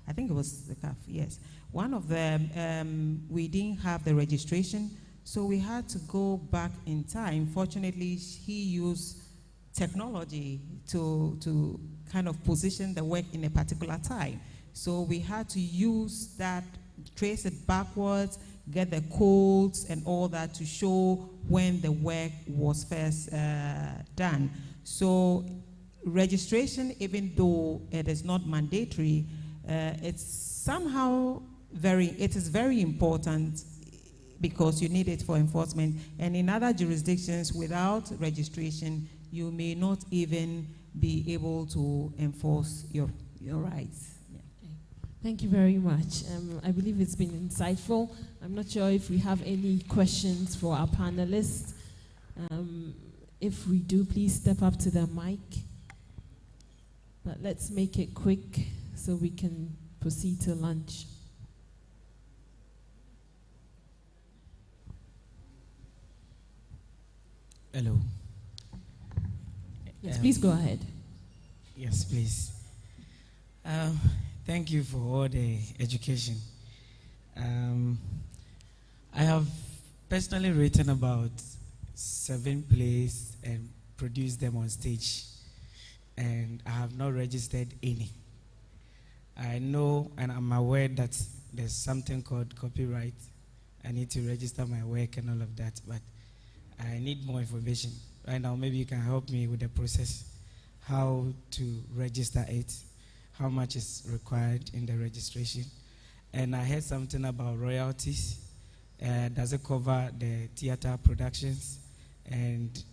I think it was the CAF, yes. One of them, we didn't have the registration, so we had to go back in time. Fortunately, he used technology to kind of position the work in a particular time. So we had to use that, trace it backwards, get the codes and all that to show when the work was first done. So registration, even though it is not mandatory, it's somehow it is very important, because you need it for enforcement. And in other jurisdictions, without registration, you may not even be able to enforce your rights. Yeah. Okay. Thank you very much. I believe it's been insightful. I'm not sure if we have any questions for our panelists. If we do, please step up to the mic. But let's make it quick so we can proceed to lunch. Hello. Yes, please go ahead. Yes, please. Thank you for all the education. I have personally written about 7 plays and produced them on stage, and I have not registered any. I know and I'm aware that there's something called copyright. I need to register my work and all of that, but I need more information. Right now, maybe you can help me with the process, how to register it, how much is required in the registration. And I heard something about royalties. Does it cover the theater productions? And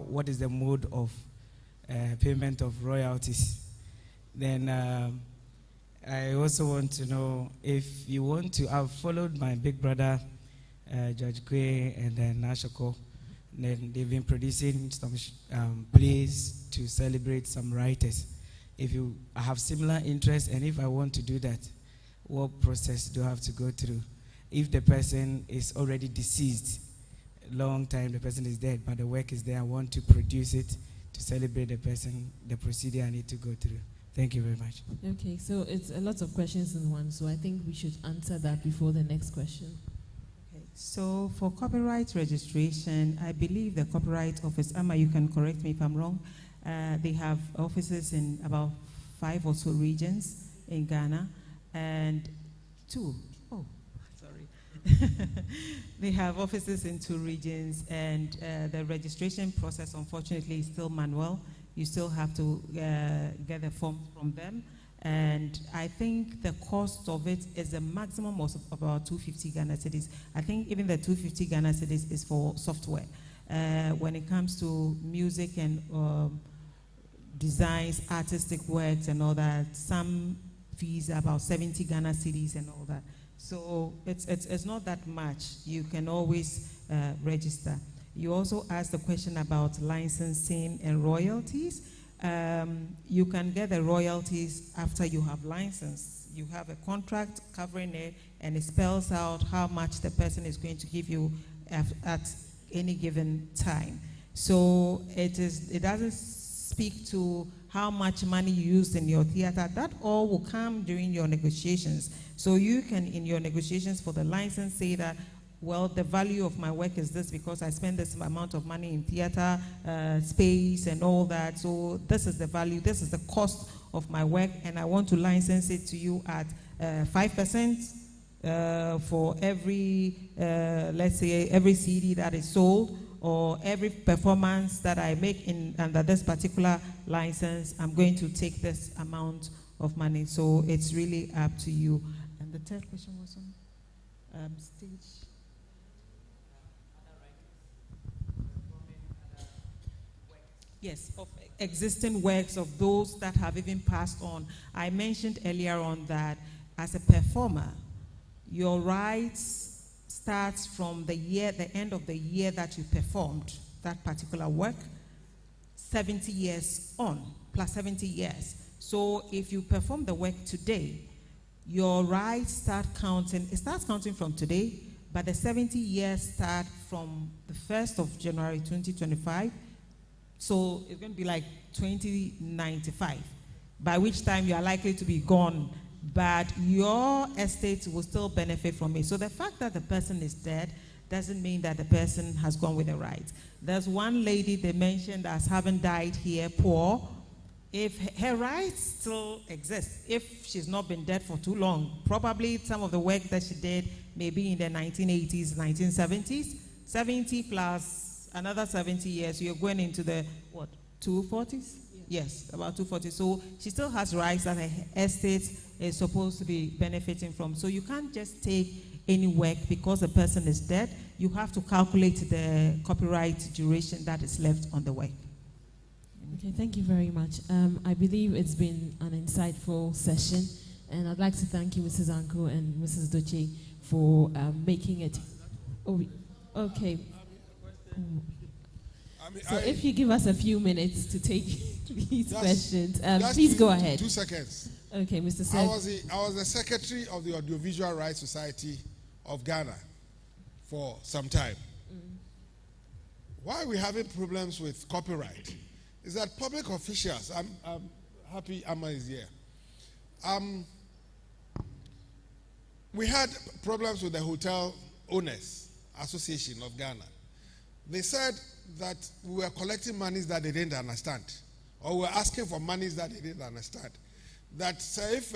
what is the mode of payment of royalties? Then I also want to know if you want to, I've followed my big brother, Judge Kwe, and then Nashoko. Then they've been producing some plays to celebrate some writers. If you have similar interests, and if I want to do that, what process do I have to go through? If the person is already deceased, long time the person is dead, but the work is there, I want to produce it to celebrate the person, the procedure I need to go through. Thank you very much. Okay, so it's a lot of questions in one, so I think we should answer that before the next question. So for copyright registration, I believe the Copyright Office, Amma, you can correct me if I'm wrong, they have offices in about 5 or so regions in Ghana, and 2. Oh, sorry. They have offices in 2 regions, and the registration process, unfortunately, is still manual. You still have to get the form from them. And I think the cost of it is a maximum of about 250 Ghana cedis. I think even the 250 Ghana cedis is for software. When it comes to music and designs, artistic works and all that, some fees are about 70 Ghana cedis and all that. So it's not that much. You can always register. You also asked the question about licensing and royalties. You can get the royalties after you have license. You have a contract covering it, and it spells out how much the person is going to give you at any given time. So it doesn't speak to how much money you used in your theater. That all will come during your negotiations. So you can, in your negotiations for the license, say that, well, the value of my work is this because I spend this amount of money in theater, space and all that. So this is the value, this is the cost of my work, and I want to license it to you at 5% for every, let's say, every CD that is sold, or every performance that I make under this particular license, I'm going to take this amount of money. So it's really up to you. And the third question was on stage. Yes, of existing works of those that have even passed on. I mentioned earlier on that as a performer, your rights starts from the end of the year that you performed that particular work, 70 years on, plus 70 years. So if you perform the work today, your rights start counting. It starts counting from today, but the 70 years start from the 1st of January 2025. So it's going to be like 2095, by which time you are likely to be gone, but your estate will still benefit from it. So the fact that the person is dead doesn't mean that the person has gone with the rights. There's one lady they mentioned as having died here poor. If her rights still exist, if she's not been dead for too long, probably some of the work that she did may be in the 1980s, 1970s, 70 plus another 70 years, you're going into the, what, 240s? Yes, about 240. So she still has rights that her estate is supposed to be benefiting from. So you can't just take any work because the person is dead. You have to calculate the copyright duration that is left on the work. Okay, thank you very much. I believe it's been an insightful session, and I'd like to thank you, Mrs. Anko and Mrs. Doche, for making it. Oh, okay. So if you give us a few minutes to take these questions, please go ahead. 2 seconds. Okay, Mr. Seth. I was the secretary of the Audiovisual Rights Society of Ghana for some time. Why are we having problems with copyright is that public officials, I'm happy Amma is here. We had problems with the Hotel Owners Association of Ghana. They said that we were collecting monies that they didn't understand, or we were asking for monies that they didn't understand. That say if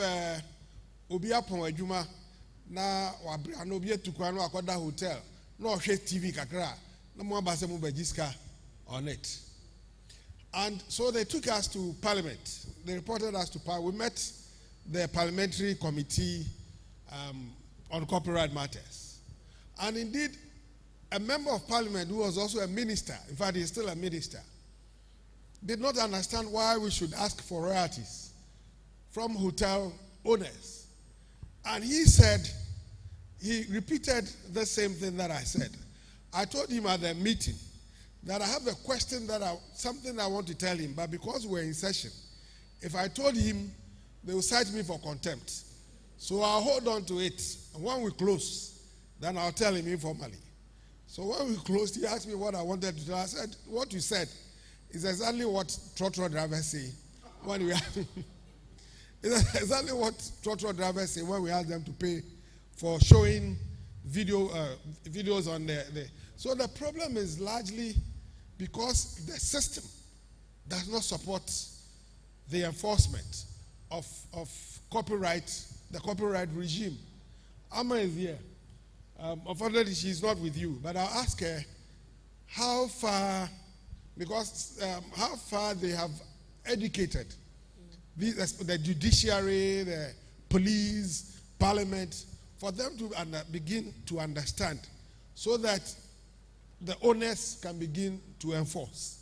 Obia Pongwajuma na Wabranobia Tukwano Akoda Hotel, no TV kakra, no more basemu bejiska on it. And so they took us to Parliament. They reported us to Parliament. We met the Parliamentary Committee on Copyright Matters. And indeed, a member of Parliament who was also a minister, in fact, he's still a minister, did not understand why we should ask for royalties from hotel owners. And he said, he repeated the same thing that I said. I told him at the meeting that I have a question something I want to tell him, but because we're in session, if I told him, they will cite me for contempt. So I'll hold on to it. And when we close, then I'll tell him informally. So when we closed, he asked me what I wanted to do. I said, what you said is exactly what trotro drivers say when we it's exactly what trotro drivers say when we ask them to pay for showing videos on the. So the problem is largely because the system does not support the enforcement of copyright, the copyright regime. Amma is here. Unfortunately, she's not with you, but I'll ask her how far, because how far they have educated the judiciary, the police, parliament, for them to begin to understand, so that the owners can begin to enforce.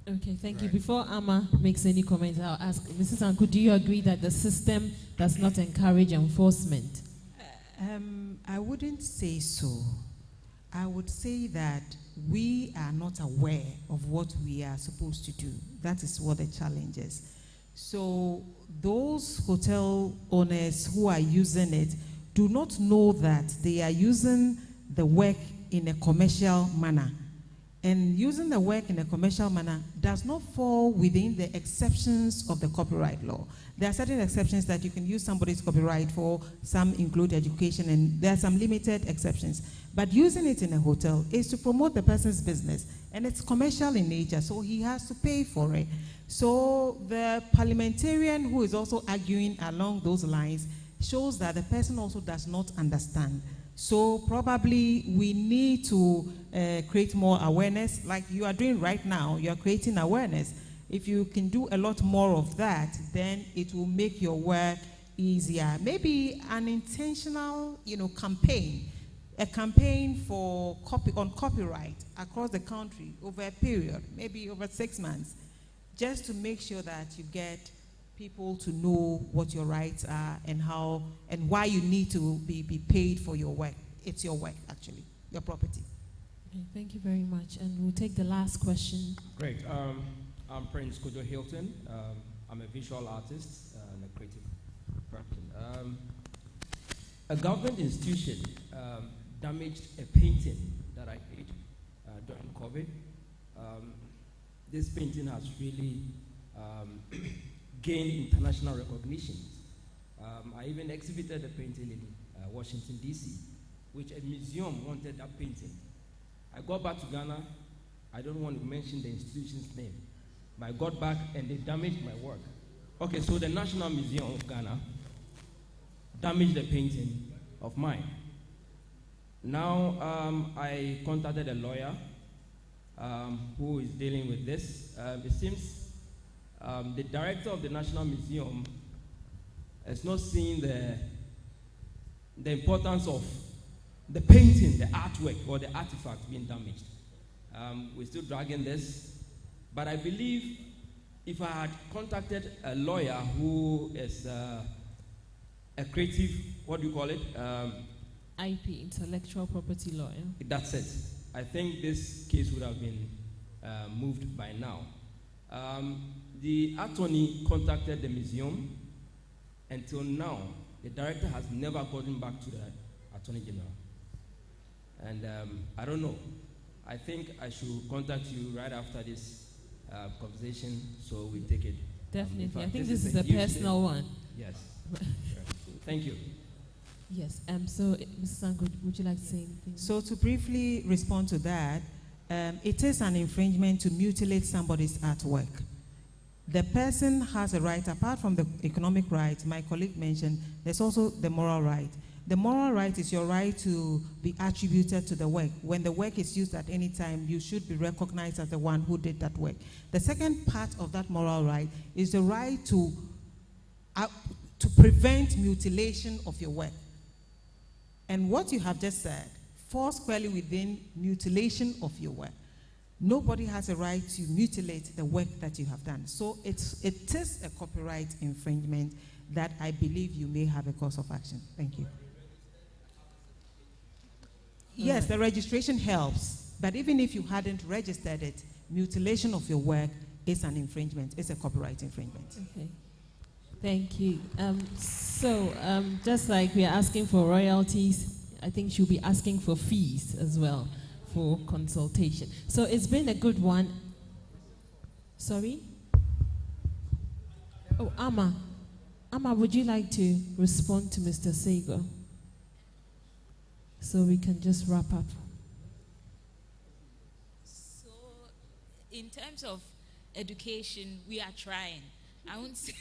Okay, thank you. Before Amma makes any comments, I'll ask Mrs. Anku, do you agree that the system does not encourage enforcement? I wouldn't say so. I would say that we are not aware of what we are supposed to do. That is what the challenge is. So those hotel owners who are using it do not know that they are using the work in a commercial manner. And using the work in a commercial manner does not fall within the exceptions of the copyright law. There are certain exceptions that you can use somebody's copyright for. Some include education, and there are some limited exceptions. But using it in a hotel is to promote the person's business, and it's commercial in nature, so he has to pay for it. So the parliamentarian who is also arguing along those lines shows that the person also does not understand. So probably we need to create more awareness, like you are doing right now. You are creating awareness. If you can do a lot more of that, then it will make your work easier. Maybe an intentional, campaign, a campaign for on copyright across the country over a period, maybe over 6 months, just to make sure that you get people to know what your rights are and how and why you need to be paid for your work. It's your work, actually, your property. Okay, thank you very much. And we'll take the last question. Great. I'm Prince Kojo Hilton. I'm a visual artist and a creative person. A government institution damaged a painting that I did during COVID. This painting has really gained international recognition. I even exhibited the painting in Washington, D.C., which a museum wanted that painting. I got back to Ghana. I don't want to mention the institution's name, but I got back and they damaged my work. Okay, so the National Museum of Ghana damaged the painting of mine. Now I contacted a lawyer who is dealing with this. It seems the director of the National Museum has not seen the importance of the painting, the artwork, or the artifact being damaged. We're still dragging this, but I believe if I had contacted a lawyer who is a creative, what do you call it? IP, intellectual property lawyer. That's it. I think this case would have been moved by now. The attorney contacted the museum. Until now, the director has never gotten back to the attorney general. And I don't know. I think I should contact you right after this conversation so we take it. Definitely. I think this is a personal one. Yes. Thank you. Yes. So, Mrs. Anku, would you like to say anything? So to briefly respond to that, it is an infringement to mutilate somebody's artwork. The person has a right, apart from the economic right, my colleague mentioned, there's also the moral right. The moral right is your right to be attributed to the work. When the work is used at any time, you should be recognized as the one who did that work. The second part of that moral right is the right to prevent mutilation of your work. And what you have just said falls squarely within mutilation of your work. Nobody has a right to mutilate the work that you have done. So it is a copyright infringement that I believe you may have a cause of action. Thank you. Yes, the registration helps, but even if you hadn't registered it, mutilation of your work is an infringement. It's a copyright infringement. Okay. Thank you. Just like we are asking for royalties, I think she'll be asking for fees as well for consultation. So it's been a good one. Sorry? Oh, Amma. Amma, would you like to respond to Mr. Segal? so we can just wrap up. So, in terms of education, we are trying. I won't say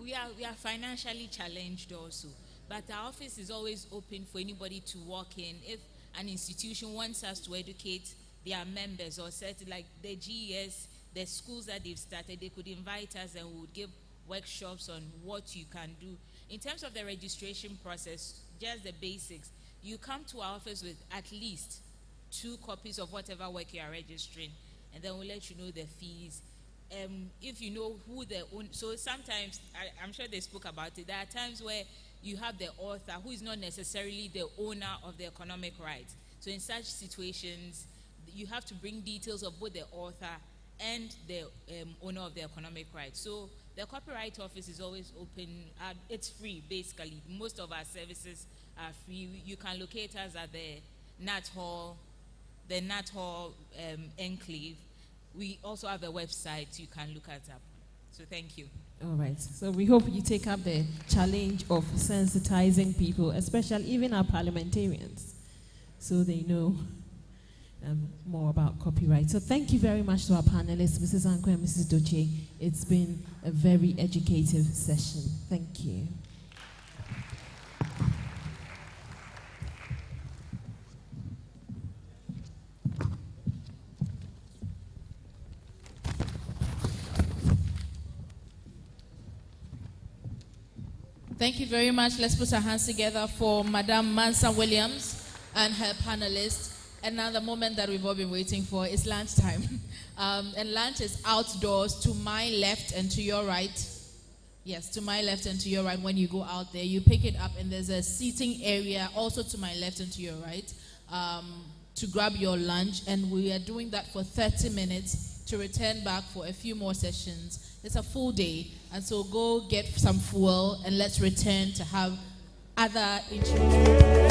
we are financially challenged also, but our office is always open for anybody to walk in. If an institution wants us to educate their members or set like the GES, the schools that they've started, they could invite us and we would give workshops on what you can do. In terms of the registration process, just the basics. You come to our office with at least 2 copies of whatever work you are registering, and then we'll let you know the fees. If you know who the owner, so sometimes, I'm sure they spoke about it, there are times where you have the author who is not necessarily the owner of the economic rights. So in such situations, you have to bring details of both the author and the owner of the economic rights. So the Copyright Office is always open. It's free, basically. Most of our services are free. You can locate us at the Nat Hall Enclave. We also have a website you can look at up. So thank you. All right. So we hope you take up the challenge of sensitizing people, especially even our parliamentarians, so they know more about copyright. So thank you very much to our panelists, Mrs. Anko and Mrs. Doche. It's been a very educative session. Thank you. Thank you very much. Let's put our hands together for Madame Mansa Williams and her panelists. Another moment that we've all been waiting for is lunchtime. And lunch is outdoors to my left and to your right. Yes, to my left and to your right. When you go out there, you pick it up and there's a seating area also to my left and to your right to grab your lunch. And we are doing that for 30 minutes to return back for a few more sessions. It's a full day. And so go get some fuel and let's return to have other interviews.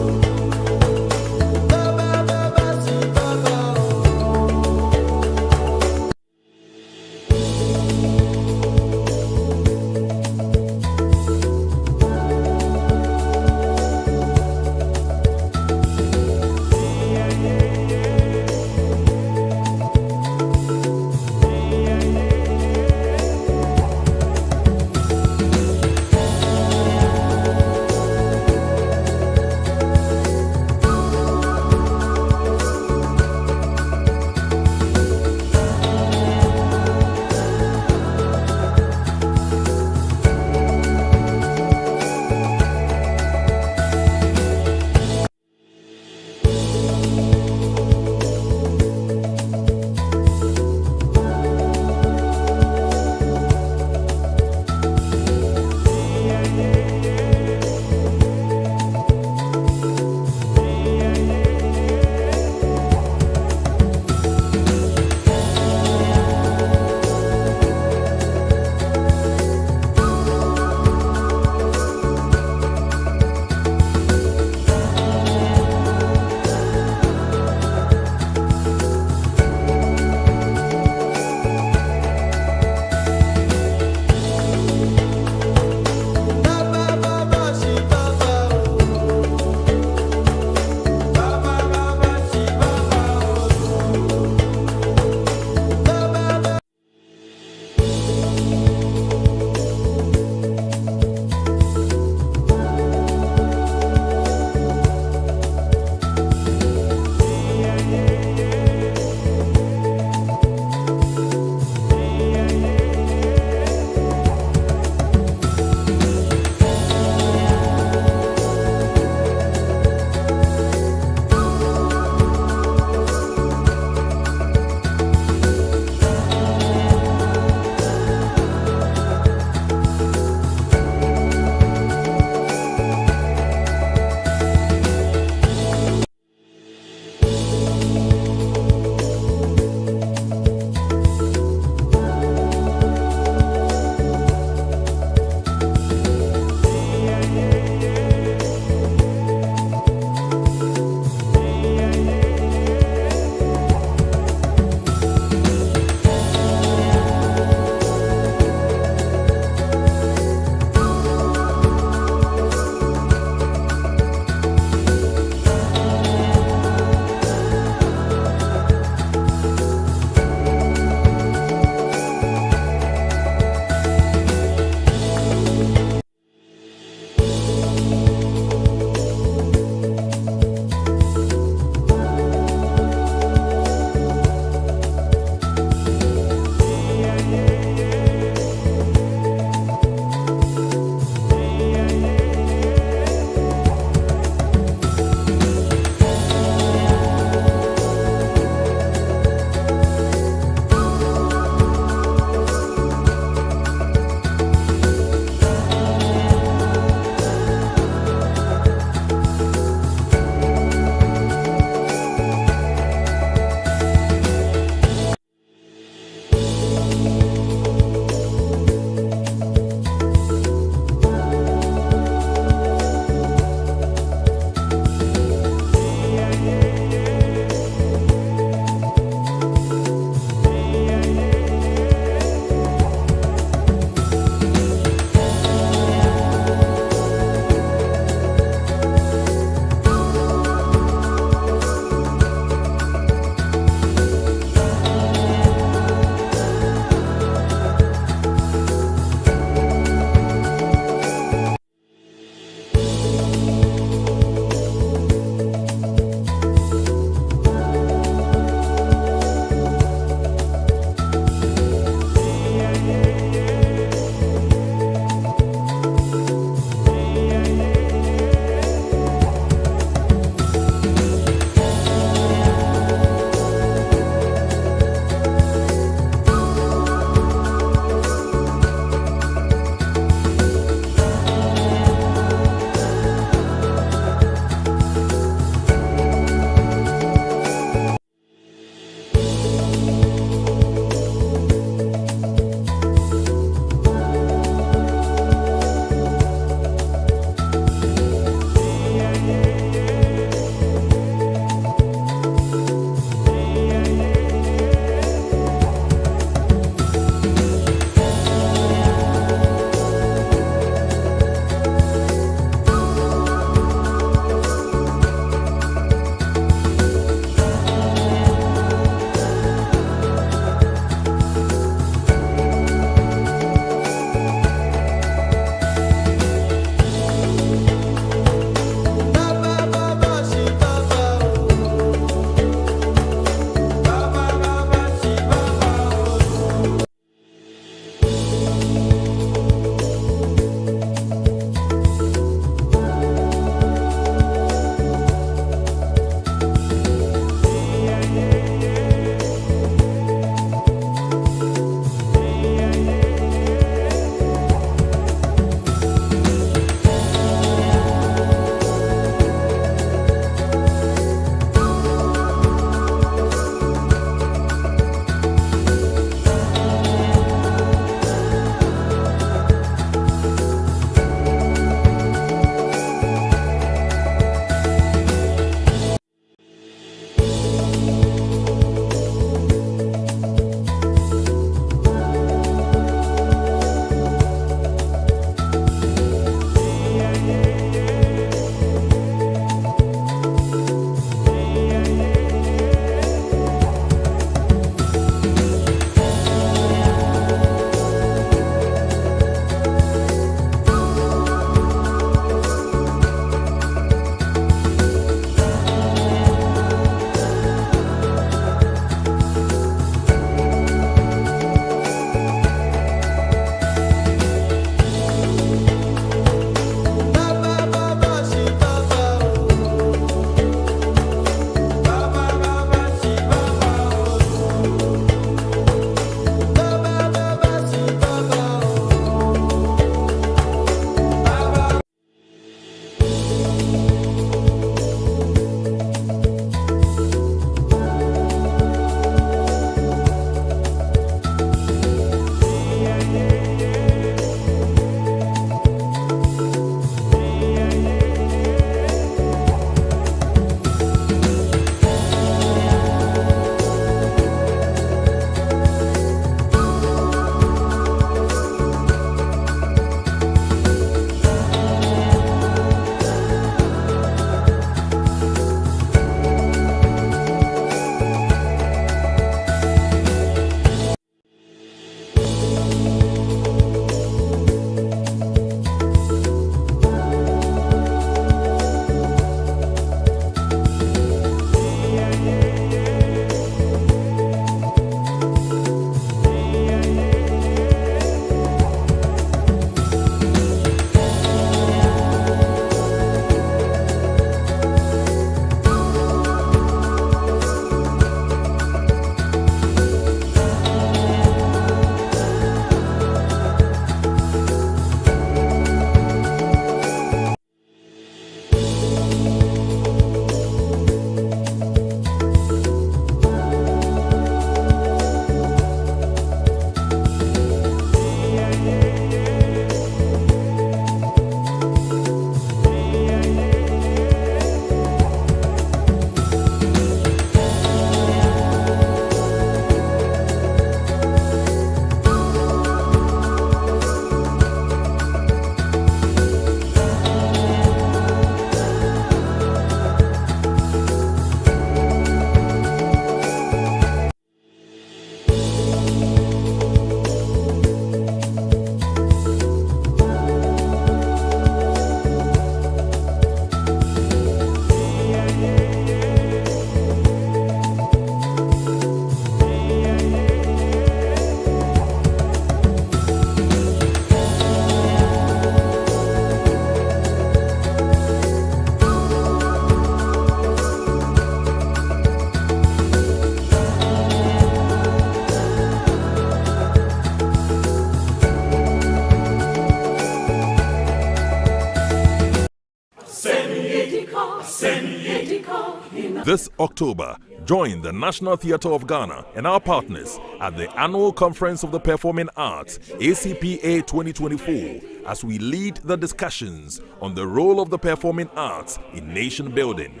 This October, join the National Theatre of Ghana and our partners at the Annual Conference of the Performing Arts, ACPA 2024, as we lead the discussions on the role of the performing arts in nation building.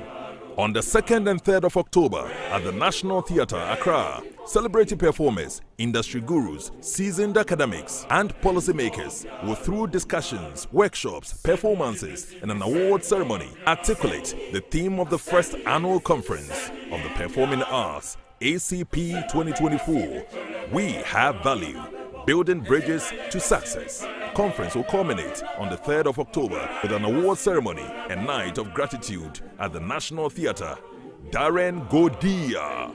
On the 2nd and 3rd of October at the National Theatre, Accra, celebrating performers, industry gurus, seasoned academics, and policymakers will, through discussions, workshops, performances, and an award ceremony, articulate the theme of the first annual conference of the Performing Arts, ACP 2024. We have value, building bridges to success. Conference will culminate on the 3rd of October with an award ceremony and night of gratitude at the National Theatre. Darren Godia.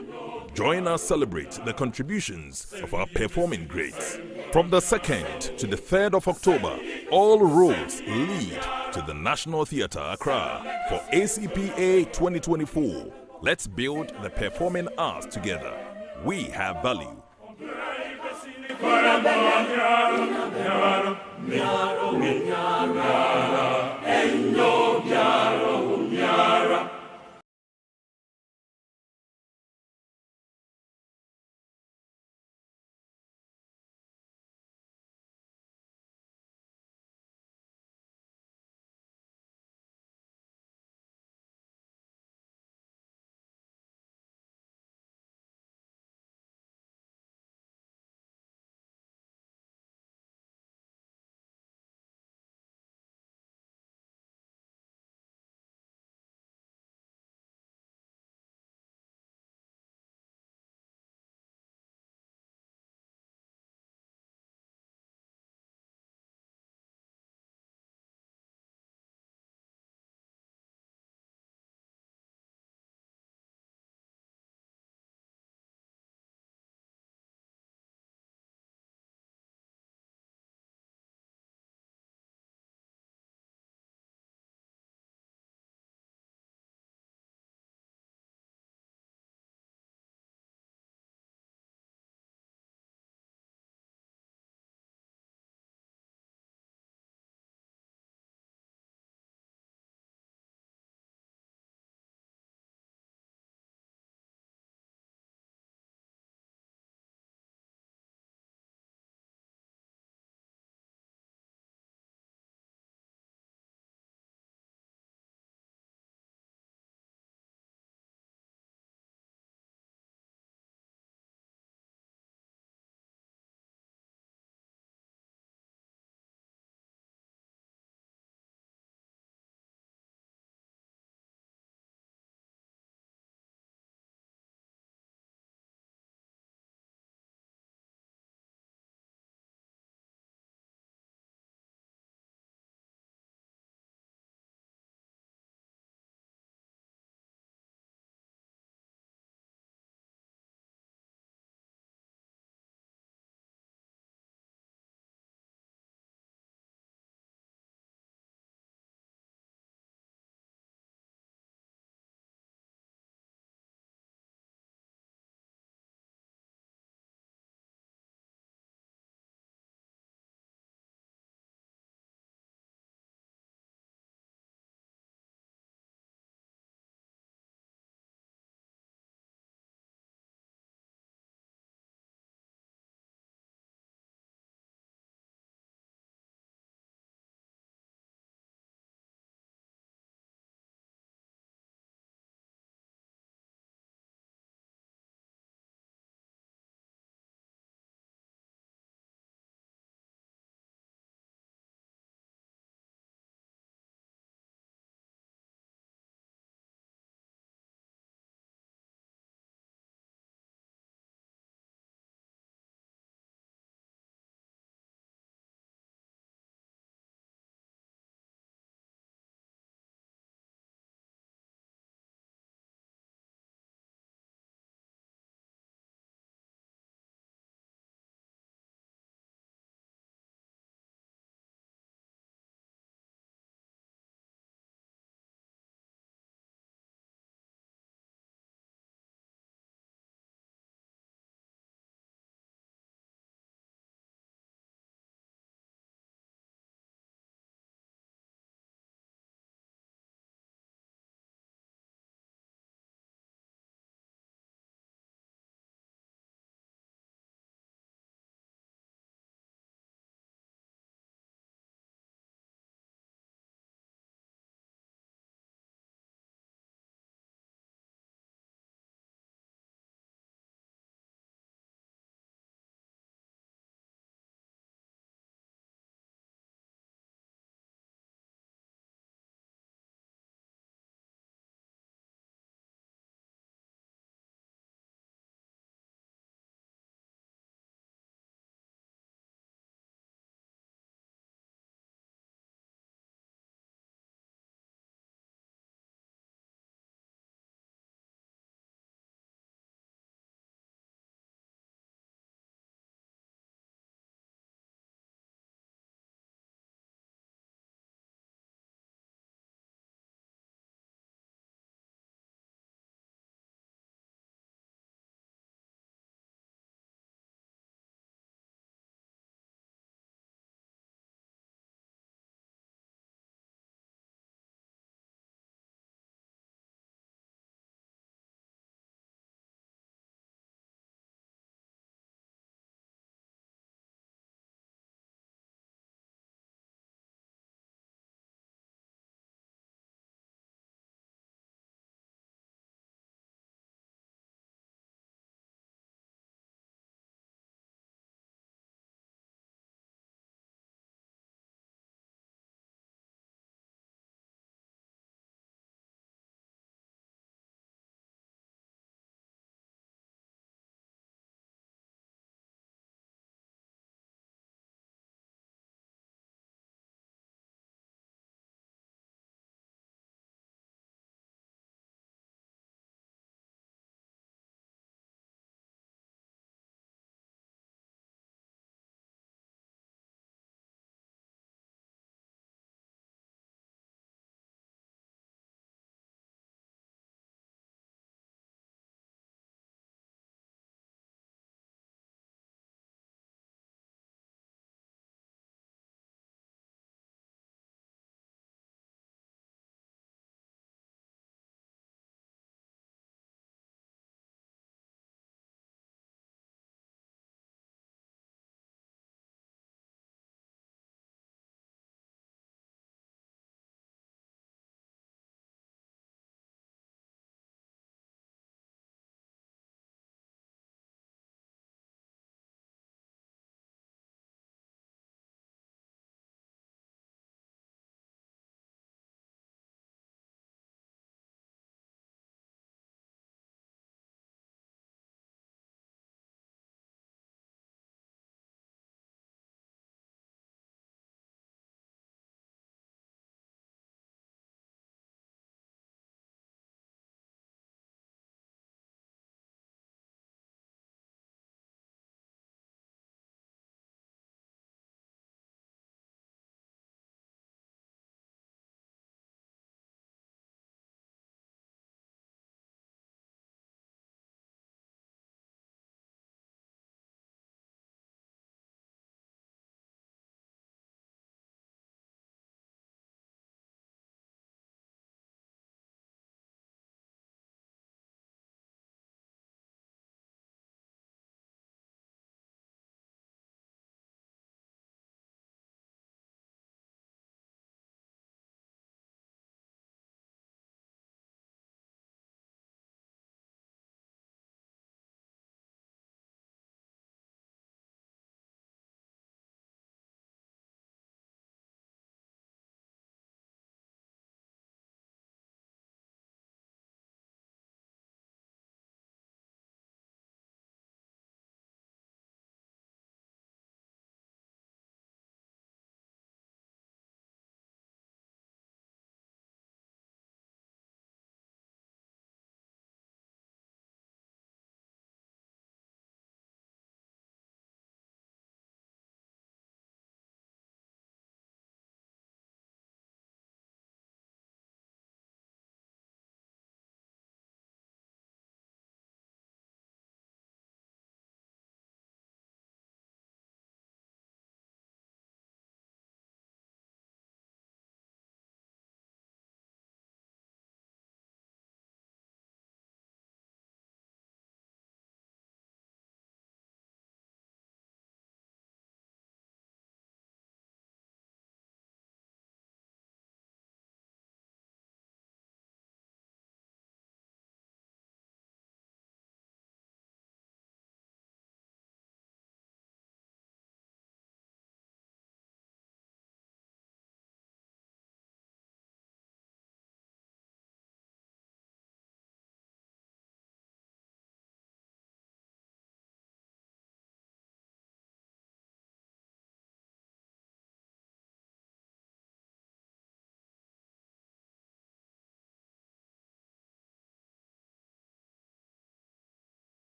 Join us celebrate the contributions of our performing greats. From the 2nd to the 3rd of October, all roads lead to the National Theatre, Accra for ACPA 2024. Let's build the performing arts together. We have value.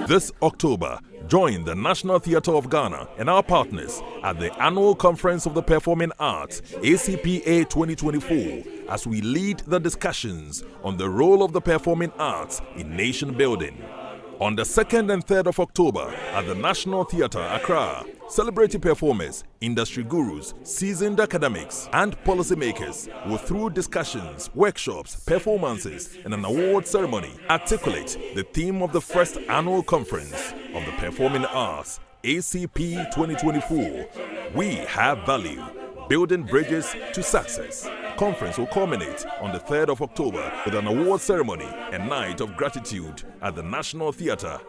This October, join the National Theatre of Ghana and our partners at the Annual Conference of the Performing Arts, ACPA 2024, as we lead the discussions on the role of the performing arts in nation building. On the 2nd and 3rd of October at the National Theatre, Accra, celebrity performers, industry gurus, seasoned academics, and policymakers will, through discussions, workshops, performances, and an award ceremony, articulate the theme of the first annual conference of the Performing Arts, ACP 2024. We have value, building bridges to success. Conference will culminate on the 3rd of October with an award ceremony and night of gratitude at the National Theatre.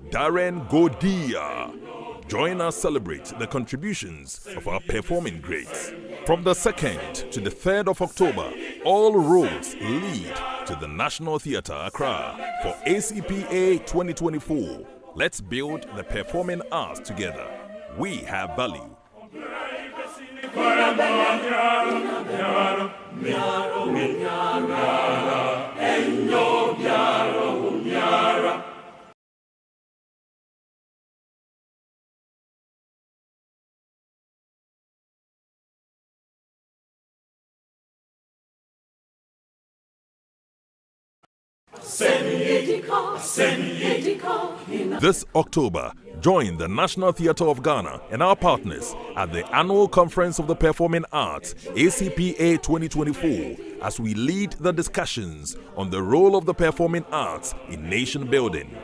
Darren Godia. Join us celebrate the contributions of our performing greats. From the 2nd to the 3rd of October, all roads lead to the National Theatre, Accra for ACPA 2024. Let's build the performing arts together. We have value. This October, join the National Theatre of Ghana and our partners at the Annual Conference of the Performing Arts, ACPA 2024, as we lead the discussions on the role of the performing arts in nation building.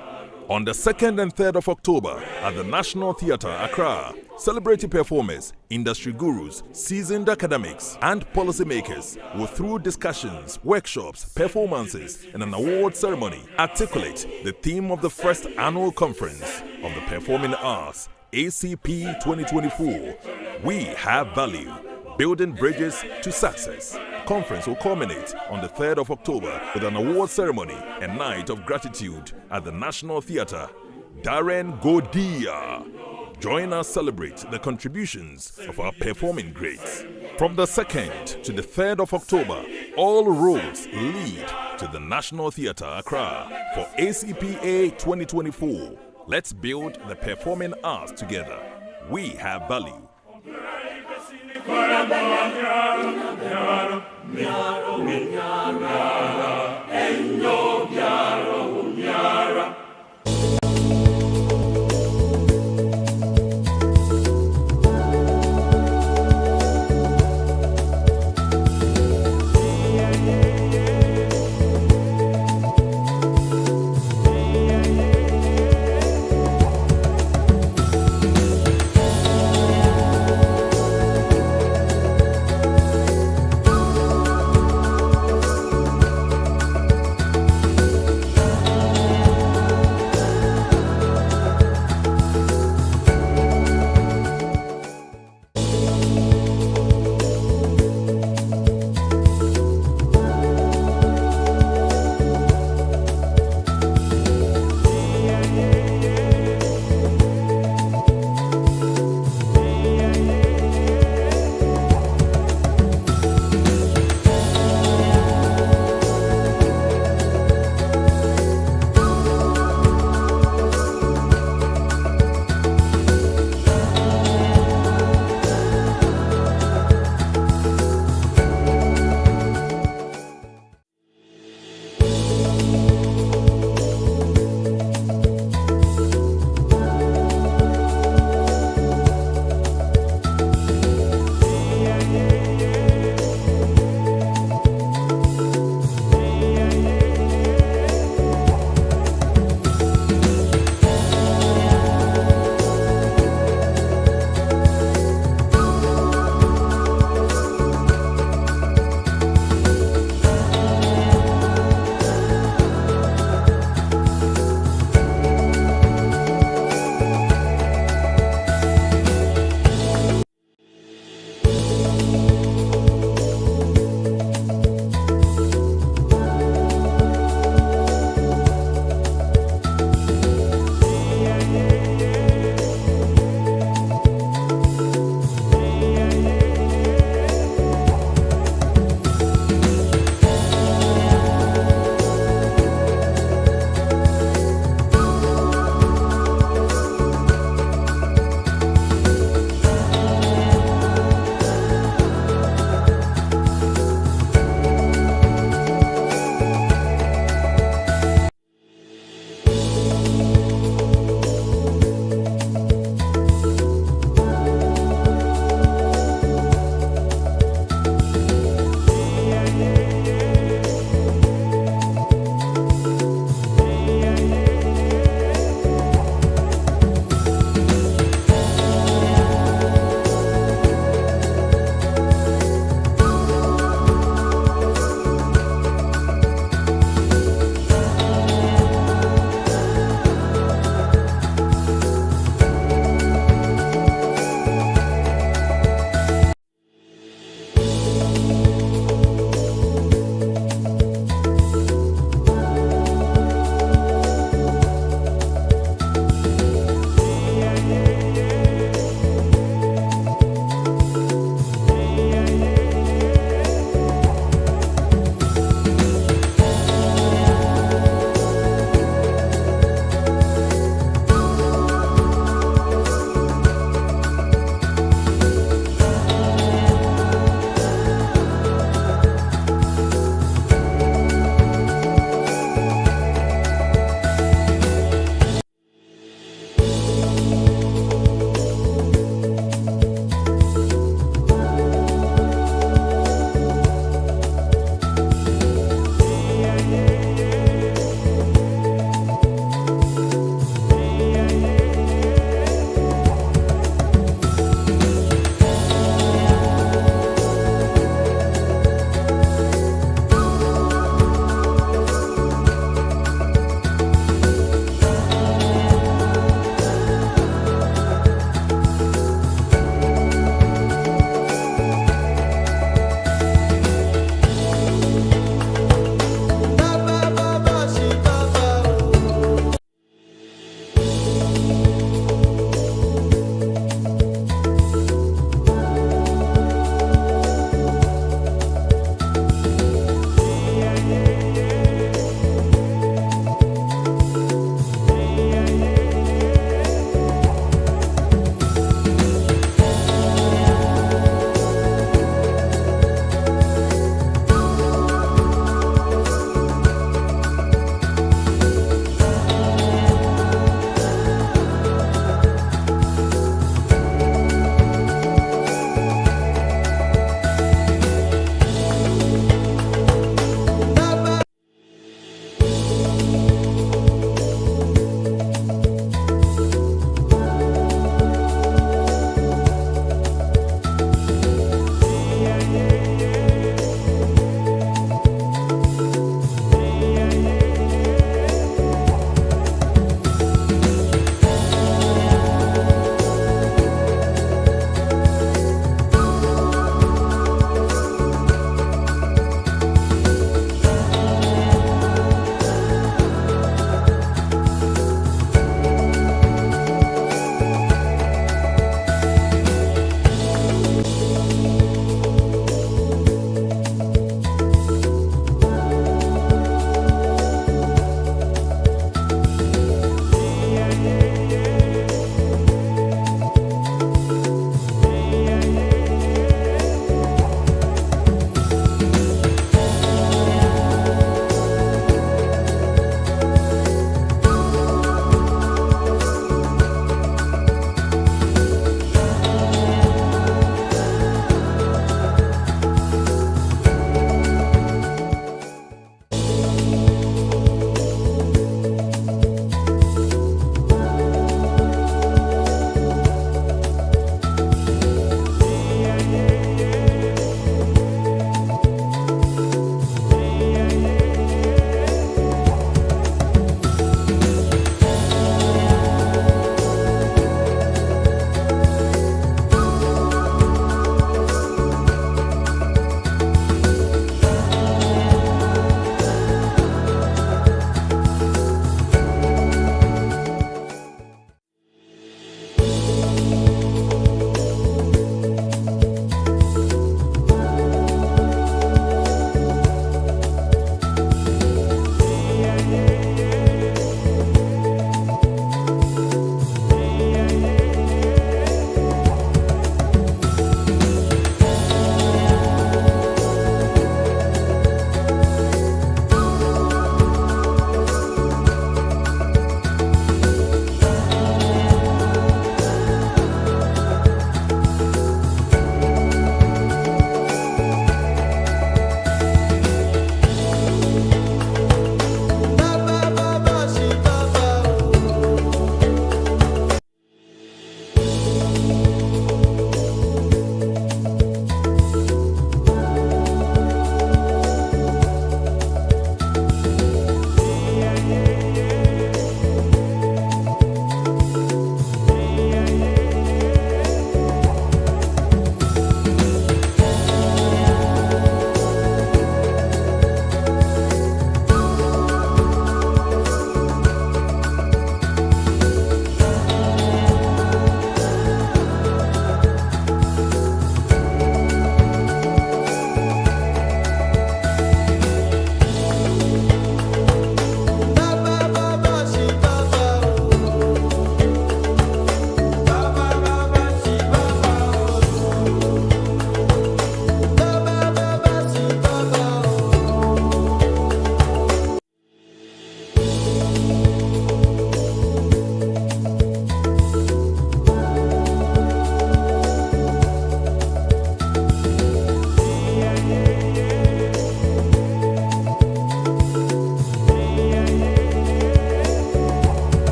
On the 2nd and 3rd of October at the National Theatre, Accra, celebrity performers, industry gurus, seasoned academics, and policymakers will, through discussions, workshops, performances, and an award ceremony, articulate the theme of the first annual conference of the Performing Arts, ACP 2024. We have value, building bridges to success. Conference will culminate on the 3rd of October with an award ceremony and night of gratitude at the National Theatre. Darren Godia. Join us celebrate the contributions of our performing greats. From the 2nd to the 3rd of October, all roads lead to the National Theatre, Accra for ACPA 2024. Let's build the performing arts together. We have value.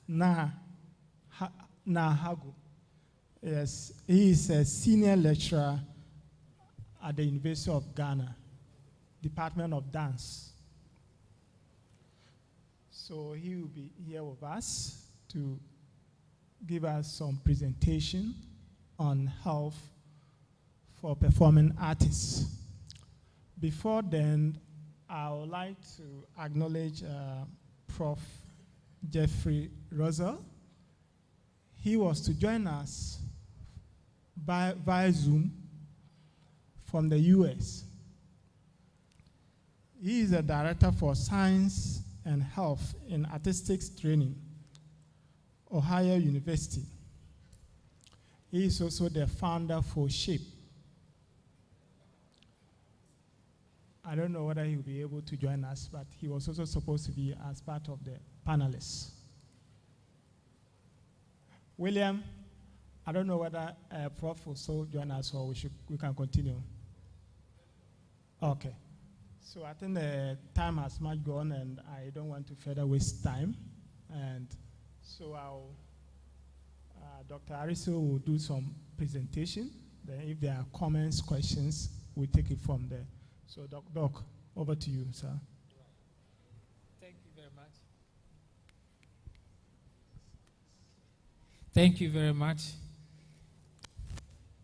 Nahagu. Yes, he is a senior lecturer at the University of Ghana, Department of Dance. So he will be here with us to give us some presentation on health for performing artists. Before then, I would like to acknowledge Prof. Jeffrey Russell. He was to join us via Zoom from the US. He is a director for science and health in artistics training, Ohio University. He is also the founder for SHAPE. I don't know whether he will be able to join us, but he was also supposed to be as part of the panelists. William, I don't know whether Prof will also join us or we can continue. Okay. So I think the time has much gone and I don't want to further waste time. And so Dr. Ariso will do some presentation. Then if there are comments, questions, we'll take it from there. So Doc, over to you, sir. Thank you very much. Thank you very much.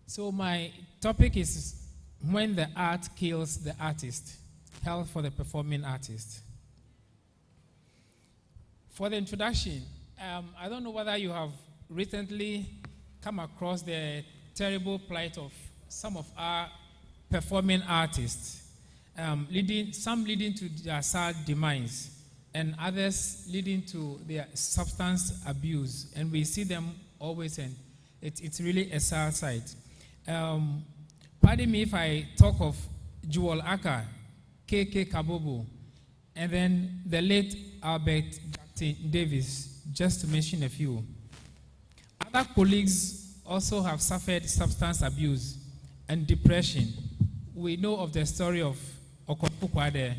So my topic is when the art kills the artist, health for the performing artist. For the introduction, I don't know whether you have recently come across the terrible plight of some of our performing artists, some leading to their sad demise, and others leading to their substance abuse. And we see them always, and it's really a sad sight. Pardon me if I talk of Jewel Aka, K.K. Kabobo, and then the late Albert Davis, just to mention a few. Other colleagues also have suffered substance abuse and depression. We know of the story of Okopukwade,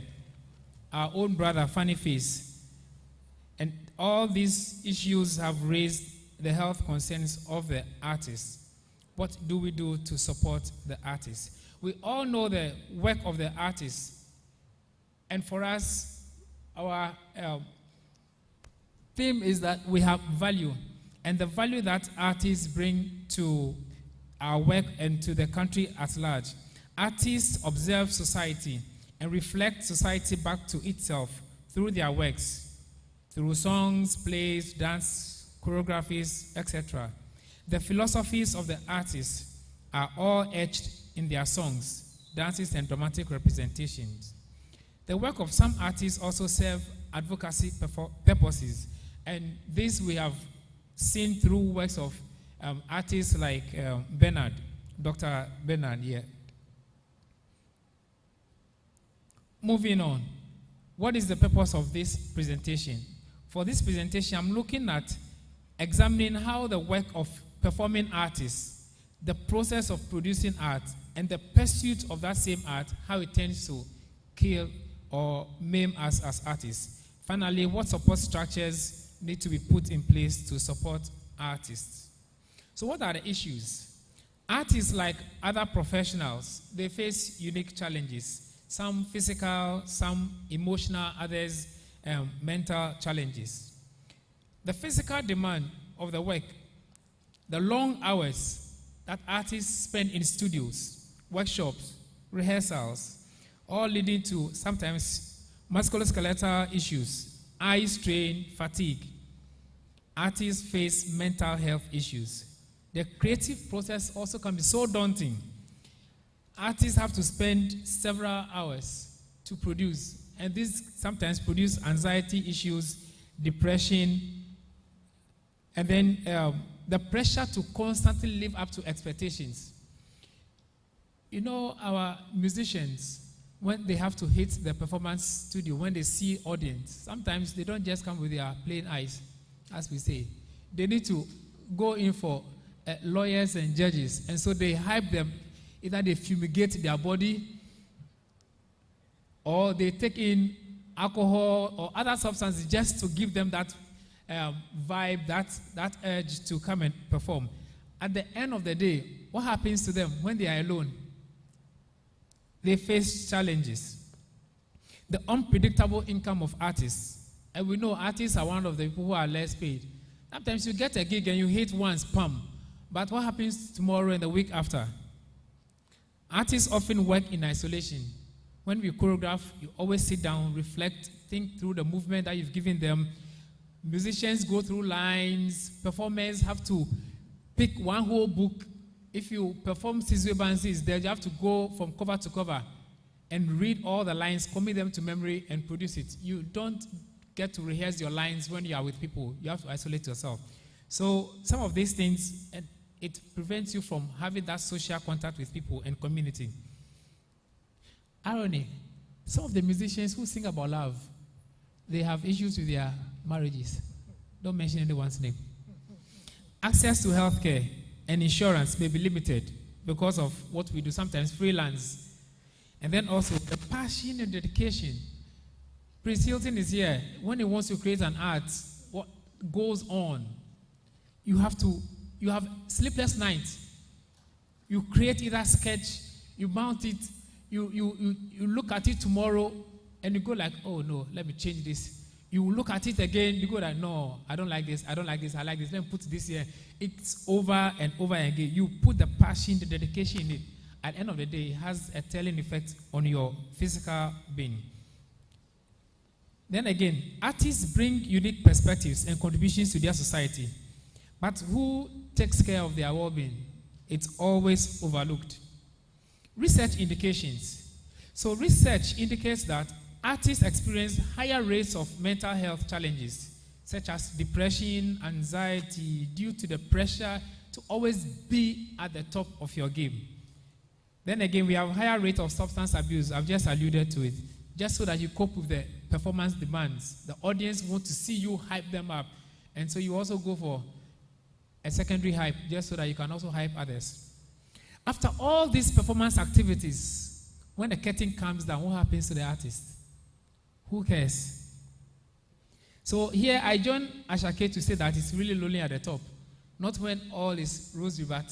our own brother, Funny Face. And all these issues have raised the health concerns of the artists. What do we do to support the artists? We all know the work of the artists. And for us, our theme is that we have value. And the value that artists bring to our work and to the country at large. Artists observe society and reflect society back to itself through their works, through songs, plays, dance, choreographies, etc. The philosophies of the artists are all etched in their songs, dances, and dramatic representations. The work of some artists also serve advocacy purposes, and this we have seen through works of artists like Bernard, Dr. Bernard here. Moving on, what is the purpose of this presentation? For this presentation, I'm looking at examining how the work of performing artists, the process of producing art, and the pursuit of that same art, how it tends to kill or maim us as artists. Finally, what support structures need to be put in place to support artists. So what are the issues? Artists, like other professionals, they face unique challenges. Some physical, some emotional, others mental challenges. The physical demand of the work, the long hours that artists spend in studios, workshops, rehearsals, all leading to sometimes musculoskeletal issues, eye strain, fatigue. Artists face mental health issues. The creative process also can be so daunting. Artists have to spend several hours to produce, and this sometimes produce anxiety issues, depression, and then the pressure to constantly live up to expectations. You know, our musicians, when they have to hit the performance studio, when they see audience, sometimes they don't just come with their plain eyes, as we say. They need to go in for lawyers and judges, and so they hype them. Either they fumigate their body, or they take in alcohol or other substances just to give them that vibe, that urge to come and perform. At the end of the day, what happens to them when they are alone? They face challenges. The unpredictable income of artists. And we know artists are one of the people who are less paid. Sometimes you get a gig and you hit once, pam. But what happens tomorrow and the week after? Artists often work in isolation. When we choreograph, you always sit down, reflect, think through the movement that you've given them. Musicians go through lines. Performers have to pick one whole book. If you perform Sizwe Bansis, then you have to go from cover to cover and read all the lines, commit them to memory, and produce it. You don't get to rehearse your lines when you are with people. You have to isolate yourself. So some of these things, it prevents you from having that social contact with people and community. Irony, some of the musicians who sing about love, they have issues with their marriages. Don't mention anyone's name. Access to healthcare and insurance may be limited because of what we do, sometimes freelance. And then also the passion and dedication. Prince Hilton is here. When he wants to create an art, what goes on? You have sleepless nights. You create either sketch, you mount it, you look at it tomorrow, and you go like, oh no, let me change this. You look at it again, you go like, no, I don't like this, I like this, let me put this here. It's over and over again. You put the passion, the dedication in it. At the end of the day, it has a telling effect on your physical being. Then again, artists bring unique perspectives and contributions to their society. But who takes care of their well-being? It's always overlooked. Research indications. So research indicates that artists experience higher rates of mental health challenges, such as depression, anxiety, due to the pressure to always be at the top of your game. Then again, we have a higher rate of substance abuse. I've just alluded to it. Just so that you cope with the performance demands. The audience wants to see you hype them up. And so you also go for a secondary hype, just so that you can also hype others. After all these performance activities, when the curtain comes down, what happens to the artist? Who cares? So here I join Ashake to say that it's really lonely at the top. Not when all is rosy, but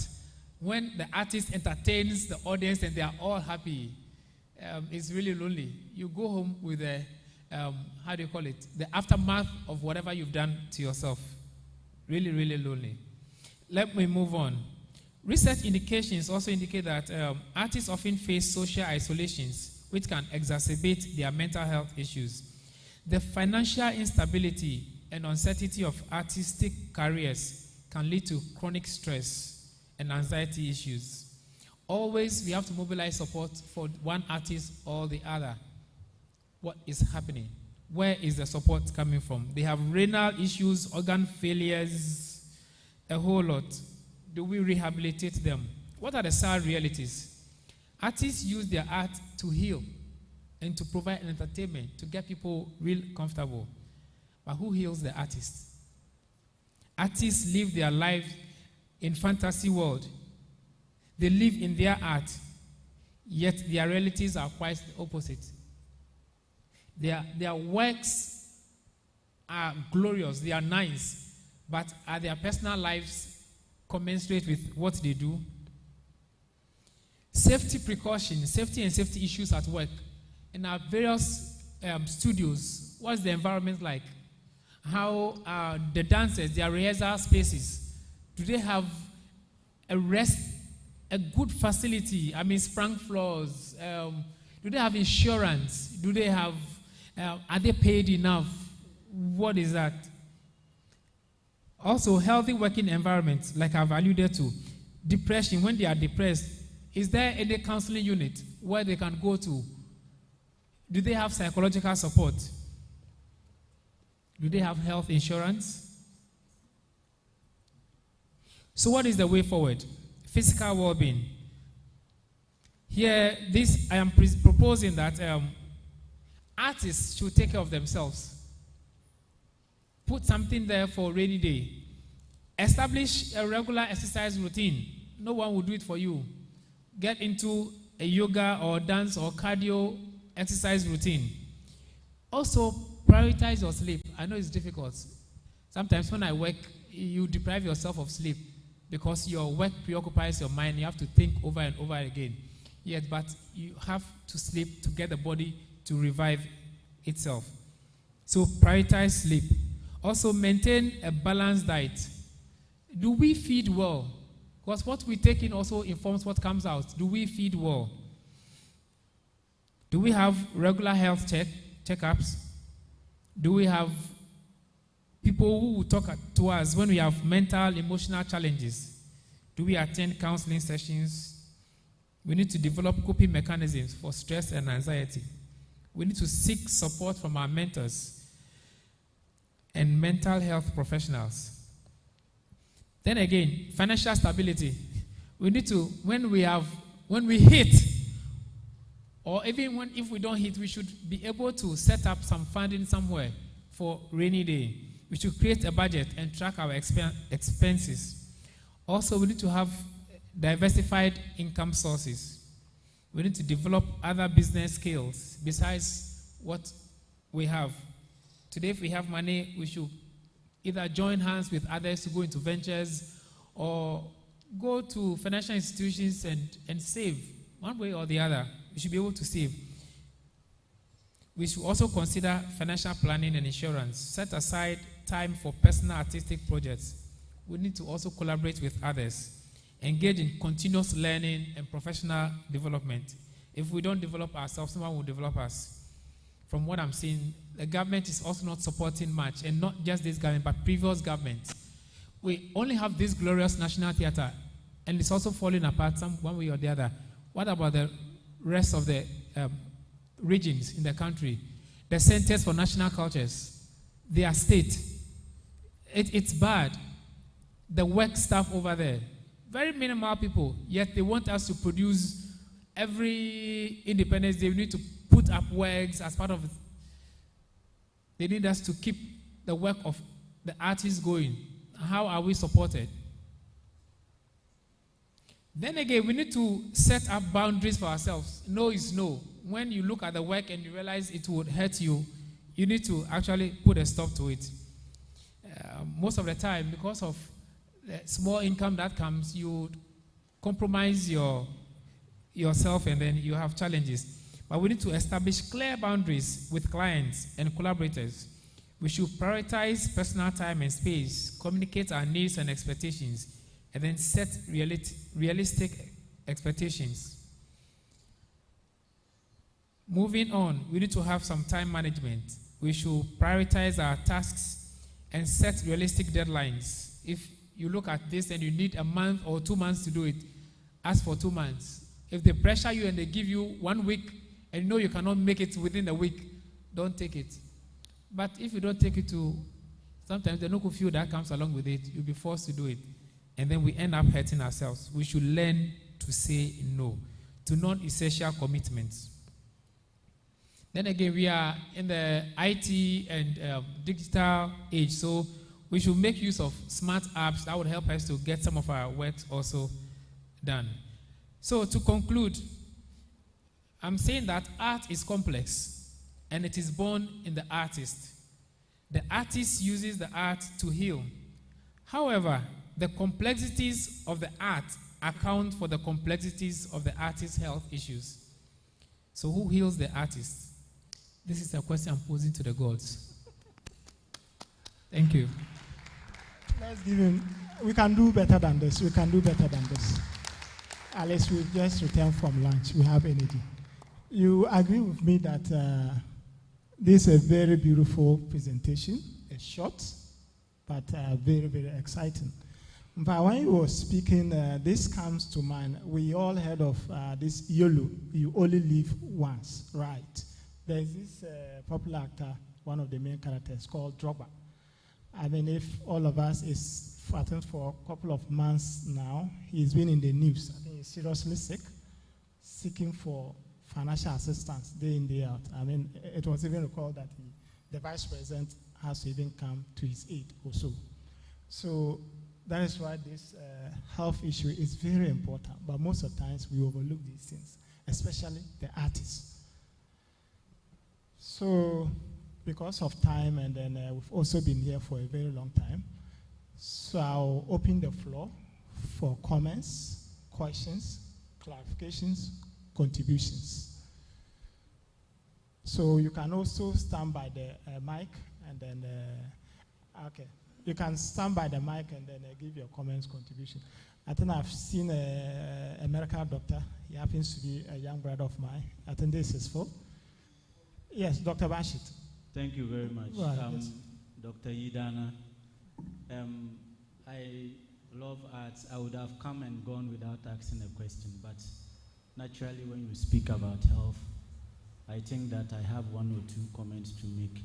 when the artist entertains the audience and they are all happy, it's really lonely. You go home with the, the aftermath of whatever you've done to yourself. Really, really lonely. Let me move on. Research indications also indicate that artists often face social isolations, which can exacerbate their mental health issues. The financial instability and uncertainty of artistic careers can lead to chronic stress and anxiety issues. Always, we have to mobilize support for one artist or the other. What is happening? Where is the support coming from? They have renal issues, organ failures, a whole lot. Do we rehabilitate them? What are the sad realities? Artists use their art to heal and to provide entertainment, to get people real comfortable. But who heals the artist? Artists live their lives in fantasy world. They live in their art, yet their realities are quite the opposite. Their works are glorious, they are nice, but are their personal lives commensurate with what they do? Safety precautions, safety and safety issues at work. In our various studios, what's the environment like? How are the dancers, their rehearsal spaces? Do they have a good facility? I mean, sprung floors. Do they have insurance? Do they have, are they paid enough? What is that? Also, healthy working environments, like I've alluded to. Depression, when they are depressed, is there any counseling unit where they can go to? Do they have psychological support? Do they have health insurance? So what is the way forward? Physical well-being. Here, I am proposing that artists should take care of themselves. Put something there for rainy day. Establish a regular exercise routine. No one will do it for you. Get into a yoga or dance or cardio exercise routine. Also, prioritize your sleep. I know it's difficult. Sometimes when I work, you deprive yourself of sleep because your work preoccupies your mind. You have to think over and over again. Yes, but you have to sleep to get the body to revive itself. So prioritize sleep. Also maintain a balanced diet. Do we feed well? Because what we take in also informs what comes out. Do we feed well? Do we have regular health checkups? Do we have people who will talk to us when we have mental, emotional challenges? Do we attend counseling sessions? We need to develop coping mechanisms for stress and anxiety. We need to seek support from our mentors and mental health professionals. Then again, financial stability. We need to, when we hit, or even if we don't hit, we should be able to set up some funding somewhere for rainy day. We should create a budget and track our expenses. Also, we need to have diversified income sources. We need to develop other business skills besides what we have. Today, if we have money, we should either join hands with others to go into ventures or go to financial institutions and save one way or the other. We should be able to save. We should also consider financial planning and insurance. Set aside time for personal artistic projects. We need to also collaborate with others. Engage in continuous learning and professional development. If we don't develop ourselves, someone will develop us. From what I'm seeing, the government is also not supporting much, and not just this government, but previous governments. We only have this glorious National Theatre, and it's also falling apart one way or the other. What about the rest of the regions in the country? The Centers for National Cultures, their state. It's bad. The work staff over there, very minimal people, yet they want us to produce every Independence Day. We need to put up works as part of it. They need us to keep the work of the artists going. How are we supported? Then again, we need to set up boundaries for ourselves. No is no. When you look at the work and you realize it would hurt you, you need to actually put a stop to it. Most of the time, because of the small income that comes, you compromise yourself and then you have challenges. But we need to establish clear boundaries with clients and collaborators. We should prioritize personal time and space, communicate our needs and expectations, and then set realistic expectations. Moving on, we need to have some time management. We should prioritize our tasks and set realistic deadlines. If you look at this and you need a month or 2 months to do it, ask for 2 months. If they pressure you and they give you 1 week and you know you cannot make it within a week, don't take it. But if you don't take it to, sometimes the no feel that comes along with it, you'll be forced to do it. And then we end up hurting ourselves. We should learn to say no to non-essential commitments. Then again, we are in the IT and digital age, so we should make use of smart apps that would help us to get some of our work also done. So to conclude, I'm saying that art is complex and it is born in the artist. The artist uses the art to heal. However, the complexities of the art account for the complexities of the artist's health issues. So who heals the artist? This is a question I'm posing to the gods. Thank you. Let's give him, we can do better than this. We can do better than this. Alice, we just returned from lunch. We have energy. You agree with me that this is a very beautiful presentation. It's short, but very, very exciting. But when you were speaking, this comes to mind. We all heard of this YOLO, you only live once, right? There's this popular actor, one of the main characters, called Drogba. I mean, if all of us is, I think for a couple of months now, he's been in the news. I think he's seriously sick, seeking for financial assistance day in, day out. I mean, it was even recalled that the vice president has to even come to his aid also. So that is why this health issue is very important. But most of the times we overlook these things, especially the artists. So because of time, and then we've also been here for a very long time. So I'll open the floor for comments, questions, clarifications, contributions. So you can also stand by the mic, and then, okay. You can stand by the mic and then give your comments, contribution. I think I've seen a medical doctor. He happens to be a young brother of mine. I think this is full. Yes, Dr. Bashit. Thank you very much. Yes. Dr. Yidana, I love arts. I would have come and gone without asking a question, but naturally when you speak about health, I think that I have one or two comments to make.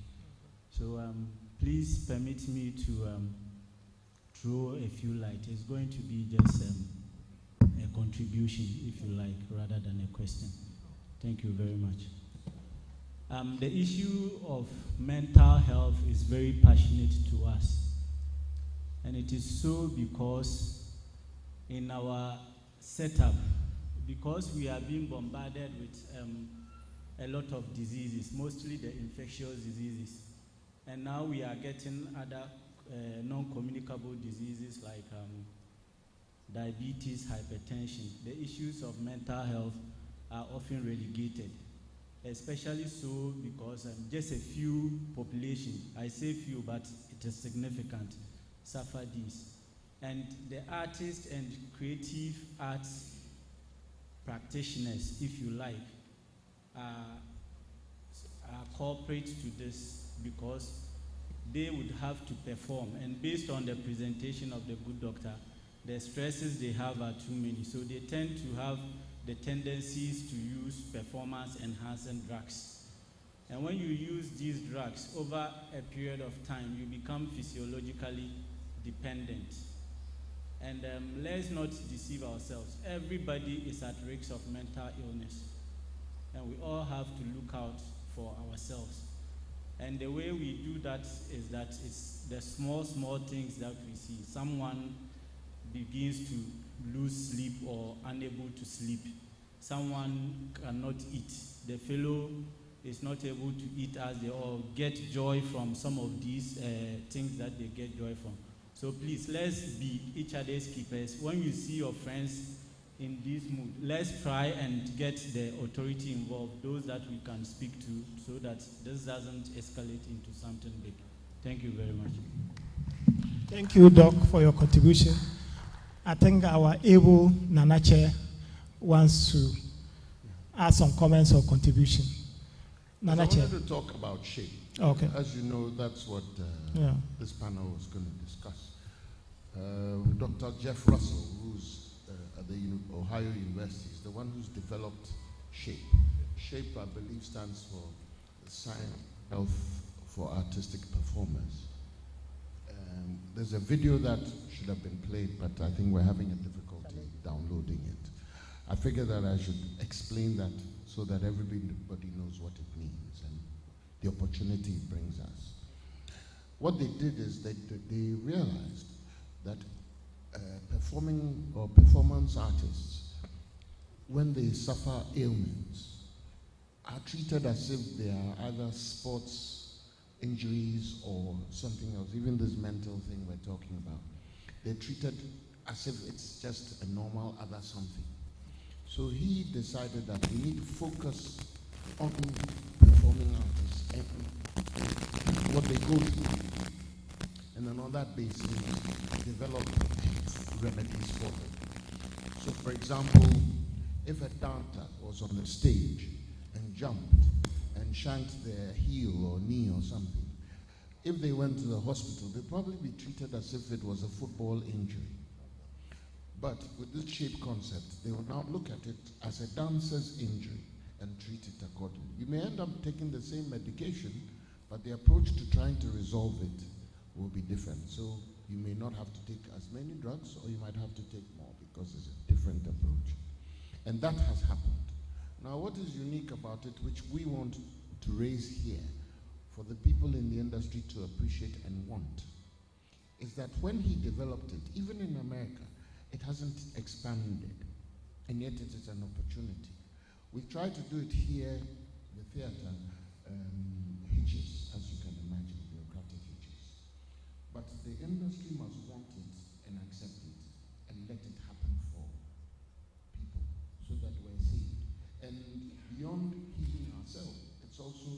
So please permit me to throw a few light. It's going to be just a contribution, if you like, rather than a question. Thank you very much. The issue of mental health is very passionate to us. And it is so because in our setup, because we are being bombarded with a lot of diseases, mostly the infectious diseases. And now we are getting other non-communicable diseases like diabetes, hypertension. The issues of mental health are often relegated, especially so because just a few population, I say few, but it is significant, suffer these. And the artists and creative arts practitioners, if you like, are corporate to this because they would have to perform. And based on the presentation of the good doctor, the stresses they have are too many. So they tend to have the tendencies to use performance-enhancing drugs. And when you use these drugs over a period of time, you become physiologically dependent. And let's not deceive ourselves. Everybody is at risk of mental illness. And we all have to look out for ourselves. And the way we do that is that it's the small things that we see. Someone begins to lose sleep or unable to sleep. Someone cannot eat. The fellow is not able to eat as they all get joy from some of these things that they get joy from. So please, let's be each other's keepers. When you see your friends in this mood, let's try and get the authority involved, those that we can speak to, so that this doesn't escalate into something big. Thank you very much. Thank you, Doc, for your contribution. I think our able Nanache wants to add some comments or contribution. Nanache. I wanted to talk about shape. Okay. As you know, that's what this panel was going to discuss. Dr. Jeff Russell, who's at the Ohio University, is the one who's developed SHAPE. SHAPE, I believe, stands for Science Health for Artistic Performers. There's a video that should have been played, but I think we're having a difficulty downloading it. I figured that I should explain that so that everybody knows what it means and the opportunity it brings us. What they did is they realized that performing or performance artists, when they suffer ailments, are treated as if they are either sports injuries or something else. Even this mental thing we're talking about, they're treated as if it's just a normal other something. So he decided that we need to focus on performing artists and what they go through, and then on that basis develop remedies for them. So for example, if a dancer was on the stage and jumped and shanked their heel or knee or something, if they went to the hospital, they'd probably be treated as if it was a football injury. But with this SHAPE concept, they will now look at it as a dancer's injury and treat it accordingly. You may end up taking the same medication, but the approach to trying to resolve it will be different. So you may not have to take as many drugs, or you might have to take more because it's a different approach. And that has happened. Now, what is unique about it, which we want to raise here for the people in the industry to appreciate and want, is that when he developed it, even in America, it hasn't expanded, and yet it is an opportunity. We try to do it here, the theater, Hitches, as you the industry must want it and accept it and let it happen for people so that we're saved. And beyond healing ourselves, it's also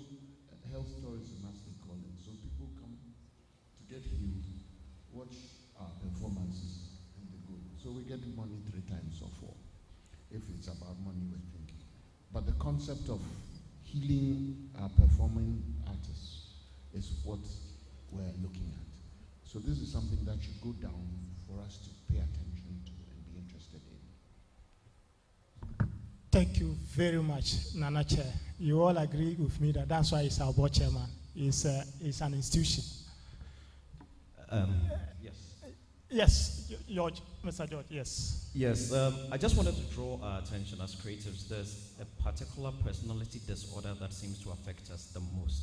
health tourism, as they call it. So people come to get healed, watch our performances, and they go. So we get money 3 times or 4, if it's about money we're thinking. But the concept of healing our performing artists is what we're looking at. So this is something that should go down for us to pay attention to and be interested in. Thank you very much, Nana Chair. You all agree with me that that's why it's our board chairman. It's an institution. Yes. Yes, George, Mr. George, yes. Yes, I just wanted to draw our attention as creatives. There's a particular personality disorder that seems to affect us the most.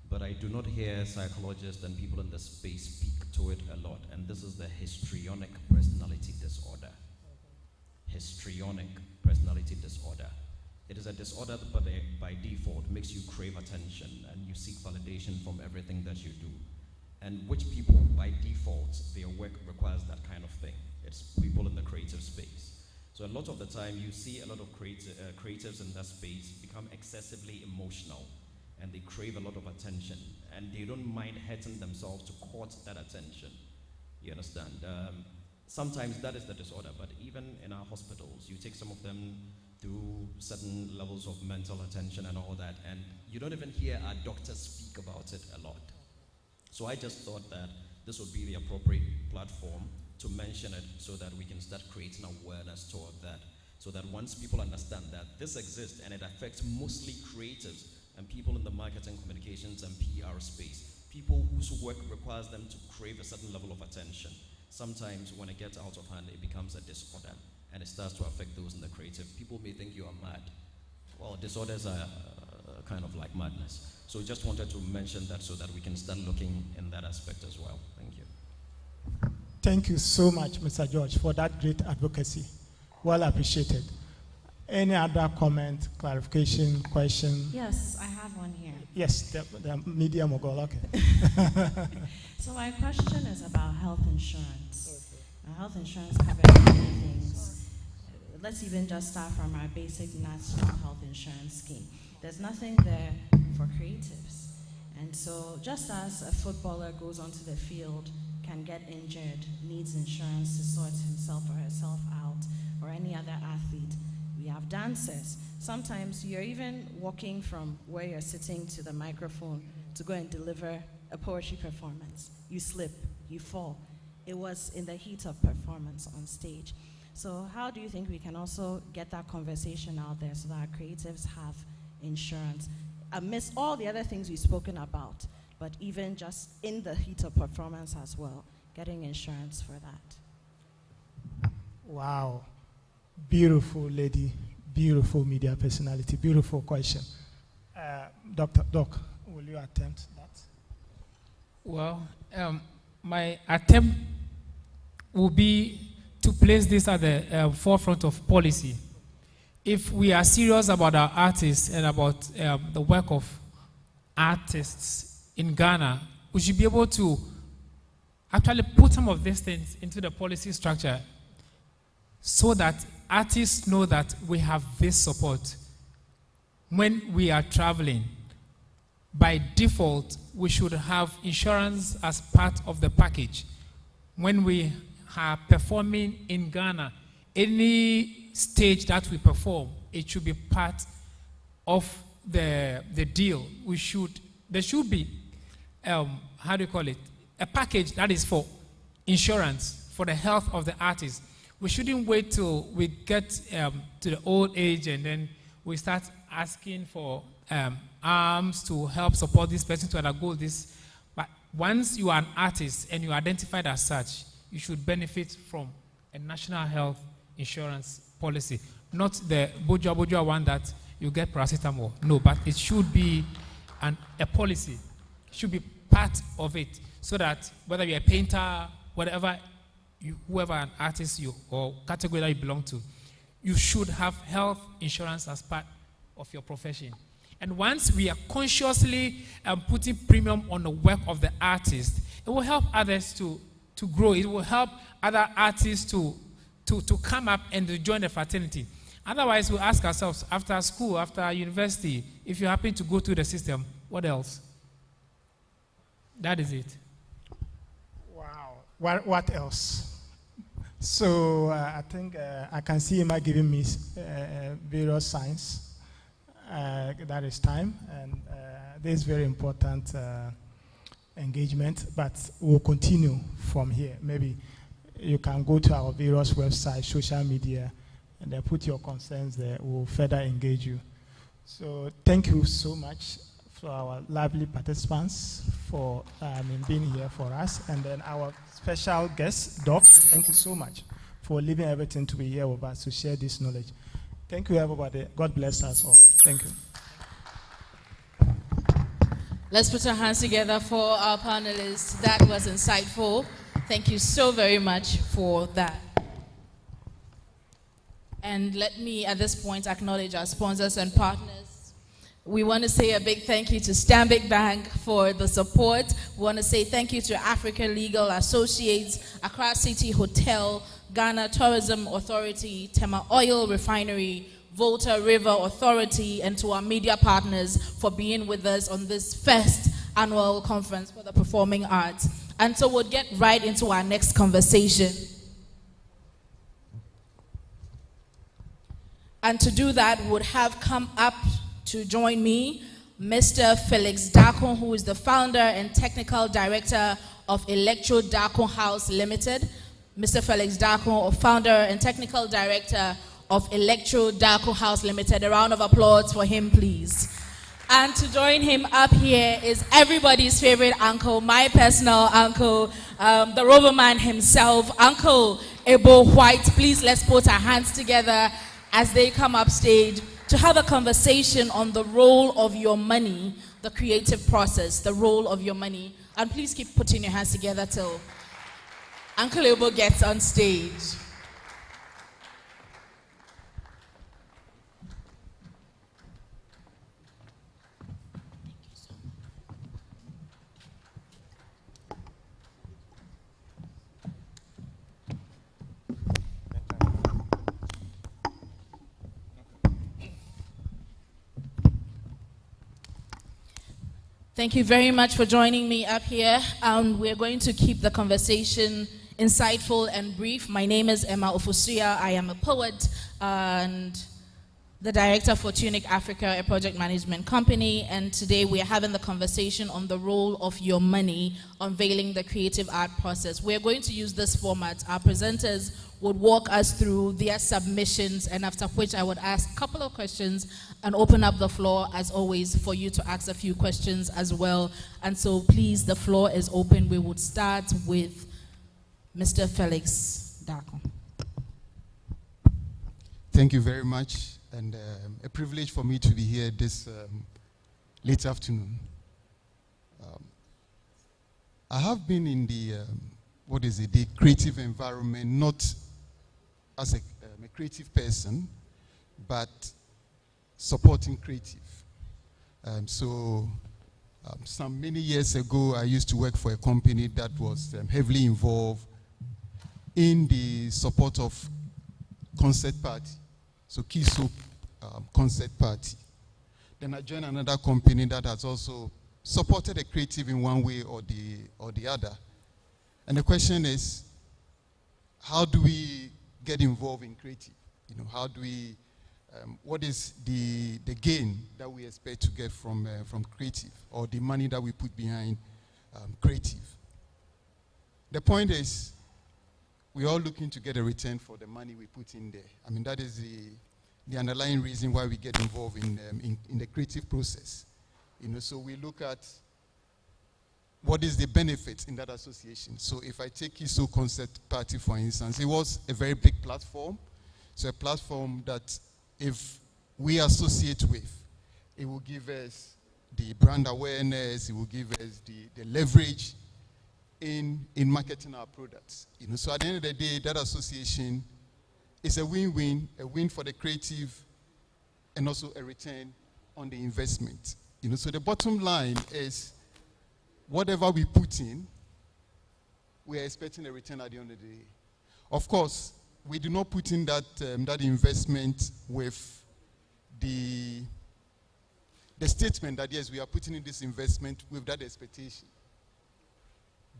But I do not hear psychologists and people in the space speak to it a lot. And this is the histrionic personality disorder. Histrionic personality disorder. It is a disorder that by default makes you crave attention and you seek validation from everything that you do. And which people, by default, their work requires that kind of thing. It's people in the creative space. So a lot of the time, you see a lot of creatives in that space become excessively emotional, and they crave a lot of attention, and they don't mind hurting themselves to court that attention. You understand? Sometimes that is the disorder, but even in our hospitals, you take some of them through certain levels of mental attention and all that, and you don't even hear our doctors speak about it a lot. So I just thought that this would be the appropriate platform to mention it so that we can start creating awareness toward that. So that once people understand that this exists and it affects mostly creatives and people in the marketing, communications, and PR space, people whose work requires them to crave a certain level of attention. Sometimes when it gets out of hand, it becomes a disorder and it starts to affect those in the creative. People may think you are mad. Well, disorders are kind of like madness. So just wanted to mention that so that we can start looking in that aspect as well. Thank you. Thank you so much, Mr. George, for that great advocacy. Well appreciated. Any other comment, clarification, question? Yes, I have one here. Yes, the media mogul, okay. So my question is about health insurance. Health insurance covers many things. Let's even just start from our basic national health insurance scheme. There's nothing there for creatives. And so just as a footballer goes onto the field, can get injured, needs insurance to sort himself or herself out, or any other athlete, we have dancers. Sometimes you're even walking from where you're sitting to the microphone to go and deliver a poetry performance. You slip, you fall. It was in the heat of performance on stage. So how do you think we can also get that conversation out there so that our creatives have insurance amidst all the other things we've spoken about, but even just in the heat of performance as well, getting insurance for that? Wow. Beautiful lady, beautiful media personality, beautiful question. Doc, will you attempt that? Well, my attempt will be to place this at the forefront of policy. If we are serious about our artists and about the work of artists in Ghana, we should be able to actually put some of these things into the policy structure so that artists know that we have this support. When we are traveling, by default, we should have insurance as part of the package. When we are performing in Ghana, any stage that we perform, it should be part of the deal. There should be, how do you call it? A package that is for insurance, for the health of the artist. We shouldn't wait till we get to the old age and then we start asking for arms to help support this person to undergo this. But once you are an artist and you are identified as such, you should benefit from a national health insurance policy, not the bourgeois one that you get paracetamol. No, but it should be a policy. It should be part of it, so that whether you're a painter, whatever, whoever an artist you or category that you belong to, you should have health insurance as part of your profession. And once we are consciously putting premium on the work of the artist, It will help others to grow. It will help other artists to come up and to join the fraternity. Otherwise, we ask ourselves, after school, after university, if you happen to go through the system, what else? That is it. Wow. What else? So I think I can see Emma giving me various signs. That is time, and this is very important engagement, but we'll continue from here. Maybe you can go to our various websites, social media, and then put your concerns there. We'll further engage you. So thank you so much for our lively participants for being here for us. And then our special guest, Doc, thank you so much for leaving everything to be here with us to share this knowledge. Thank you, everybody. God bless us all. Thank you. Let's put our hands together for our panelists. That was insightful. Thank you so very much for that. And let me, at this point, acknowledge our sponsors and partners. We want to say a big thank you to Stanbic Bank for the support. We want to say thank you to African Legal Associates, Accra City Hotel, Ghana Tourism Authority, Tema Oil Refinery, Volta River Authority, and to our media partners for being with us on this first annual conference for the performing arts. And so we'll get right into our next conversation. And to do that, would have come up to join me Mr. Felix Darko, who is the founder and technical director of Electro Darko House Limited. Mr. Felix Darko, founder and technical director of Electro Darko House Limited. A round of applause for him, please. And to join him up here is everybody's favorite uncle, my personal uncle, the Rover Man himself, Uncle Ebo White. Please, let's put our hands together as they come up stage to have a conversation on the role of your money, the creative process, the role of your money. And please keep putting your hands together till Uncle Ebo gets on stage. Thank you very much for joining me up here. We're going to keep the conversation insightful and brief. My name is Emma Ofosuya. I am a poet and the director for Tunic Africa, a project management company. And today we are having the conversation on the role of your money, unveiling the creative art process. We're going to use this format. Our presenters would walk us through their submissions, and after which I would ask a couple of questions and open up the floor, as always, for you to ask a few questions as well. And so please, the floor is open. We would start with Mr. Felix Darko. Thank you very much, and a privilege for me to be here this late afternoon. I have been in the, the creative environment, not as a creative person, but supporting creative. Some many years ago, I used to work for a company that was heavily involved in the support of concert party, so Kiso concert party. Then I joined another company that has also supported a creative in one way or the other. And the question is, how do we get involved in creative? How do we, what is the gain that we expect to get from creative, or the money that we put behind creative? The point is, we're all looking to get a return for the money we put in there. I mean, that is the underlying reason why we get involved in the creative process. So we look at what is the benefit in that association. So if I take Kiso Concert Party, for instance, it was a very big platform. So a platform that if we associate with, it will give us the brand awareness, it will give us the leverage in marketing our products. So at the end of the day, that association is a win-win, a win for the creative, and also a return on the investment. So the bottom line is, whatever we put in, we are expecting a return at the end of the day. Of course, we do not put in that investment with the statement that yes, we are putting in this investment with that expectation.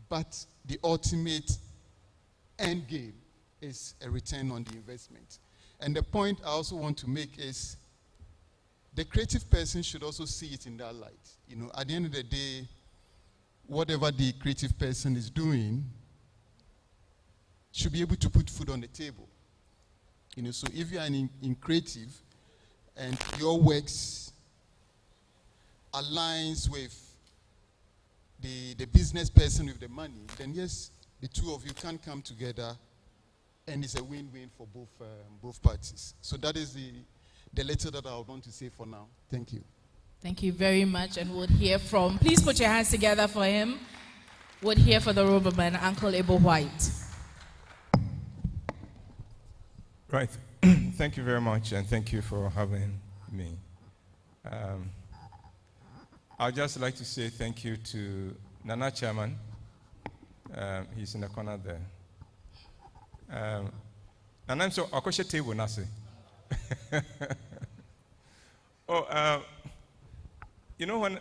But the ultimate end game is a return on the investment. And the point I also want to make is the creative person should also see it in that light. You know, at the end of the day, whatever the creative person is doing should be able to put food on the table. You know, so if you are in creative and your works aligns with the business person with the money, then yes, the two of you can come together and it's a win-win for both parties. So that is the letter that I want to say for now. Thank you. Thank you very much, and we'll hear from, please put your hands together for him. We'll hear for the Roverman, Uncle Abel White. Right. Thank you very much, and thank you for having me. I'd just like to say thank you to Nana Chairman. He's in the corner there. And I'm so akoshe table nasi. You know, when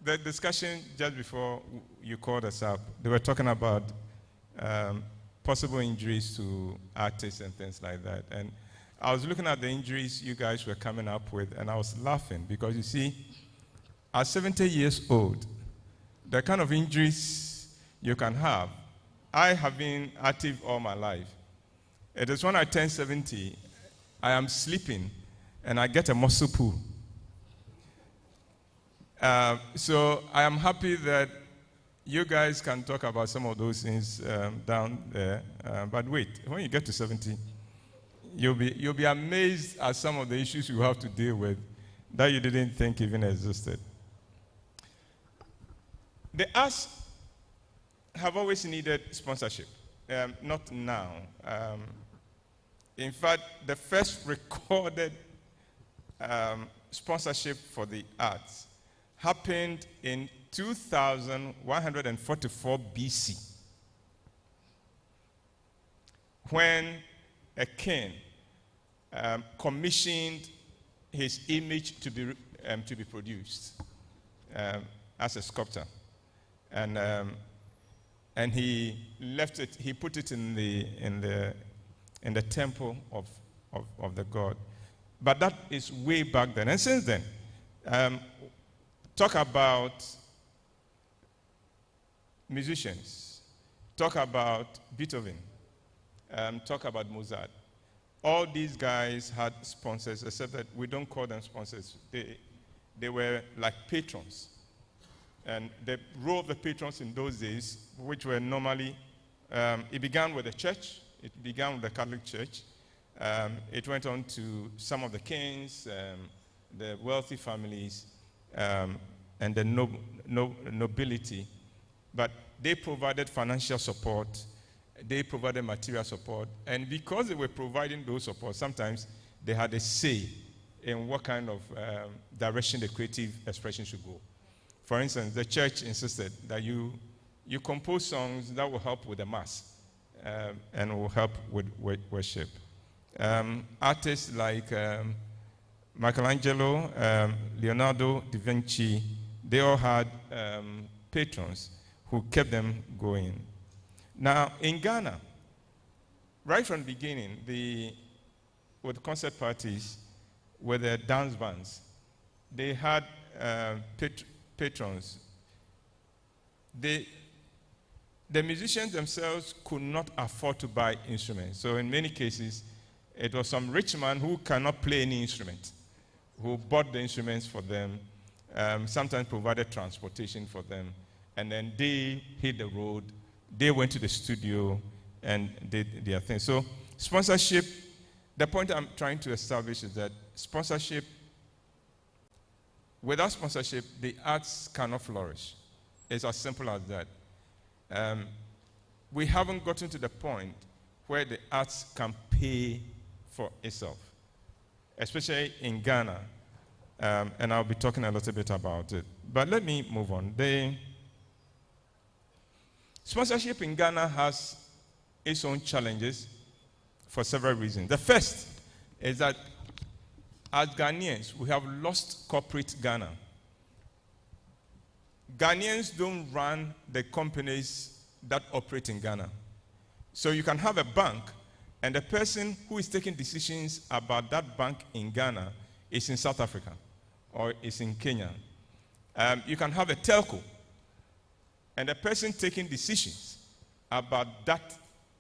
the discussion just before you called us up, they were talking about possible injuries to artists and things like that. And I was looking at the injuries you guys were coming up with, and I was laughing because you see, at 70 years old, the kind of injuries you can have. I have been active all my life. It is when I turn 70, I am sleeping and I get a muscle pull. So I am happy that you guys can talk about some of those things down there. But wait, when you get to 70, you'll be amazed at some of the issues you have to deal with that you didn't think even existed. The arts have always needed sponsorship, not now. In fact, the first recorded sponsorship for the arts happened in 2144 BC, when a king commissioned his image to be produced as a sculptor, and he left it. He put it in the temple of the god. But that is way back then. And since then, talk about musicians, talk about Beethoven, talk about Mozart. All these guys had sponsors, except that we don't call them sponsors. They were like patrons. And the role of the patrons in those days, which were normally, it began with the church. It began with the Catholic Church. It went on to some of the kings, the wealthy families, and the nobility. But they provided financial support. They provided material support. And because they were providing those support, sometimes they had a say in what kind of direction the creative expression should go. For instance, the church insisted that you compose songs that will help with the mass and will help with worship. Artists like Michelangelo, Leonardo da Vinci, they all had patrons who kept them going. Now, in Ghana, right from the beginning, with concert parties, with the dance bands, they had patrons. The musicians themselves could not afford to buy instruments. So in many cases, it was some rich man who cannot play any instrument, who bought the instruments for them, sometimes provided transportation for them, and then they hit the road, they went to the studio, and did their thing. So sponsorship, the point I'm trying to establish is that sponsorship, without sponsorship, the arts cannot flourish. It's as simple as that. We haven't gotten to the point where the arts can pay for itself, especially in Ghana, and I'll be talking a little bit about it. But let me move on. Sponsorship in Ghana has its own challenges for several reasons. The first is that as Ghanaians, we have lost corporate Ghana. Ghanaians don't run the companies that operate in Ghana. So you can have a bank, and the person who is taking decisions about that bank in Ghana is in South Africa or is in Kenya. You can have a telco, and the person taking decisions about that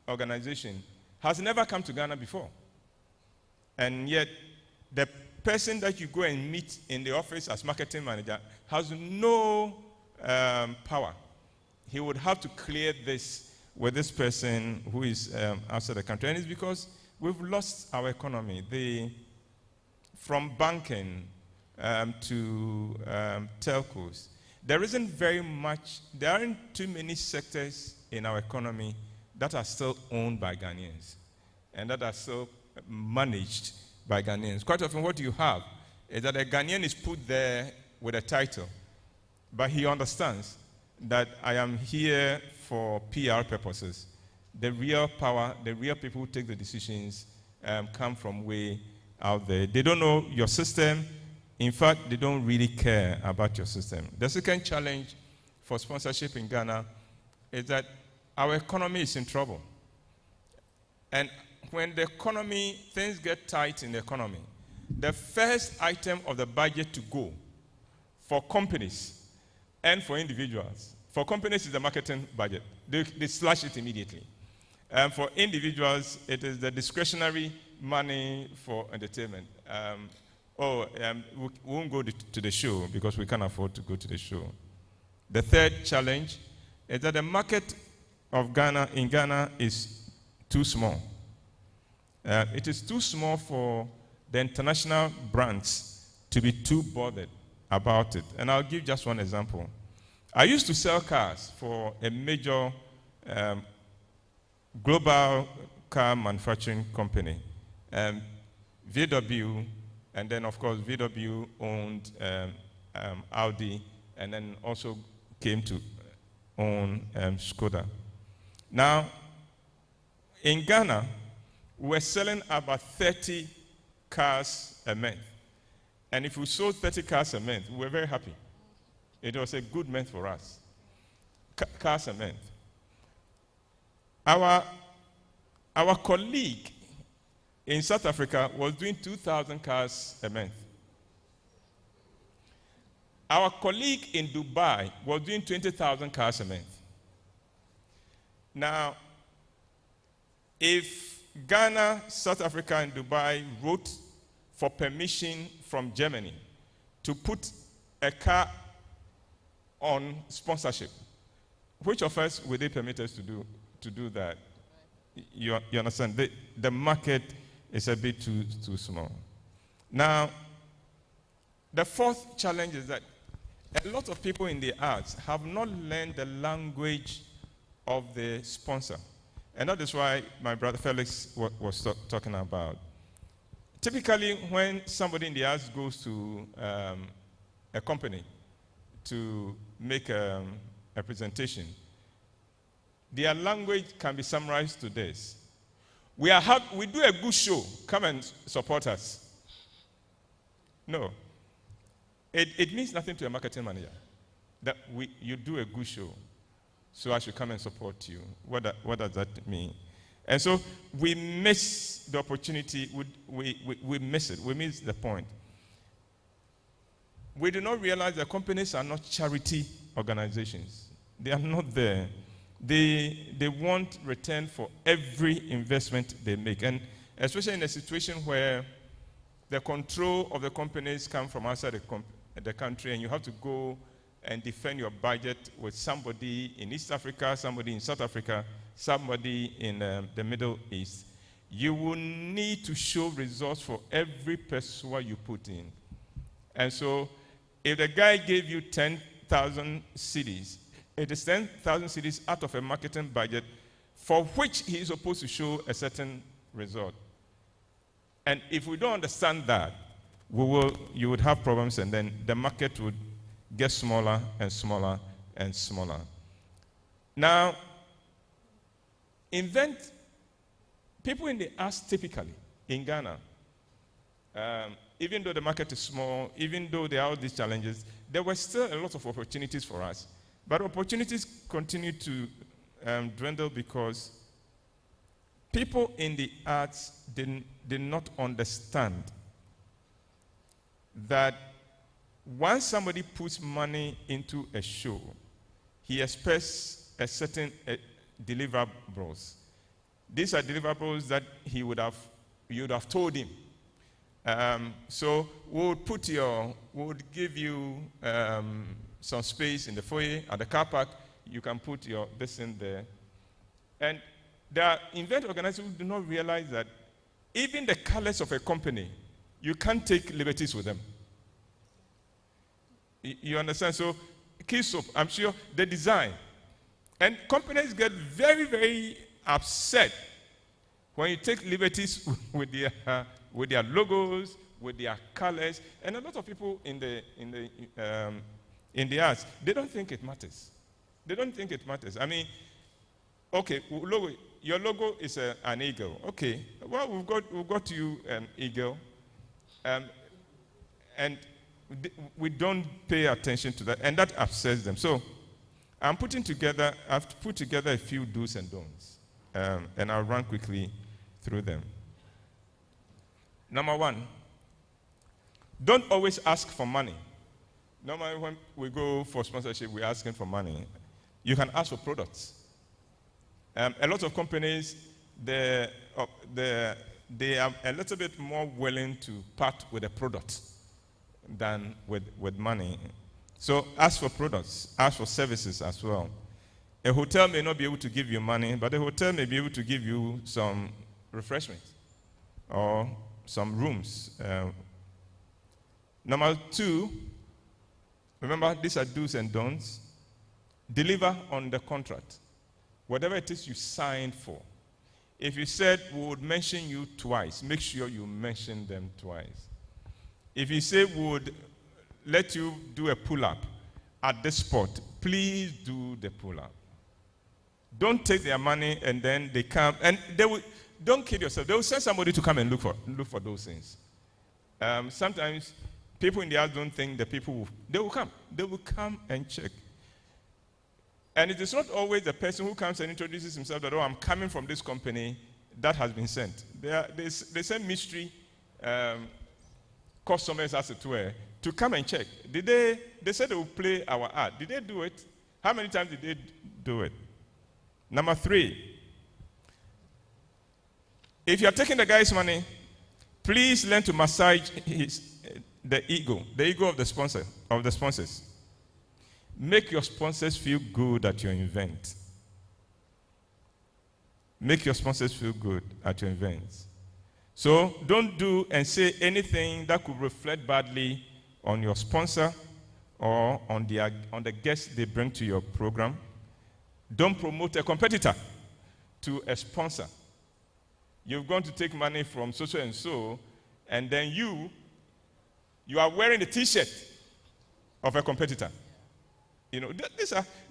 organization has never come to Ghana before. And yet, the person that you go and meet in the office as marketing manager has no power. He would have to clear this with this person who is outside the country. And it's because we've lost our economy. From banking to telcos, there aren't too many sectors in our economy that are still owned by Ghanaians and that are still managed by Ghanaians. Quite often what you have is that a Ghanaian is put there with a title, but he understands that I am here for PR purposes. The real power, the real people who take the decisions come from way out there. They don't know your system. In fact, they don't really care about your system. The second challenge for sponsorship in Ghana is that our economy is in trouble. And when the economy, things get tight in the economy, the first item of the budget to go for companies and for individuals, for companies is the marketing budget. They slash it immediately. For individuals, it is the discretionary money for entertainment. We won't go to the show because we can't afford to go to the show. The third challenge is that the market of Ghana in Ghana is too small. It is too small for the international brands to be too bothered about it. And I'll give just one example. I used to sell cars for a major global car manufacturing company, VW, and then of course VW owned Audi, and then also came to own Skoda. Now, in Ghana, we're selling about 30 cars a month. And if we sold 30 cars a month, we were very happy. It was a good month for us. Cars a month. Our colleague in South Africa was doing 2,000 cars a month. Our colleague in Dubai was doing 20,000 cars a month. Now, if Ghana, South Africa, and Dubai wrote for permission from Germany to put a car on sponsorship, which of us would they permit us to do that? You understand? The market is a bit too small. Now, the fourth challenge is that a lot of people in the arts have not learned the language of the sponsor. And that is why my brother Felix was talking about. Typically, when somebody in the arts goes to a company to make a presentation, their language can be summarized to this: we do a good show, come and support us. No. It means nothing to a marketing manager that you do a good show, so I should come and support you. What does that mean? And so we miss the opportunity, we miss it, we miss the point. We do not realize that companies are not charity organizations. They are not there. They want return for every investment they make. And especially in a situation where the control of the companies come from outside the country, and you have to go and defend your budget with somebody in East Africa, somebody in South Africa, somebody in the Middle East. You will need to show results for every peso you put in. And so if the guy gave you 10,000 cedis, it is 10,000 cedis out of a marketing budget for which he is supposed to show a certain result. And if we don't understand that, you would have problems, and then the market would get smaller and smaller and smaller. Now, People in the arts typically in Ghana, even though the market is small, even though there are all these challenges, there were still a lot of opportunities for us. But opportunities continue to dwindle because people in the arts did not understand that once somebody puts money into a show, he expects a certain deliverables. These are deliverables that you would have told him. So we would give you some space in the foyer at the car park. You can put this in there. And there are event organizers who do not realize that even the colors of a company, you can't take liberties with them. You understand? So, Key Soap, I'm sure the design. And companies get very, very upset when you take liberties with their logos, with their colors. And a lot of people in the arts, they don't think it matters. They don't think it matters. I mean, okay, your logo is an eagle. Okay, well, we've got you an eagle. And we don't pay attention to that, and that upsets them. So I've put together a few do's and don'ts, and I'll run quickly through them. Number one, don't always ask for money. Normally when we go for sponsorship, we're asking for money. You can ask for products. A lot of companies, they are a little bit more willing to part with a product than with money. So ask for products, ask for services as well. A hotel may not be able to give you money, but a hotel may be able to give you some refreshments or some rooms. Number two, remember these are do's and don'ts. Deliver on the contract. Whatever it is you signed for. If you said we would mention you twice, make sure you mention them twice. If you say we would let you do a pull-up at this spot, please do the pull-up. Don't take their money and then they come, and they will, don't kid yourself, they will send somebody to come and look for those things. Sometimes people in the arts don't think the people they will come and check. And it is not always the person who comes and introduces himself that, oh, I'm coming from this company that has been sent. They send mystery customers, as it were, to come and check. They said they will play our ad. Did they do it? How many times did they do it? Number three, if you're taking the guy's money, please learn to massage the ego of the sponsors. Make your sponsors feel good at your event. Make your sponsors feel good at your events. So don't do and say anything that could reflect badly on your sponsor or on the guests they bring to your program. Don't promote a competitor to a sponsor. You've gone to take money from so and so, and then you are wearing a T-shirt of a competitor. You know,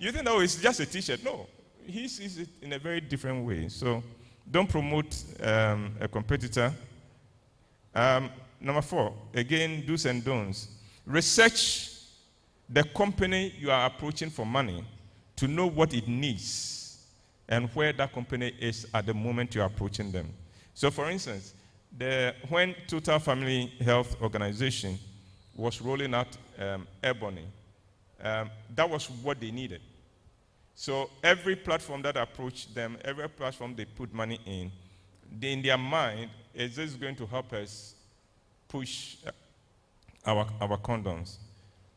you think, oh, it's just a T-shirt. No, he sees it in a very different way. So don't promote a competitor. Number four, again, do's and don'ts. Research the company you are approaching for money to know what it needs and where that company is at the moment you are approaching them. So, for instance, when Total Family Health Organization was rolling out Ebony, that was what they needed. So every platform that approached them, every platform they put money in their mind, is this going to help us push our condoms?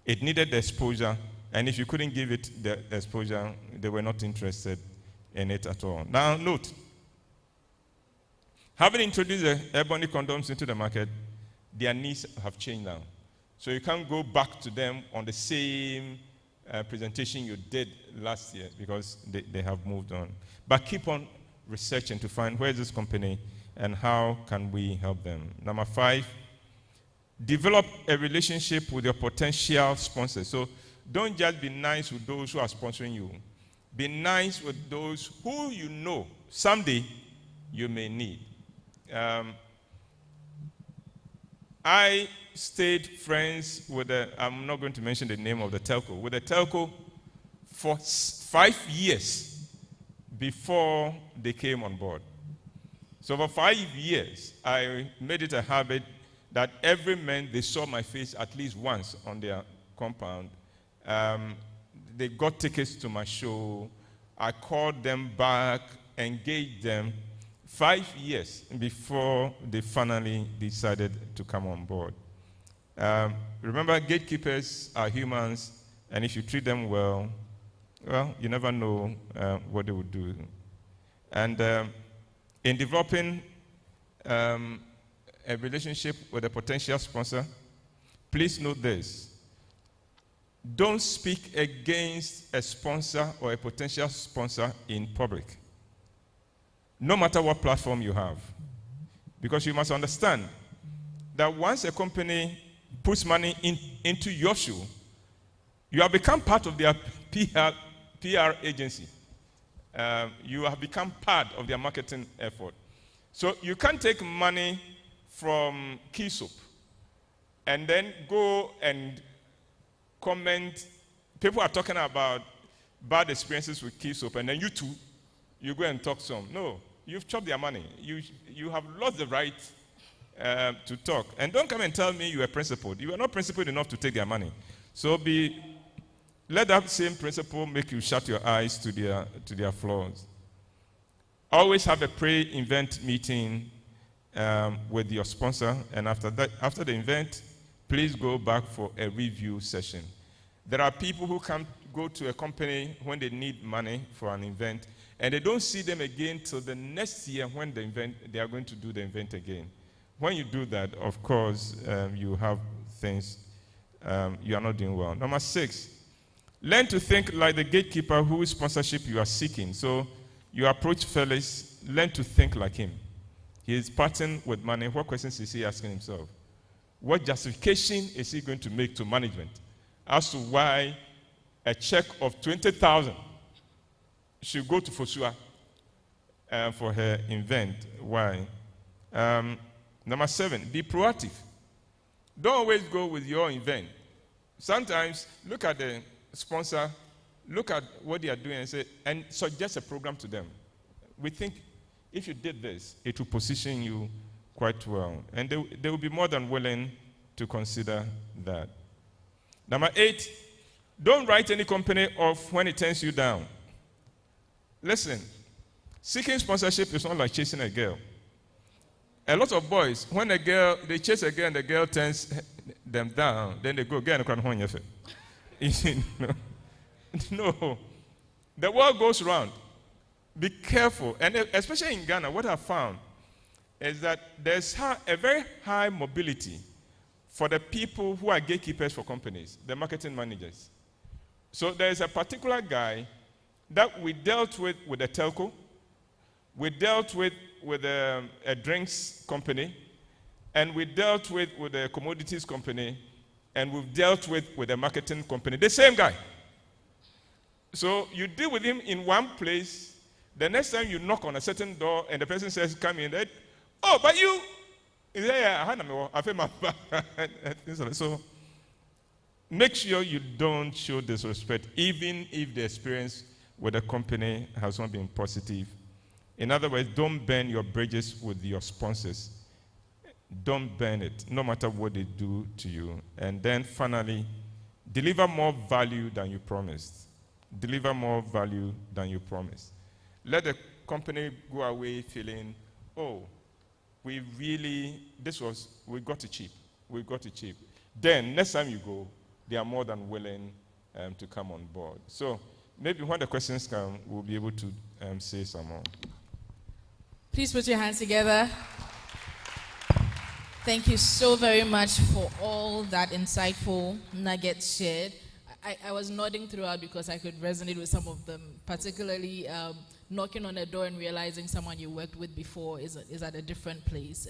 It needed the exposure, and if you couldn't give it the exposure, they were not interested in it at all. Now, note, having introduced the Ebony condoms into the market, their needs have changed now. So you can't go back to them on the same presentation you did last year because they have moved on. But keep on researching to find where is this company and how can we help them. Number five, develop a relationship with your potential sponsors. So don't just be nice with those who are sponsoring you. Be nice with those who you know someday you may need. I stayed friends with I'm not going to mention the name of the telco, with the telco for 5 years before they came on board. So for 5 years, I made it a habit that every month they saw my face at least once on their compound. They got tickets to my show. I called them back, engaged them 5 years before they finally decided to come on board. Remember, gatekeepers are humans, and if you treat them well, you never know what they will do. And in developing a relationship with a potential sponsor, please note this. Don't speak against a sponsor or a potential sponsor in public, no matter what platform you have. Because you must understand that once a company puts money into your shoe, you have become part of their PR agency. You have become part of their marketing effort. So you can't take money from Key Soap and then go and comment. People are talking about bad experiences with Key Soap, and then you go and talk some. No, you've chopped their money. You have lost the right to talk. And don't come and tell me you are principled. You are not principled enough to take their money. So let that same principle make you shut your eyes to their flaws. Always have a pre-event meeting with your sponsor, and after the event, please go back for a review session. There are people who go to a company when they need money for an event, and they don't see them again till the next year when they are going to do the event again. When you do that, of course, you have things you are not doing well. Number 6, learn to think like the gatekeeper whose sponsorship you are seeking. So you approach Felix, learn to think like him. He is parting with money. What questions is he asking himself? What justification is he going to make to management as to why a check of 20,000 should go to Fosua for her event? Why? Number 7, be proactive. Don't always go with your event. Sometimes look at the sponsor, look at what they are doing and suggest a program to them. We think if you did this, it will position you quite well. And they will be more than willing to consider that. Number 8, don't write any company off when it turns you down. Listen, seeking sponsorship is not like chasing a girl. A lot of boys, when they chase a girl and the girl turns them down, then they go, get a home. No. The world goes round. Be careful. And especially in Ghana, what I found is that there's a very high mobility for the people who are gatekeepers for companies, the marketing managers. So there's a particular guy that we dealt with a telco. We dealt with a drinks company, and we dealt with a commodities company, and we've dealt with a marketing company. The same guy. So you deal with him in one place. The next time you knock on a certain door and the person says, come in, but you, so make sure you don't show disrespect, even if the experience with the company has not been positive. In other words, don't burn your bridges with your sponsors. Don't burn it, no matter what they do to you. And then finally, deliver more value than you promised. Deliver more value than you promised. Let the company go away feeling, we got it cheap. We got it cheap. Then, next time you go, they are more than willing to come on board. So, maybe when the questions come, we'll be able to say some more. Please put your hands together. Thank you so very much for all that insightful nuggets shared. I was nodding throughout because I could resonate with some of them, particularly knocking on a door and realizing someone you worked with before is at a different place.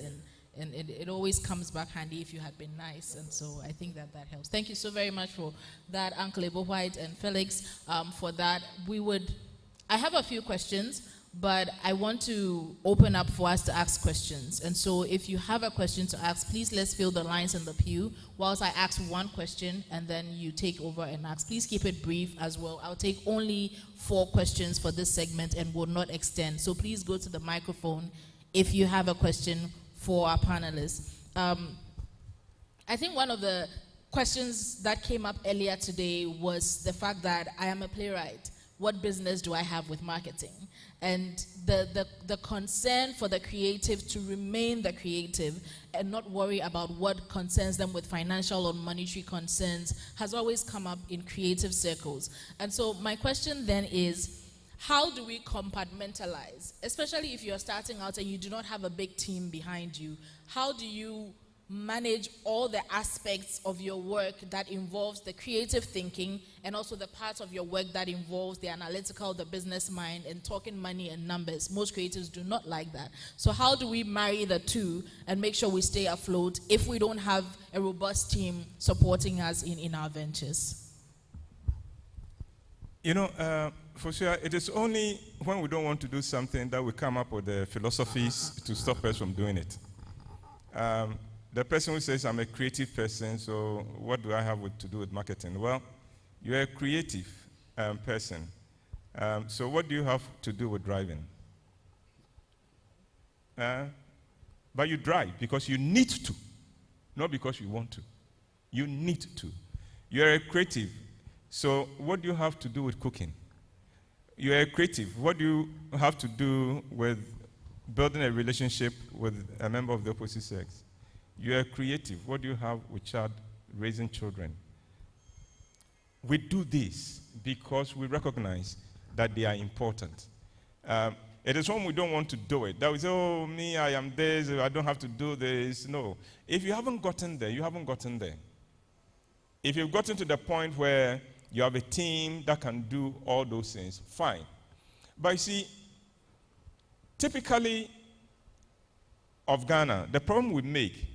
And it always comes back handy if you had been nice. And so I think that helps. Thank you so very much for that, Uncle Ebo White and Felix, for that. I have a few questions. but I want to open up for us to ask questions. And so if you have a question to ask, please let's fill the lines in the pew whilst I ask one question and then you take over and ask. Please keep it brief as well. I'll take only 4 questions for this segment and will not extend. So please go to the microphone if you have a question for our panelists. I think one of the questions that came up earlier today was the fact that I am a playwright. What business do I have with marketing? And the concern for the creative to remain the creative and not worry about what concerns them with financial or monetary concerns has always come up in creative circles. And so my question then is, how do we compartmentalize, especially if you're starting out and you do not have a big team behind you? How do you manage all the aspects of your work that involves the creative thinking and also the parts of your work that involves the analytical, the business mind, and talking money and numbers? Most creatives do not like that. So how do we marry the two and make sure we stay afloat if we don't have a robust team supporting us in our ventures? You know, for sure, it is only when we don't want to do something that we come up with the philosophies to stop us from doing it. The person who says, I'm a creative person, so what do I have to do with marketing? Well, you're a creative person. So what do you have to do with driving? But you drive because you need to, not because you want to. You need to. You're a creative. So what do you have to do with cooking? You're a creative. What do you have to do with building a relationship with a member of the opposite sex? You're creative. What do you have with raising children? We do this because we recognize that they are important. It is when we don't want to do it that we say, oh, me, I am this, I don't have to do this. No. If you haven't gotten there, you haven't gotten there. If you've gotten to the point where you have a team that can do all those things, fine. But you see, typically of Ghana, the problem we make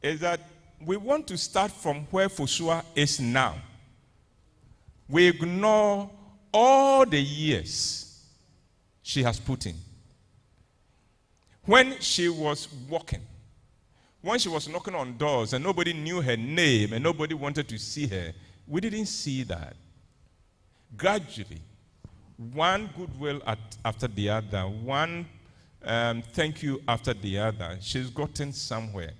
is that we want to start from where Fosuo is now. We ignore all the years she has put in. When she was walking, when she was knocking on doors and nobody knew her name and nobody wanted to see her, we didn't see that. Gradually, one goodwill after the other, one thank you after the other, she's gotten somewhere.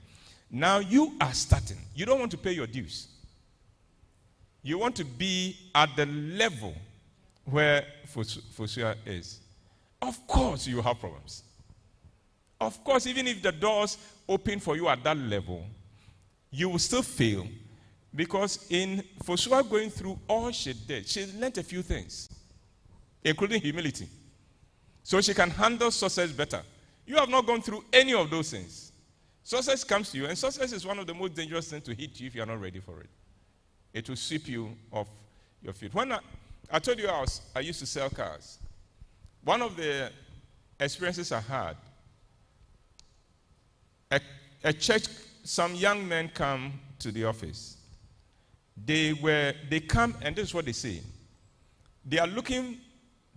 Now you are starting. You don't want to pay your dues. You want to be at the level where Fosuo is. Of course you have problems. Of course, even if the doors open for you at that level, you will still fail, because in Fosuo going through all she did, she learned a few things, including humility, so she can handle success better. You have not gone through any of those things. Success comes to you, and success is one of the most dangerous things to hit you if you are not ready for it. It will sweep you off your feet. When I told you I used to sell cars, one of the experiences I had, a church, some young men come to the office. They come, and this is what they say. They are looking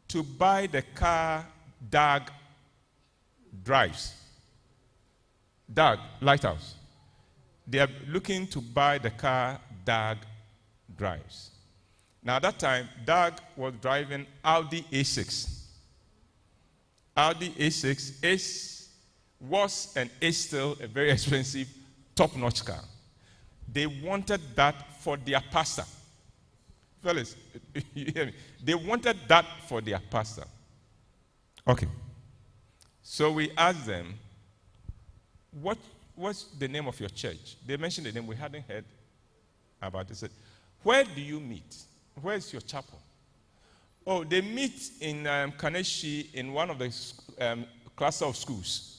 to buy the car Dag drives. Dag, Lighthouse. They are looking to buy the car Dag drives. Now, at that time, Dag was driving Audi A6. Audi A6 was and is still a very expensive, top-notch car. They wanted that for their pastor. Fellas, you hear me? They wanted that for their pastor. Okay. So we asked them, what's the name of your church? They mentioned the name. We hadn't heard about it. They said, where do you meet? Where's your chapel? Oh, they meet in Kaneshi in one of the cluster of schools.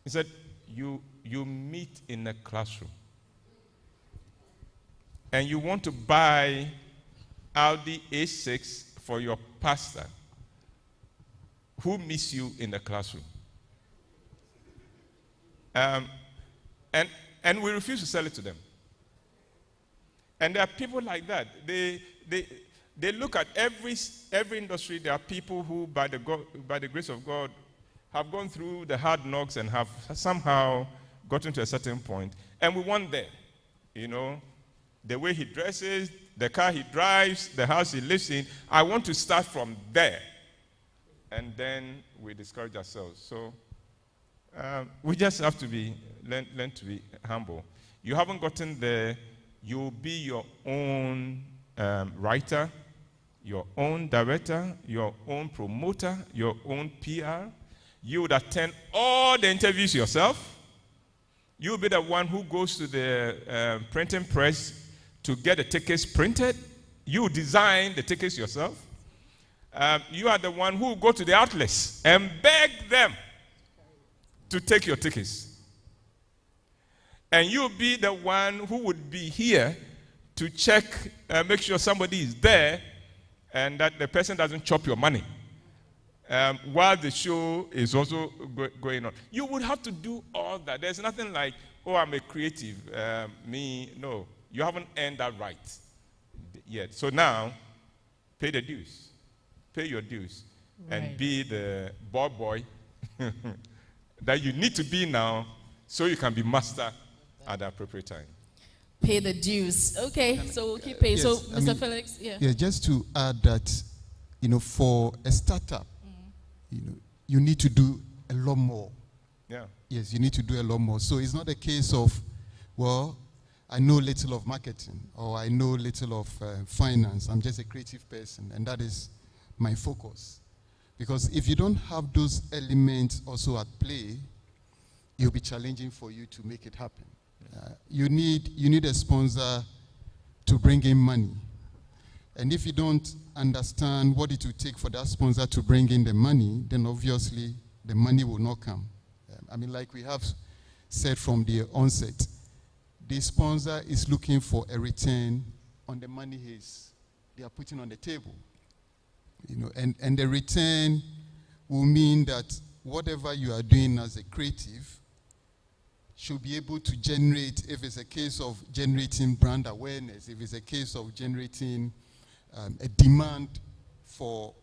He said, you meet in a classroom. And you want to buy Audi A6 for your pastor who meets you in the classroom. And we refuse to sell it to them. And there are people like that. They look at every industry. There are people who, by the grace of God, have gone through the hard knocks and have somehow gotten to a certain point. And we want them, you know, the way he dresses, the car he drives, the house he lives in. I want to start from there. And then we discourage ourselves. So we just have to learn to be humble. You haven't gotten there. You'll be your own writer, your own director, your own promoter, your own PR. You would attend all the interviews yourself. You'll be the one who goes to the printing press to get the tickets printed. You design the tickets yourself. You are the one who go to the outlets and beg them to take your tickets. And you'll be the one who would be here to check, make sure somebody is there and that the person doesn't chop your money while the show is also going on. You would have to do all that. There's nothing like, oh, I'm a creative. No. You haven't earned that right yet. So now, pay the dues. Pay your dues. Right. And be the boy that you need to be now so you can be master at the appropriate time. Pay the dues. Okay, so we'll keep paying. Yes, so, Mr. Felix, yeah. Yeah, just to add that, you know, for a startup, you know, you need to do a lot more. Yeah. Yes, you need to do a lot more. So it's not a case of, well, I know little of marketing or I know little of finance. I'm just a creative person, and that is my focus. Because if you don't have those elements also at play, it'll be challenging for you to make it happen. You need a sponsor to bring in money. And if you don't understand what it will take for that sponsor to bring in the money, then obviously the money will not come. I mean, like we have said from the onset, the sponsor is looking for a return on the money they are putting on the table. You know, and the return will mean that whatever you are doing as a creative should be able to generate, if it's a case of generating brand awareness, if it's a case of generating a demand for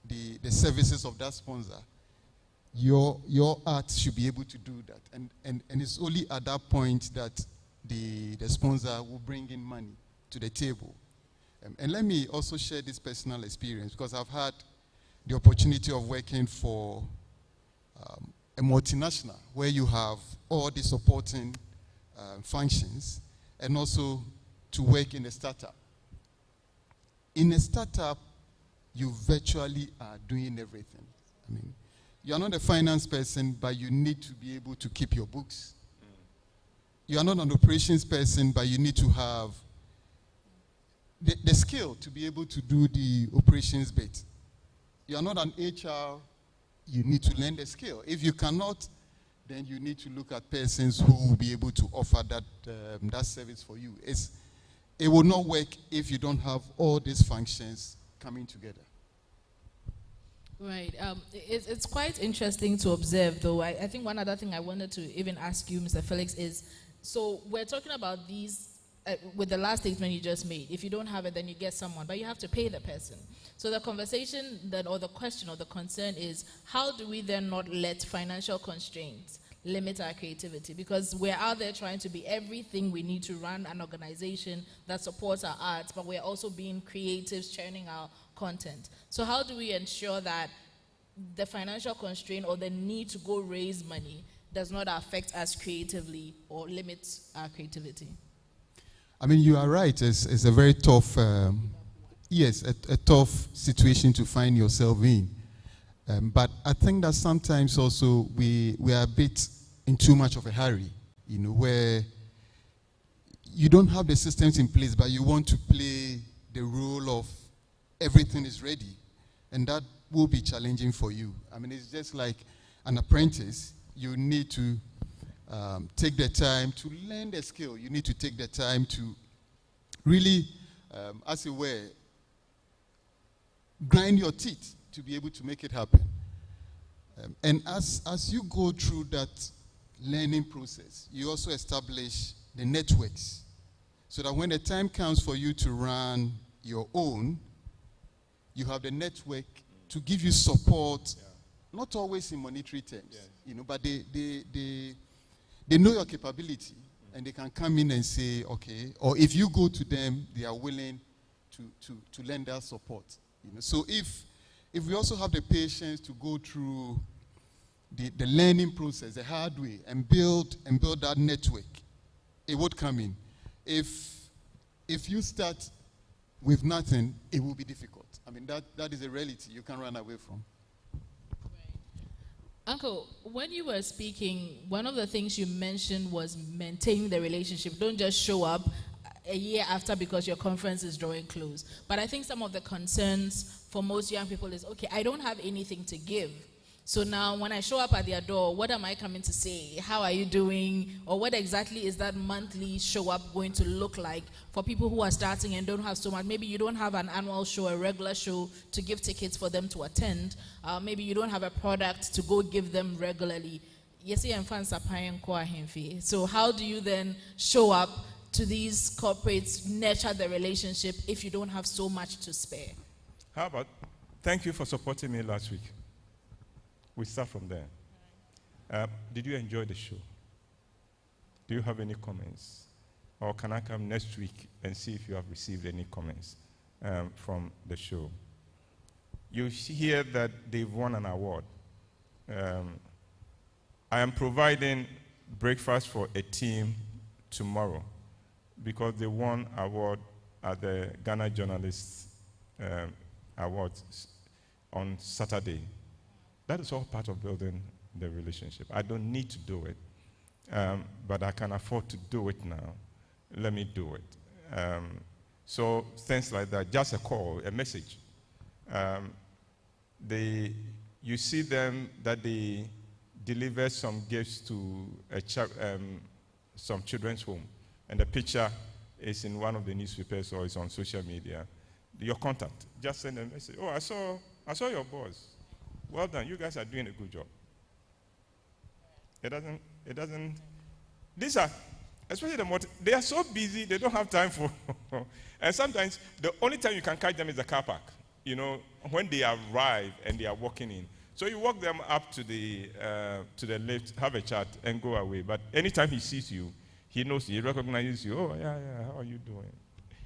the services of that sponsor, your art should be able to do that. And it's only at that point that the sponsor will bring in money to the table. And let me also share this personal experience, because I've had the opportunity of working for a multinational where you have all the supporting functions, and also to work in a startup. In a startup, you virtually are doing everything. I mean, you're not a finance person, but you need to be able to keep your books. You are not an operations person, but you need to have the skill to be able to do the operations bit. You are not an HR, you need to learn the skill. If you cannot, then you need to look at persons who will be able to offer that service for you. It will not work if you don't have all these functions coming together. Right. It's quite interesting to observe, though. I think one other thing I wanted to even ask you, Mr. Felix, is, so we're talking about these, with the last statement you just made. If you don't have it, then you get someone, but you have to pay the person. So the conversation, or the question or the concern is, how do we then not let financial constraints limit our creativity? Because we're out there trying to be everything we need to run an organization that supports our arts, but we're also being creatives, churning our content. So how do we ensure that the financial constraint or the need to go raise money does not affect us creatively or limit our creativity? I mean, you are right. It's a very tough, a tough situation to find yourself in. But I think that sometimes also we are a bit in too much of a hurry, you know, where you don't have the systems in place, but you want to play the role of everything is ready. And that will be challenging for you. I mean, it's just like an apprentice. You need to take the time to learn the skill. You need to take the time to really, as it were, grind your teeth to be able to make it happen. And as you go through that learning process, you also establish the networks so that when the time comes for you to run your own, you have the network to give you support, not always in monetary terms, but they know your capability, and they can come in and say, okay, or if you go to them, they are willing to lend their support. So if we also have the patience to go through the learning process, the hard way, and build that network, it would come in. If you start with nothing, it will be difficult. I mean, that is a reality you can't run away from. Uncle, when you were speaking, one of the things you mentioned was maintaining the relationship. Don't just show up a year after because your conference is drawing close. But I think some of the concerns for most young people is, okay, I don't have anything to give. So now when I show up at their door, what am I coming to say? How are you doing? Or what exactly is that monthly show up going to look like for people who are starting and don't have so much? Maybe you don't have an annual show, a regular show to give tickets for them to attend. Maybe you don't have a product to go give them regularly. So how do you then show up to these corporates, nurture the relationship if you don't have so much to spare? How about, thank you for supporting me last week. We start from there. Did you enjoy the show? Do you have any comments? Or can I come next week and see if you have received any comments from the show? You hear that they've won an award. I am providing breakfast for a team tomorrow because they won an award at the Ghana Journalists Awards on Saturday. That is all part of building the relationship. I don't need to do it, but I can afford to do it now. Let me do it. So things like that, just a call, a message. You see them that they deliver some gifts to some children's home, and the picture is in one of the newspapers or is on social media. Your contact, just send a message. Oh, I saw your boss. Well done, you guys are doing a good job. It doesn't, these are, especially they are so busy, they don't have time for, and sometimes the only time you can catch them is the car park, when they arrive and they are walking in. So you walk them up to the lift, have a chat, and go away. But anytime he sees you, he knows you, he recognizes you. Oh, yeah, how are you doing?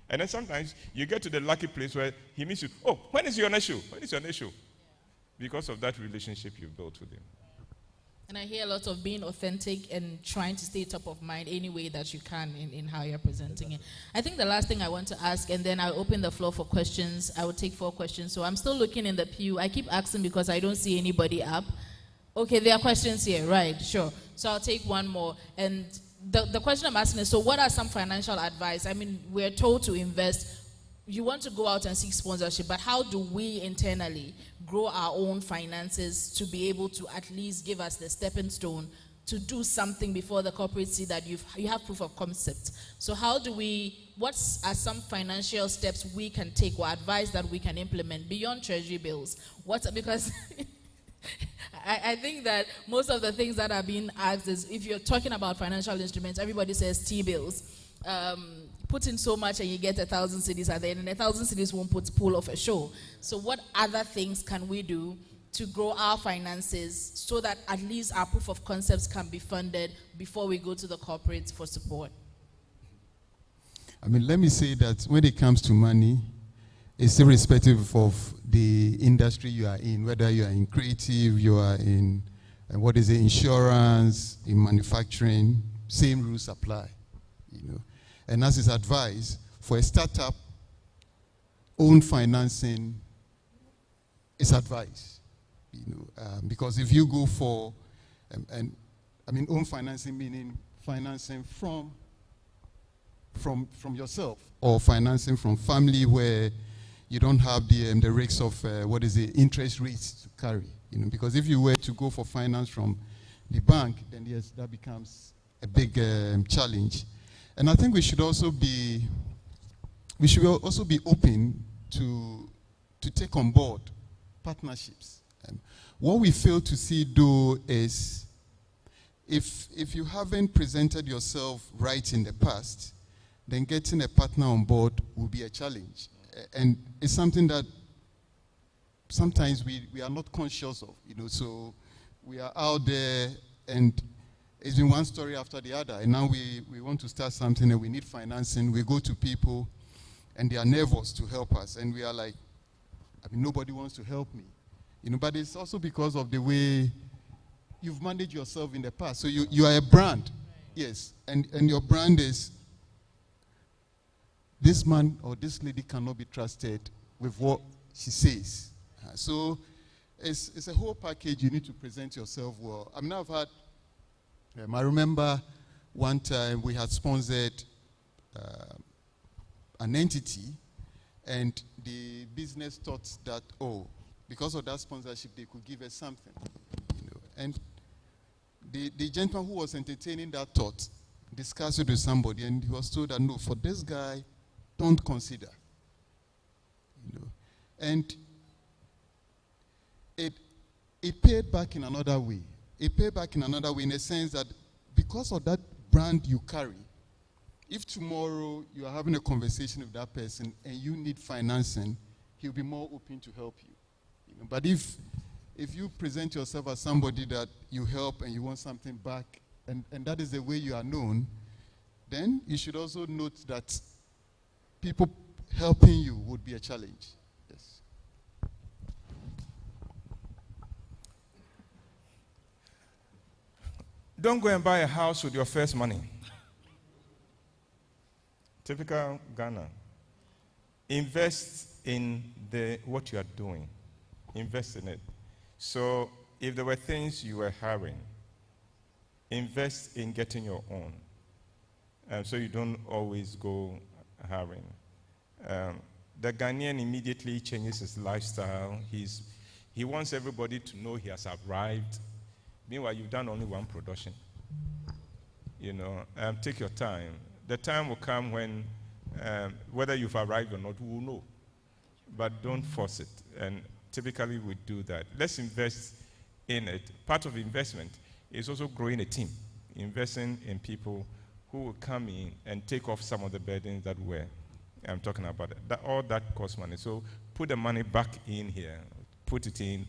And then sometimes you get to the lucky place where he meets you. Oh, when is your next show? When is your next show? Because of that relationship you've built with him. And I hear a lot of being authentic and trying to stay top of mind any way that you can in how you're presenting it. I think the last thing I want to ask, and then I'll open the floor for questions. I will take 4 questions. So I'm still looking in the pew. I keep asking because I don't see anybody up. Okay, there are questions here. Right, sure. So I'll take one more. And the question I'm asking is, so what are some financial advice? I mean, we're told to invest. You want to go out and seek sponsorship, but how do we internally grow our own finances to be able to at least give us the stepping stone to do something before the corporates see that you have proof of concept? So how do what are some financial steps we can take or advice that we can implement beyond treasury bills? Because I think that most of the things that are being asked is, if you're talking about financial instruments, everybody says T-bills. Put in so much and you get 1,000 cedis at the end, and 1,000 cedis won't pull off a show. So what other things can we do to grow our finances so that at least our proof of concepts can be funded before we go to the corporates for support? I mean, let me say that when it comes to money, it's irrespective of the industry you are in, whether you are in creative, you are in, insurance, in manufacturing, same rules apply, And as is advised, for a startup, own financing is advised. Because if you go for, own financing meaning financing from yourself, or financing from family where you don't have the risks of interest rates to carry. Because if you were to go for finance from the bank, then yes, that becomes a big challenge. And I think we should also be open to take on board partnerships. What we fail to see, though, is if you haven't presented yourself right in the past, then getting a partner on board will be a challenge. And it's something that sometimes we are not conscious of, so we are out there and it's been one story after the other, and now we want to start something and we need financing. We go to people and they are nervous to help us, and we are like, nobody wants to help me. But it's also because of the way you've managed yourself in the past. So you are a brand, yes, and your brand is, this man or this lady cannot be trusted with what she says. So it's a whole package. You need to present yourself well. I've had, I remember one time we had sponsored an entity, and the business thought that, because of that sponsorship, they could give us something. And the gentleman who was entertaining that thought discussed it with somebody, and he was told that, no, for this guy, don't consider. And it paid back in another way. It paid back in another way in the sense that because of that brand you carry, if tomorrow you are having a conversation with that person and you need financing, he'll be more open to help you. But if you present yourself as somebody that you help and you want something back, and that is the way you are known, then you should also note that people helping you would be a challenge. Yes. Don't go and buy a house with your first money. Typical Ghana. Invest in what you are doing. Invest in it. So if there were things you were hiring, invest in getting your own. So you don't always go hiring. The Ghanaian immediately changes his lifestyle. He wants everybody to know he has arrived. Meanwhile, you've done only one production. Take your time. The time will come when, whether you've arrived or not, we will know. But don't force it. And typically we do that. Let's invest in it. Part of investment is also growing a team, investing in people who will come in and take off some of the burdens that I'm talking about. All that costs money. So put the money back in here, put it in,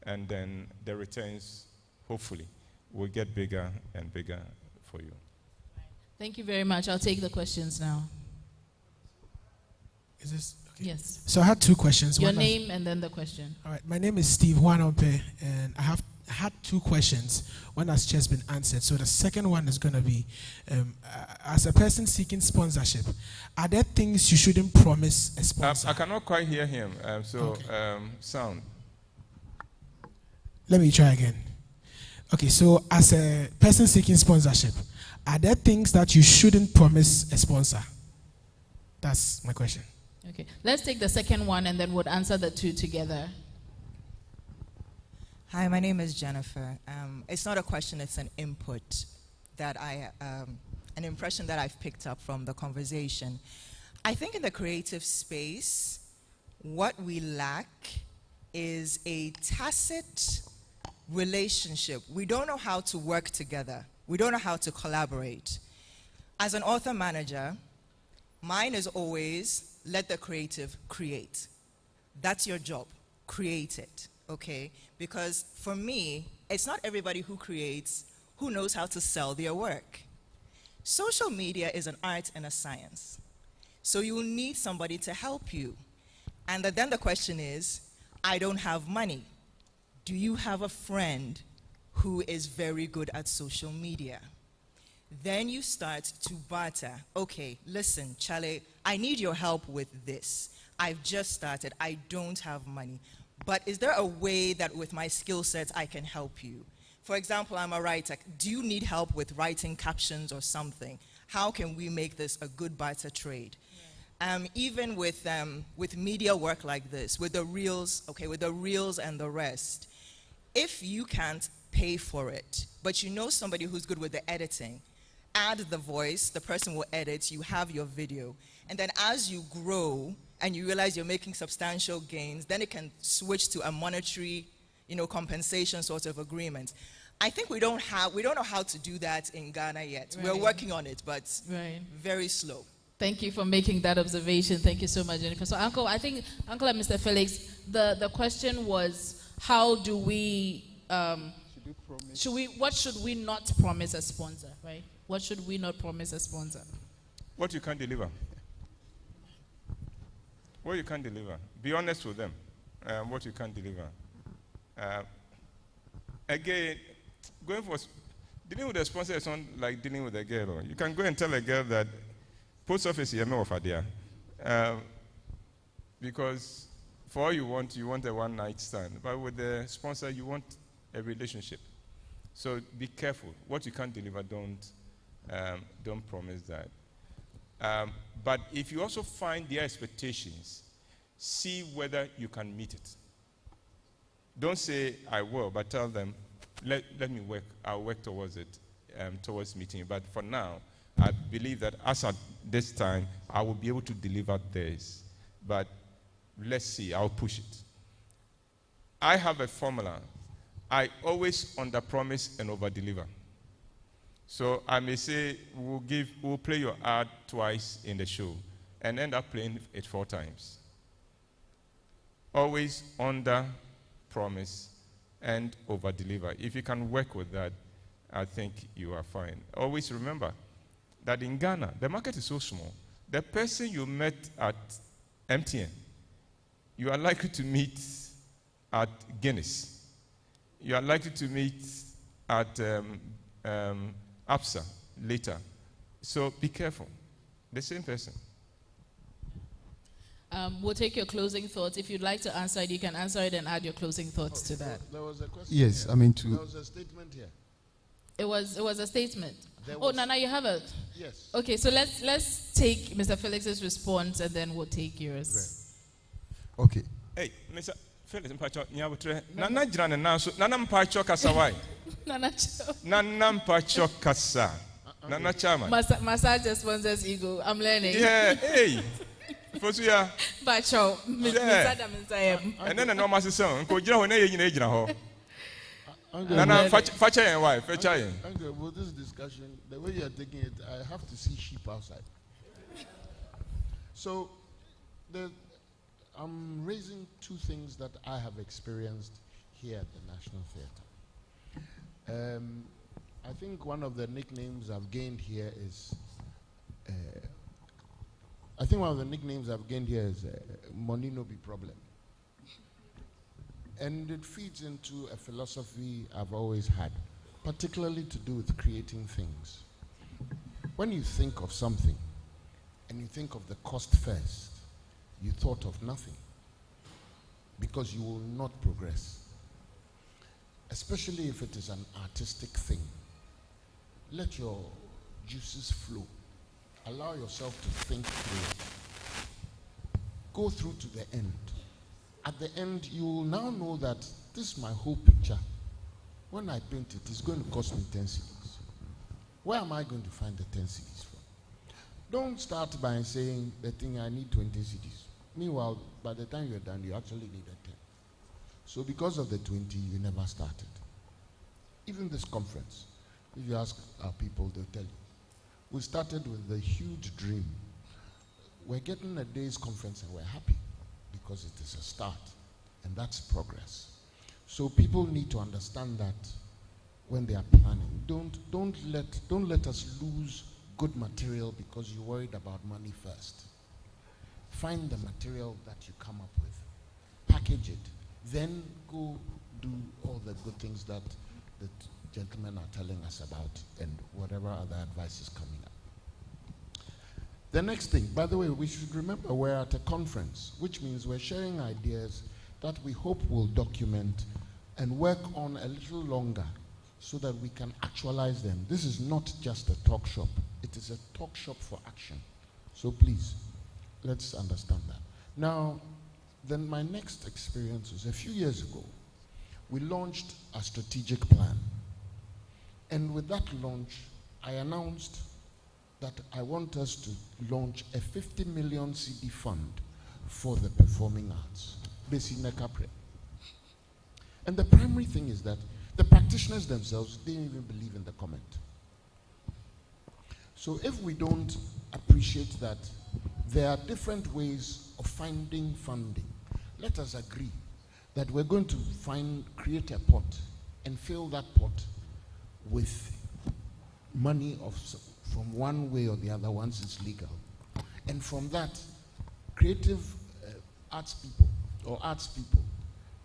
and then the returns, hopefully, will get bigger and bigger for you. Thank you very much. I'll take the questions now. Is this okay? Yes. So I had two questions. Your name and then the question. All right. My name is Steve Wanompe, and I had two questions. One has just been answered. So the second one is going to be, as a person seeking sponsorship, are there things you shouldn't promise a sponsor? I cannot quite hear him. Sound. Let me try again. Okay, so as a person seeking sponsorship, are there things that you shouldn't promise a sponsor? That's my question. Okay, let's take the second one and then we'll answer the two together. Hi, my name is Jennifer. It's not a question, it's an input that an impression that I've picked up from the conversation. I think in the creative space, what we lack is a tacit relationship. We don't know how to work together. We don't know how to collaborate. As an author manager, mine is always let the creative create. That's your job. Create it, okay? Because for me, it's not everybody who creates who knows how to sell their work. Social media is an art and a science. So you will need somebody to help you. And then the question is, I don't have money. Do you have a friend who is very good at social media? Then you start to barter. Okay, listen, Charlie, I need your help with this. I've just started. I don't have money. But is there a way that with my skill sets I can help you? For example, I'm a writer. Do you need help with writing captions or something? How can we make this a good barter trade? Even with media work like this, with the reels, okay, with the reels and the rest, if you can't pay for it, but you know somebody who's good with the editing, add the voice, the person will edit, you have your video, and then as you grow and you realize you're making substantial gains, then it can switch to a monetary, compensation sort of agreement. I think we don't know how to do that in Ghana yet. Right. We're working on it, but very slow. Thank you for making that observation. Thank you so much, Jennifer. So, Uncle, I think, Uncle and Mr. Felix, the question was, how do we, what should we not promise a sponsor, right? What should we not promise a sponsor? What you can't deliver. What you can't deliver. Be honest with them. What you can't deliver. Again, going for dealing with a sponsor is not like dealing with a girl. You can go and tell a girl that post office here no offer there, because for all you want a one-night stand. But with the sponsor, you want a relationship. So be careful. What you can't deliver, don't promise that. But if you also find their expectations, see whether you can meet it. Don't say, I will, but tell them, let me work. I'll work towards it, towards meeting it. But for now, I believe that as at this time, I will be able to deliver this. But let's see, I'll push it. I have a formula. I always underpromise and overdeliver. So I may say, we'll play your ad twice in the show and end up playing it 4 times. Always under promise and over deliver. If you can work with that, I think you are fine. Always remember that in Ghana, the market is so small. The person you met at MTN, you are likely to meet at Guinness. You are likely to meet at APSA later. So be careful. The same person. We'll take your closing thoughts. If you'd like to answer it, you can answer it and add your closing thoughts to that. There was a question. Yes, here. I mean There was a statement here. It was a statement. Oh, Nana, you have it. Yes. Okay, so let's take Mr. Felix's response and then we'll take yours. Right. Okay. Hey, Mr. Felix, Nana Jran and Nanso, Nana Mpacho Kasawai. Nana Mpacho Kasa. Nana Chama. Massage sponsors ego. I'm learning. Yeah, hey. Fosuya. Bacho. And then a normal son, go Jira when you know. Nana Facha and wife, Facha. Uncle, with this discussion, the way you are taking it, I have to see sheep outside. So, I'm raising 2 things that I have experienced here at the National Theatre. I think one of the nicknames I've gained here is money no be problem. And it feeds into a philosophy I've always had, particularly to do with creating things. When you think of something and you think of the cost first, you thought of nothing, because you will not progress. Especially if it is an artistic thing. Let your juices flow. Allow yourself to think through it. Go through to the end. At the end, you will now know that this is my whole picture. When I paint it, it's going to cost me 10 cedis. Where am I going to find the 10 cedis from? Don't start by saying the thing, I need 20 cedis. Meanwhile, by the time you're done, you actually need a 10. So because of the 20, you never started. Even this conference, if you ask our people, they'll tell you. We started with a huge dream. We're getting a day's conference and we're happy because it is a start, and that's progress. So people need to understand that when they are planning. Don't let us lose good material because you're worried about money first. Find the material that you come up with, package it, then go do all the good things that the gentlemen are telling us about and whatever other advice is coming up. The next thing, by the way, we should remember we're at a conference, which means we're sharing ideas that we hope will document and work on a little longer so that we can actualize them. This is not just a talk shop. It is a talk shop for action. So please, let's understand that. Now, then my next experience was a few years ago. We launched a strategic plan. And with that launch, I announced that I want us to launch a 50 million CD fund for the performing arts, basically Capre. And the primary thing is that the practitioners themselves didn't even believe in the comment. So if we don't appreciate that there are different ways of finding funding. Let us agree that we're going to create a pot and fill that pot with money from one way or the other once it's legal. And from that, creative arts people or arts people,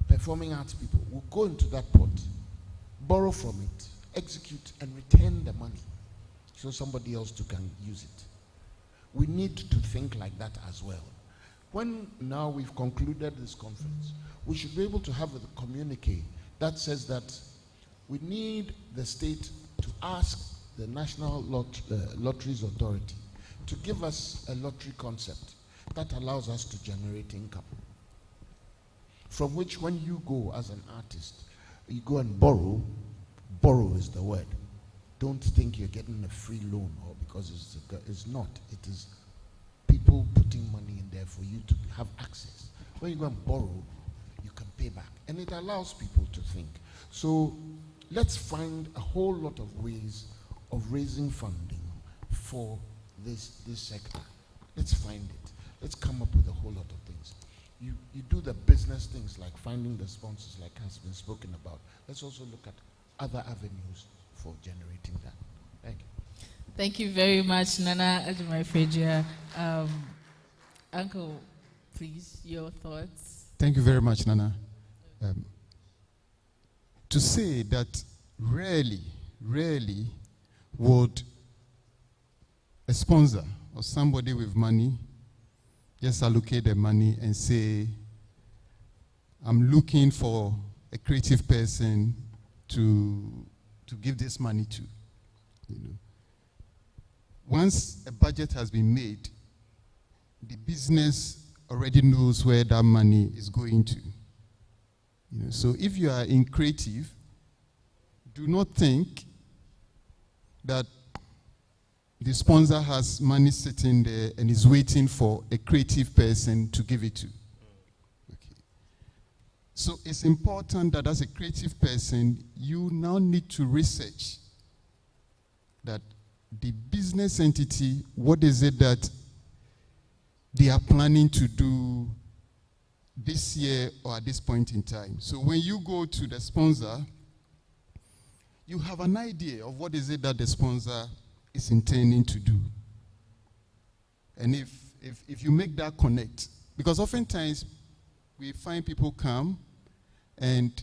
performing arts people will go into that pot, borrow from it, execute and return the money so somebody else too can use it. We need to think like that as well. When now we've concluded this conference, we should be able to have a communique that says that we need the state to ask the National Lotteries Authority to give us a lottery concept that allows us to generate income, from which when you go as an artist, you go and borrow. Borrow is the word. Don't think you're getting a free loan or because it's not. It is people putting money in there for you to have access. When you go and borrow, you can pay back. And it allows people to think. So let's find a whole lot of ways of raising funding for this sector. Let's find it. Let's come up with a whole lot of things. You do the business things like finding the sponsors like has been spoken about. Let's also look at other avenues for generating that. Thank you. Thank you very much, Nana Agyemang-Afredjua. Uncle, please, your thoughts. Thank you very much, Nana. To say that rarely would a sponsor or somebody with money just allocate the money and say, I'm looking for a creative person to give this money to. You know. Once a budget has been made, the business already knows where that money is going to. You know, so if you are in creative, do not think that the sponsor has money sitting there and is waiting for a creative person to give it to. Okay. So it's important that as a creative person, you now need to research that the business entity, what is it that they are planning to do this year or at this point in time. So when you go to the sponsor, you have an idea of what is it that the sponsor is intending to do. And if you make that connect, because oftentimes we find people come and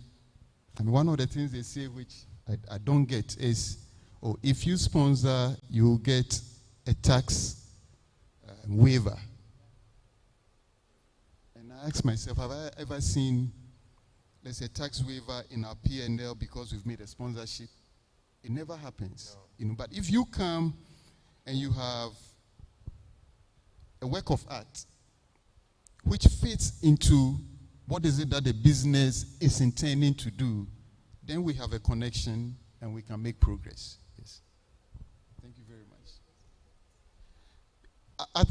one of the things they say which I don't get is, oh, if you sponsor, you get a tax waiver. And I ask myself, have I ever seen, let's say, tax waiver in our P&L because we've made a sponsorship? It never happens. No. You know, but if you come and you have a work of art which fits into what is it that the business is intending to do, then we have a connection and we can make progress. Yes. Thank you very much.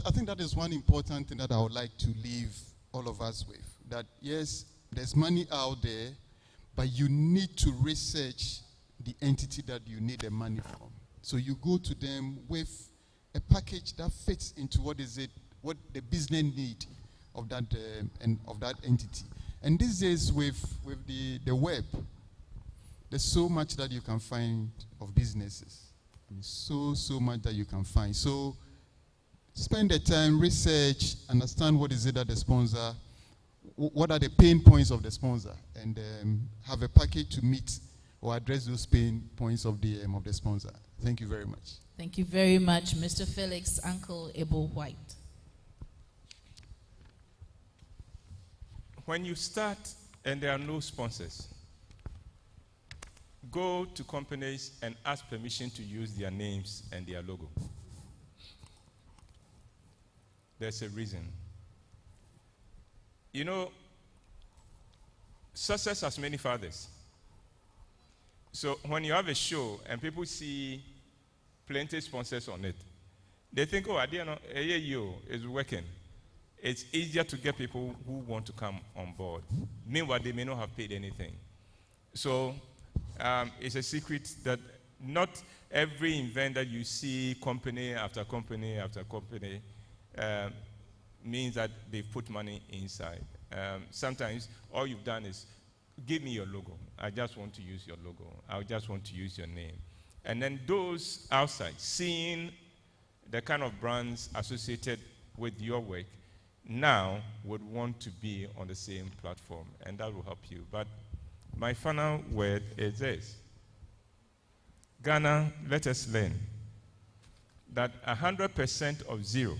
I think that is one important thing that I would like to leave all of us with. That yes, there's money out there, but you need to research the entity that you need the money from. So you go to them with a package that fits into what the business need of that of that entity. And these days with the web, there's so much that you can find of businesses. I mean, so much that you can find. So spend the time, research, understand what is it that the sponsor, what are the pain points of the sponsor, and have a package to meet or address those pain points of the sponsor. Thank you very much. Thank you very much, Mr. Felix Uncle Abel White. When you start and there are no sponsors, go to companies and ask permission to use their names and their logo. There's a reason. You know, success has many fathers. So when you have a show and people see plenty sponsors on it, they think, oh, I didn't know, it's working. It's easier to get people who want to come on board. Meanwhile, they may not have paid anything. So it's a secret that Not every event that you see company after company after company means that they put money inside. Sometimes all you've done is give me your logo. I just want to use your logo. I just want to use your name. And then those outside seeing the kind of brands associated with your work now would want to be on the same platform, and that will help you. But my final word is this. Ghana, let us learn that 100% of 0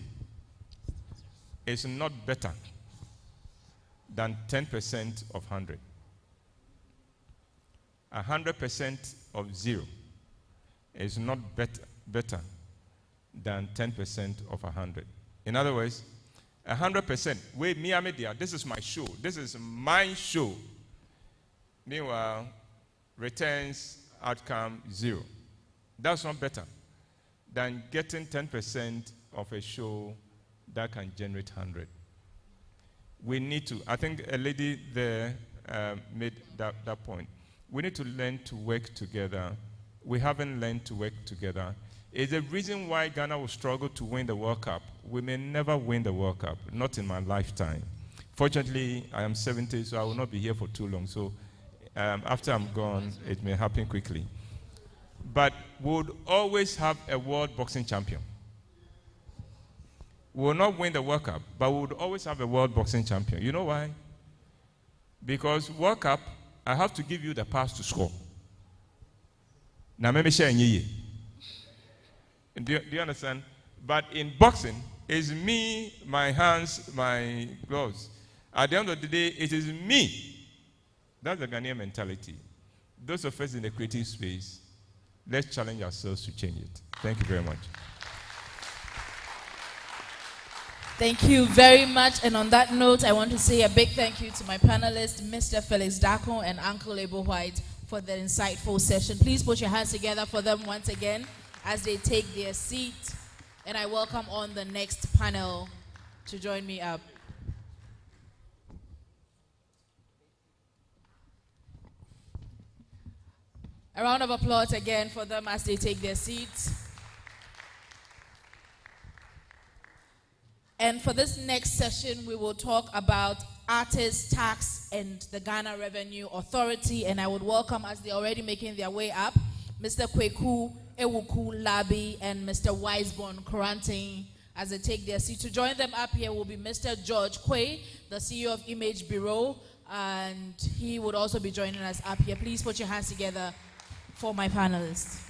is not better than 10% of 100. 100% of 0 is not better than 10% of 100. In other words, 100%. Wait, me, Amedia, this is my show. This is my show. Meanwhile, returns, outcome, 0. That's not better than getting 10% of a show that can generate 100. We need to, I think a lady there made that point. We need to learn to work together. We haven't learned to work together. It's the reason why Ghana will struggle to win the World Cup. We may never win the World Cup, not in my lifetime. Fortunately, I am 70, so I will not be here for too long. So after I'm gone, it may happen quickly. But we would always have a world boxing champion. We will not win the World Cup, but we would always have a world boxing champion. You know why? Because World Cup, I have to give you the pass to score. Now, maybe share ye. Do you understand? But in boxing, it's me, my hands, my gloves. At the end of the day, it is me. That's the Ghanaian mentality. Those of us in the creative space, let's challenge ourselves to change it. Thank you very much. Thank you very much. And on that note, I want to say a big thank you to my panelists, Mr. Felix Darko and Uncle Abel White, for the insightful session. Please put your hands together for them once again as they take their seat. And I welcome on the next panel to join me up. A round of applause again for them as they take their seats. And for this next session, we will talk about artist tax and the Ghana Revenue Authority. And I would welcome, as they're already making their way up, Mr. Kweku Ewuku Labi and Mr. Wiseborn Koranting as they take their seat. To join them up here will be Mr. George Quay, the CEO of Image Bureau, and he would also be joining us up here. Please put your hands together for my panelists.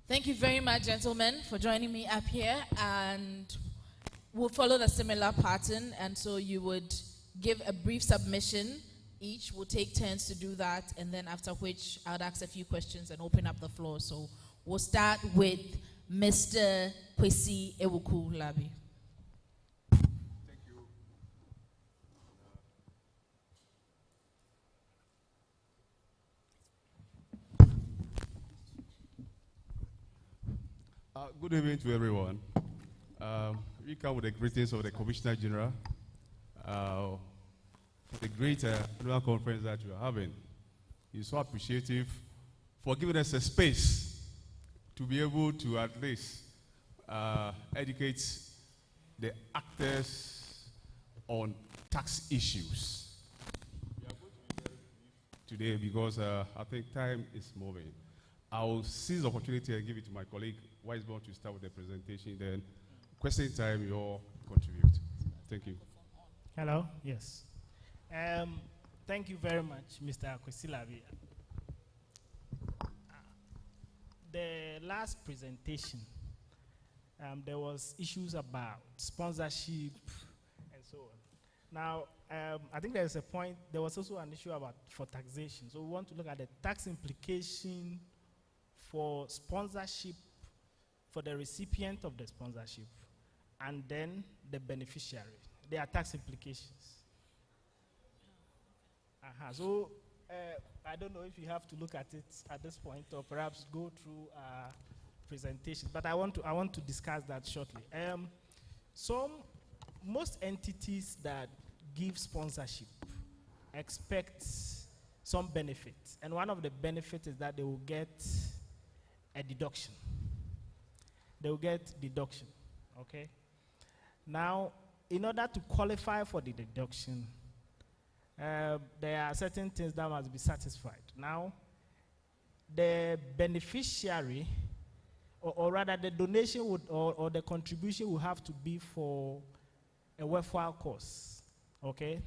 Thank you very much, gentlemen, for joining me up here. And we'll follow the similar pattern. And so you would give a brief submission each. We'll take turns to do that. And then after which, I'll ask a few questions and open up the floor. So we'll start with Mr. Kwesi Ewuku Labi. Good evening to everyone. We come with the greetings of the Commissioner General for the great annual conference that you are having. He's so appreciative for giving us a space to be able to at least educate the actors on tax issues. We are going to be very brief today because I think time is moving. I will seize the opportunity and give it to my colleague Wiseborn to start with the presentation. Then, question time, you all contribute. Thank you. Hello. Yes. Thank you very much, Mr. Kwesi Labi. The last presentation, there was issues about sponsorship and so on. Now, I think there is a point. There was also an issue for taxation. So we want to look at the tax implication for sponsorship, for the recipient of the sponsorship, and then the beneficiary. There are tax implications. So I don't know if you have to look at it at this point or perhaps go through presentation, but I want to discuss that shortly. Most entities that give sponsorship expect some benefits, and one of the benefits is that they will get a deduction. They will get deduction, okay? Now, in order to qualify for the deduction, there are certain things that must be satisfied. Now, the beneficiary, or rather the donation would, or the contribution will have to be for a worthwhile cause, okay?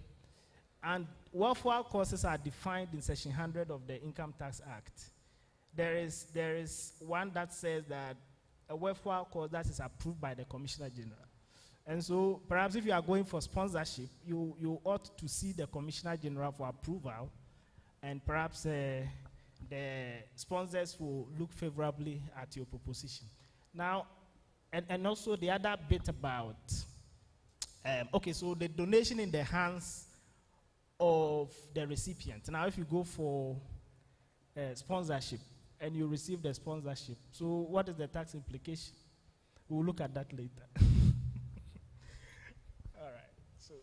And worthwhile causes are defined in Section 100 of the Income Tax Act. There is one that says that a worthwhile cause that is approved by the Commissioner General. And so perhaps if you are going for sponsorship, you ought to see the Commissioner General for approval, and perhaps the sponsors will look favorably at your proposition. Now, and also the other bit about, okay, so the donation in the hands of the recipient. Now, if you go for sponsorship and you receive the sponsorship, so what is the tax implication? We'll look at that later. All right. So,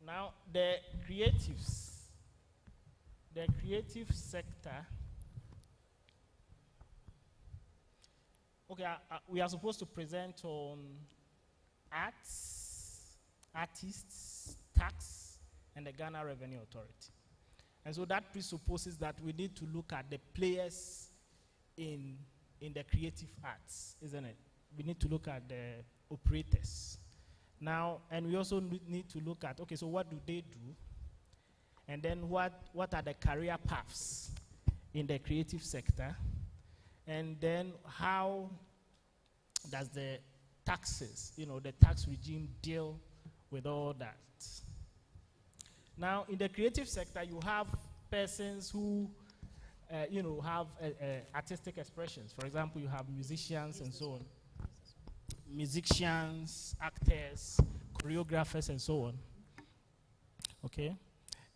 now the creative sector. Okay, we are supposed to present on artists, tax, and the Ghana Revenue Authority. And so that presupposes that we need to look at the players in the creative arts, isn't it? We need to look at the operators. Now, and we also need to look at, okay, so what do they do? And then what are the career paths in the creative sector? And then how does the taxes, the tax regime deal with all that? Now, in the creative sector, you have persons who, have artistic expressions. For example, you have musicians and so on. Musicians, actors, choreographers, and so on. Okay?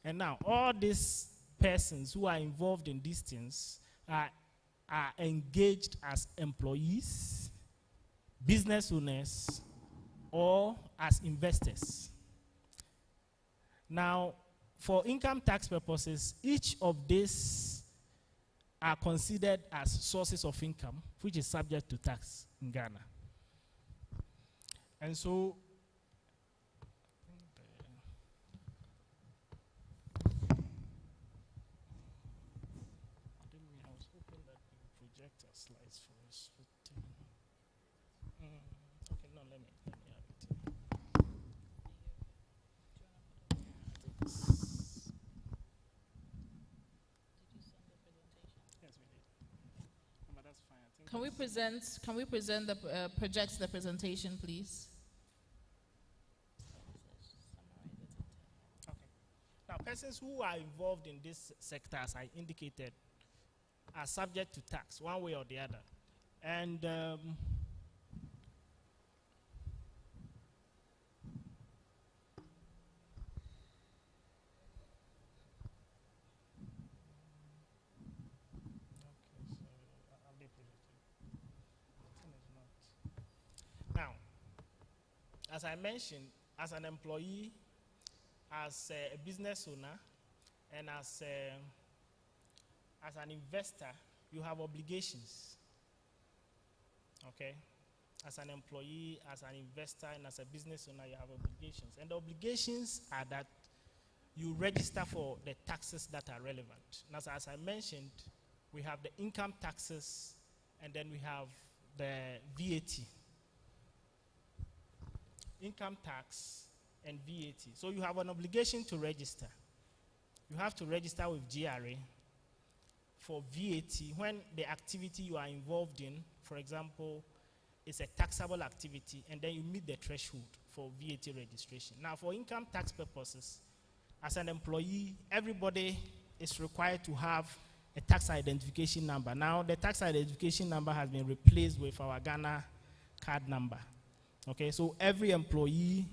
And now, all these persons who are involved in these things are engaged as employees, business owners, or as investors. Now, for income tax purposes, each of these are considered as sources of income, which is subject to tax in Ghana. And so, I was hoping that you project our slides for us. Okay, no, let me have it. Can we present the project the presentation, please? Okay. Now, persons who are involved in this sector, as I indicated, are subject to tax one way or the other. And now, as I mentioned, as an employee, as a business owner, and as an investor, you have obligations. Okay? As an employee, as an investor, and as a business owner, you have obligations. And the obligations are that you register for the taxes that are relevant. Now, as I mentioned, we have the income taxes, and then we have the VAT. Income tax and VAT. So you have an obligation to register. You have to register with GRA for VAT when the activity you are involved in, for example, is a taxable activity, and then you meet the threshold for VAT registration. Now, for income tax purposes, as an employee, everybody is required to have a tax identification number. Now, the tax identification number has been replaced with our Ghana card number. Okay, so every employee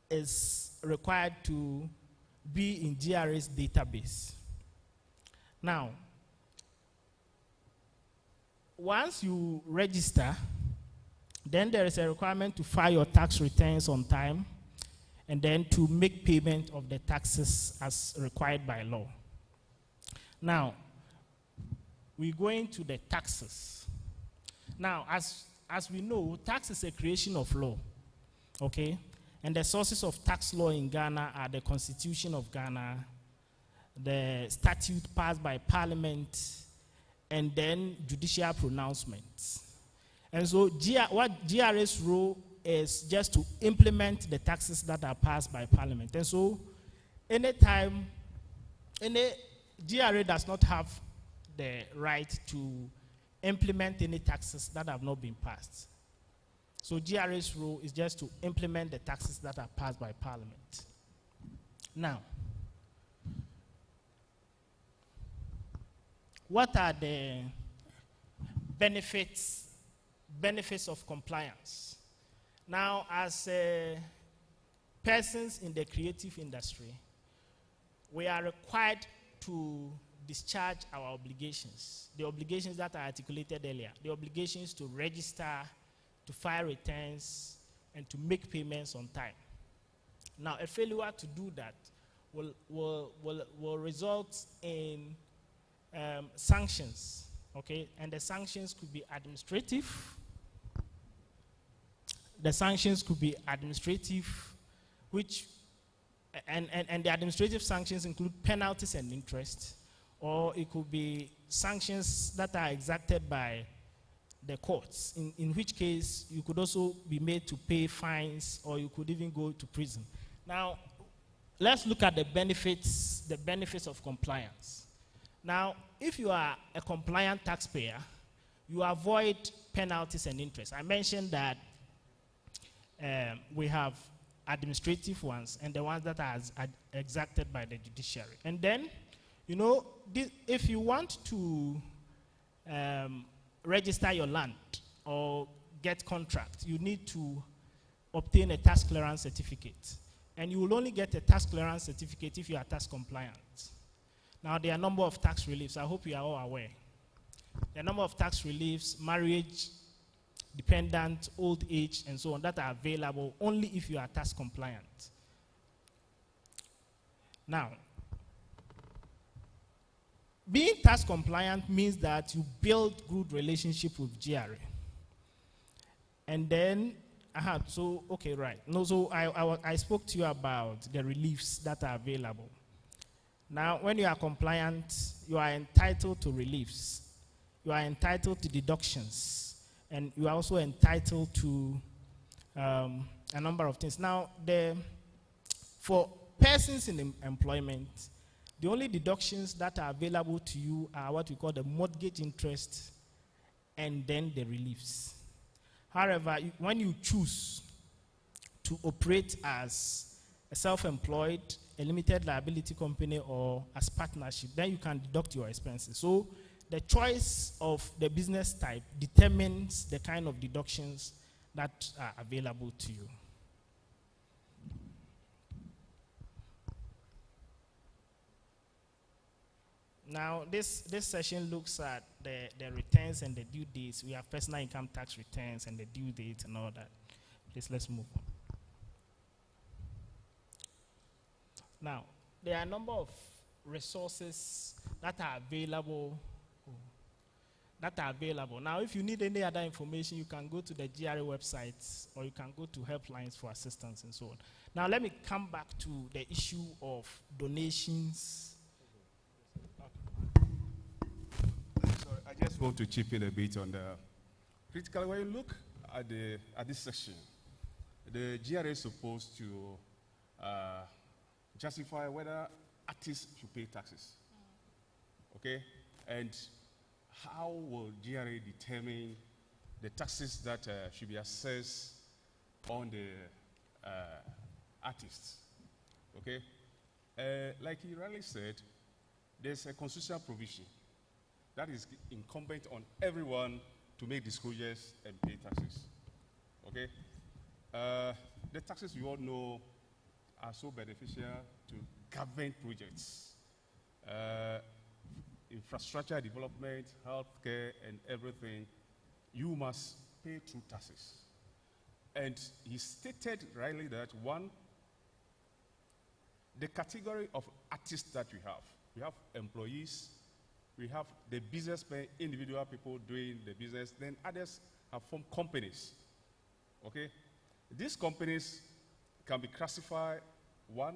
is required to be in GRA's database. Now, once you register, then there is a requirement to file your tax returns on time and then to make payment of the taxes as required by law. Now, we go into the taxes. Now, as we know, tax is a creation of law, okay? And the sources of tax law in Ghana are the Constitution of Ghana, the statute passed by Parliament, and then judicial pronouncements. And so what GRA's role is just to implement the taxes that are passed by Parliament. And so anytime, any GRA does not have the right to implement any taxes that have not been passed. So GRA's role is just to implement the taxes that are passed by Parliament. Now, what are the benefits of compliance? Now, as persons in the creative industry, we are required to discharge our obligations, the obligations that are articulated earlier, the obligations to register, to file returns, and to make payments on time. Now, a failure to do that will result in sanctions, okay? And the sanctions could be administrative. The sanctions could be administrative, which, and the administrative sanctions include penalties and interest, or it could be sanctions that are exacted by the courts, in which case you could also be made to pay fines, or you could even go to prison. Now, let's look at the benefits of compliance. Now, if you are a compliant taxpayer, you avoid penalties and interest. I mentioned that we have administrative ones and the ones that are exacted by the judiciary. And then, you know, if you want to register your land or get contract, you need to obtain a tax clearance certificate. And you will only get a tax clearance certificate if you are tax compliant. Now, there are a number of tax reliefs. I hope you are all aware. There are a number of tax reliefs, marriage, dependent, old age, and so on, that are available only if you are tax compliant. Now, being tax compliant means that you build good relationship with GRA. And then, okay, right. No, so I spoke to you about the reliefs that are available. Now, when you are compliant, you are entitled to reliefs. You are entitled to deductions. And you are also entitled to a number of things. Now, for persons in employment, the only deductions that are available to you are what we call the mortgage interest and then the reliefs. However, when you choose to operate as a self-employed, a limited liability company, or as partnership, then you can deduct your expenses. So the choice of the business type determines the kind of deductions that are available to you. Now, this session looks at the returns and the due dates. We have personal income tax returns and the due dates and all that. Please, let's move on. Now, there are a number of resources that are available. Now, if you need any other information, you can go to the GRA website, or you can go to helplines for assistance and so on. Now, let me come back to the issue of donations. Sorry, I just want to chip in a bit on the critical. When you look at this section, the GRA is supposed to justify whether artists should pay taxes. Okay? And how will GRA determine the taxes that should be assessed on the artists? Okay? Like he rightly said, there's a constitutional provision that is incumbent on everyone to make disclosures and pay taxes. Okay? The taxes we all know are so beneficial to government projects. Infrastructure development, healthcare, and everything, you must pay through taxes. And he stated rightly that one, the category of artists that we have employees, we have the businessmen, individual people doing the business, then others have formed companies. Okay? These companies can be classified, one,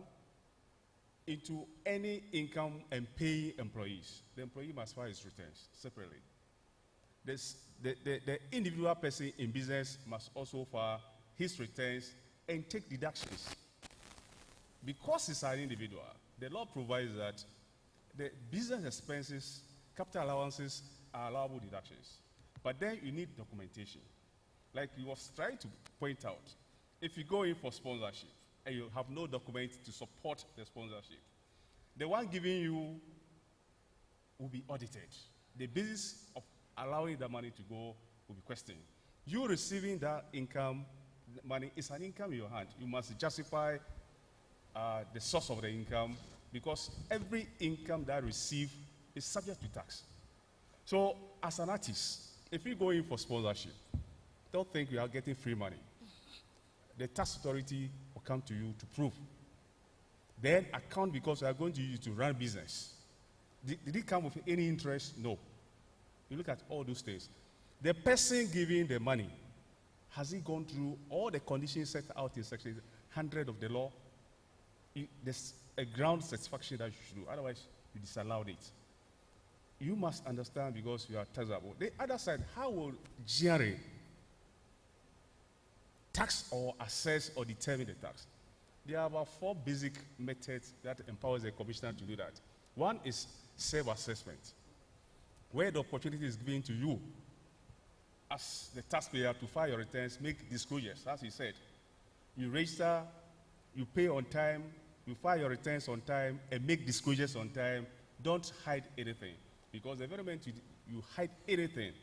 into any income and paying employees. The employee must file his returns separately. The individual person in business must also file his returns and take deductions. Because it's an individual, the law provides that the business expenses, capital allowances are allowable deductions. But then you need documentation. Like he was trying to point out, if you go in for sponsorship and you have no document to support the sponsorship, the one giving you will be audited. The basis of allowing the money to go will be questioned. You receiving that income, money is an income in your hand. You must justify the source of the income, because every income that you receive is subject to tax. So as an artist, if you go in for sponsorship, don't think you are getting free money. The tax authority will come to you to prove. Then account, because we are going to use it to run business. Did it come with any interest? No. You look at all those things. The person giving the money, has he gone through all the conditions set out in section 100 of the law? There's a ground satisfaction that you should do, otherwise you disallowed it. You must understand, because you are taxable. The other side, how will GRA tax or assess or determine the tax? There are about 4 basic methods that empowers the commissioner to do that. One is self-assessment, where the opportunity is given to you as the taxpayer to file your returns, make disclosures, as he said. You register, you pay on time, you file your returns on time, and make disclosures on time. Don't hide anything, because the very moment you hide anything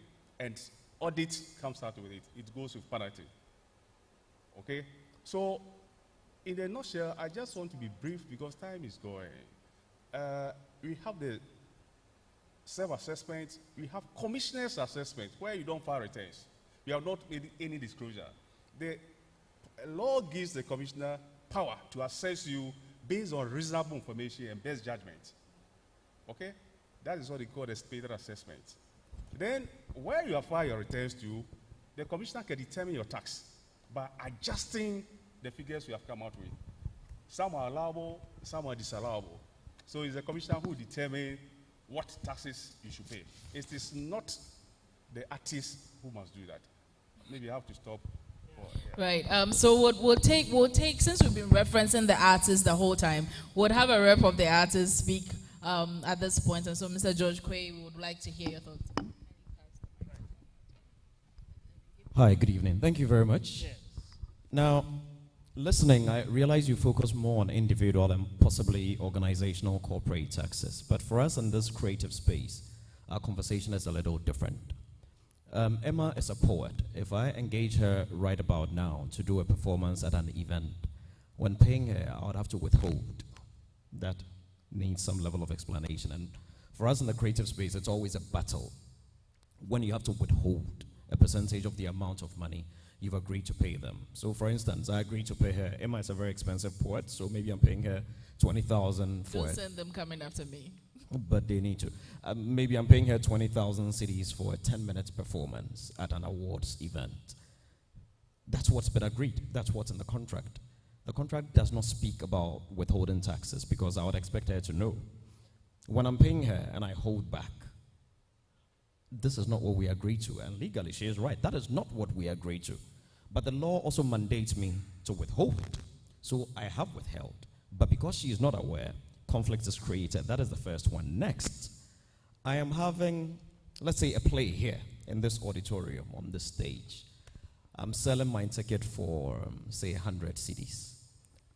and audit comes out with it, it goes with penalty. Okay? So, in a nutshell, I just want to be brief because time is going. We have the self-assessment, we have commissioner's assessment, where you don't file returns. You have not made any disclosure. The law gives the commissioner power to assess you based on reasonable information and best judgment. Okay? That is what they call the spatial assessment. Then, where you have filed your returns to, the commissioner can determine your tax by adjusting the figures you have come out with. Some are allowable, some are disallowable. So it's the commissioner who determines what taxes you should pay. It is not the artist who must do that. Maybe I have to stop. Right. So we'll take since we've been referencing the artists the whole time, we'll have a rep of the artists speak at this point. And so, Mr. George Quay, we would like to hear your thoughts. Hi. Good evening. Thank you very much. Yes. Now, listening, I realize you focus more on individual and possibly organizational corporate taxes. But for us in this creative space, our conversation is a little different. Emma is a poet. If I engage her right about now to do a performance at an event, when paying her, I would have to withhold. That needs some level of explanation. And for us in the creative space, it's always a battle when you have to withhold a percentage of the amount of money you've agreed to pay them. So for instance, I agreed to pay her. Emma is a very expensive poet, so maybe I'm paying her 20,000 for it. Don't send them coming after me. But they need to. Maybe I'm paying her 20,000 cedis for a 10-minute performance at an awards event. That's what's been agreed. That's what's in the contract. The contract does not speak about withholding taxes, because I would expect her to know. When I'm paying her and I hold back, this is not what we agreed to. And legally, she is right. That is not what we agreed to. But the law also mandates me to withhold. So I have withheld. But because she is not aware, conflict is created. That is the first one. Next, I am having, let's say, a play here in this auditorium on this stage. I'm selling my ticket for, say, 100 cedis.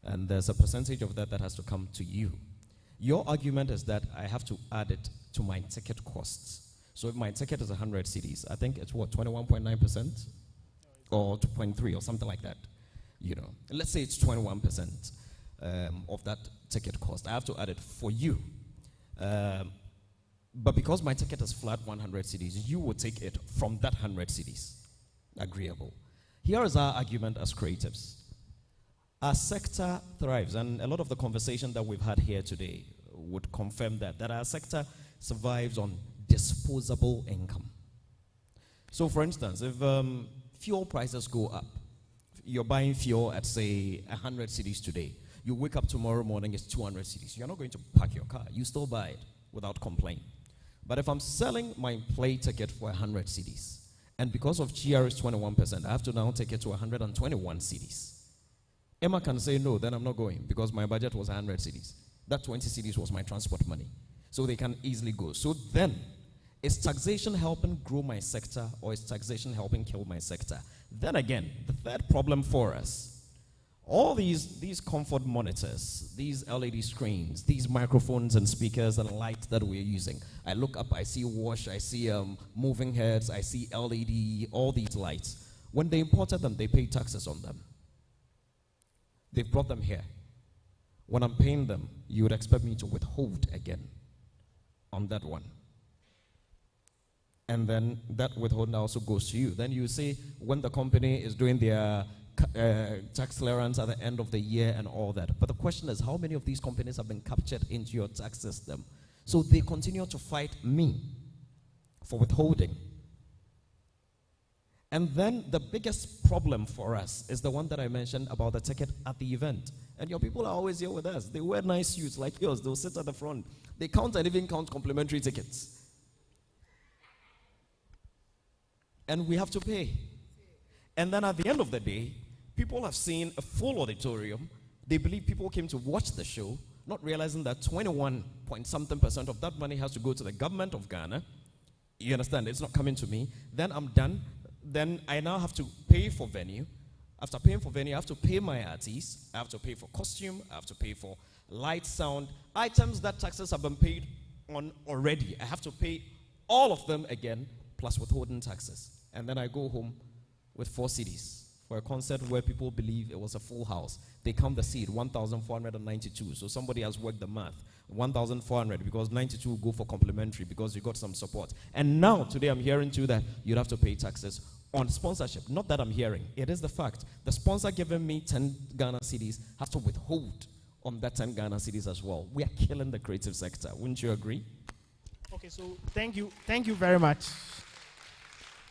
And there's a percentage of that that has to come to you. Your argument is that I have to add it to my ticket costs. So if my ticket is 100 cedis, I think it's what, 21.9% or 2.3 or something like that. You know, let's say it's 21%. of that ticket cost. I have to add it for you. But because my ticket is flat 100 cedis, you will take it from that 100 cedis. Agreeable. Here is our argument as creatives. Our sector thrives, and a lot of the conversation that we've had here today would confirm that our sector survives on disposable income. So for instance, if fuel prices go up, you're buying fuel at say 100 cedis today, you wake up tomorrow morning, it's 200 cedis. You're not going to park your car, you still buy it without complaint. But if I'm selling my play ticket for 100 cedis, and because of GR is 21%, I have to now take it to 121 cedis. Emma can say no, then I'm not going because my budget was 100 cedis. That 20 cedis was my transport money. So they can easily go. So then, is taxation helping grow my sector or is taxation helping kill my sector? Then again, the third problem for us, all these comfort monitors, these LED screens, these microphones and speakers and lights that we're using. I look up, I see wash, I see moving heads, I see LED, all these lights. When they imported them, they paid taxes on them. They've brought them here. When I'm paying them, you would expect me to withhold again on that one. And then that withholding also goes to you. Then you say when the company is doing their tax clearance at the end of the year and all that. But the question is, how many of these companies have been captured into your tax system? So they continue to fight me for withholding. And then the biggest problem for us is the one that I mentioned about the ticket at the event. And your people are always here with us. They wear nice suits like yours. They'll sit at the front. They count and even count complimentary tickets. And we have to pay. And then at the end of the day, people have seen a full auditorium. They believe people came to watch the show, not realizing that 21-point-something% of that money has to go to the government of Ghana. You understand? It's not coming to me. Then I'm done. Then I now have to pay for venue. After paying for venue, I have to pay my artists. I have to pay for costume. I have to pay for light, sound, items that taxes have been paid on already. I have to pay all of them again, plus withholding taxes. And then I go home with 4 cedis for a concert where people believe it was a full house. They count the seat, 1,492. So somebody has worked the math. 1,400 because 92 go for complimentary because you got some support. And now, today I'm hearing too that you'd have to pay taxes on sponsorship. Not that I'm hearing. It is the fact. The sponsor giving me 10 Ghana cedis has to withhold on that 10 Ghana cedis as well. We are killing the creative sector. Wouldn't you agree? Okay, so thank you very much.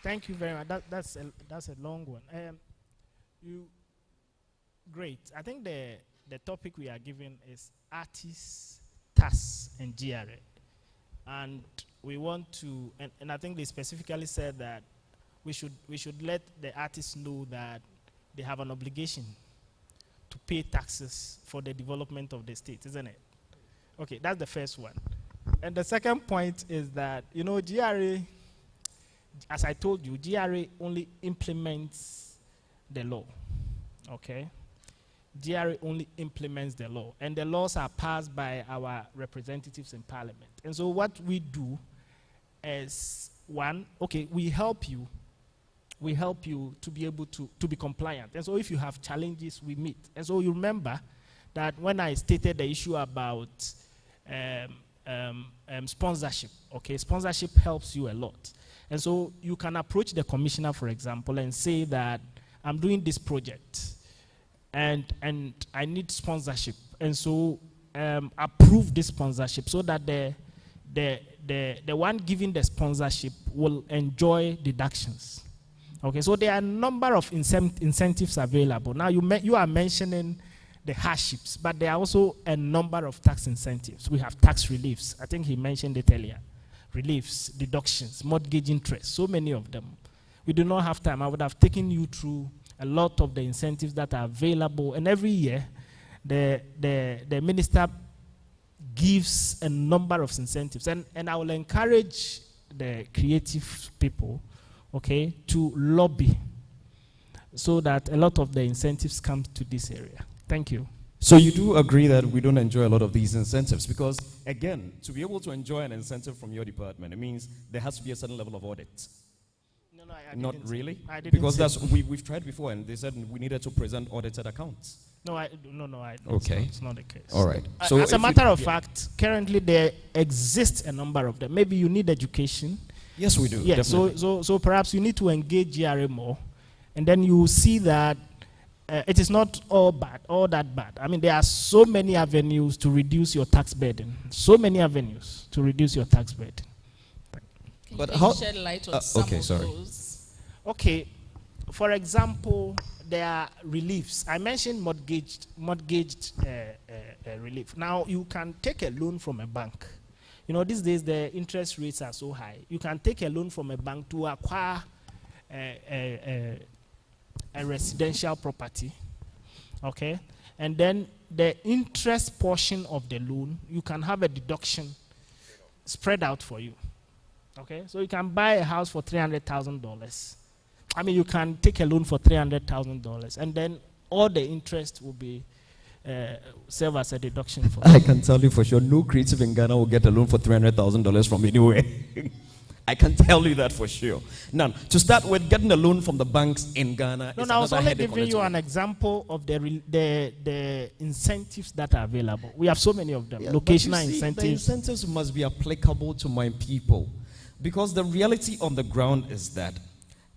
Thank you very much. That's a long one. Great. I think the topic we are giving is artists, TAS, and GRA. And we want to, and I think they specifically said that we should let the artists know that they have an obligation to pay taxes for the development of the state, isn't it? Okay, that's the first one. And the second point is that, you know, GRA, as I told you, GRA only implements the law, okay? GRA only implements the law, and the laws are passed by our representatives in parliament. And so what we do is, one, okay, we help you to be able to be compliant. And so if you have challenges, we meet. And so you remember that when I stated the issue about sponsorship, okay, sponsorship helps you a lot. And so you can approach the commissioner, for example, and say that I'm doing this project and I need sponsorship. And so approve this sponsorship so that the one giving the sponsorship will enjoy deductions. Okay, so there are a number of incentives available. Now you are mentioning the hardships, but there are also a number of tax incentives. We have tax reliefs. I think he mentioned it earlier. Reliefs, deductions, mortgage interest, so many of them. We do not have time. I would have taken you through a lot of the incentives that are available. And every year, the minister gives a number of incentives. And I will encourage the creative people, okay, to lobby so that a lot of the incentives come to this area. Thank you. So you do agree that we don't enjoy a lot of these incentives because, again, to be able to enjoy an incentive from your department, it means there has to be a certain level of audit. No. Not didn't. really? I didn't Because say. that's we've tried before, and they said we needed to present audited accounts. No, I don't. Okay. It's not the case. All right. So as a if matter of yeah. fact, currently there exists a number of them. Maybe you need education. Yes, we do. Yeah. Definitely. So perhaps you need to engage GRA more, and then you will see that it is not all that bad. I mean, there are so many avenues to reduce your tax burden. So many avenues to reduce your tax burden. But how shed light on some okay, of sorry. those? Okay. For example, there are reliefs. I mentioned mortgaged relief. Now, you can take a loan from a bank. You know, these days the interest rates are so high. You can take a loan from a bank to acquire a residential property, okay? And then the interest portion of the loan, you can have a deduction spread out for you, okay? So you can buy a house for $300,000. I mean, you can take a loan for $300,000, and then all the interest will be serve as a deduction for. I can tell you for sure, no creative in Ghana will get a loan for $300,000 from anywhere. I can tell you that for sure. Now, to start with, getting a loan from the banks in Ghana No, is no, I was another only headache on giving its you own. an example of the incentives that are available. We have so many of them. Yeah, but Locational you see, incentives. The incentives must be applicable to my people, because the reality on the ground is that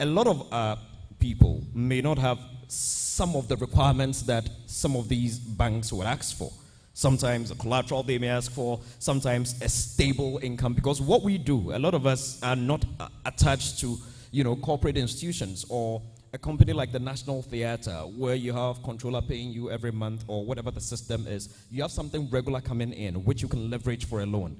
a lot of people may not have some of the requirements that some of these banks would ask for. Sometimes a collateral they may ask for, sometimes a stable income, because what we do, a lot of us are not attached to, corporate institutions or a company like the National Theatre, where you have controller paying you every month or whatever the system is. You have something regular coming in, which you can leverage for a loan.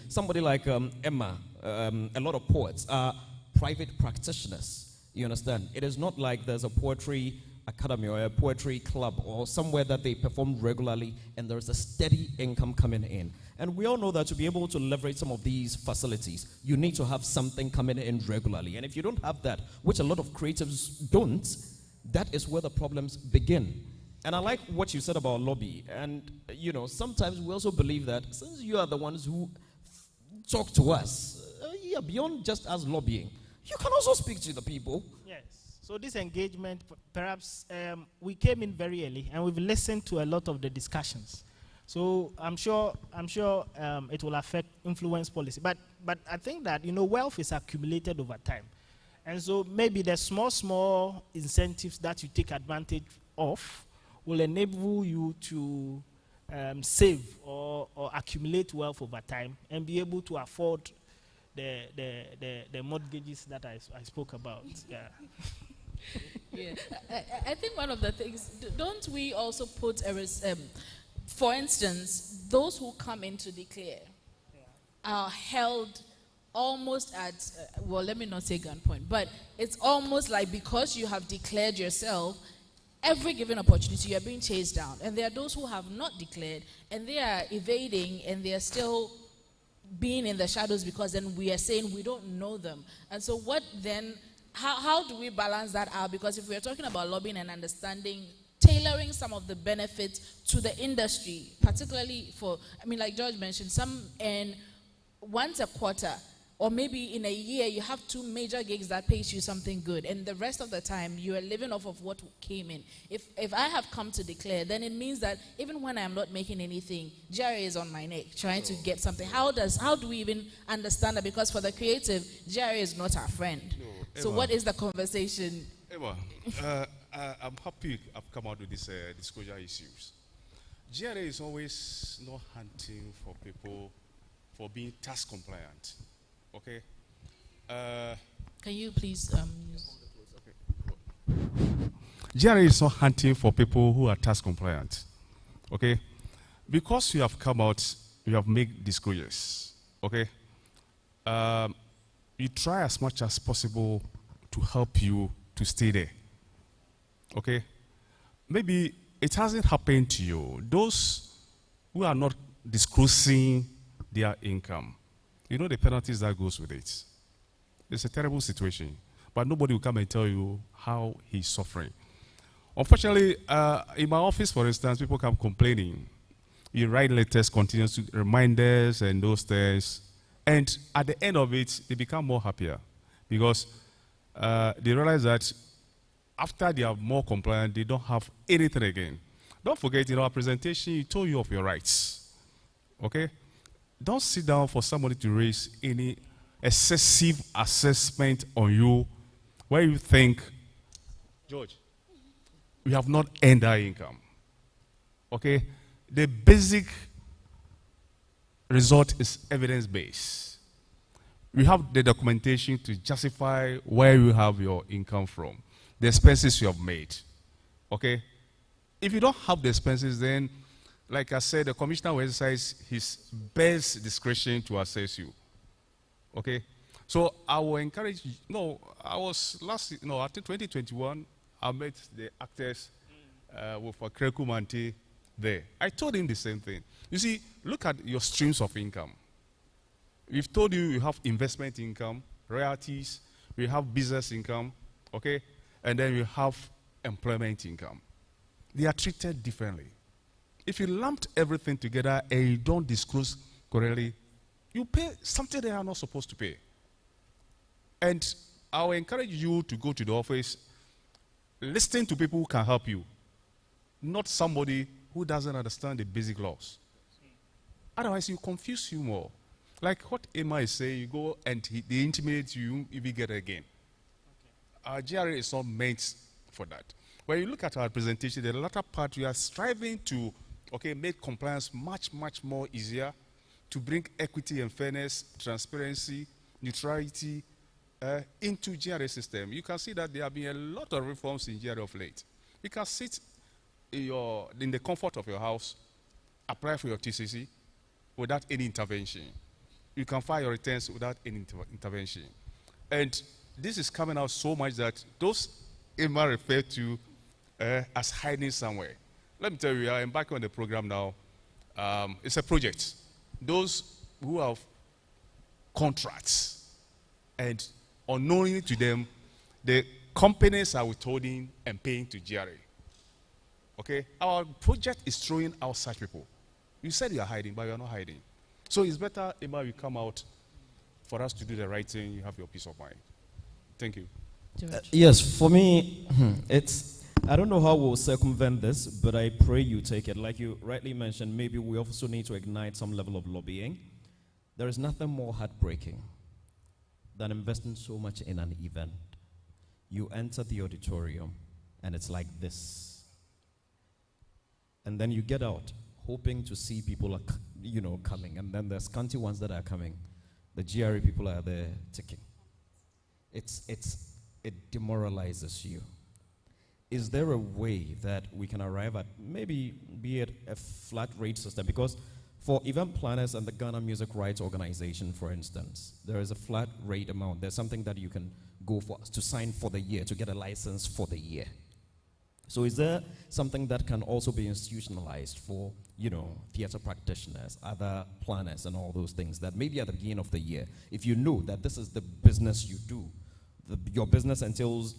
Somebody like Emma, a lot of poets are private practitioners. You understand? It is not like there's a poetry academy or a poetry club or somewhere that they perform regularly and there's a steady income coming in. And we all know that to be able to leverage some of these facilities, you need to have something coming in regularly. And if you don't have that, which a lot of creatives don't, that is where the problems begin. And I like what you said about lobby. And, sometimes we also believe that since you are the ones who talk to us, beyond just us lobbying, you can also speak to the people. Yes. So this engagement, perhaps we came in very early and we've listened to a lot of the discussions. So I'm sure it will affect influence policy. But I think that wealth is accumulated over time, and so maybe the small incentives that you take advantage of will enable you to save or accumulate wealth over time and be able to afford the mortgages that I spoke about. Yeah. Yeah, I think one of the things, don't we also put for instance, those who come in to declare are held almost at, let me not say gunpoint, but it's almost like because you have declared yourself, every given opportunity you're being chased down. And there are those who have not declared and they are evading and they are still being in the shadows because then we are saying we don't know them. And so what then, how do we balance that out? Because if we're talking about lobbying and understanding, tailoring some of the benefits to the industry, particularly for, like George mentioned, some earn once a quarter, or maybe in a year you have 2 major gigs that pays you something good, and the rest of the time you are living off of what came in. If I have come to declare, then it means that even when I am not making anything, Jerry is on my neck trying to get something. How do we even understand that? Because for the creative, Jerry is not our friend. No, so what is the conversation? Emma, I'm happy I've come out with these disclosure issues. GRA is always not hunting for people for being tax compliant. Okay. Can you please use? GRA is not hunting for people who are tax compliant. Okay. Because you have come out, you have made disclosures. Okay. You try as much as possible to help you to stay there. Okay. Maybe it hasn't happened to you. Those who are not disclosing their income, you know the penalties that goes with it. It's a terrible situation, but nobody will come and tell you how he's suffering. Unfortunately, in my office, for instance, people come complaining. You write letters, continuous reminders, and those things, and at the end of it, they become more happier because they realize that after they are more compliant, they don't have anything again. Don't forget, in our presentation, we told you of your rights. Okay? Don't sit down for somebody to raise any excessive assessment on you where you think, George, we have not earned our income. Okay? The basic result is evidence-based. We have the documentation to justify where you have your income from, the expenses you have made. Okay? If you don't have the expenses, then, like I said, the commissioner will exercise his best discretion to assess you. Okay? So I will encourage you. No, I was I think 2021, I met the actors with Kreku Mante there. I told him the same thing. You see, look at your streams of income. We've told you have investment income, royalties, we have business income, okay? And then you have employment income. They are treated differently. If you lumped everything together and you don't disclose correctly, you pay something they are not supposed to pay. And I will encourage you to go to the office, listen to people who can help you, not somebody who doesn't understand the basic laws. Otherwise, you confuse you more. Like what Emma is saying, you go and they intimidate you if you get it again. Our GRA is not meant for that. When you look at our presentation, the latter part, we are striving to make compliance much, much more easier, to bring equity and fairness, transparency, neutrality into GRA system. You can see that there have been a lot of reforms in GRA of late. You can sit in the comfort of your house, apply for your TCC without any intervention. You can file your returns without any intervention. And this is coming out so much that those Emma referred to as hiding somewhere. Let me tell you, we are embarking on the program now. It's a project. Those who have contracts and unknowingly to them, the companies are withholding and paying to GRA. Okay? Our project is throwing out such people. You said you are hiding, but you are not hiding. So it's better, Emma, you come out for us to do the right thing. You have your peace of mind. Thank you. Yes, for me, I don't know how we'll circumvent this, but I pray you take it. Like you rightly mentioned, maybe we also need to ignite some level of lobbying. There is nothing more heartbreaking than investing so much in an event. You enter the auditorium, and it's like this. And then you get out, hoping to see people coming, and then there's scanty ones that are coming. The GRA people are there ticking. It demoralizes you. Is there a way that we can arrive at maybe be it a flat rate system? Because for event planners and the Ghana Music Rights Organization, for instance, there is a flat rate amount. There's something that you can go for to sign for the year, to get a license for the year. So is there something that can also be institutionalized for, theater practitioners, other planners and all those things, that maybe at the beginning of the year, if you know that this is the business you do, your business entails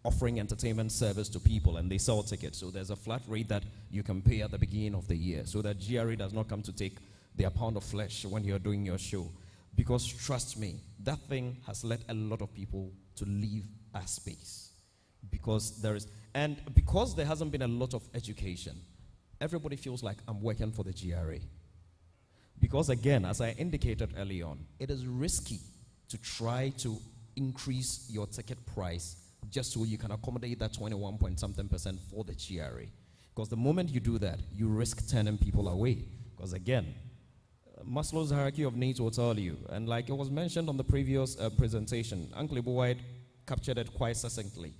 offering entertainment service to people and they sell tickets, so there's a flat rate that you can pay at the beginning of the year so that GRA does not come to take their pound of flesh when you're doing your show. Because trust me, that thing has led a lot of people to leave our space. Because there hasn't been a lot of education, everybody feels like I'm working for the GRA. Because again, as I indicated early on, it is risky to try to increase your ticket price just so you can accommodate that 21-point-something% for the GRA. Because the moment you do that, you risk turning people away. Because again, Maslow's hierarchy of needs will tell you, and like it was mentioned on the previous presentation, Uncle Ibu White captured it quite succinctly.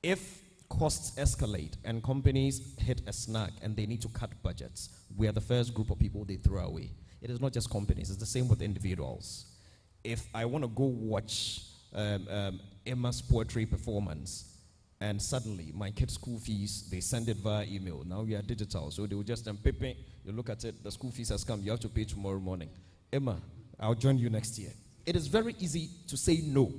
If costs escalate and companies hit a snag and they need to cut budgets, we are the first group of people they throw away. It is not just companies, it's the same with individuals. If I want to go watch Emma's poetry performance, and suddenly my kids' school fees, they send it via email. Now we are digital, so they will just pepe, you look at it, the school fees has come, you have to pay tomorrow morning. Emma, I'll join you next year. It is very easy to say no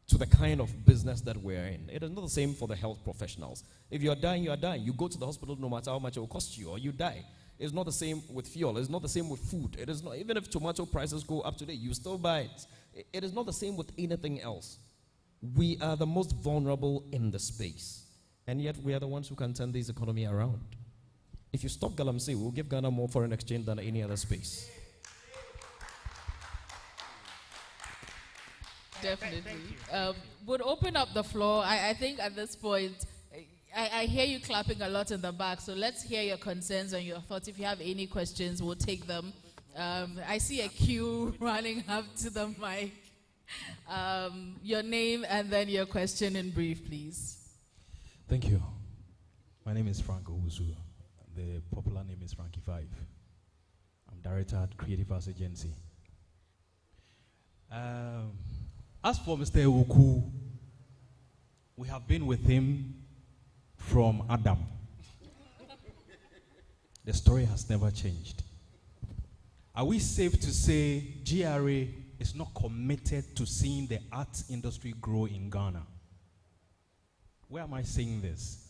to the kind of business that we're in. It is not the same for the health professionals. If you're dying, you are dying. You go to the hospital no matter how much it will cost you, or you die. It's not the same with fuel. It's not the same with food. It is not, even if tomato prices go up today, you still buy it. It is not the same with anything else. We are the most vulnerable in the space, and yet we are the ones who can turn this economy around. If you stop Galamsey, we'll give Ghana more foreign exchange than any other space. Definitely. Would open up the floor. I think at this point, I hear you clapping a lot in the back, so let's hear your concerns and your thoughts. If you have any questions, we'll take them. I see a queue running up to the mic. Your name and then your question in brief, please. Thank you. My name is Frank Owusu. The popular name is Frankie5. I'm director at Creative Arts Agency. As for Mr. Ewuku, we have been with him from Adam. The story has never changed. Are we safe to say GRA is not committed to seeing the arts industry grow in Ghana? Where am I saying this?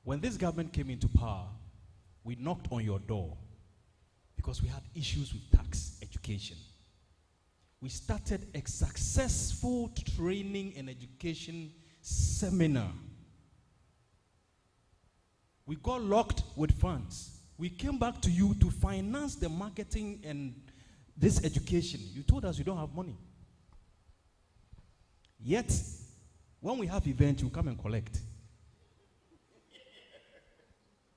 When this government came into power, we knocked on your door because we had issues with tax education. We started a successful training and education seminar. We got locked with funds. We came back to you to finance the marketing and this education. You told us you don't have money. Yet, when we have events, you come and collect.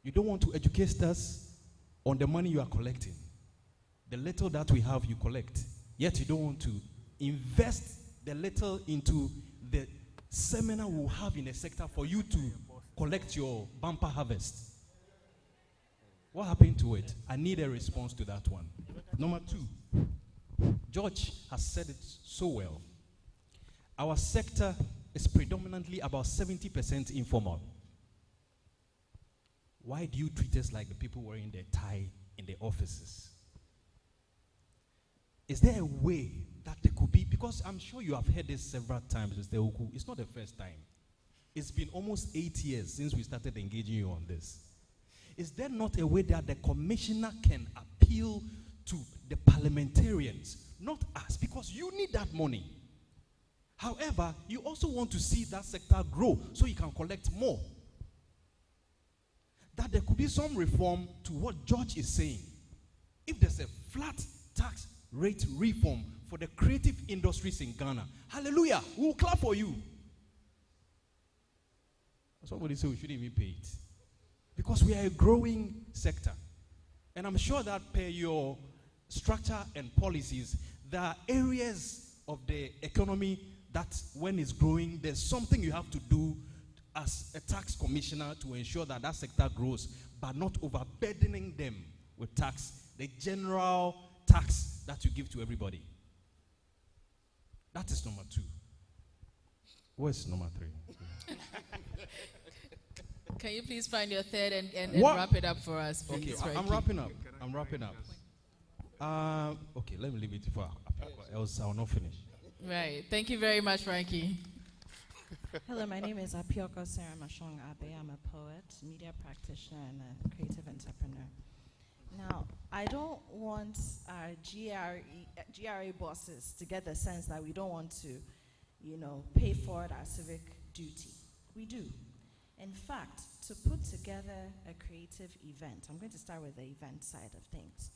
You don't want to educate us on the money you are collecting. The little that we have, you collect. Yet you don't want to invest the little into the seminar we'll have in the sector for you to collect your bumper harvest. What happened to it? I need a response to that one. Number two, George has said it so well. Our sector is predominantly about 70% informal. Why do you treat us like the people wearing their tie in the offices? Is there a way that there could be, because I'm sure you have heard this several times, Mr. Oku, it's not the first time. It's been almost 8 years since we started engaging you on this. Is there not a way that the commissioner can appeal to the parliamentarians, not us, because you need that money. However, you also want to see that sector grow so you can collect more. That there could be some reform to what George is saying. If there's a flat tax rate reform for the creative industries in Ghana, hallelujah, we'll clap for you. Somebody said we shouldn't even pay it. Because we are a growing sector. And I'm sure that per your structure and policies, there are areas of the economy that when it's growing, there's something you have to do as a tax commissioner to ensure that that sector grows, but not overburdening them with tax, the general tax that you give to everybody. That is number two. Where's number three? Can you please find your third and wrap it up for us, please? Okay, I'm wrapping up. Okay, let me leave it for else I will not finish. Right. Thank you very much, Frankie. Hello, my name is Apioko Sarah Mashong Abe. I'm a poet, media practitioner, and a creative entrepreneur. Now, I don't want our GRA bosses to get the sense that we don't want to, pay forward our civic duty. We do. In fact, to put together a creative event, I'm going to start with the event side of things.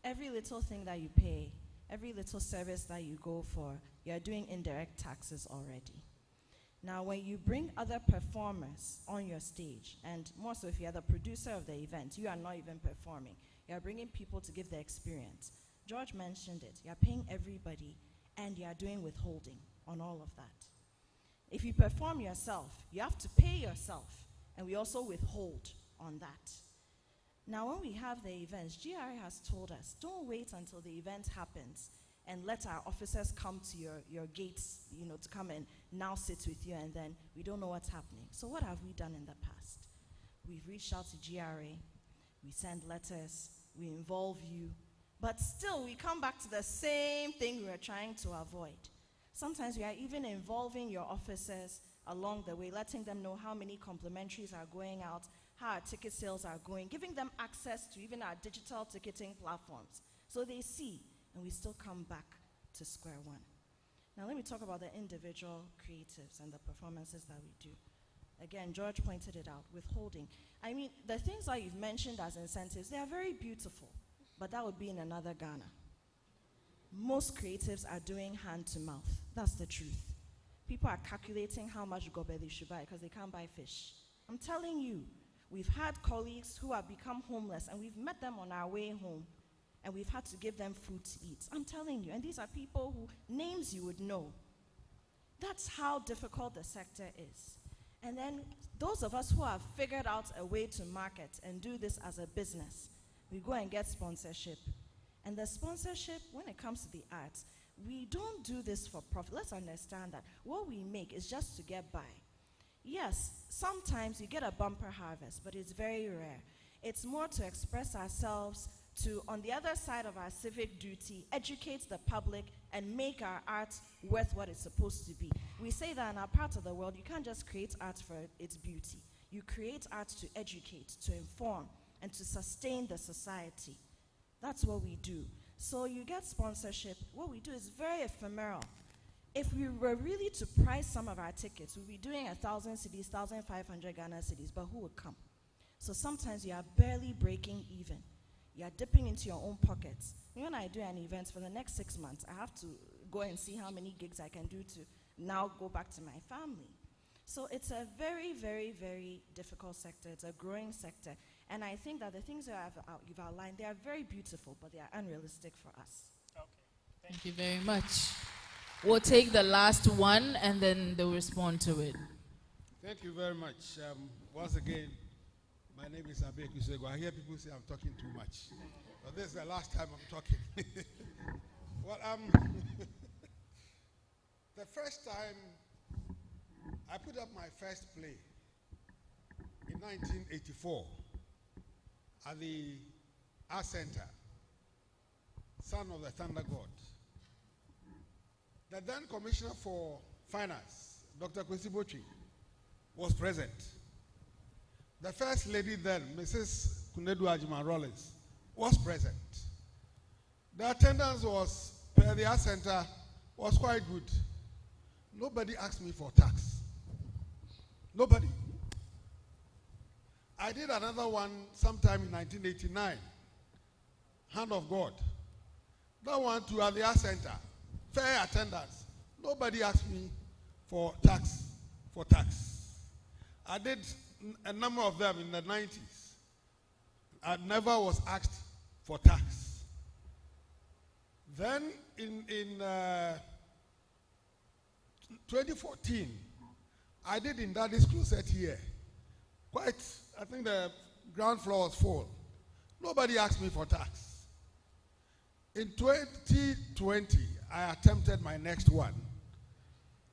Every little thing that you pay, every little service that you go for, you're doing indirect taxes already. Now, when you bring other performers on your stage, and more so if you're the producer of the event, you are not even performing. You're bringing people to give the experience. George mentioned it. You're paying everybody, and you're doing withholding on all of that. If you perform yourself, you have to pay yourself, and we also withhold on that. Now, when we have the events, GRA has told us, don't wait until the event happens and let our officers come to your gates, to come and now sit with you, and then we don't know what's happening. So what have we done in the past? We've reached out to GRA, we send letters, we involve you, but still we come back to the same thing we were trying to avoid. Sometimes we are even involving your officers along the way, letting them know how many complimentaries are going out, how our ticket sales are going, giving them access to even our digital ticketing platforms. So they see, and we still come back to square one. Now let me talk about the individual creatives and the performances that we do. Again, George pointed it out, withholding. I mean, the things that you've mentioned as incentives, they are very beautiful, but that would be in another Ghana. Most creatives are doing hand to mouth. That's the truth. People are calculating how much gobe they should buy because they can't buy fish. I'm telling you, we've had colleagues who have become homeless and we've met them on our way home and we've had to give them food to eat. I'm telling you, and these are people who names you would know. That's how difficult the sector is. And then those of us who have figured out a way to market and do this as a business, we go and get sponsorship. And the sponsorship, when it comes to the arts, we don't do this for profit. Let's understand that what we make is just to get by. Yes, sometimes you get a bumper harvest, but it's very rare. It's more to express ourselves, to, on the other side of our civic duty, educate the public and make our art worth what it's supposed to be. We say that in our part of the world, you can't just create art for its beauty. You create art to educate, to inform, and to sustain the society. That's what we do. So you get sponsorship. What we do is very ephemeral. If we were really to price some of our tickets, we'd be doing 1,000 cedis, 1,500 Ghana cedis, but who would come? So sometimes you are barely breaking even. You are dipping into your own pockets. When I do an event for the next 6 months, I have to go and see how many gigs I can do to now go back to my family. So it's a very, very, very difficult sector. It's a growing sector. And I think that the things that you've outlined, they are very beautiful, but they are unrealistic for us. Okay. Thank you very much. We'll take the last one, and then they'll respond to it. Thank you very much. Once again, my name is Abe Kusego. I hear people say I'm talking too much. But this is the last time I'm talking. Well, the first time I put up my first play in 1984 at the Art Center, Son of the Thunder God. The then Commissioner for Finance, Dr. Kwesi Bochi, was present. The First Lady then, Mrs. Kunedu Ajima Rollins, was present. The attendance was, per the Art Center, was quite good. Nobody asked me for tax. Nobody. I did another one sometime in 1989, Hand of God. That one too at the Art Center, fair attendance. Nobody asked me for tax. I did a number of them in the 90s. I never was asked for tax. Then in 2014, I did in Daddy's Closet here. I think the ground floor was full. Nobody asked me for tax. In 2020, I attempted my next one.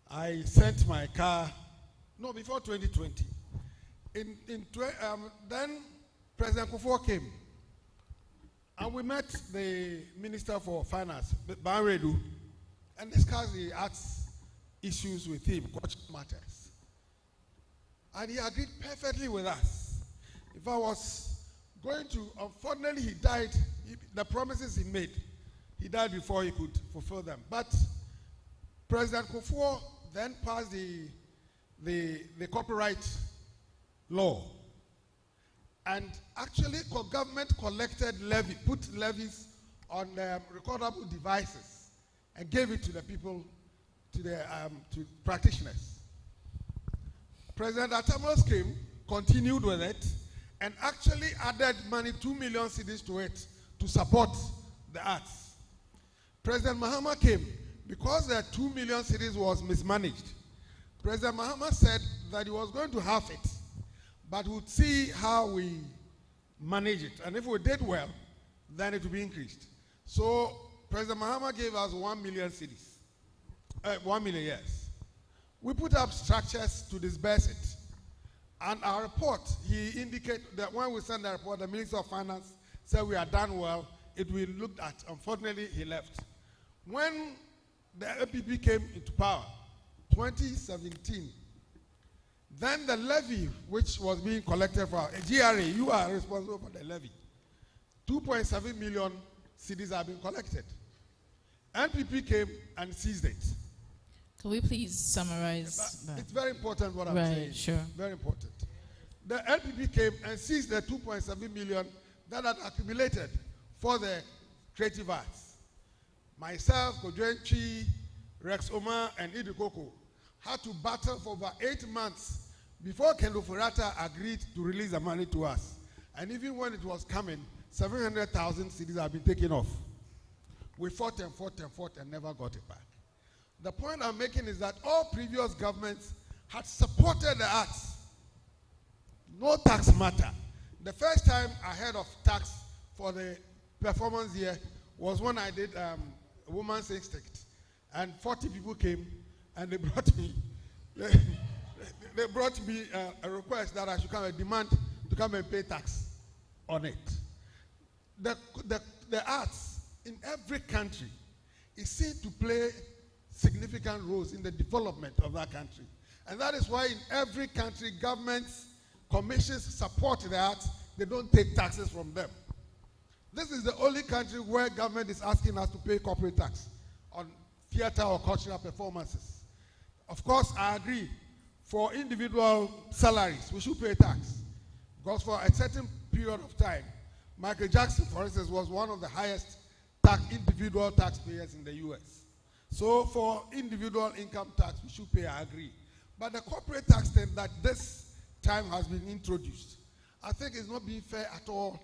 I sent my car, no, before 2020. Then President Kufuor came, and we met the Minister for Finance, Banredu, and discussed the arts issues with him, cultural matters. And he agreed perfectly with us. If I was going to, unfortunately he died, the promises he made, he died before he could fulfill them. But President Kufuor then passed the copyright law. And actually government collected levy, put levies on recordable devices and gave it to the people, to practitioners. President Atamos came, continued with it, and actually added money, 2 million cedis to it to support the arts. President Mahama came, because the 2 million cedis was mismanaged. President Mahama said that he was going to have it, but would see how we manage it. And if we did well, then it would be increased. So President Mahama gave us 1 million cedis. 1 million, yes. We put up structures to disburse it. And our report, he indicated that when we sent the report, the Minister of Finance said we are done well. It will be looked at. Unfortunately, he left. When the APP came into power, 2017, then the levy, which was being collected for GRA, you are responsible for the levy. 2.7 million cedis have been collected. NPP came and seized it. Can we please summarize that? It's very important what I'm Right, saying. sure. Very important. The LPP came and seized the 2.7 million that had accumulated for the creative arts. Myself, Kojoenchi, Rex Omar, and Idi Koko had to battle for over 8 months before Kendo Furata agreed to release the money to us. And even when it was coming, 700,000 CDs have been taken off. We fought and never got it back. The point I'm making is that all previous governments had supported the arts. No tax matter. The first time I heard of tax for the performance here was when I did Women's Instinct. And 40 people came and they brought me, they brought me a request that I should come and demand to come and pay tax on it. The arts in every country is seen to play significant roles in the development of that country. And that is why in every country, governments, commissions support the arts. They don't take taxes from them. This is the only country where government is asking us to pay corporate tax on theater or cultural performances. Of course, I agree. For individual salaries, we should pay tax. Because for a certain period of time, Michael Jackson, for instance, was one of the highest individual taxpayers in the US. So for individual income tax, we should pay, I agree. But the corporate tax thing that this time has been introduced, I think is not being fair at all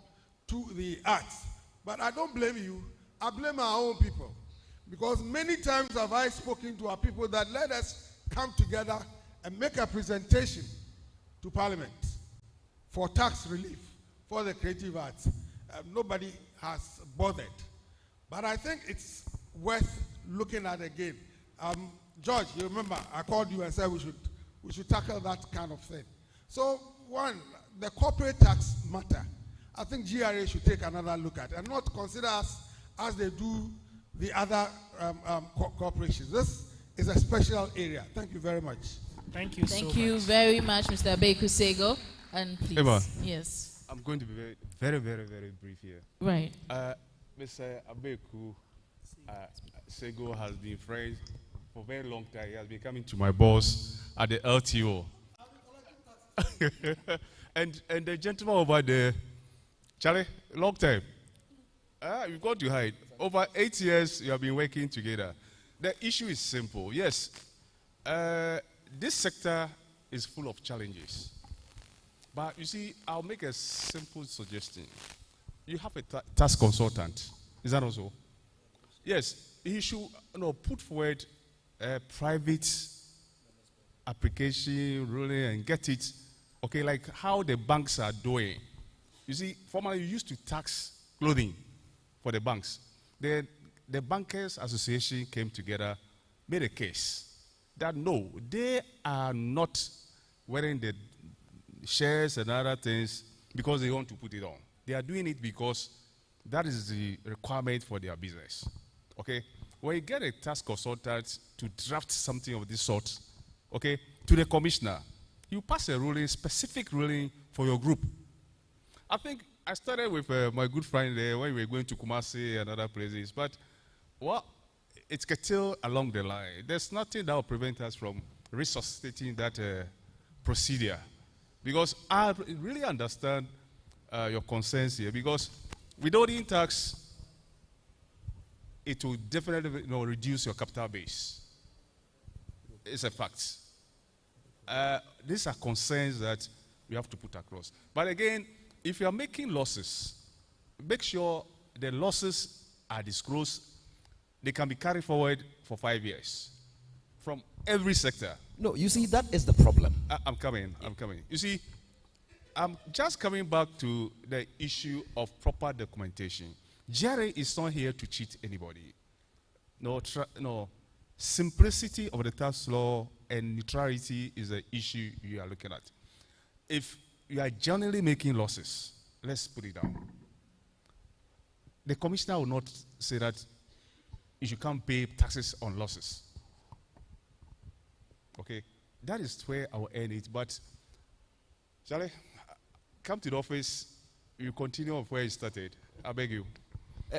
to the arts. But I don't blame you. I blame our own people. Because many times have I spoken to our people that let us come together and make a presentation to Parliament for tax relief for the creative arts. Nobody has bothered. But I think it's worth looking at again. George, you remember, I called you and said we should tackle that kind of thing. So, one, the corporate tax matter, I think GRA should take another look at and not consider us as they do the other corporations. This is a special area. Thank you very much. Thank you so much. Thank you very much, Mr. Abeku Sego. And please, Eva, yes. I'm going to be very brief here. Right. Mr. Abeku Sego has been friends for a very long time. He has been coming to my boss at the LTO. and the gentleman over there, Charlie, long time. You've got to hide. Over 8 years, you have been working together. The issue is simple. Yes, this sector is full of challenges. But you see, I'll make a simple suggestion. You have a tax consultant. Is that also? Yes, he should put forward a private application ruling and get it, okay, like how the banks are doing. You see, formerly you used to tax clothing for the banks. Then the Bankers Association came together, made a case that no, they are not wearing the shares and other things because they want to put it on. They are doing it because that is the requirement for their business. Okay? When you get a tax consultant to draft something of this sort, okay, to the commissioner, you pass a ruling, specific ruling for your group. I think I started with my good friend there when we were going to Kumasi and other places, but well, it's still along the line. There's nothing that will prevent us from resuscitating that procedure. Because I really understand your concerns here, because withholding tax, it will definitely reduce your capital base. It's a fact. These are concerns that we have to put across. But again, if you are making losses, make sure the losses are disclosed. They can be carried forward for 5 years from every sector. No, you see, that is the problem. I'm coming. You see, I'm just coming back to the issue of proper documentation. GRA is not here to cheat anybody. No, simplicity of the tax law and neutrality is the issue you are looking at. If you are generally making losses, let's put it down. The commissioner will not say that you should come pay taxes on losses. Okay, that is where I will end it. But, Charlie, come to the office. You continue of where you started. I beg you.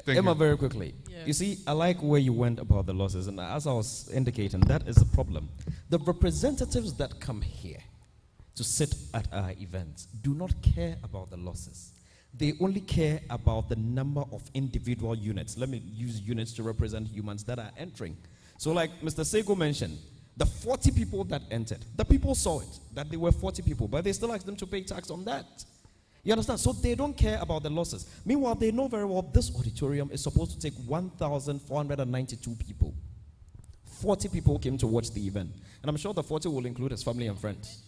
Emma, very quickly. Yeah. You see, I like where you went about the losses, and as I was indicating, that is the problem. The representatives that come here to sit at our events do not care about the losses. They only care about the number of individual units. Let me use units to represent humans that are entering. So like Mr. Sego mentioned, the 40 people that entered, the people saw it, that there were 40 people, but they still asked them to pay tax on that. You understand? So they don't care about the losses. Meanwhile, they know very well this auditorium is supposed to take 1,492 people. 40 people came to watch the event. And I'm sure the 40 will include his family and friends.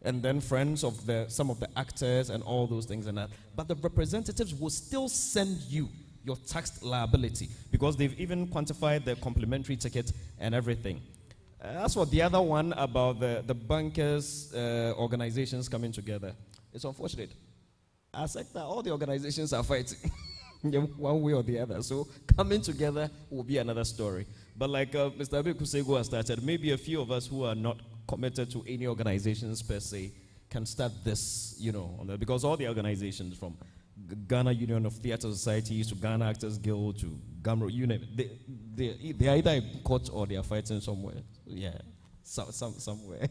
And then friends of some of the actors and all those things and that. But the representatives will still send you your tax liability because they've even quantified the complimentary ticket and everything. As for the other one about the bankers' organizations coming together, it's unfortunate. Our sector, all the organizations are fighting one way or the other. So coming together will be another story. But like Mr. Abe Kusego has started, maybe a few of us who are not committed to any organizations per se can start this, because all the organizations from Ghana Union of Theatre Societies to Ghana Actors Guild to Gamro, you name it, they're either in court or they are fighting somewhere. Yeah, somewhere.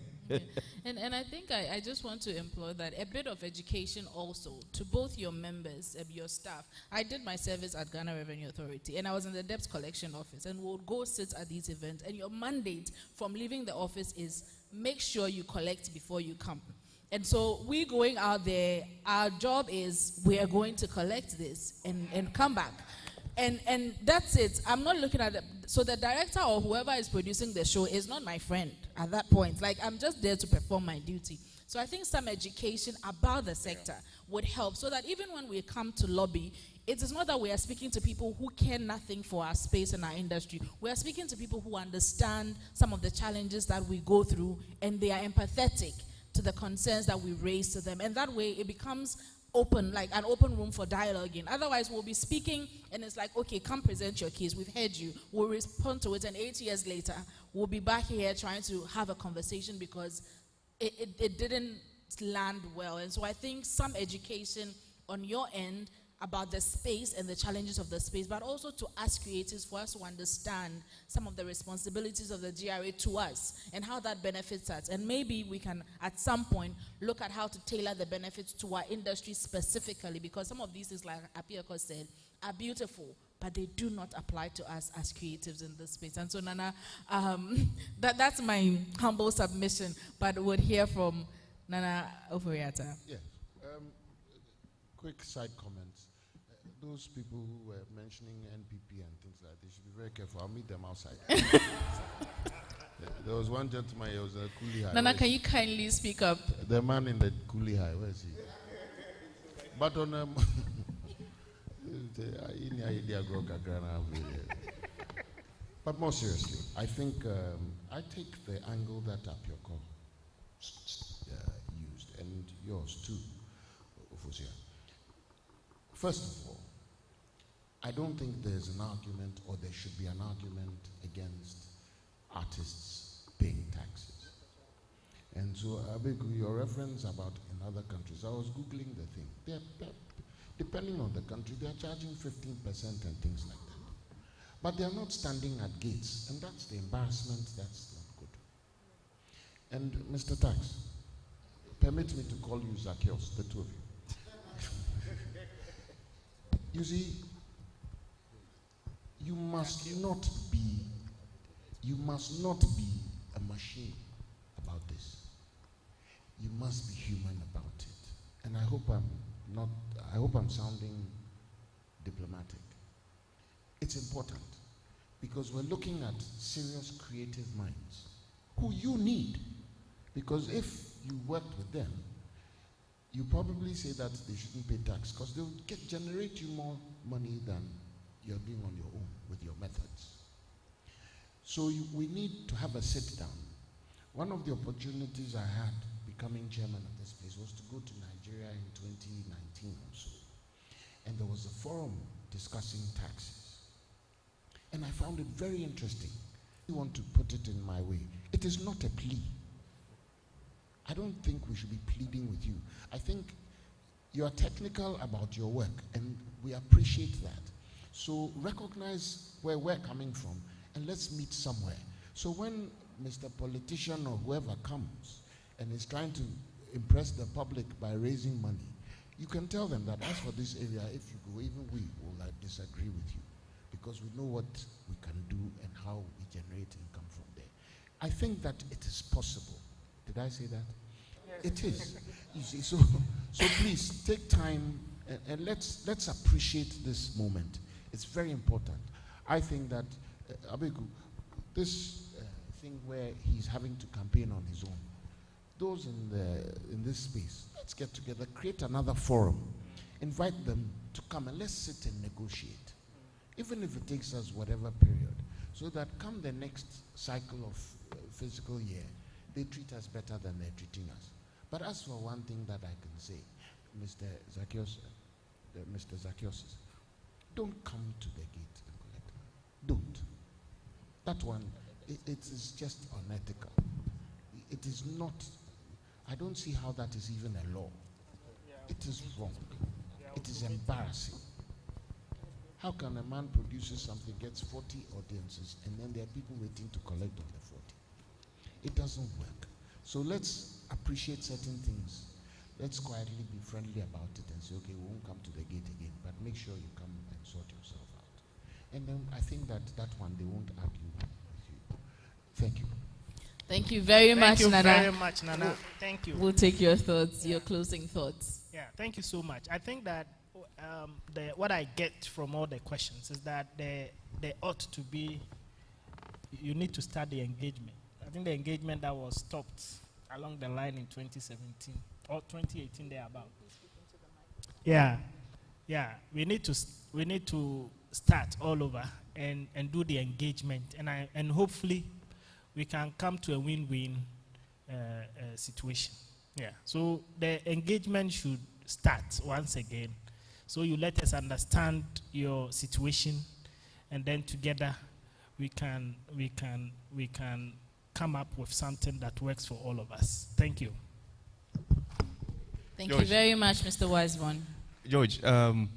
And I think I just want to employ that a bit of education also to both your members and your staff. I did my service at Ghana Revenue Authority and I was in the debt collection office and we'll go sit at these events and your mandate from leaving the office is make sure you collect before you come. And so we going out there, our job is we are going to collect this and come back. And that's it. I'm not looking at it. So the director or whoever is producing the show is not my friend at that point. Like, I'm just there to perform my duty. So I think some education about the sector would help so that even when we come to lobby, it is not that we are speaking to people who care nothing for our space and our industry. We are speaking to people who understand some of the challenges that we go through and they are empathetic to the concerns that we raise to them. And that way it becomes open, like an open room for dialoguing. Otherwise, we'll be speaking and it's like, okay, come present your case. We've heard you. We'll respond to it. And 8 years later, we'll be back here trying to have a conversation because it didn't land well. And so I think some education on your end about the space and the challenges of the space, but also to us creatives for us to understand some of the responsibilities of the GRA to us and how that benefits us. And maybe we can, at some point, look at how to tailor the benefits to our industry specifically, because some of these things, like Apiako said, are beautiful, but they do not apply to us as creatives in this space. And so, Nana, that's my humble submission, but we'll hear from Nana Ofori-Atta. Yeah. Quick side comments. Those people who were mentioning NPP and things like that, they should be very careful. I'll meet them outside. There was one gentleman, he was a Coolie High. Nana, can you kindly speak up? The man in the Coolie High, where is he? But on but more seriously, I think I take the angle that Apioko used, and yours too, Ofosia. First of all, I don't think there's an argument, or there should be an argument, against artists paying taxes. And so, Abiku, your reference about in other countries, I was Googling the thing. They're, depending on the country, they're charging 15% and things like that. But they're not standing at gates, and that's the embarrassment. That's not good. And Mr. Tax, permit me to call you Zacchaeus, the two of you. You see, you must not be a machine about this. You must be human about it. And I hope I'm sounding diplomatic. It's important because we're looking at serious creative minds who you need, because if you worked with them, you probably say that they shouldn't pay tax because they'll generate you more money than you're doing on your own with your methods. So we need to have a sit down. One of the opportunities I had becoming chairman of this place was to go to Nigeria in 2019 or so. And there was a forum discussing taxes. And I found it very interesting. I want to put it in my way. It is not a plea. I don't think we should be pleading with you. I think you are technical about your work, and we appreciate that. So recognize where we're coming from and let's meet somewhere. So when Mr. Politician or whoever comes and is trying to impress the public by raising money, you can tell them that as for this area, if you go, even we will disagree with you because we know what we can do and how we generate income from there. I think that it is possible. Did I say that? Yes. It is. You see, so please take time and let's appreciate this moment. It's very important. I think that Abeku, this thing where he's having to campaign on his own, those in this space, let's get together, create another forum, invite them to come and let's sit and negotiate, even if it takes us whatever period, so that come the next cycle of fiscal year, they treat us better than they're treating us. But as for one thing that I can say, Mr. Zacchaeus, don't come to the gate and collect money. Don't. That one, it is just unethical. It is not. I don't see how that is even a law. It is wrong. It is embarrassing. How can a man produces something, gets 40 audiences, and then there are people waiting to collect on the 40? It doesn't work. So let's appreciate certain things. Let's quietly be friendly about it and say, okay, we won't come to the gate again, but make sure you come and sort yourself out. And then I think that one, they won't argue with you. Thank you. Thank you very much, Nana. Thank you very much, Nana. Thank you. We'll take your thoughts, your closing thoughts. Yeah, thank you so much. I think that what I get from all the questions is that there ought to be, you need to start the engagement. I think the engagement that was stopped along the line in 2017 or 2018 thereabout. Yeah, we need to start all over and do the engagement, and hopefully we can come to a win-win situation. Yeah, so the engagement should start once again. So you let us understand your situation, and then together we can come up with something that works for all of us. Thank you. Thank you very much, Mr. Wiseman. George, and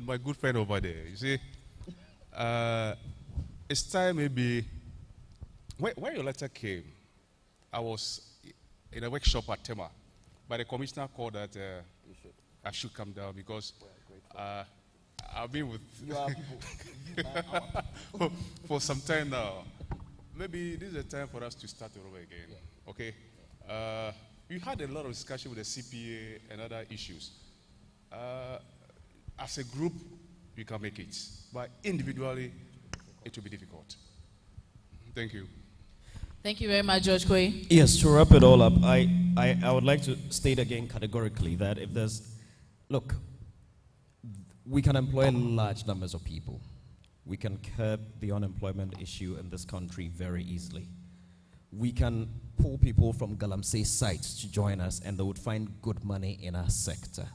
my good friend over there, you see, it's time maybe, when your letter came, I was in a workshop at Tema, but the commissioner called that I should come down because I've been with for some time now. Maybe this is a time for us to start all over again. Okay? We had a lot of discussion with the CPA and other issues. As a group, we can make it. But individually, it will be difficult. Thank you. Thank you very much, George Kwe. Yes, to wrap it all up, I would like to state again categorically that if there's, look, we can employ large numbers of people. We can curb the unemployment issue in this country very easily. We can pull people from Galamsey sites to join us and they would find good money in our sector.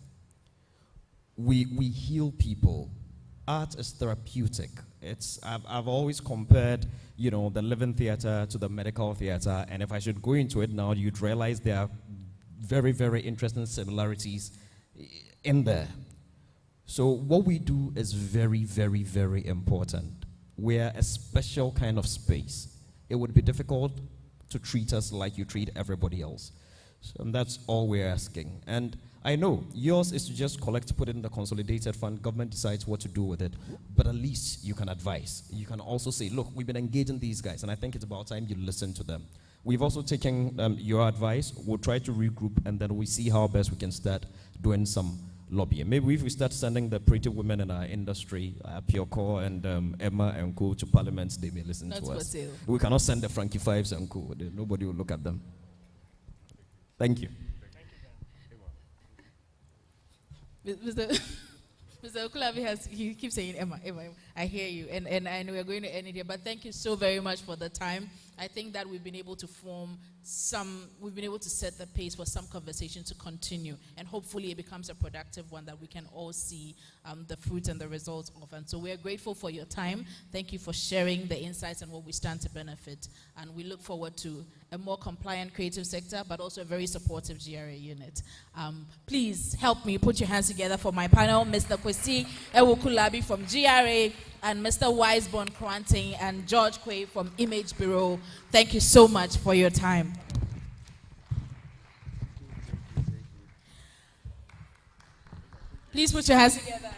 We heal people. Art is therapeutic. I've always compared, the living theater to the medical theater, and if I should go into it now, you'd realize there are very, very interesting similarities in there. So what we do is very, very, very important. We're a special kind of space. It would be difficult to treat us like you treat everybody else. So that's all we're asking. And I know yours is to just collect, put it in the consolidated fund, government decides what to do with it, but at least you can advise. You can also say, look, we've been engaging these guys, and I think it's about time you listen to them. We've also taken your advice. We'll try to regroup, and then we see how best we can start doing some lobbying. Maybe if we start sending the pretty women in our industry, Pioko and Emma and Co to parliament, they may listen to us. Sale. We cannot send the Frankie Fives and Co. Nobody will look at them. Thank you. Mr. Okulabi he keeps saying Emma. I hear you, and we're going to end it here. But thank you so very much for the time. I think that we've been able to we've been able to set the pace for some conversation to continue, and hopefully it becomes a productive one that we can all see the fruit and the results of. And so we're grateful for your time. Thank you for sharing the insights and what we stand to benefit. And we look forward to a more compliant creative sector, but also a very supportive GRA unit. Please help me put your hands together for my panel, Mr. Kwesi Ewukulabi from GRA, and Mr. Wiseborn Kranting and George Quay from Image Bureau. Thank you so much for your time. Please put your hands together.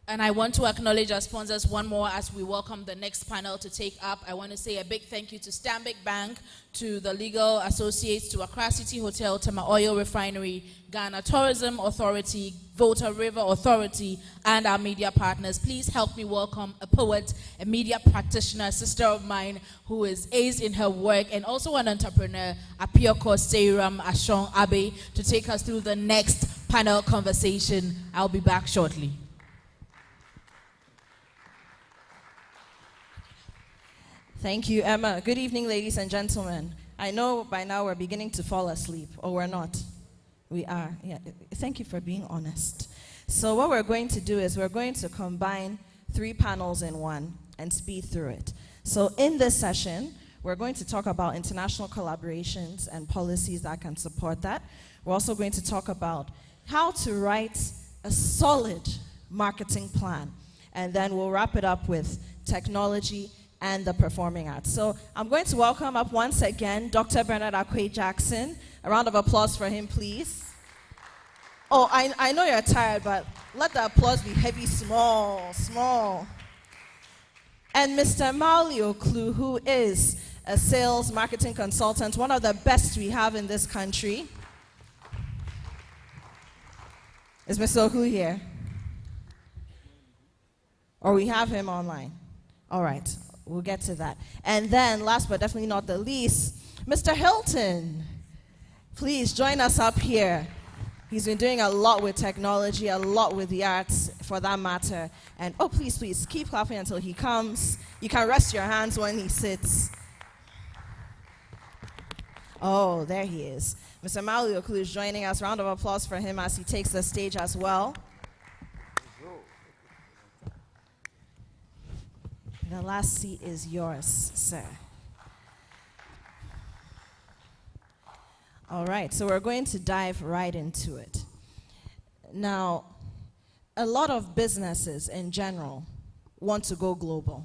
And I want to acknowledge our sponsors one more as we welcome the next panel to take up. I want to say a big thank you to Stanbic Bank, to the Legal Associates, to Accra City Hotel, Tema Oil Refinery, Ghana Tourism Authority, Volta River Authority, and our media partners. Please help me welcome a poet, a media practitioner, a sister of mine who is ace in her work, and also an entrepreneur, Apioko Seiram Ashong Abe, to take us through the next panel conversation. I'll be back shortly. Thank you, Emma. Good evening, ladies and gentlemen. I know by now we're beginning to fall asleep, or we're not. We are. Yeah. Thank you for being honest. So what we're going to do is we're going to combine 3 panels in one and speed through it. So in this session, we're going to talk about international collaborations and policies that can support that. We're also going to talk about how to write a solid marketing plan. And then we'll wrap it up with technology and the performing arts. So I'm going to welcome up once again Dr. Bernard Akwe-Jackson. A round of applause for him, please. Oh, I know you're tired, but let the applause be heavy, small. And Mr. Mauli Oklu, who is a sales marketing consultant, one of the best we have in this country. Is Mr. Oklu here? Or we have him online? All right. We'll get to that. And then, last but definitely not the least, Mr. Hilton. Please join us up here. He's been doing a lot with technology, a lot with the arts, for that matter. And, oh, please, keep clapping until he comes. You can rest your hands when he sits. Oh, there he is. Mr. Mauli Oklu is joining us. Round of applause for him as he takes the stage as well. The last seat is yours, sir. All right, so we're going to dive right into it. Now, a lot of businesses in general want to go global.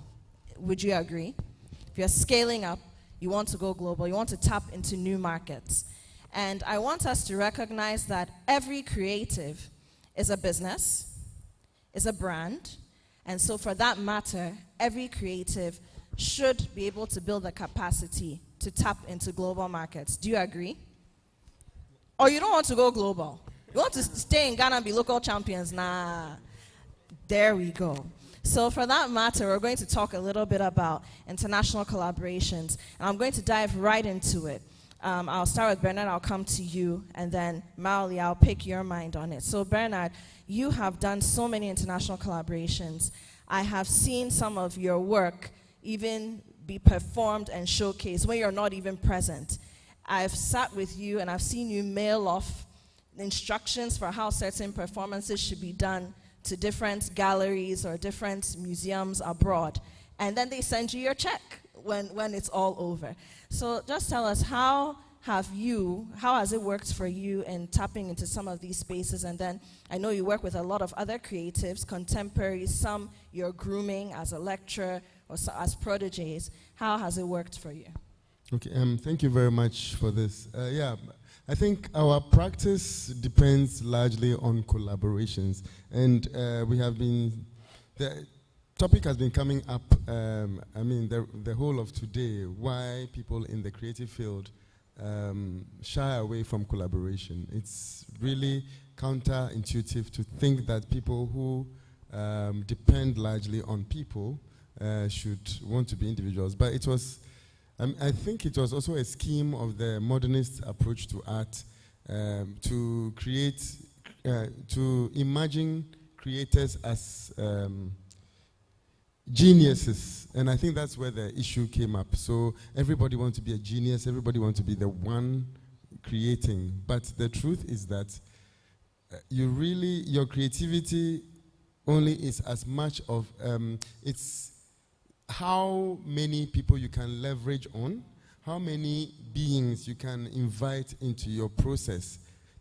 Would you agree? If you're scaling up, you want to go global, you want to tap into new markets. And I want us to recognize that every creative is a business, is a brand, and so for that matter, every creative should be able to build the capacity to tap into global markets. Do you agree? Or you don't want to go global? You want to stay in Ghana and be local champions? Nah. There we go. So for that matter, we're going to talk a little bit about international collaborations. And I'm going to dive right into it. I'll start with Bernard, I'll come to you, and then Mauli, I'll pick your mind on it. So Bernard, you have done so many international collaborations. I have seen some of your work even be performed and showcased when you're not even present. I've sat with you and I've seen you mail off instructions for how certain performances should be done to different galleries or different museums abroad. And then they send you your check when it's all over. So just tell us, how has it worked for you in tapping into some of these spaces? And then I know you work with a lot of other creatives, contemporaries, some you're grooming as a lecturer or as prodigies. How has it worked for you? Okay, thank you very much for this. I think our practice depends largely on collaborations. And the topic has been coming up, the whole of today, why people in the creative field shy away from collaboration. It's really counterintuitive to think that people who depend largely on people should want to be individuals. But it was, I think it was also a scheme of the modernist approach to art to create, to imagine creators as geniuses. And I think that's where the issue came up. So everybody wants to be a genius, everybody wants to be the one creating. But the truth is that your creativity only is as much of, it's how many people you can leverage on, how many beings you can invite into your process.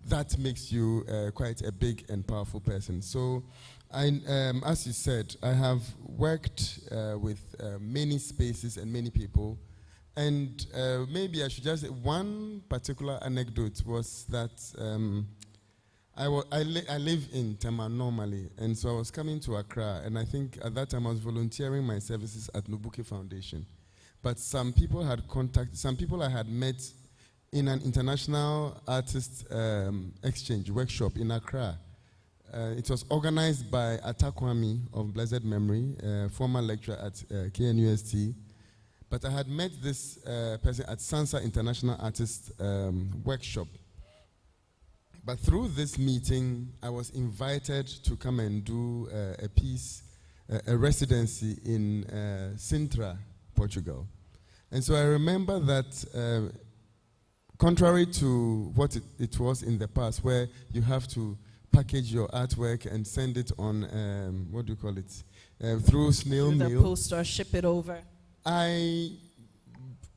That makes you quite a big and powerful person. So, as you said, I have worked with many spaces and many people. And maybe I should just say one particular anecdote was that I live in Tema normally, and so I was coming to Accra, and I think at that time I was volunteering my services at Nubuke Foundation. But some people I had met in an international artist exchange workshop in Accra. It was organized by Atakwami of blessed memory, former lecturer at KNUST. But I had met this person at Sansa International Artist Workshop. But through this meeting, I was invited to come and do a piece, a residency in Sintra, Portugal. And so I remember that contrary to what it was in the past, where you have to package your artwork and send it on, what do you call it, through snail mail. The post or ship it over. I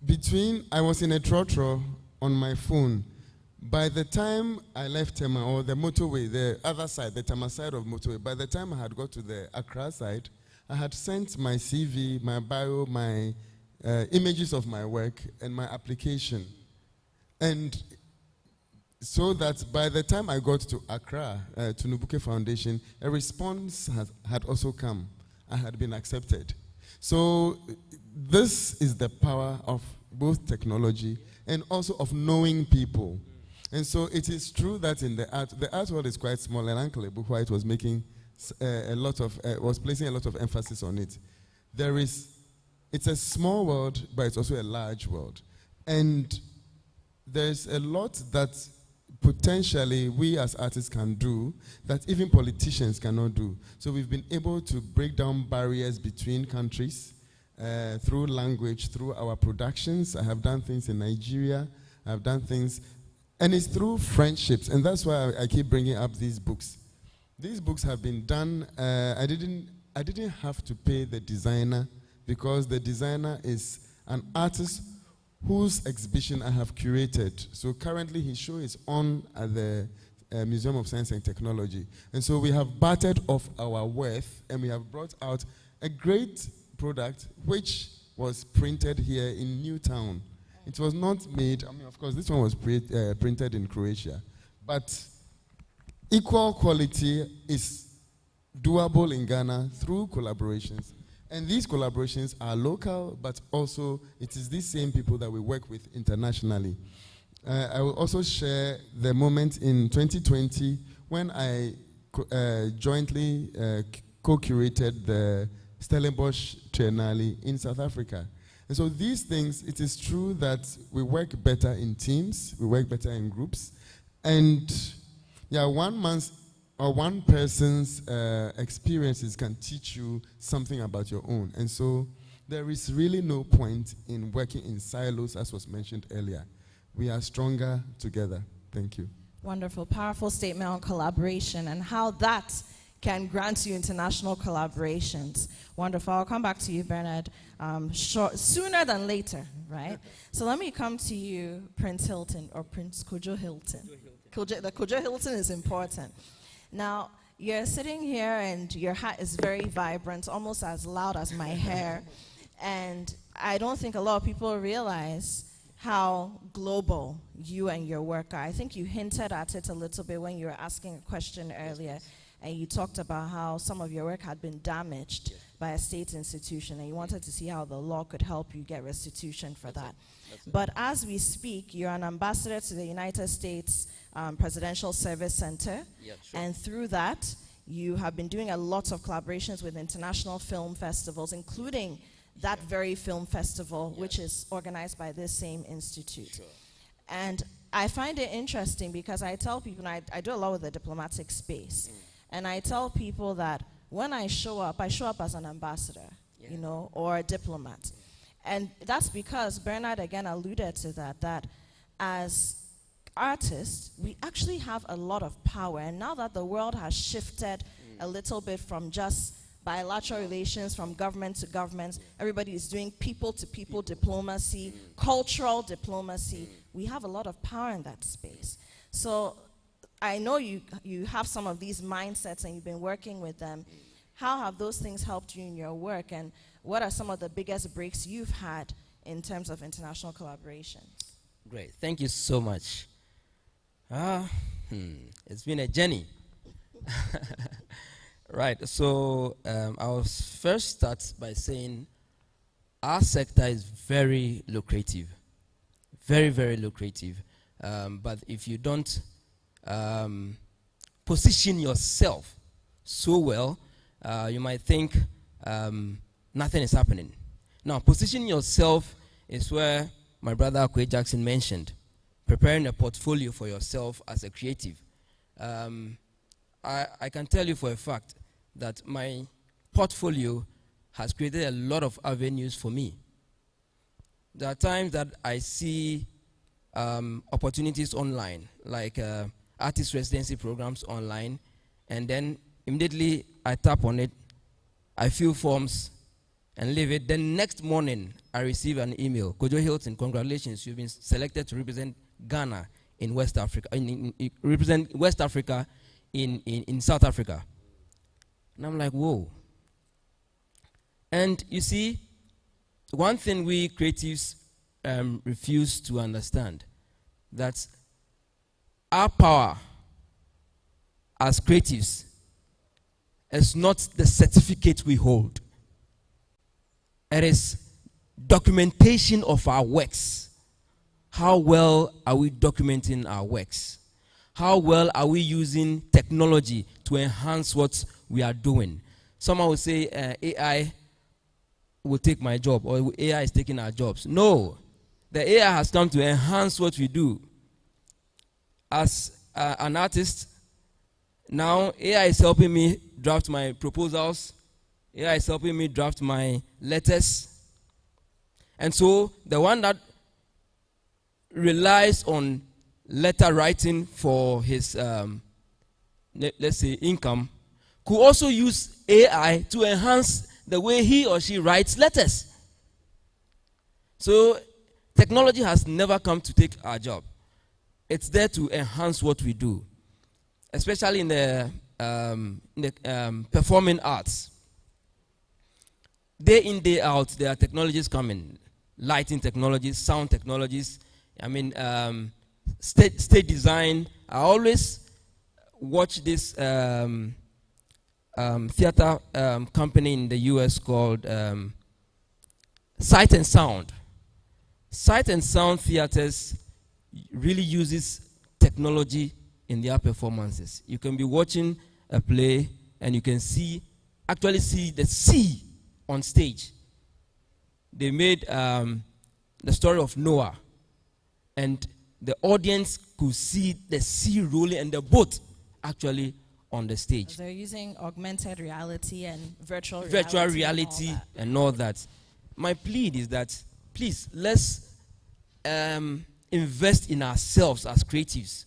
was in a trotro on my phone. By the time I left Tema, or the motorway, the other side, the Tema side of motorway, by the time I had got to the Accra side, I had sent my CV, my bio, my images of my work, and my application. And so that by the time I got to Accra, to Nubuke Foundation, a response had also come. I had been accepted. So this is the power of both technology and also of knowing people. And so it is true that in the art world is quite small, and Uncle Ebu White was making was placing a lot of emphasis on it. It's a small world, but it's also a large world. And there's a lot that potentially we as artists can do that even politicians cannot do. So we've been able to break down barriers between countries through language, through our productions. I have done things in Nigeria. I've done things, and it's through friendships. And that's why I keep bringing up these books. These books have been done. I didn't have to pay the designer, because the designer is an artist whose exhibition I have curated. So currently his show is on at the Museum of Science and Technology. And so we have bartered off our worth, and we have brought out a great product which was printed here in Newtown. It was not made, of course this one was printed in Croatia, but equal quality is doable in Ghana through collaborations. And these collaborations are local, but also it is these same people that we work with internationally. I will also share the moment in 2020 when I jointly co-curated the Stellenbosch Triennale in South Africa. And so these things, it is true that we work better in teams, we work better in groups, and yeah, one person's experiences can teach you something about your own. And so there is really no point in working in silos, as was mentioned earlier. We are stronger together. Thank you. Wonderful, powerful statement on collaboration and how that can grant you international collaborations. Wonderful. I'll come back to you, Bernard, sooner than later, right? So let me come to you, Prince Hilton, or Prince Kojo Hilton. The Kojo Hilton is important. Now, you're sitting here and your hat is very vibrant, almost as loud as my hair. And I don't think a lot of people realize how global you and your work are. I think you hinted at it a little bit when you were asking a question earlier, and you talked about how some of your work had been damaged by a state institution, and you wanted to see how the law could help you get restitution for that. But as we speak, you're an ambassador to the United States Presidential Service Center, and through that, you have been doing a lot of collaborations with international film festivals, including that very film festival, which is organized by this same institute. And I find it interesting because I tell people, I do a lot with the diplomatic space, and I tell people that when I show up as an ambassador, you know, or a diplomat. And that's because Bernard again alluded to that as artists, we actually have a lot of power. And now that the world has shifted a little bit from just bilateral relations, from government to government, everybody is doing people-to-people diplomacy, cultural diplomacy. We have a lot of power in that space. So I know you have some of these mindsets and you've been working with them. How have those things helped you in your work, and what are some of the biggest breaks you've had in terms of international collaboration? Great, thank you so much. It's been a journey. Right, so I'll first start by saying our sector is very lucrative, very, very lucrative. But if you don't position yourself so well, you might think nothing is happening. Now, position yourself is where my brother Akwe Jackson mentioned, preparing a portfolio for yourself as a creative. I can tell you for a fact that my portfolio has created a lot of avenues for me. There are times that I see opportunities online, like artist residency programs online, and then immediately I tap on it, I fill forms and leave it. Then next morning, I receive an email. Kojo Hilton, congratulations, you've been selected to represent Ghana in West Africa, represent West Africa in South Africa. And I'm like, whoa. And you see, one thing we creatives refuse to understand, that our power as creatives is not the certificate we hold. It is documentation of our works. How well are we documenting our works? How well are we using technology to enhance what we are doing? Someone will say AI will take my job, or AI is taking our jobs. No, the AI has come to enhance what we do. As an artist, now AI is helping me draft my proposals. AI is helping me draft my letters. And so the one that relies on letter writing for his, let's say, income, could also use AI to enhance the way he or she writes letters. So technology has never come to take our job. It's there to enhance what we do, especially in the performing arts. Day in, day out, there are technologies coming. Lighting technologies, sound technologies, stage design. I always watch this theater company in the US called Sight and Sound. Sight and Sound theaters really uses technology in their performances. You can be watching a play and you can actually see the sea on stage. They made the story of Noah, and the audience could see the sea rolling and the boat actually on the stage. They're using augmented reality and virtual reality and all that. My plea is that, please, let's invest in ourselves as creatives.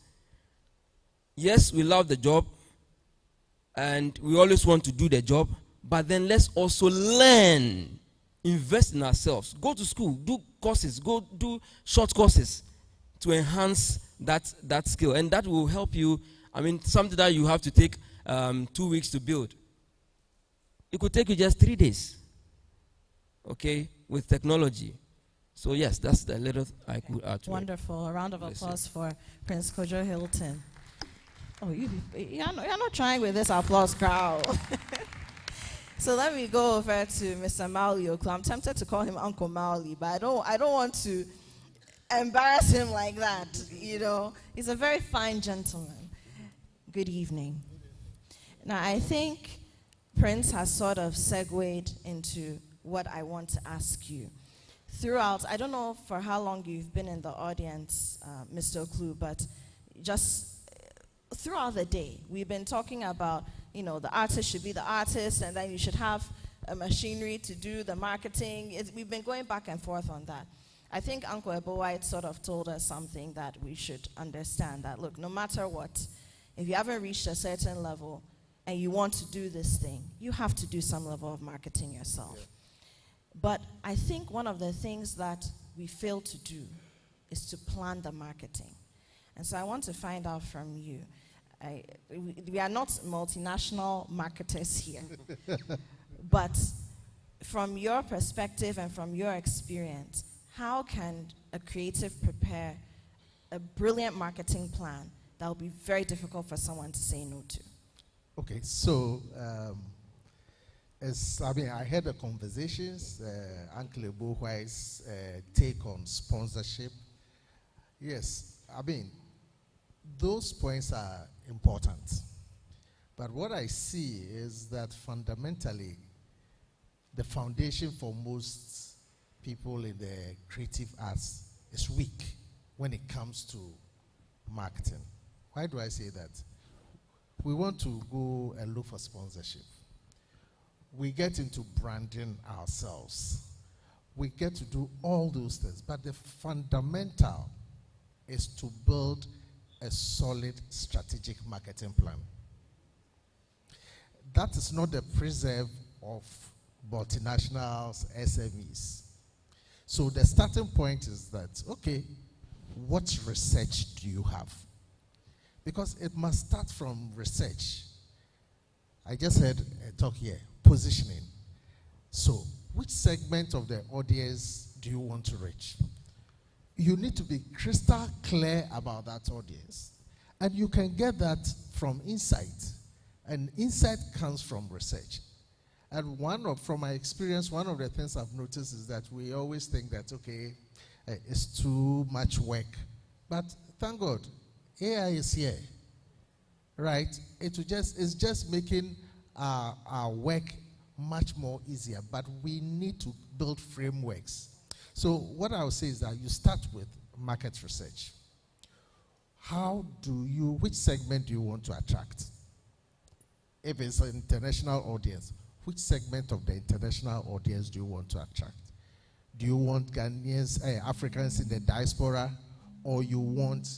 Yes, we love the job, and we always want to do the job, but then let's also learn, invest in ourselves. Go to school, do courses, go do short courses to enhance that skill, and that will help you. Something that you have to take 2 weeks to build, it could take you just 3 days, okay, with technology. So yes, that's the little I could add to it. Wonderful. A round of applause for Prince Kojo Hilton. Oh, you're not trying with this applause crowd. So let me go over to Mr. Mauli Oklo. I'm tempted to call him Uncle Mauli, but I don't want to embarrass him like that. You know, he's a very fine gentleman. Good evening. Now, I think Prince has sort of segued into what I want to ask you. throughout, I don't know for how long you've been in the audience, Mr. Oklu, but just throughout the day, we've been talking about, the artist should be the artist, and then you should have a machinery to do the marketing. We've been going back and forth on that. I think Uncle Ebo White sort of told us something that we should understand, that look, no matter what, if you haven't reached a certain level and you want to do this thing, you have to do some level of marketing yourself. Yeah. But I think one of the things that we fail to do is to plan the marketing. And so I want to find out from you. We are not multinational marketers here. But from your perspective and from your experience, how can a creative prepare a brilliant marketing plan that will be very difficult for someone to say no to? Okay, so I heard the conversations, Uncle Ebo White's take on sponsorship. Yes, those points are important. But what I see is that fundamentally, the foundation for most people in the creative arts is weak when it comes to marketing. Why do I say that? We want to go and look for sponsorship. We get into branding ourselves. We get to do all those things. But the fundamental is to build a solid strategic marketing plan. That is not the preserve of multinationals, SMEs. So the starting point is that, okay, what research do you have? Because it must start from research. I just heard a talk here, positioning. So which segment of the audience do you want to reach? You need to be crystal clear about that audience. And you can get that from insight. And insight comes from research. And from my experience, one of the things I've noticed is that we always think that, okay, it's too much work. But thank God, AI is here, right? It's just making our work much more easier. But we need to build frameworks. So what I would say is that you start with market research. Which segment do you want to attract? If it's an international audience, which segment of the international audience do you want to attract? Do you want Ghanaians, Africans in the diaspora, or you want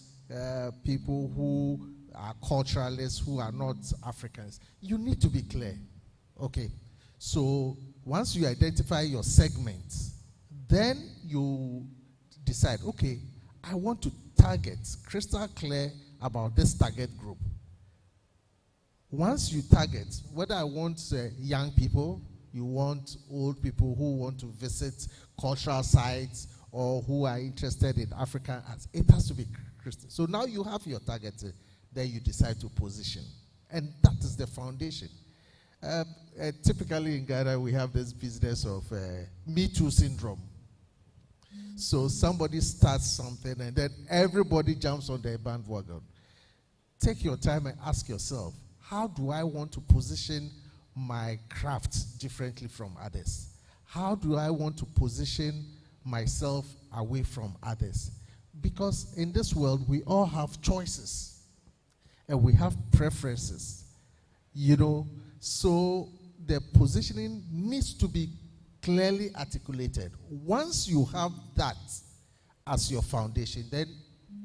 people who are culturalists who are not Africans? You need to be clear. Okay. So once you identify your segments, then you decide, okay, I want to target, crystal clear about this target group. Once you target, whether I want young people, you want old people who want to visit cultural sites or who are interested in African arts, it has to be Christian. So now you have your target, then you decide to position. And that is the foundation. Typically in Ghana, we have this business of Me Too syndrome. So somebody starts something and then everybody jumps on their bandwagon. Take your time and ask yourself, how do I want to position my craft differently from others? How do I want to position myself away from others? Because in this world, we all have choices and we have preferences, so the positioning needs to be clearly articulated. Once you have that as your foundation, then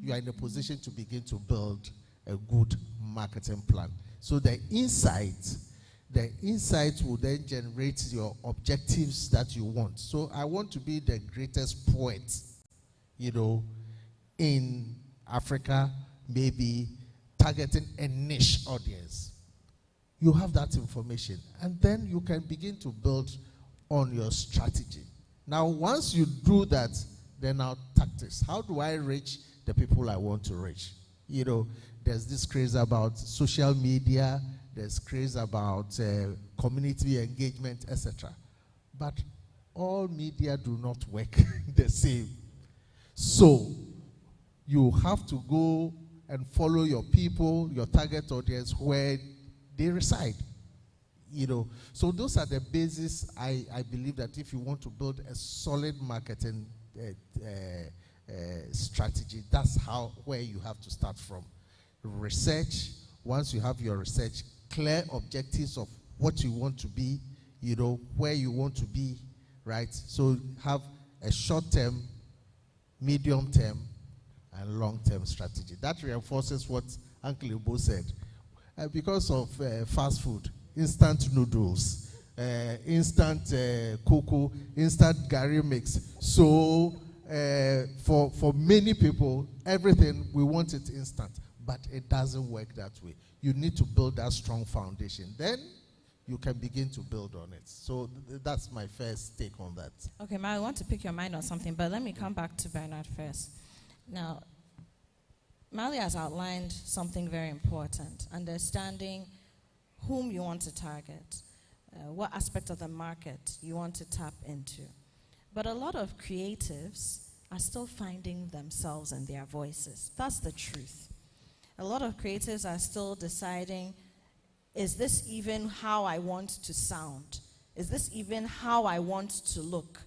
you are in a position to begin to build a good marketing plan. So the insight will then generate your objectives that you want. So I want to be the greatest poet, in Africa, maybe targeting a niche audience. You have that information, and then you can begin to build on your strategy. Now, once you do that, then now tactics. How do I reach the people I want to reach? There's this craze about social media, there's craze about community engagement, etc. But all media do not work the same. So you have to go and follow your people, your target audience, where they reside. you know. So those are the basis. I believe that if you want to build a solid marketing strategy, that's where you have to start from. Research. Once you have your research, clear objectives of what you want to be, you know, where you want to be, right? So have a short-term, medium-term, and long-term strategy. That reinforces what Uncle Ibo said. Because of fast food, instant noodles, instant cocoa, instant Gary mix. So for many people, everything, we want it instant. But it doesn't work that way. You need to build that strong foundation. Then you can begin to build on it. So that's my first take on that. Okay, Ma, I want to pick your mind on something, but let me come back to Bernard first. Now, Mali has outlined something very important, understanding whom you want to target, what aspect of the market you want to tap into. But a lot of creatives are still finding themselves and their voices. That's the truth. A lot of creatives are still deciding, is this even how I want to sound? Is this even how I want to look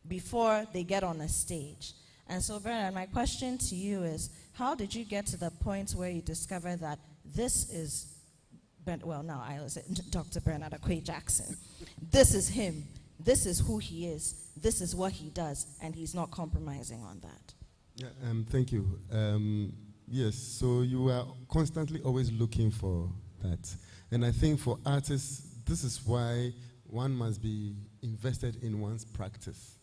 before they get on a stage? And so, Bernard, my question to you is, how did you get to the point where you discovered that this is, Dr. Bernard Akwe Jackson. This is him. This is who he is. This is what he does, and he's not compromising on that. Yeah, thank you. Yes, so you are constantly always looking for that. And I think for artists, this is why one must be invested in one's practice.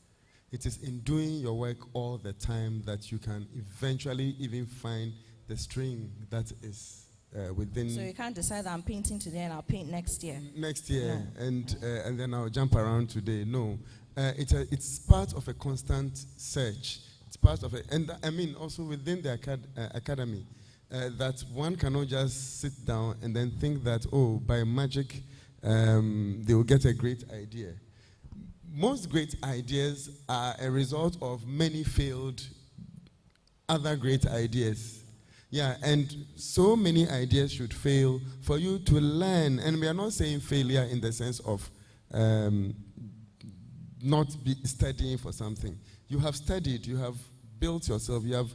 It is in doing your work all the time that you can eventually even find the string that is within. So you can't decide that I'm painting today and I'll paint next year. Next year, yeah. And then I'll jump around today. No, it's part of a constant search. It's part of it, and I mean also within the academy, that one cannot just sit down and then think that, oh, by magic, they will get a great idea. Most great ideas are a result of many failed other great ideas. Yeah, and so many ideas should fail for you to learn. And we are not saying failure in the sense of not be studying for something. You have studied, you have built yourself, you have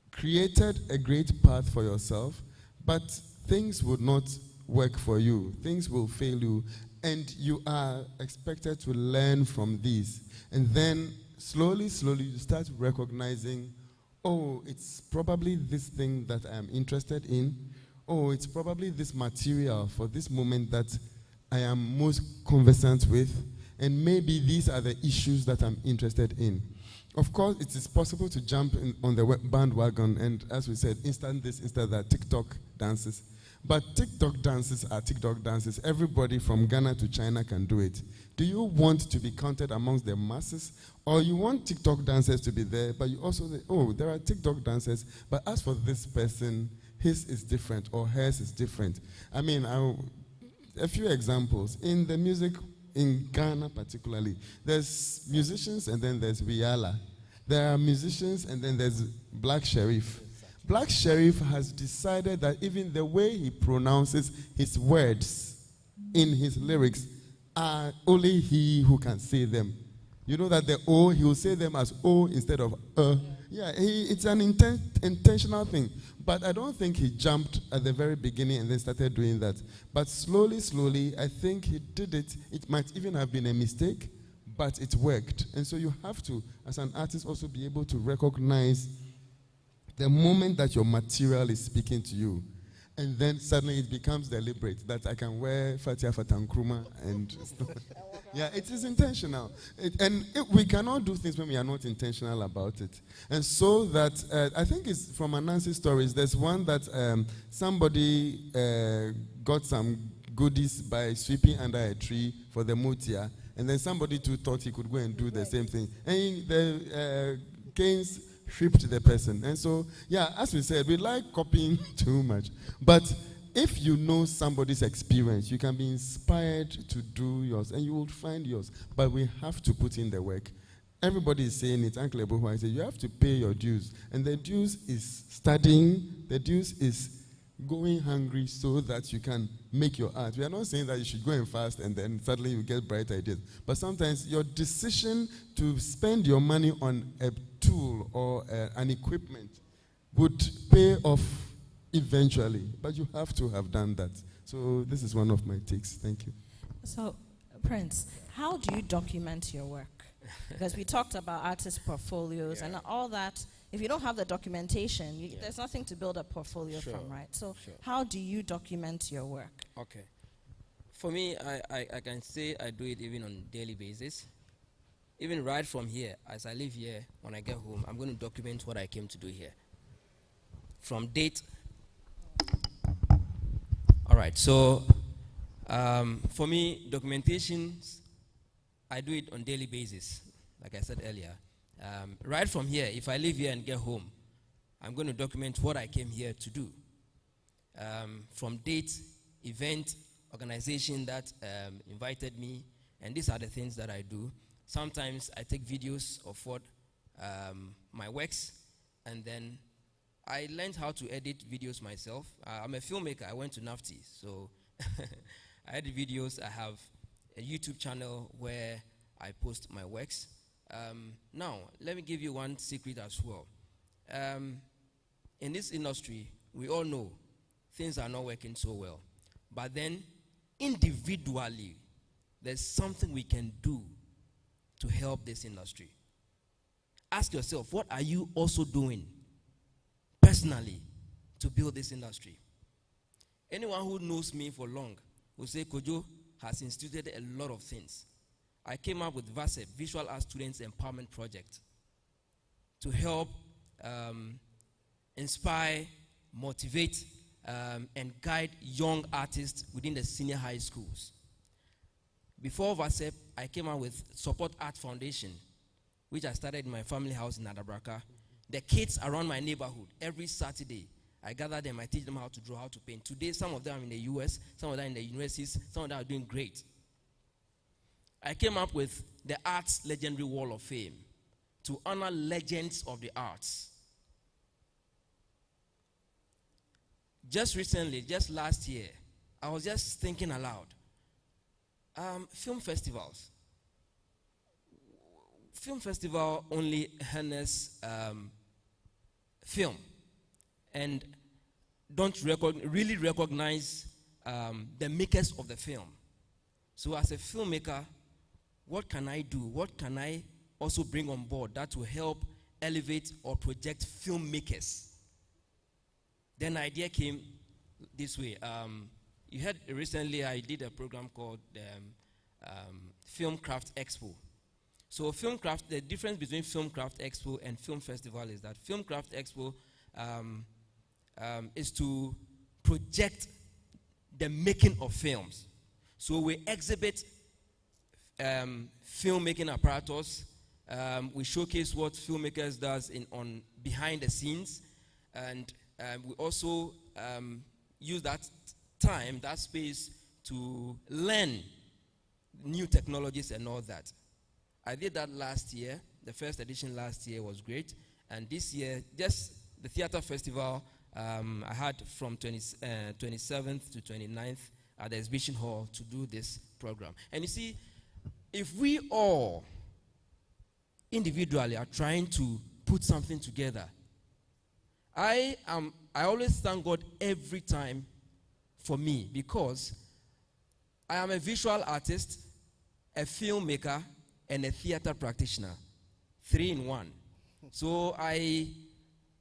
created a great path for yourself, but things would not work for you. Things will fail you, and you are expected to learn from these. And then slowly, slowly, you start recognizing, oh, it's probably this thing that I am interested in. Oh, it's probably this material for this moment that I am most conversant with. And maybe these are the issues that I'm interested in. Of course, it is possible to jump on the bandwagon and, as we said, instant this, instant that, TikTok dances. But TikTok dances are TikTok dances. Everybody from Ghana to China can do it. Do you want to be counted amongst the masses? Or you want TikTok dancers to be there, but you also say, oh, there are TikTok dancers, but as for this person, his is different or hers is different. I mean, a few examples. In the music, in Ghana particularly, there's musicians and then there's Riala. There are musicians and then there's Black Sherif. Black Sherif has decided that even the way he pronounces his words in his lyrics are only he who can say them. You know that the O, he will say them as O instead of Yeah, it's an intentional thing. But I don't think he jumped at the very beginning and then started doing that. But slowly, slowly, I think he did it. It might even have been a mistake, but it worked. And so you have to, as an artist, also be able to recognize the moment that your material is speaking to you. And then suddenly it becomes deliberate, that I can wear Fatia Fatankruma and stuff. Yeah, it is intentional. We cannot do things when we are not intentional about it. And so that, I think it's from Anansi stories, there's one that somebody got some goodies by sweeping under a tree for the Mutia, and then somebody too thought he could go and do the same thing. And the Canes tripped the person. And so, yeah, as we said, we like copying too much. But if you know somebody's experience, you can be inspired to do yours, and you will find yours. But we have to put in the work. Everybody is saying it. Uncle Ebohua said, you have to pay your dues. And the dues is studying. The dues is going hungry so that you can make your art. We are not saying that you should go and fast and then suddenly you get bright ideas. But sometimes your decision to spend your money on a tool or an equipment would pay off eventually. But you have to have done that. So this is one of my takes. Thank you. So, Prince, how do you document your work? Because we talked about artist portfolios and all that. If you don't have the documentation, there's nothing to build a portfolio from, right? So how do you document your work? Okay. For me, I can say I do it even on a daily basis. Even right from here, as I live here, when I get home, I'm going to document what I came to do here. From date. All right, so for me, documentation, I do it on a daily basis, like I said earlier. Right from here, if I leave here and get home, I'm going to document what I came here to do. From date, event, organization that invited me, and these are the things that I do. Sometimes I take videos of what my works, and then I learned how to edit videos myself. I'm a filmmaker. I went to NAFTI, so I edit videos. I have a YouTube channel where I post my works. Now, let me give you one secret as well. In this industry, we all know things are not working so well. But then, individually, there's something we can do to help this industry. Ask yourself, what are you also doing personally to build this industry? Anyone who knows me for long will say Kojo has instituted a lot of things. I came up with VASEP, Visual Art Students Empowerment Project, to help inspire, motivate, and guide young artists within the senior high schools. Before VASEP, I came up with Support Art Foundation, which I started in my family house in Adabraka. The kids around my neighborhood, every Saturday, I gather them, I teach them how to draw, how to paint. Today, some of them are in the US, some of them are in the universities, some of them are doing great. I came up with the Arts Legendary Wall of Fame to honor legends of the arts. Just recently, just last year, I was just thinking aloud. Film festivals. Film festival only harness film and don't really recognize the makers of the film. So as a filmmaker, what can I do? What can I also bring on board that will help elevate or project filmmakers? Then the idea came this way. You heard recently I did a program called Filmcraft Expo. So Filmcraft, the difference between Filmcraft Expo and Film Festival is that Filmcraft Expo is to project the making of films. So we exhibit filmmaking apparatus. We showcase what filmmakers does on behind the scenes, and we also use that time, that space, to learn new technologies and all that. I did that last year. The first edition last year was great, and this year, just the theater festival, I had from 27th to 29th at the exhibition hall to do this program. And you see, if we all individually are trying to put something together, I always thank God every time for me, because I am a visual artist, a filmmaker, and a theater practitioner, 3 in 1. So I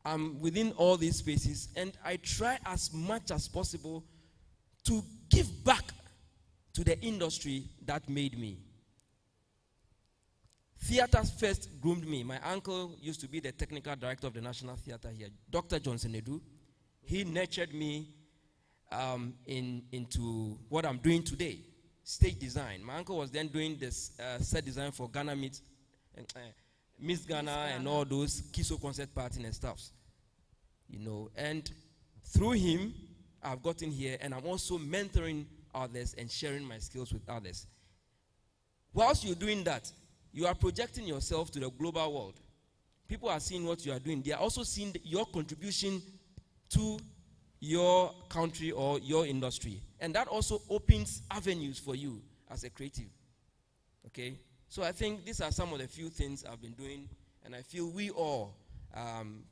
am within all these spaces, and I try as much as possible to give back to the industry that made me. Theater first groomed me. My uncle used to be the technical director of the National Theater here, Dr. Johnson Edu. He nurtured me into what I'm doing today, stage design. My uncle was then doing this set design for Ghana Miss Ghana and all those Kiso concert parties and stuff. You know, and through him, I've gotten here, and I'm also mentoring others and sharing my skills with others. Whilst you're doing that, you are projecting yourself to the global world. People are seeing what you are doing. They are also seeing your contribution to your country or your industry. And that also opens avenues for you as a creative. Okay? So I think these are some of the few things I've been doing, and I feel we all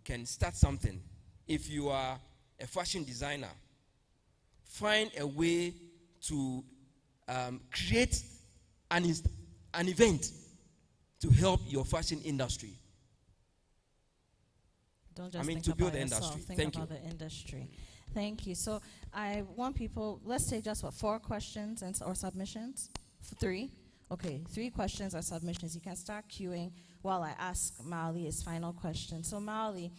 can start something. If you are a fashion designer, find a way to create an event to help your fashion industry. Don't just to think build the about yourself, industry. think Thank you. about the industry. Thank you. So I want people, let's take just 4 questions or submissions? 3? Okay, 3 questions or submissions. You can start queuing while I ask Maoli his final question. So Maoli,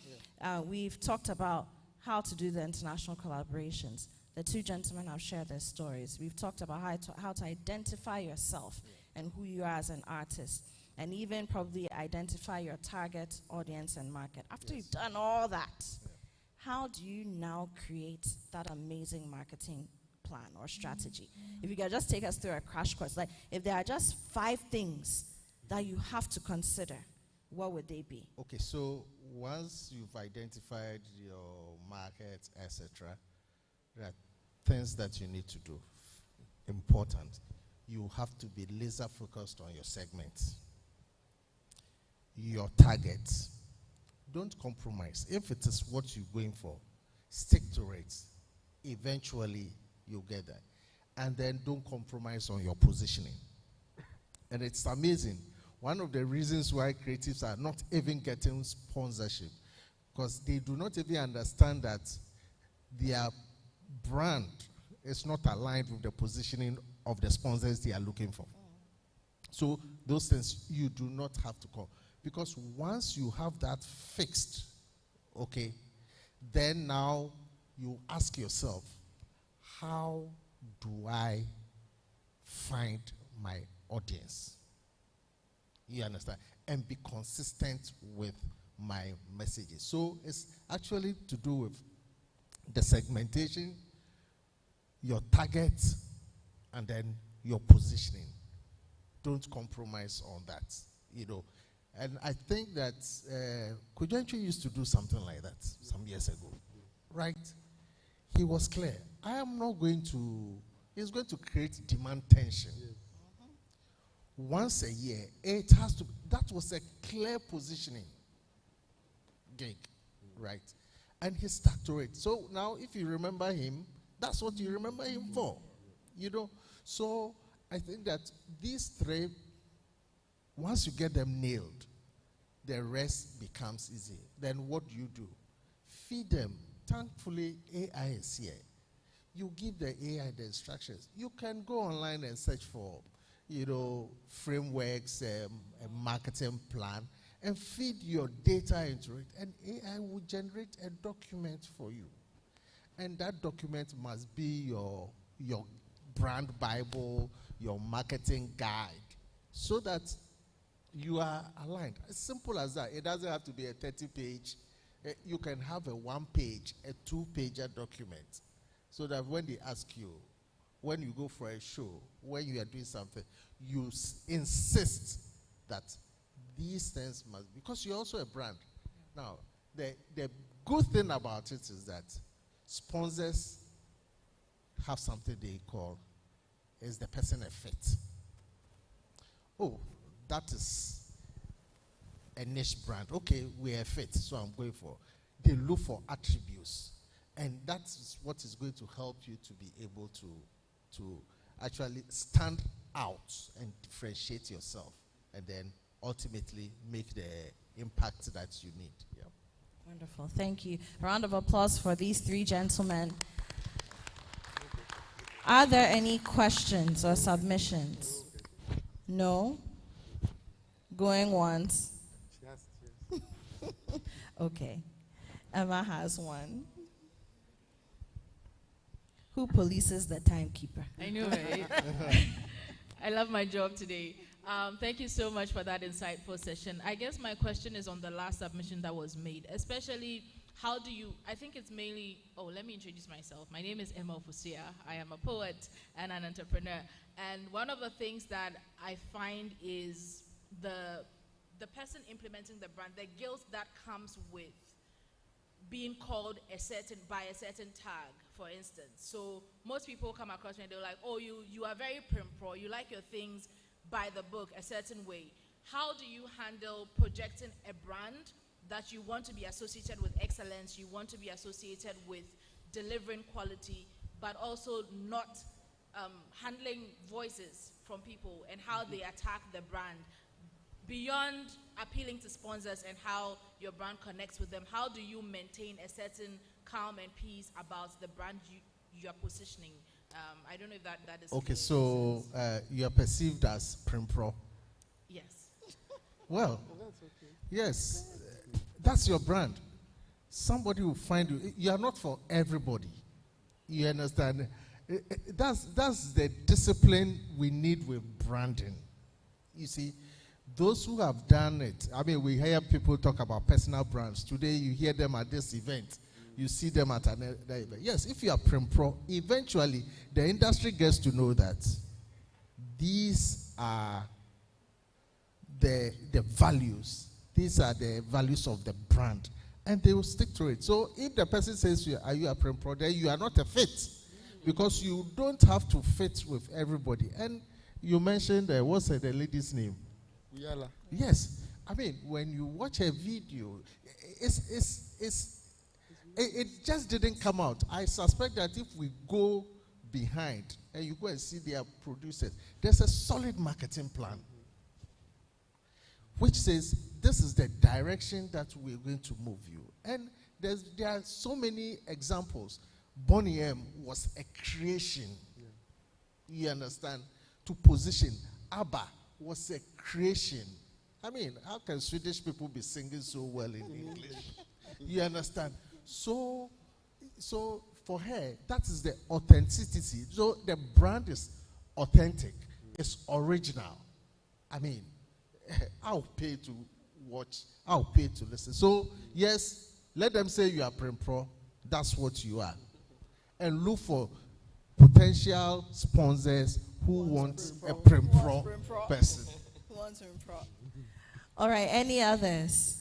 we've talked about how to do the international collaborations. The 2 gentlemen have shared their stories. We've talked about how to identify yourself and who you are as an artist, and even probably identify your target audience and market. After you've done all that, how do you now create that amazing marketing plan or strategy? If you can just take us through a crash course, like if there are just 5 things that you have to consider, what would they be? Okay, so once you've identified your market, etc., there are things that you need to do. Important. You have to be laser focused on your segments, your targets. Don't compromise. If it is what you're going for, stick to it. Eventually, you'll get there. And then don't compromise on your positioning. And it's amazing. One of the reasons why creatives are not even getting sponsorship, because they do not even understand that their brand is not aligned with the positioning of the sponsors they are looking for. So those things you do not have to call. Because once you have that fixed, okay, then now you ask yourself, how do I find my audience? You understand? And be consistent with my messages. So it's actually to do with the segmentation, your target, and then your positioning. Don't compromise on that, you know. And I think that Kujantri used to do something like that some years ago, right? He was clear. I am not going to, he's going to create demand tension. Once a year, it has to, that was a clear positioning gig, right? And he stuck to it. So now if you remember him, that's what you remember him for, you know? So I think that these 3, once you get them nailed, the rest becomes easy. Then what do? Feed them. Thankfully, AI is here. You give the AI the instructions. You can go online and search for, you know, frameworks, a marketing plan, and feed your data into it, and AI will generate a document for you. And that document must be your brand Bible, your marketing guide, so that you are aligned. As simple as that. It doesn't have to be a 30-page. You can have a 1-page, a 2-pager document, so that when they ask you, when you go for a show, when you are doing something, you insist that these things must, because you're also a brand. Now, the good thing about it is that sponsors have something they call is the person effect. Oh, that is a niche brand. Okay, we are fit, so I'm going for. They look for attributes, and that's what is going to help you to be able to actually stand out and differentiate yourself, and then ultimately make the impact that you need. Yeah. Wonderful, thank you. Round of applause for these 3 gentlemen. Are there any questions or submissions? No? Going once? Okay. Emma has one. Who polices the timekeeper? I know, right? I love my job today. Thank you so much for that insightful session. I guess my question is on the last submission that was made, especially how do you, I think it's mainly, let me introduce myself. My name is Emma Ofusia. I am a poet and an entrepreneur. And one of the things that I find is the person implementing the brand, the guilt that comes with being called by a certain tag, for instance. So most people come across me and they're like, oh, you are very prim-pro, you like your things by the book a certain way. How do you handle projecting a brand that you want to be associated with excellence, you want to be associated with delivering quality, but also not handling voices from people and how they attack the brand? Beyond appealing to sponsors and how your brand connects with them, how do you maintain a certain calm and peace about the brand you are positioning? I don't know if that is okay. clear. So you are perceived as prim-pro. Yes. Well, yes, that's your brand. Somebody will find you. You are not for everybody. You understand? That's the discipline we need with branding. You see, those who have done it, I mean, we hear people talk about personal brands. Today, you hear them at this event. You see them at another event. Yes, if you are prim-pro, eventually, the industry gets to know that these are the values. These are the values of the brand. And they will stick to it. So if the person says, are you a prim-pro, then you are not a fit. Because you don't have to fit with everybody. And you mentioned, what's the lady's name? Uyala. Yes. I mean, when you watch a video, it just didn't come out. I suspect that if we go behind and you go and see their producers, there's a solid marketing plan which says this is the direction that we're going to move you. And there are so many examples. Bonnie M was a creation. Yeah. You understand? To position. ABBA was a creation. I mean, how can Swedish people be singing so well in English? You understand? So for her, that is the authenticity. So the brand is authentic. It's original. I mean, I'll pay to watch. I'll pay to listen. So, yes, let them say you are prim-pro. That's what you are. And look for potential sponsors who want a prim-pro person. Who wants prim-pro. All right, any others?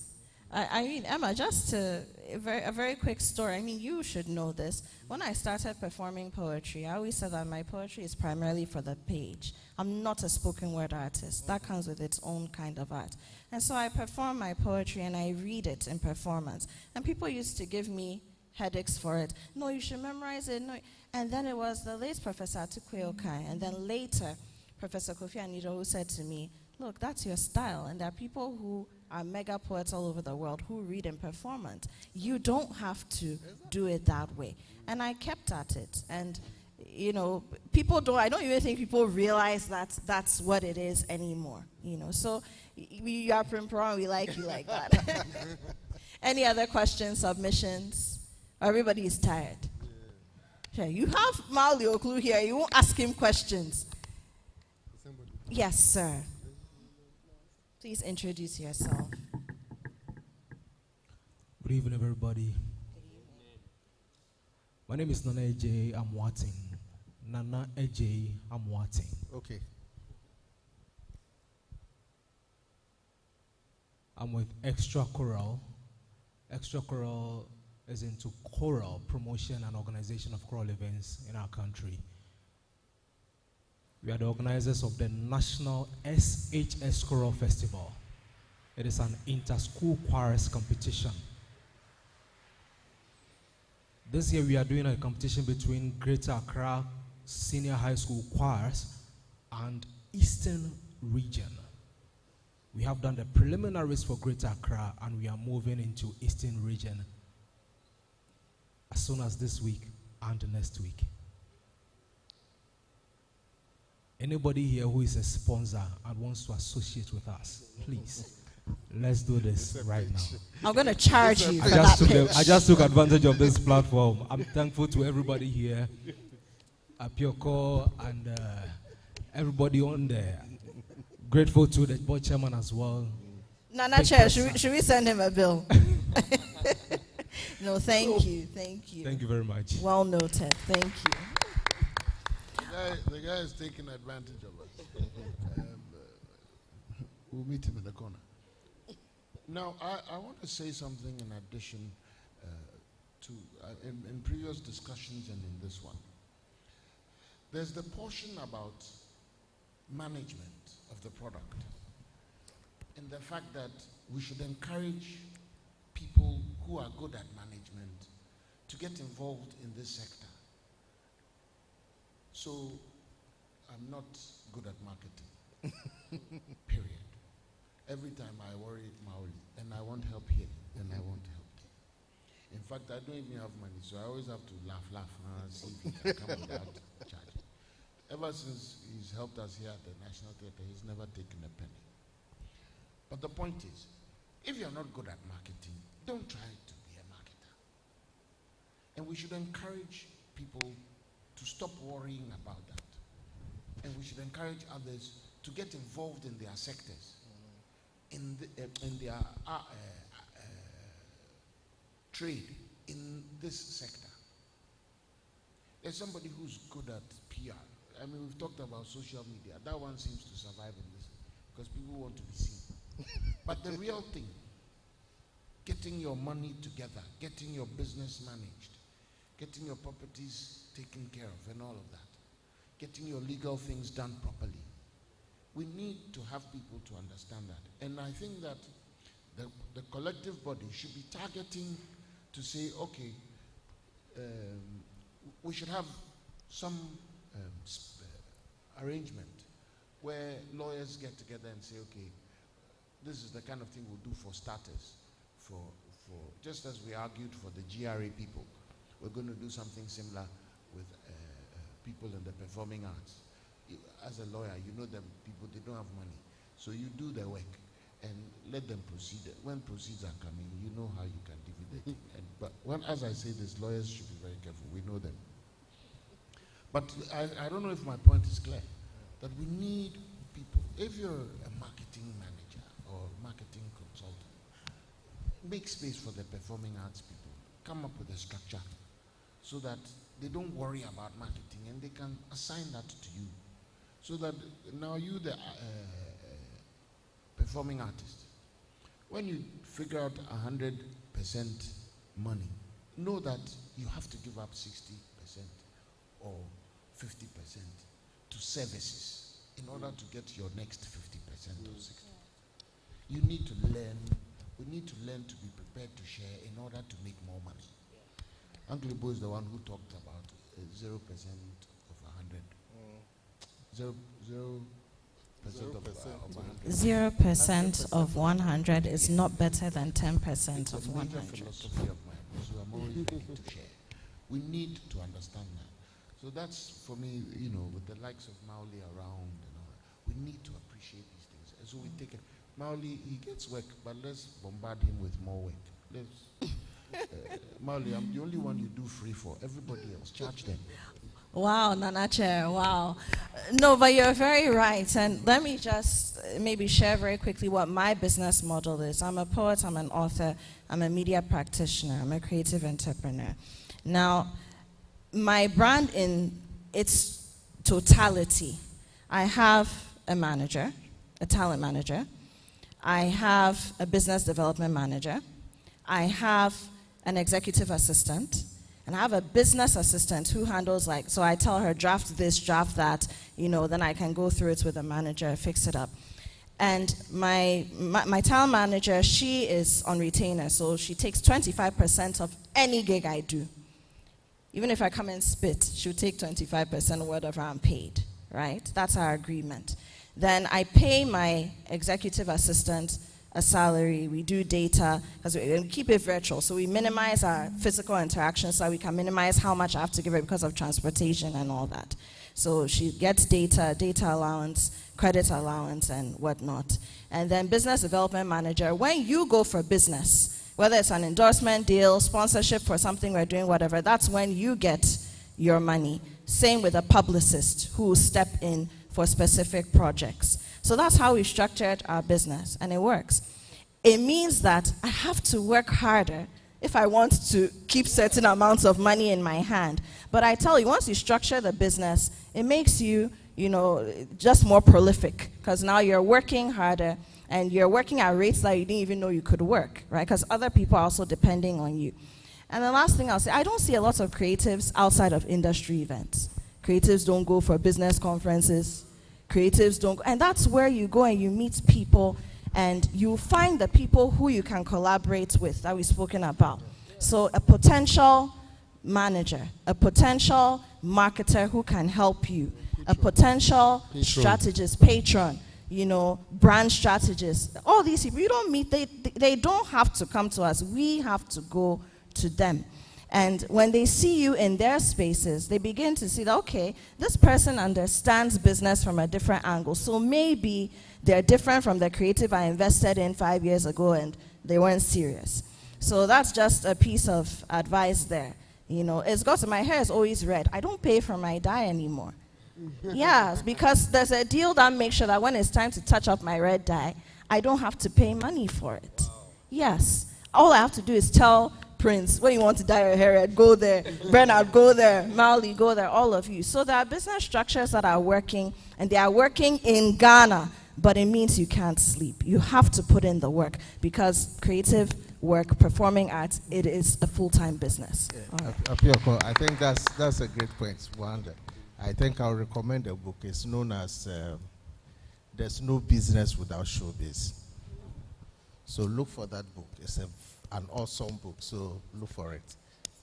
I mean, Emma, just a very quick story. I mean, you should know this. When I started performing poetry, I always said that my poetry is primarily for the page. I'm not a spoken word artist. That comes with its own kind of art. And so I perform my poetry and I read it in performance. And people used to give me headaches for it. No, you should memorize it. No. And then it was the late Professor Atukwe Okai, and then later Professor Kofi Anito, who said to me, look, that's your style. And there are people who are mega poets all over the world who read in performance. You don't have to do it that way. And I kept at it. And, you know, I don't even think people realize that that's what it is anymore. You know, so you are prim-pro and we like you like that. Any other questions, submissions? Everybody is tired. Yeah. You have Mauli Oklu here. You won't ask him questions. Yes, sir. Please introduce yourself. Good evening, everybody. My name is Nana Ej Amwating. Nana Ej Amwating. Okay. I'm with Extra Choral. Extra Choral is into choral promotion and organization of choral events in our country. We are the organizers of the National SHS Choral Festival. It is an inter-school choirs competition. This year we are doing a competition between Greater Accra Senior High School choirs and Eastern Region. We have done the preliminaries for Greater Accra and we are moving into Eastern Region as soon as this week and next week. Anybody here who is a sponsor and wants to associate with us, please, let's do this right now. I'm going to charge you for that pitch. I just took advantage of this platform. I'm thankful to everybody here, Apioko and everybody on there. Grateful to the board chairman as well. Nana Chair, should we send him a bill? No, thank you. Thank you. Thank you very much. Well noted. Thank you. The guy is taking advantage of us. We'll meet him in the corner. Now, I want to say something in addition in previous discussions and in this one. There's the portion about management of the product, and the fact that we should encourage people who are good at management to get involved in this sector. So I'm not good at marketing, period. Every time I worry Maoli, and I want help here, and I want help there. In fact, I don't even have money, so I always have to laugh, see if he can come without charge. Ever since he's helped us here at the National Theatre, he's never taken a penny. But the point is, if you're not good at marketing, don't try to be a marketer. And we should encourage people to stop worrying about that. And we should encourage others to get involved in their sectors, in their trade in this sector. There's somebody who's good at PR. I mean, we've talked about social media. That one seems to survive in this because people want to be seen. But the real thing, getting your money together, getting your business managed, getting your properties taken care of and all of that, getting your legal things done properly. We need to have people to understand that. And I think that the collective body should be targeting to say, okay, we should have some arrangement where lawyers get together and say, okay, this is the kind of thing we'll do for starters. For just as we argued for the GRA people, we're going to do something similar with people in the performing arts. As a lawyer, you know them people, they don't have money. So you do the work and let them proceed. When proceeds are coming, you know how you can divide it. But as I say this, lawyers should be very careful. We know them. But I don't know if my point is clear. That we need people. If you're a marketing manager or marketing consultant, make space for the performing arts people. Come up with a structure so that they don't worry about marketing and they can assign that to you. So that now you, the performing artist, when you figure out 100% money, know that you have to give up 60% or 50% to services in order to get your next 50% or 60%. You need to learn, we need to learn to be prepared to share in order to make more money. Uncle Ibo is the one who talked about 0% of 100. 0% of 100 is not better than 10% of 100. It's a major philosophy of mine, so I'm always willing to share. We need to understand that. So that's, for me, you know, with the likes of Maoli around and all that, we need to appreciate these things. And so we take it. Maoli, he gets work, but let's bombard him with more work. Let's, Maoli, I'm the only one you do free for. Everybody else, charge them. Wow, Nana Chair, wow. No, but you're very right. And let me just maybe share very quickly what my business model is. I'm a poet, I'm an author, I'm a media practitioner, I'm a creative entrepreneur. Now, my brand in its totality, I have a manager, a talent manager. I have a business development manager. I have an executive assistant. And I have a business assistant who handles, like, so I tell her, draft this, draft that, you know, then I can go through it with the manager, fix it up. And my talent manager, she is on retainer, so she takes 25% of any gig I do. Even if I come and spit, she'll take 25% of whatever I'm paid, right? That's our agreement. Then I pay my executive assistant a salary, we do data, because we keep it virtual, so we minimize our physical interactions so we can minimize how much I have to give her because of transportation and all that. So she gets data allowance, credit allowance, and whatnot. And then business development manager, when you go for business, whether it's an endorsement deal, sponsorship for something we're doing, whatever, that's when you get your money. Same with a publicist who will step in for specific projects. So that's how we structured our business, and it works. It means that I have to work harder if I want to keep certain amounts of money in my hand. But I tell you, once you structure the business, it makes you, you know, just more prolific, because now you're working harder and you're working at rates that you didn't even know you could work, right? Because other people are also depending on you. And the last thing I'll say, I don't see a lot of creatives outside of industry events. Creatives don't go for business conferences. Creatives don't, and that's where you go and you meet people and you find the people who you can collaborate with that we've spoken about. So a potential manager, a potential marketer who can help you, a potential strategist, patron, you know, brand strategist. All these people, you don't meet, they don't have to come to us. We have to go to them. And when they see you in their spaces, they begin to see that, okay, this person understands business from a different angle. So maybe they're different from the creative I invested in 5 years ago and they weren't serious. So that's just a piece of advice there. You know, it's got to, my hair is always red. I don't pay for my dye anymore. Yeah, because there's a deal that makes sure that when it's time to touch up my red dye, I don't have to pay money for it. Yes. All I have to do is tell Prince, when you want to dye your hair red, go there. Bernard, go there. Mali, go there. All of you. So there are business structures that are working, and they are working in Ghana, but it means you can't sleep. You have to put in the work, because creative work, performing arts, it is a full-time business. Yeah. Apioko, I think that's a great point. Wanda. I think I'll recommend a book. It's known as There's No Business Without Showbiz. So look for that book. It's an awesome book, so look for it.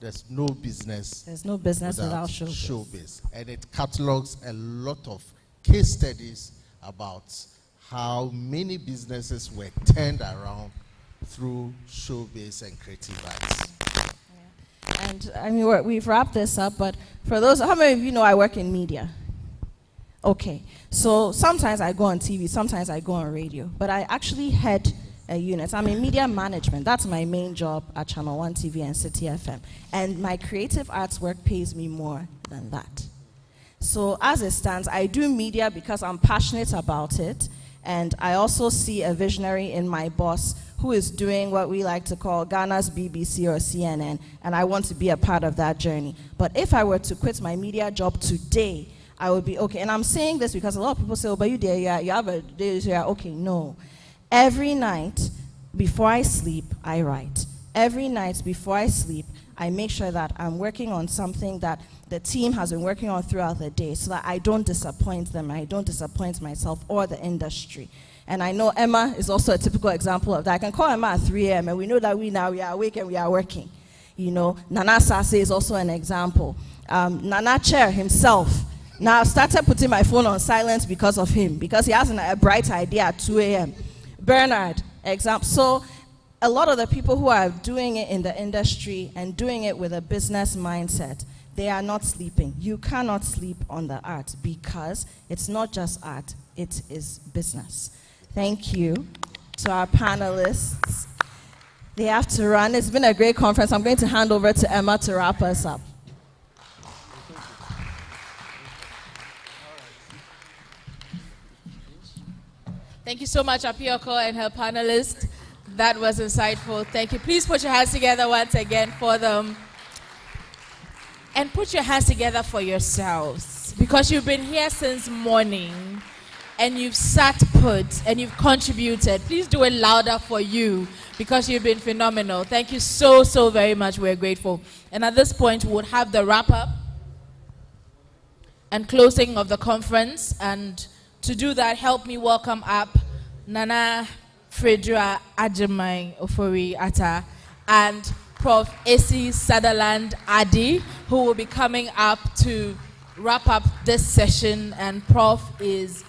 There's no business without showbiz. And it catalogs a lot of case studies about how many businesses were turned around through showbiz and creative arts. Yeah. And I mean, we've wrapped this up, but for those, how many of you know I work in media? Okay, so sometimes I go on TV, sometimes I go on radio, but I actually head a unit. I'm in media management. That's my main job at Channel One TV and City FM. And my creative arts work pays me more than that. So as it stands, I do media because I'm passionate about it. And I also see a visionary in my boss who is doing what we like to call Ghana's BBC or CNN. And I want to be a part of that journey. But if I were to quit my media job today, I would be okay. And I'm saying this because a lot of people say, oh, but you have a day, so you're okay. No. Every night before I sleep, I write. Every night before I sleep, I make sure that I'm working on something that the team has been working on throughout the day so that I don't disappoint them, I don't disappoint myself or the industry. And I know Emma is also a typical example of that. I can call Emma at 3 a.m. and we know that we are awake and we are working. You know, Nana Sase is also an example. Nana Chair himself. Now I've started putting my phone on silent because of him, because he has a bright idea at 2 a.m. Bernard, example. So a lot of the people who are doing it in the industry and doing it with a business mindset, they are not sleeping. You cannot sleep on the art because it's not just art, it is business. Thank you to our panelists. They have to run. It's been a great conference. I'm going to hand over to Emma to wrap us up. Thank you so much, Apioko and her panelists. That was insightful. Thank you. Please put your hands together once again for them. And put your hands together for yourselves, because you've been here since morning and you've sat put and you've contributed. Please do it louder for you, because you've been phenomenal. Thank you so, so very much. We're grateful. And at this point, we'll have the wrap-up and closing of the conference. And to do that, help me welcome up Nana Fredra Ajimai Ofori Atta and Prof. A.C. Sutherland Adi, who will be coming up to wrap up this session. And Prof is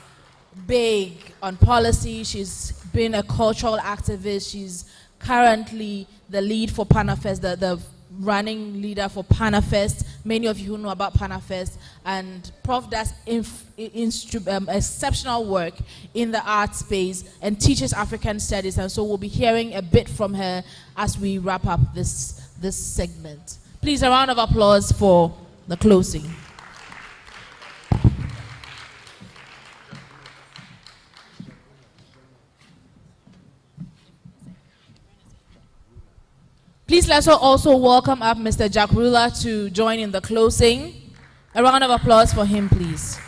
big on policy. She's been a cultural activist. She's currently the lead for Panafest, the running leader for Panafest. Many of you who know about Panafest. And Prof does exceptional work in the art space and teaches African studies. And so we'll be hearing a bit from her as we wrap up this segment. Please, a round of applause for the closing. Please let's also welcome up Mr. Jack Rula to join in the closing. A round of applause for him, please.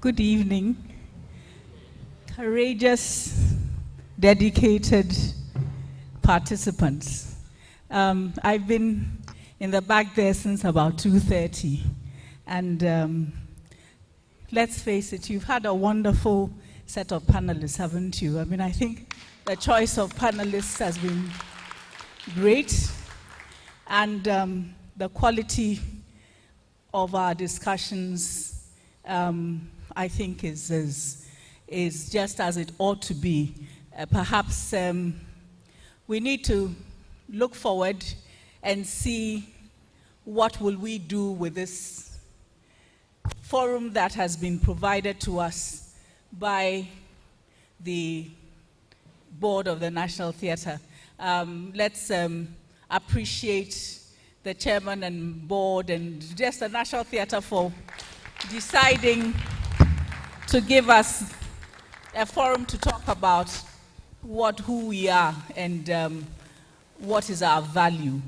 Good evening. Courageous, dedicated participants. I've been in the back there since about 2:30, and let's face it, you've had a wonderful set of panelists, haven't you? I mean, I think the choice of panelists has been great, and the quality of our discussions, I think, is just as it ought to be. Perhaps we need to look forward and see what will we do with this forum that has been provided to us by the board of the National Theatre. Let's appreciate the chairman and board and just the National Theatre for deciding to give us a forum to talk about who we are and what is our value.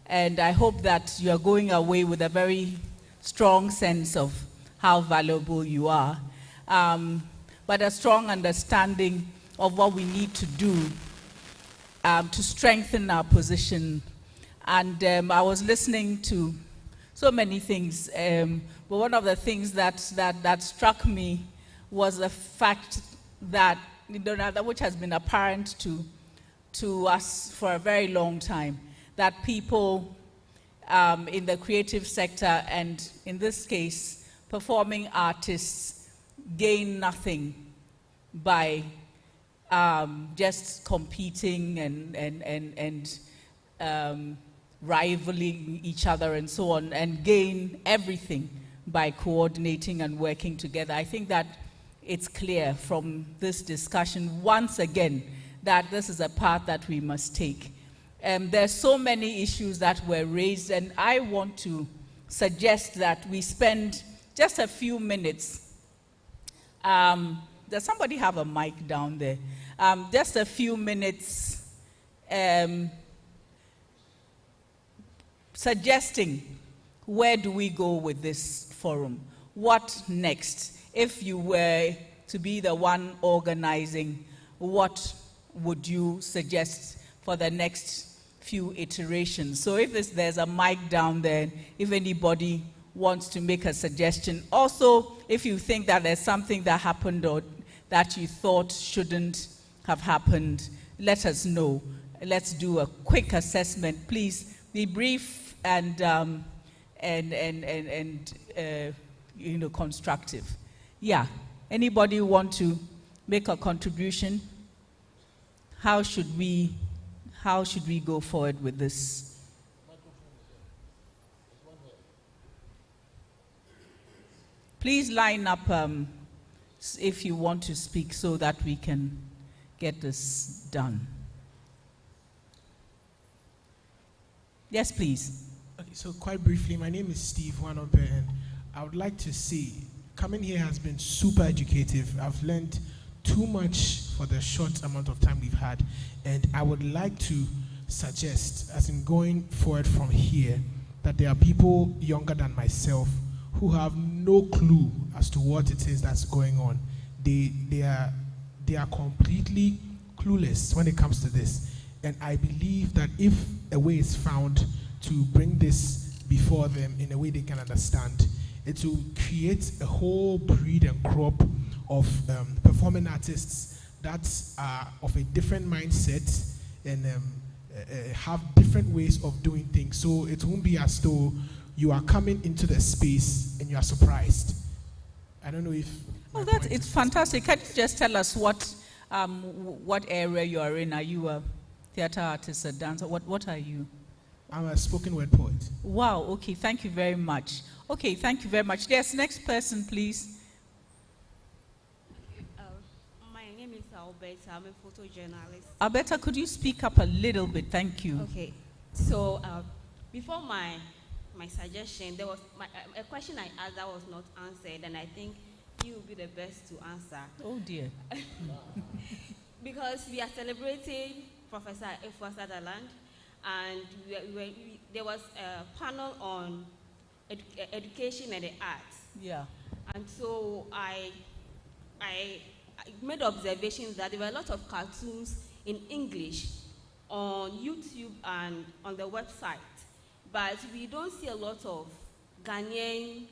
And I hope that you are going away with a very strong sense of how valuable you are, but a strong understanding of what we need to do to strengthen our position. And I was listening to so many things, but one of the things that struck me was the fact that, which has been apparent to us for a very long time, that people in the creative sector, and in this case, performing artists, gain nothing by just competing and rivaling each other and so on, and gain everything by coordinating and working together. I think that it's clear from this discussion once again that this is a path that we must take. There's so many issues that were raised, and I want to suggest that we spend just a few minutes. Does somebody have a mic down there? Just a few minutes suggesting where do we go with this forum? What next? If you were to be the one organizing, what would you suggest for the next few iterations? So if there's a mic down there, if anybody wants to make a suggestion. Also, if you think that there's something that happened or that you thought shouldn't have happened, let us know. Let's do a quick assessment. Please be brief and constructive. Yeah. Anybody want to make a contribution? How should we go forward with this? Please line up if you want to speak so that we can get this done. Yes, please. Okay, so quite briefly, my name is Steve Wanope, and I would like to say, coming here has been super educative. I've learned too much for the short amount of time we've had, and I would like to suggest, as in going forward from here, that there are people younger than myself who have no clue as to what it is that's going on. They are completely clueless when it comes to this, and I believe that if a way is found to bring this before them in a way they can understand, it will create a whole breed and crop of performing artists that are of a different mindset and have different ways of doing things. So it won't be as though you are coming into the space and you are surprised. I don't know if... Oh, it's fantastic. Can you just tell us what area you are in? Are you a theater artist, a dancer? What are you? I'm a spoken word poet. Wow, okay, thank you very much. Okay, thank you very much. Yes, next person, please. My name is Alberta. I'm a photojournalist. Alberta, could you speak up a little bit? Thank you. Okay, so before my suggestion, there was a question I asked that was not answered, and I think you will be the best to answer. Oh dear. Because we are celebrating Professor Efua Sutherland, and there was a panel on education and the arts. Yeah. And so I made observations that there were a lot of cartoons in English on YouTube and on the website, but we don't see a lot of Ghanaian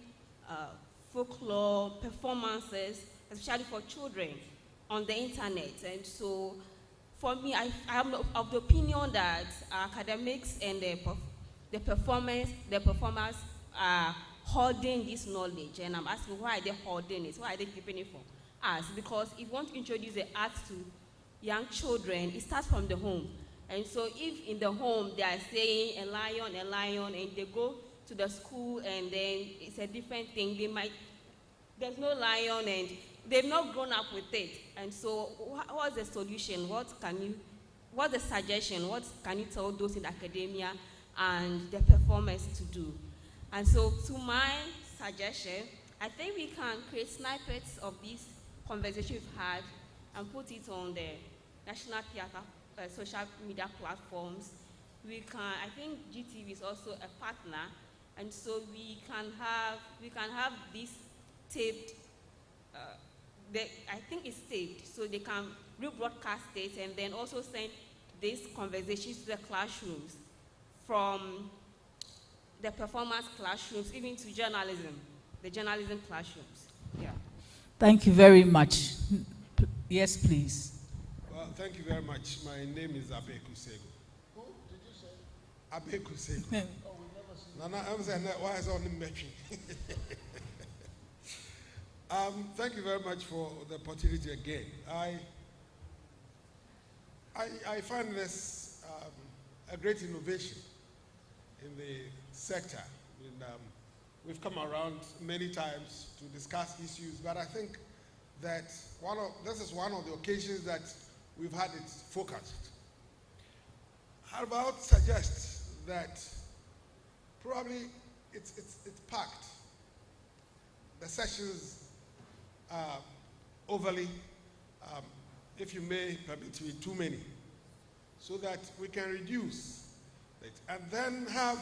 folklore performances, especially for children, on the internet. And so for me, I am of the opinion that academics and the performers are hoarding this knowledge. And I'm asking, why are they hoarding it? Why are they keeping it from us? Because if you want to introduce the art to young children, it starts from the home. And so if in the home they are saying a lion, and they go to the school and then it's a different thing, there's no lion and they've not grown up with it. And so what's the solution? What's the suggestion? What can you tell those in academia and the performers to do? And so to my suggestion, I think we can create snippets of this conversation we've had and put it on the National Theatre social media platforms. I think GTV is also a partner, and so we can have this taped. I think it's taped, so they can rebroadcast it and then also send these conversations to the classrooms, from the performance classrooms even to journalism, the journalism classrooms. Yeah. Thank you very much. Yes, please. Well, thank you very much. My name is Abe Kusego. Who did you say? Abe Kusego. Oh, we've never seen Nana, I'm saying that, why is on the matching? Thank you very much for the opportunity again. I find this a great innovation in the sector. And, we've come around many times to discuss issues, but I think that this is one of the occasions that we've had it focused. How about suggest that probably it's packed. The sessions are overly, if you may permit me, too many, so that we can reduce it and then have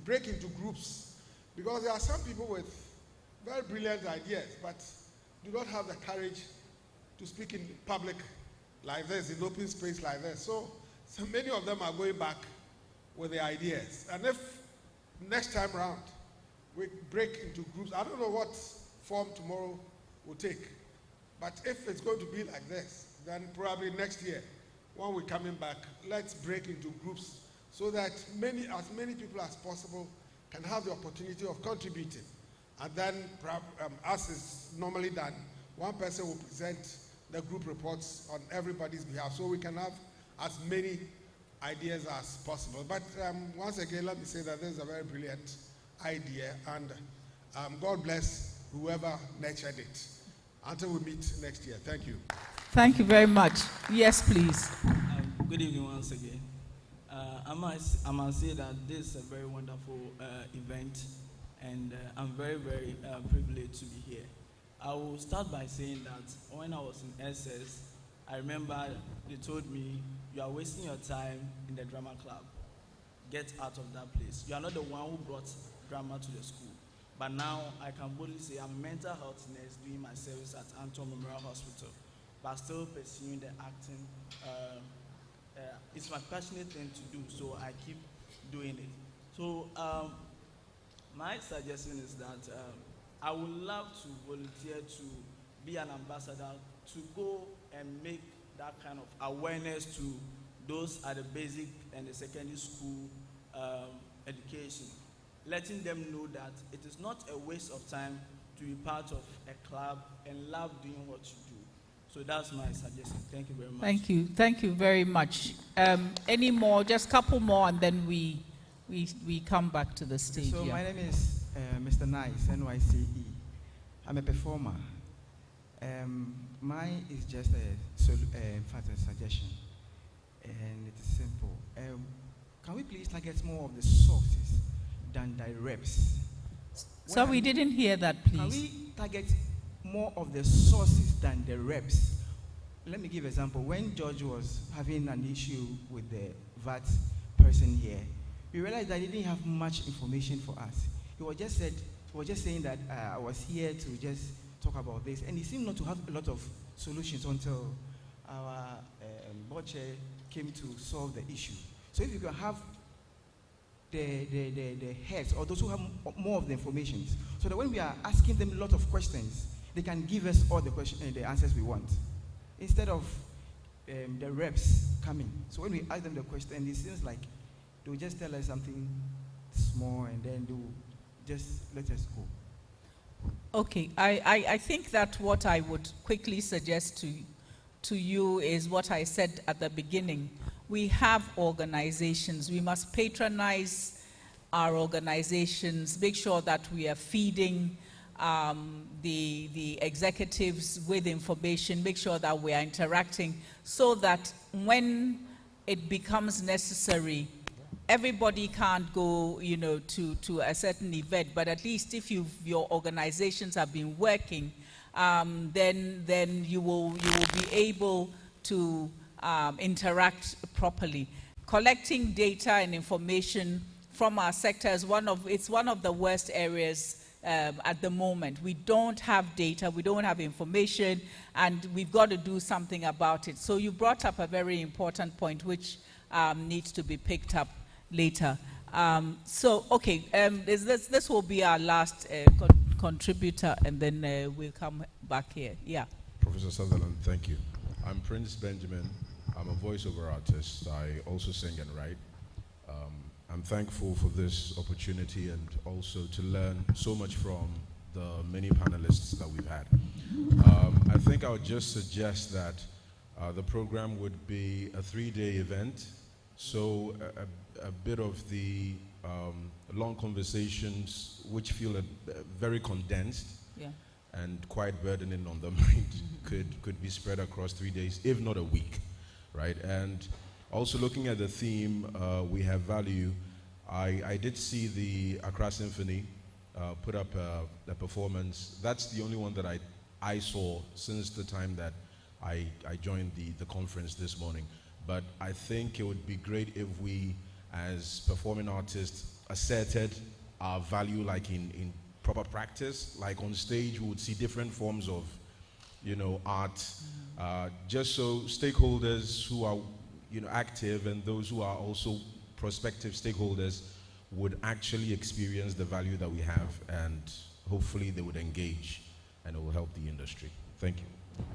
break into groups, because there are some people with very brilliant ideas but do not have the courage to speak in public like this, in open space like this. So many of them are going back with their ideas. And if next time around we break into groups, I don't know what form tomorrow will take, but if it's going to be like this, then probably next year, when we're coming back, let's break into groups so that as many people as possible can have the opportunity of contributing. And then, as is normally done, one person will present the group reports on everybody's behalf, so we can have as many ideas as possible. But once again, let me say that this is a very brilliant idea, and God bless whoever nurtured it. Until we meet next year. Thank you. Thank you very much. Yes, please. Good evening once again. I must say that this is a very wonderful event, and I'm very, very privileged to be here. I will start by saying that when I was in SS, I remember they told me, you are wasting your time in the drama club. Get out of that place. You are not the one who brought drama to the school. But now I can boldly say I'm a mental health nurse doing my service at Anton Memorial Hospital, but still pursuing the acting. It's my passionate thing to do, so I keep doing it. So my suggestion is that I would love to volunteer to be an ambassador, to go and make that kind of awareness to those at the basic and the secondary school education, letting them know that it is not a waste of time to be part of a club and love doing what you do. So that's my suggestion. Thank you very much. Thank you. Thank you very much. Any more? Just a couple more, and then we come back to the stage. So yeah. My name is Mr. Nice, NYCE. I'm a performer. Mine is just in fact, a suggestion, and it's simple. Can we please target more of the sources than the reps? So we didn't hear that, please. Can we target more of the sources than the reps? Let me give an example. When George was having an issue with the VAT person here, we realized that he didn't have much information for us. He was just said, was just saying that I was here to just talk about this, and he seemed not to have a lot of solutions until our board chair came to solve the issue. So if you can have the heads or those who have more of the information, so that when we are asking them a lot of questions, they can give us all the answers we want, instead of the reps coming. So when we ask them the question, it seems like they will just tell us something small and then they will just let us go. Okay, I think that what I would quickly suggest to you is what I said at the beginning. We have organizations. We must patronize our organizations, make sure that we are feeding the executives with information, make sure that we are interacting so that when it becomes necessary, everybody can't go, to a certain event, but at least if your organizations have been working, then you will be able to interact properly. Collecting data and information from our sector is one of the worst areas at the moment. We don't have data, we don't have information, and we've got to do something about it. So you brought up a very important point which needs to be picked up later. This will be our last contributor, and then we'll come back here. Yeah. Professor Sutherland, thank you. I'm Prince Benjamin. I'm a voiceover artist. I also sing and write. I'm thankful for this opportunity and also to learn so much from the many panelists that we've had. I think I would just suggest that the program would be a 3-day event. So a bit of the long conversations, which feel very condensed and quite burdening on the mind, could be spread across 3 days, if not a week, right? And also looking at the theme, we have value. I did see the Accra Symphony put up a performance. That's the only one that I saw since the time that I joined the conference this morning. But I think it would be great if we, as performing artists, asserted our value like in proper practice. Like on stage, we would see different forms of, art, just so stakeholders who are, active and those who are also prospective stakeholders would actually experience the value that we have, and hopefully they would engage and it will help the industry. Thank you.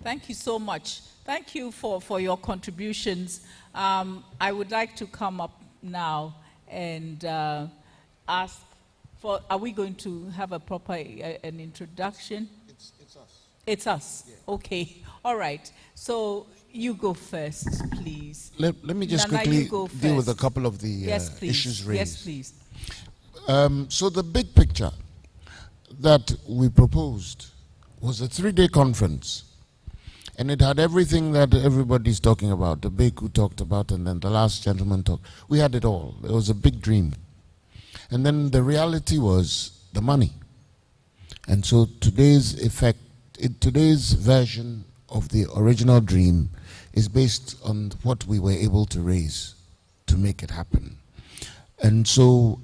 Thank you so much. Thank you for your contributions. I would like to come up now and ask for, are we going to have a proper an introduction? It's us. It's us. Yeah. Okay. All right. So you go first, please. Let me just Nana, quickly deal with a couple of the issues raised. Yes, please. So the big picture that we proposed was a 3-day conference. And it had everything that everybody's talking about. The Beku talked about, and then the last gentleman talked. We had it all. It was a big dream. And then the reality was the money. And so today's version of the original dream is based on what we were able to raise to make it happen. And so,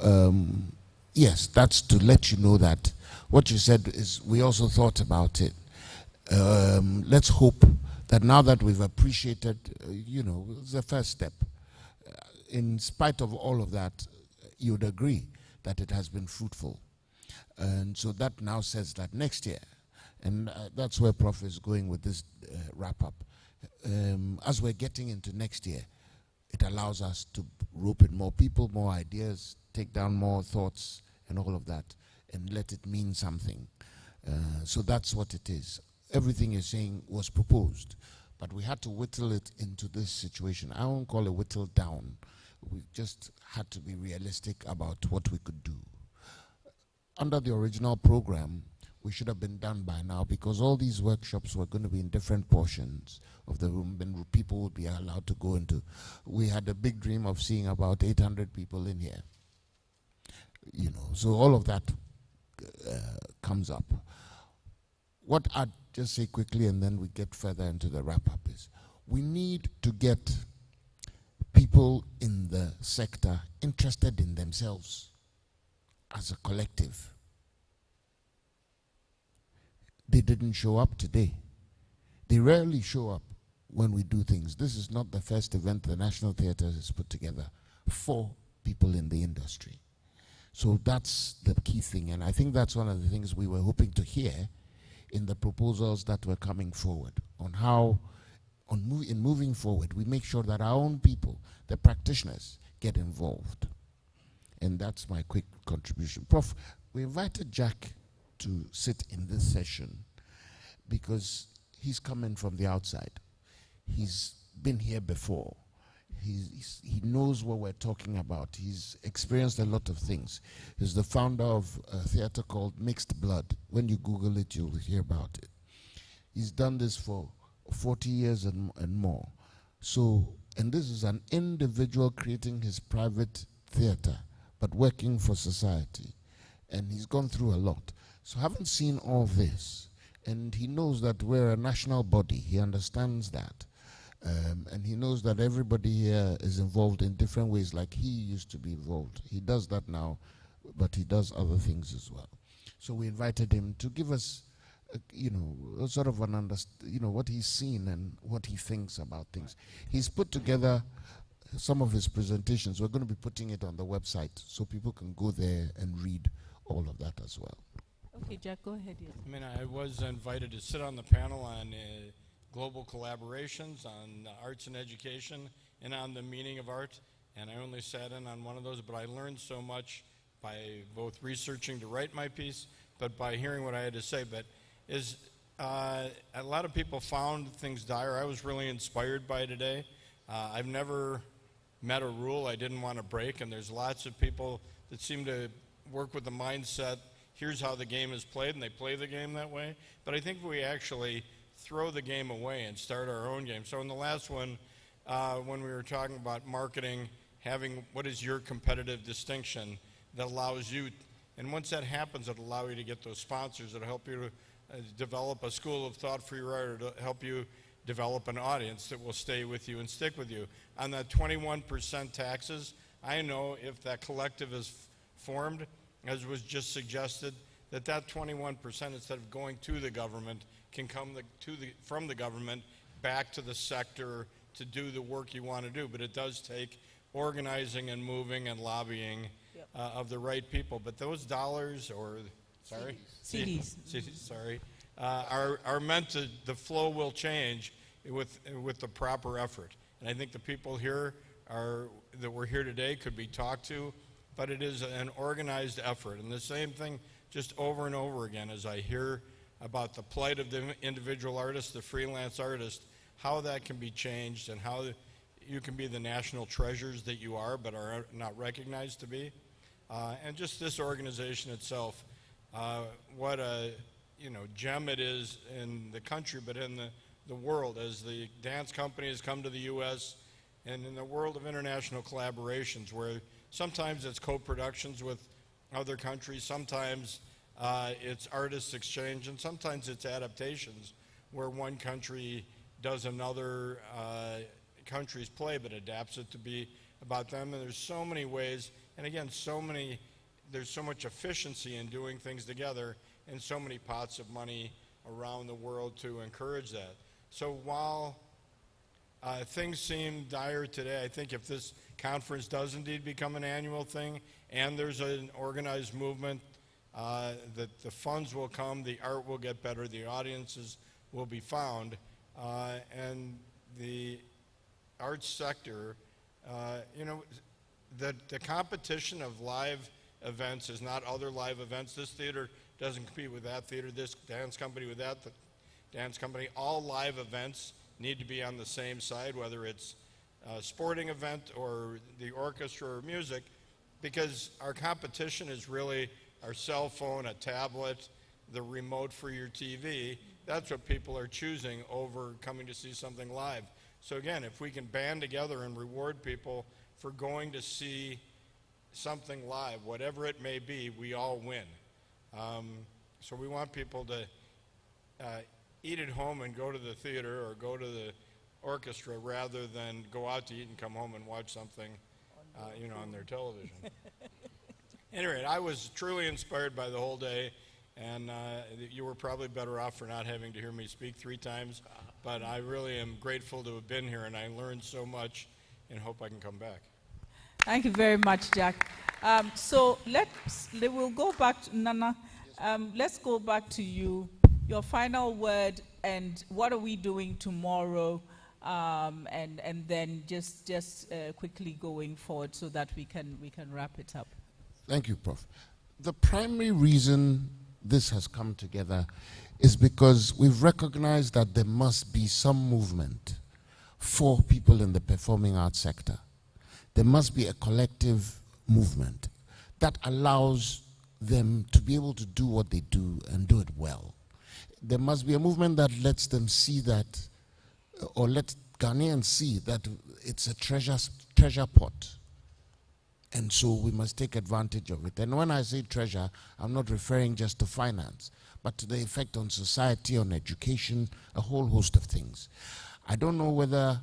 yes, that's to let you know that what you said is we also thought about it. Let's hope that now that we've appreciated, it's the first step. In spite of all of that, you'd agree that it has been fruitful. And so that now says that next year, and that's where Prof is going with this wrap-up. As we're getting into next year, it allows us to rope in more people, more ideas, take down more thoughts and all of that, and let it mean something. So that's what it is. Everything you're saying was proposed, but we had to whittle it into this situation. I won't call it whittled down. We just had to be realistic about what we could do. Under the original program, we should have been done by now, because all these workshops were going to be in different portions of the room, and people would be allowed to go into. We had a big dream of seeing about 800 people in here. So all of that comes up. What I'd just say quickly, and then we get further into the wrap-up, is we need to get people in the sector interested in themselves as a collective. they didn't show up today. They rarely show up when we do things. This is not the first event the National Theatre has put together for people in the industry. So that's the key thing, and I think that's one of the things we were hoping to hear in the proposals that were coming forward on how, in moving forward, we make sure that our own people, the practitioners, get involved. And that's my quick contribution. Prof, we invited Jack to sit in this session because he's coming from the outside. He's been here before. He knows what we're talking about. He's experienced a lot of things. He's the founder of a theater called Mixed Blood. When you Google it, you'll hear about it. He's done this for 40 years and more. So, and this is an individual creating his private theater, but working for society. And he's gone through a lot. So having seen all this, and he knows that we're a national body, he understands that. And he knows that everybody here is involved in different ways, like he used to be involved. He does that now, but he does other things as well. So we invited him to give us, sort of an what he's seen and what he thinks about things. He's put together some of his presentations. We're going to be putting it on the website so people can go there and read all of that as well. Okay, Jack, go ahead. Yes. I mean, I was invited to sit on the panel on global collaborations, on arts and education, and on the meaning of art. And I only sat in on one of those, but I learned so much by both researching to write my piece, but by hearing what I had to say. But a lot of people found things dire. I was really inspired by today. I've never met a rule I didn't want to break, and there's lots of people that seem to work with the mindset, here's how the game is played, and they play the game that way. But I think we actually throw the game away and start our own game. So in the last one, when we were talking about marketing, having what is your competitive distinction that allows you, and once that happens, it'll allow you to get those sponsors. It'll help you to develop a school of thought for your art. It'll help you develop an audience that will stay with you and stick with you. On that 21% taxes, I know if that collective is formed, as was just suggested, that 21%, instead of going to the government, can come from the government back to the sector to do the work you want to do. But it does take organizing and moving and lobbying of the right people. But those dollars, or sorry, CDs, sorry, are meant to. The flow will change with the proper effort. And I think the people here that were here today could be talked to, but it is an organized effort. And the same thing, just over and over again, as I hear about the plight of the individual artist, the freelance artist, how that can be changed and how you can be the national treasures that you are but are not recognized to be. And just this organization itself, what a gem it is in the country, but in the world, as the dance company has come to the U.S. and in the world of international collaborations, where sometimes it's co-productions with other countries, sometimes it's artists exchange, and sometimes it's adaptations where one country does another country's play but adapts it to be about them. And there's so many ways, and again, there's so much efficiency in doing things together, and so many pots of money around the world to encourage that. So while things seem dire today, I think if this conference does indeed become an annual thing and there's an organized movement, that the funds will come, the art will get better, the audiences will be found, and the arts sector, the competition of live events is not other live events. This theater doesn't compete with that theater, this dance company with that dance company. All live events need to be on the same side, whether it's a sporting event or the orchestra or music, because our competition is really our cell phone, a tablet, the remote for your TV. That's what people are choosing over coming to see something live. So again, if we can band together and reward people for going to see something live, whatever it may be, we all win. So we want people to eat at home and go to the theater or go to the orchestra rather than go out to eat and come home and watch something on their television. Anyway, I was truly inspired by the whole day, and you were probably better off for not having to hear me speak 3 times, but I really am grateful to have been here, and I learned so much, and hope I can come back. Thank you very much, Jack. So we'll go back to Nana. Let's go back to you. Your final word, and what are we doing tomorrow? And then just quickly going forward so that we can wrap it up. Thank you, Prof. The primary reason this has come together is because we've recognized that there must be some movement for people in the performing arts sector. There must be a collective movement that allows them to be able to do what they do and do it well. There must be a movement that lets them see that, or let Ghanaians see that it's a treasure pot. And so we must take advantage of it. And when I say treasure, I'm not referring just to finance, but to the effect on society, on education, a whole host of things. I don't know whether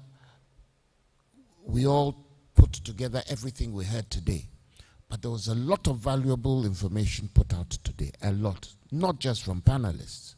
we all put together everything we heard today, but there was a lot of valuable information put out today, a lot, not just from panelists.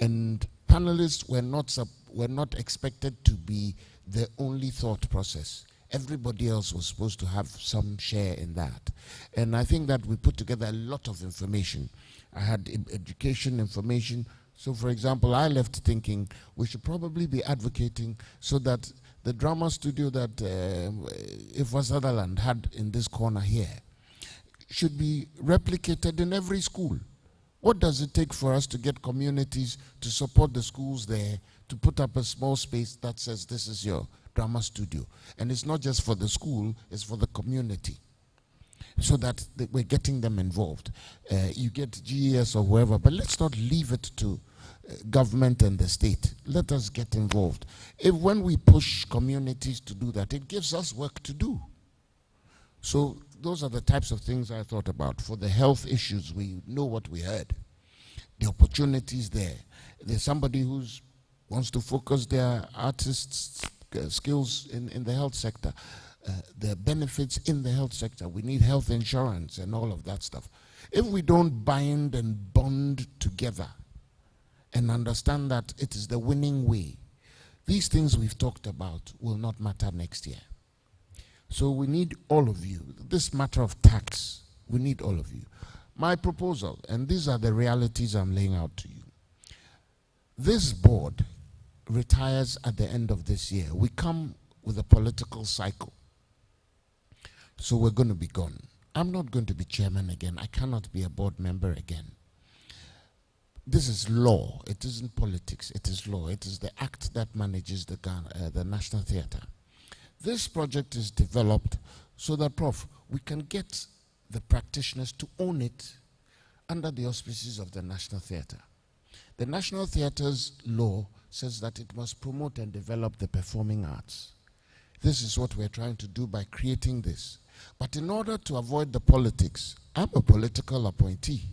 And panelists were not expected to be the only thought process. Everybody else was supposed to have some share in that. And I think that we put together a lot of information. I had education information. So for example, I left thinking we should probably be advocating so that the drama studio that Ifwa Sutherland had in this corner here should be replicated in every school. What does it take for us to get communities to support the schools there, to put up a small space that says this is your drama studio? And it's not just for the school, it's for the community, so that we're getting them involved. You get GES or whoever, but let's not leave it to government and the state. Let us get involved. When we push communities to do that, it gives us work to do. So those are the types of things I thought about. For the health issues, we know what we heard. The opportunities there. There's somebody who wants to focus their artists' skills in the health sector. The benefits in the health sector. We need health insurance and all of that stuff. If we don't bind and bond together and understand that it is the winning way, these things we've talked about will not matter next year. So we need all of you. This matter of tax, we need all of you. My proposal, and these are the realities I'm laying out to you. This board retires at the end of this year. We come with a political cycle. So we're going to be gone. I'm not going to be chairman again. I cannot be a board member again. This is law. It isn't politics. It is law. It is the act that manages the National Theatre. This project is developed so that, Prof, we can get the practitioners to own it under the auspices of the National Theatre. The National Theatre's law says that it must promote and develop the performing arts. This is what we're trying to do by creating this. But in order to avoid the politics, I'm a political appointee.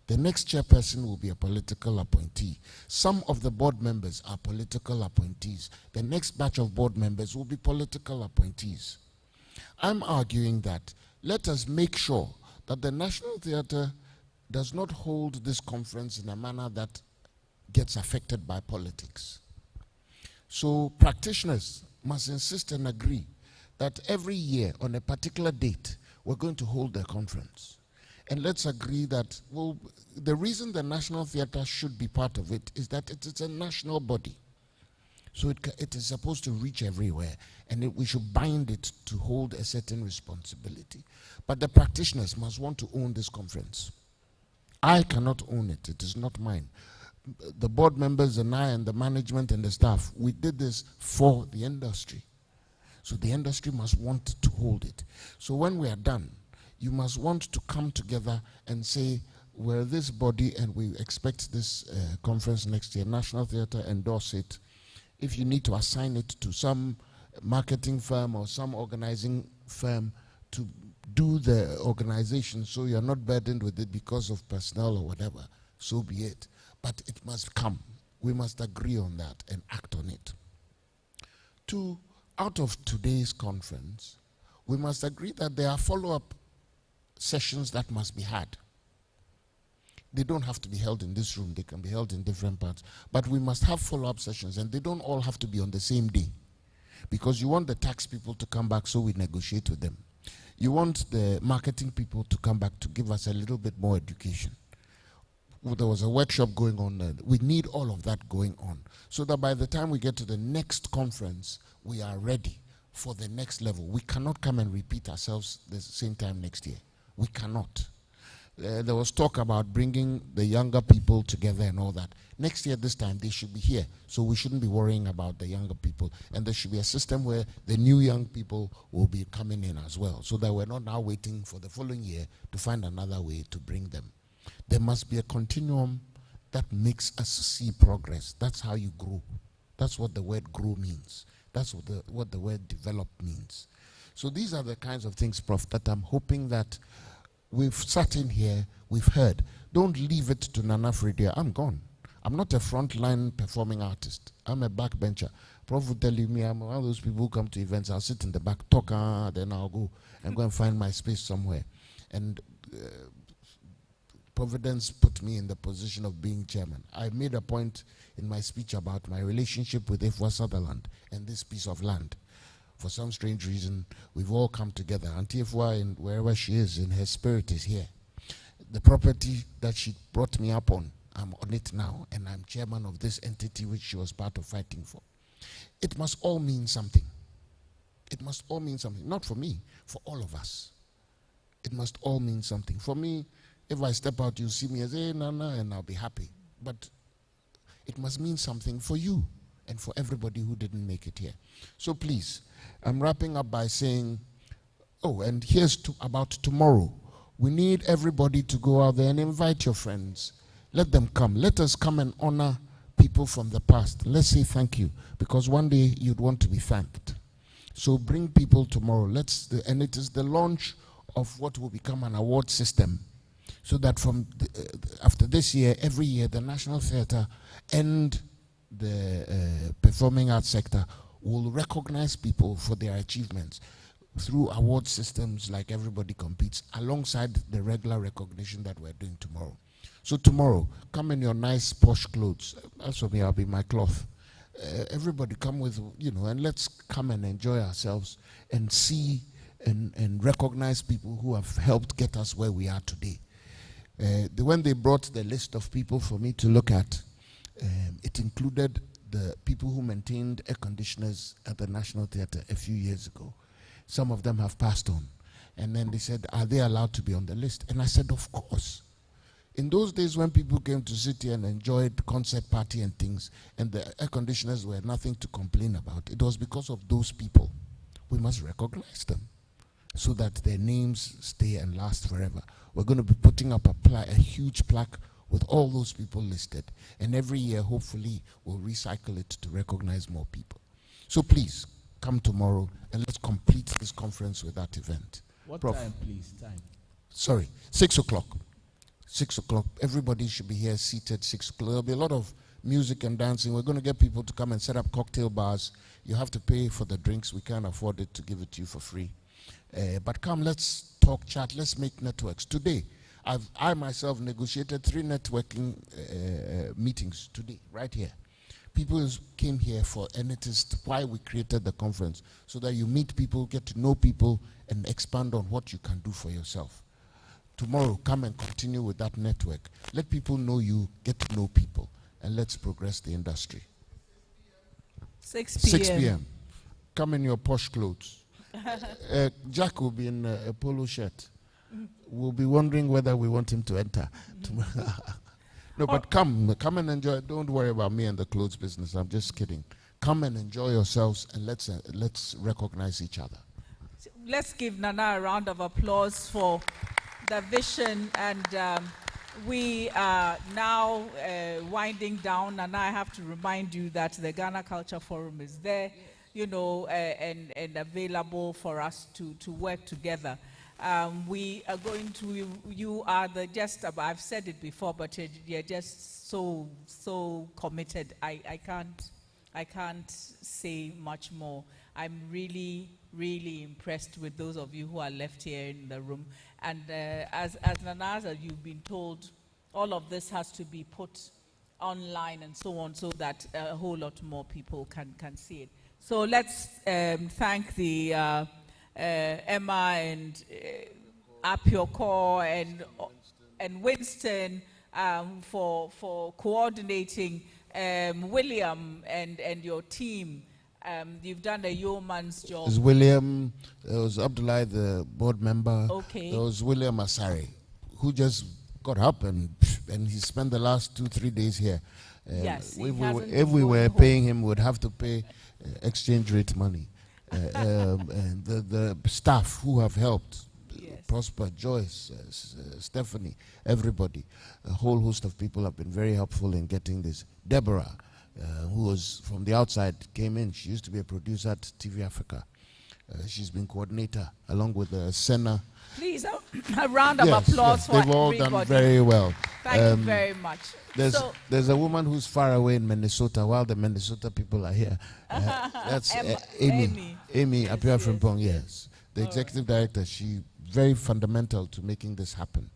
The next chairperson will be a political appointee. Some of the board members are political appointees. The next batch of board members will be political appointees. I'm arguing that let us make sure that the National Theatre does not hold this conference in a manner that gets affected by politics. So practitioners must insist and agree that every year on a particular date, we're going to hold a conference. And let's agree that, well, the reason the National Theatre should be part of it is that it is a national body. So it is supposed to reach everywhere, and we should bind it to hold a certain responsibility. But the practitioners must want to own this conference. I cannot own it. It is not mine. The board members and I and the management and the staff, we did this for the industry. So the industry must want to hold it. So when we are done, you must want to come together and say, we're this body and we expect this conference next year. National Theatre endorse it. If you need to assign it to some marketing firm or some organizing firm to do the organization so you're not burdened with it because of personnel or whatever, so be it. But it must come. We must agree on that and act on it. 2, out of today's conference, we must agree that there are follow-up sessions that must be had. They don't have to be held in this room. They can be held in different parts. But we must have follow-up sessions, and they don't all have to be on the same day. Because you want the tax people to come back so we negotiate with them. You want the marketing people to come back to give us a little bit more education. There was a workshop going on. We need all of that going on so that by the time we get to the next conference, we are ready for the next level. We cannot come and repeat ourselves the same time next year. We cannot. There was talk about bringing the younger people together and all that. Next year, this time, they should be here. So we shouldn't be worrying about the younger people. And there should be a system where the new young people will be coming in as well, so that we're not now waiting for the following year to find another way to bring them. There must be a continuum that makes us see progress. That's how you grow. That's what the word grow means. That's what the word develop means. So these are the kinds of things, Prof, that I'm hoping that we've sat in here, we've heard. Don't leave it to Nana Fredia. I'm gone. I'm not a frontline performing artist. I'm a backbencher. Prof will tell me I'm one of those people who come to events. I'll sit in the back, talk, then I'll go and find my space somewhere. And Providence put me in the position of being chairman. I made a point in my speech about my relationship with Efwa Sutherland and this piece of land. For some strange reason, we've all come together. Auntie Efwa, wherever she is, in her spirit is here. The property that she brought me up on, I'm on it now, and I'm chairman of this entity which she was part of fighting for. It must all mean something. It must all mean something. Not for me, for all of us. It must all mean something. For me, if I step out, you'll see me as, hey, Nana, and I'll be happy. But it must mean something for you and for everybody who didn't make it here. So please, I'm wrapping up by saying, oh, and here's about tomorrow. We need everybody to go out there and invite your friends. Let them come. Let us come and honor people from the past. Let's say thank you, because one day you'd want to be thanked. So bring people tomorrow. And it is the launch of what will become an award system, so that from after this year, every year, the National Theatre and the performing arts sector will recognize people for their achievements through award systems like everybody competes, alongside the regular recognition that we're doing tomorrow. So tomorrow, come in your nice posh clothes. As for me, I'll be my cloth. Everybody come with, and let's come and enjoy ourselves and see and recognize people who have helped get us where we are today. When they brought the list of people for me to look at, it included the people who maintained air conditioners at the National Theatre a few years ago. Some of them have passed on. And then they said, are they allowed to be on the list? And I said, of course. In those days when people came to sit here and enjoyed concert party and things, and the air conditioners were nothing to complain about, it was because of those people. We must recognize them so that their names stay and last forever. We're going to be putting up a huge plaque with all those people listed. And every year, hopefully, we'll recycle it to recognize more people. So please, come tomorrow and let's complete this conference with that event. What time, please? Time. Sorry, 6 o'clock. 6 o'clock. Everybody should be here seated 6 o'clock. There'll be a lot of music and dancing. We're going to get people to come and set up cocktail bars. You have to pay for the drinks. We can't afford it to give it to you for free. But come, let's talk, chat, let's make networks. Today, I myself negotiated 3 networking meetings today, right here. People came here and it is why we created the conference, so that you meet people, get to know people, and expand on what you can do for yourself. Tomorrow, come and continue with that network. Let people know you, get to know people, and let's progress the industry. 6 p.m. 6 p.m. Come in your posh clothes. Jack will be in a polo shirt. We'll be wondering whether we want him to enter. No, but come and enjoy. Don't worry about me and the clothes business. I'm just kidding. Come and enjoy yourselves, and let's recognize each other. Let's give Nana a round of applause for the vision, and we are now winding down. And I have to remind you that the Ghana Culture Forum is there, and available for us to work together. We are going to, you are I've said it before, but you're just so committed. I can't say much more. I'm really, really impressed with those of you who are left here in the room. And as Nana, as you've been told, all of this has to be put online and so on, so that a whole lot more people can see it. So let's thank the Emma and Apioko and Winston for coordinating, William and your team. You've done a yeoman's job. It was William, there was Abdullah, the board member. Okay. There was William Asari, who just got up and he spent the last 2-3 days here. Yes, if we were paying him, we'd have to pay exchange rate money. And the staff who have helped, Prosper, Joyce, Stephanie, everybody, a whole host of people have been very helpful in getting this. Deborah, who was from the outside, came in. She used to be a producer at TV Africa. She's been coordinator along with Senna. Please, a round of applause for they've all everybody. done very well. Thank you very much. There's a woman who's far away in Minnesota while the Minnesota people are here. That's Amy Apia Frimpong, yes. The executive director, she very fundamental to making this happen.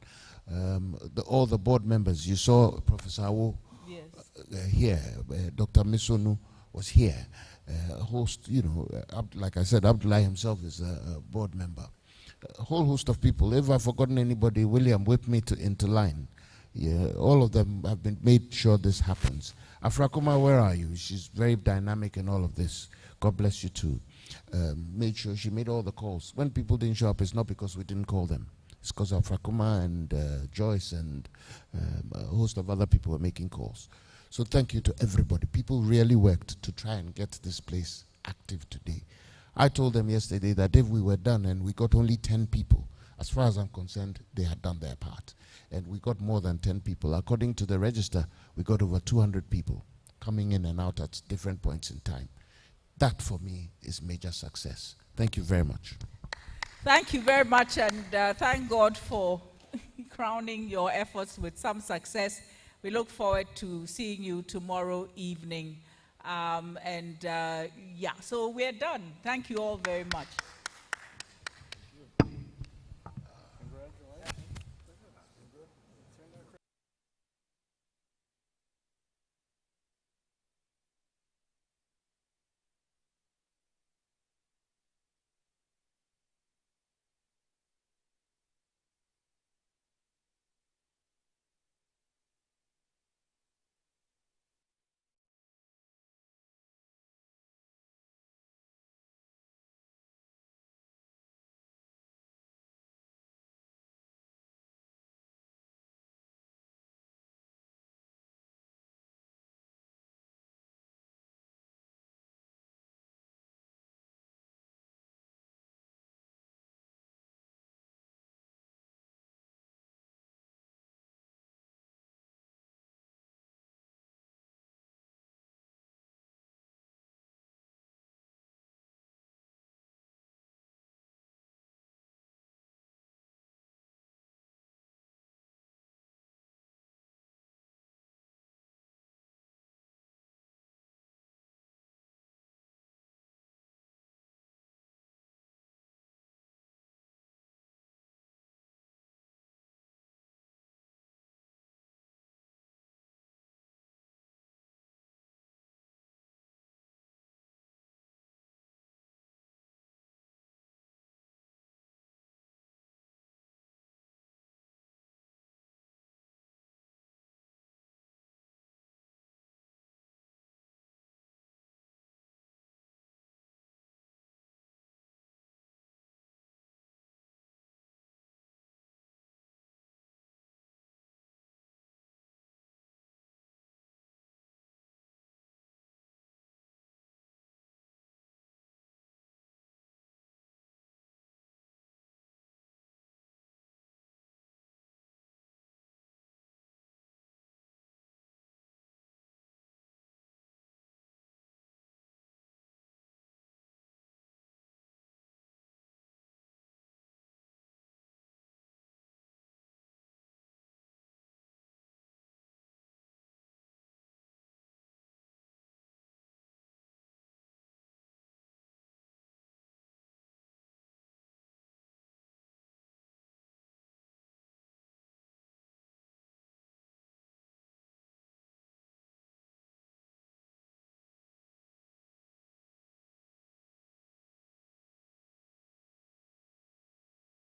All the board members, you saw Professor Awo here, Dr. Misonu was here. Host, like I said, Abdullah himself is a board member. A whole host of people. If I've forgotten anybody, William, whip me into line. Yeah, all of them have been made sure this happens. Afrakuma, where are you? She's very dynamic in all of this. God bless you too. Made sure she made all the calls. When people didn't show up, it's not because we didn't call them. It's because Afrakuma and Joyce and a host of other people were making calls. So thank you to everybody. People really worked to try and get this place active today. I told them yesterday that if we were done and we got only 10 people, as far as I'm concerned, they had done their part. And we got more than 10 people. According to the register, we got over 200 people coming in and out at different points in time. That, for me, is major success. Thank you very much. Thank you very much, and thank God for crowning your efforts with some success. We look forward to seeing you tomorrow evening. So we're done. Thank you all very much.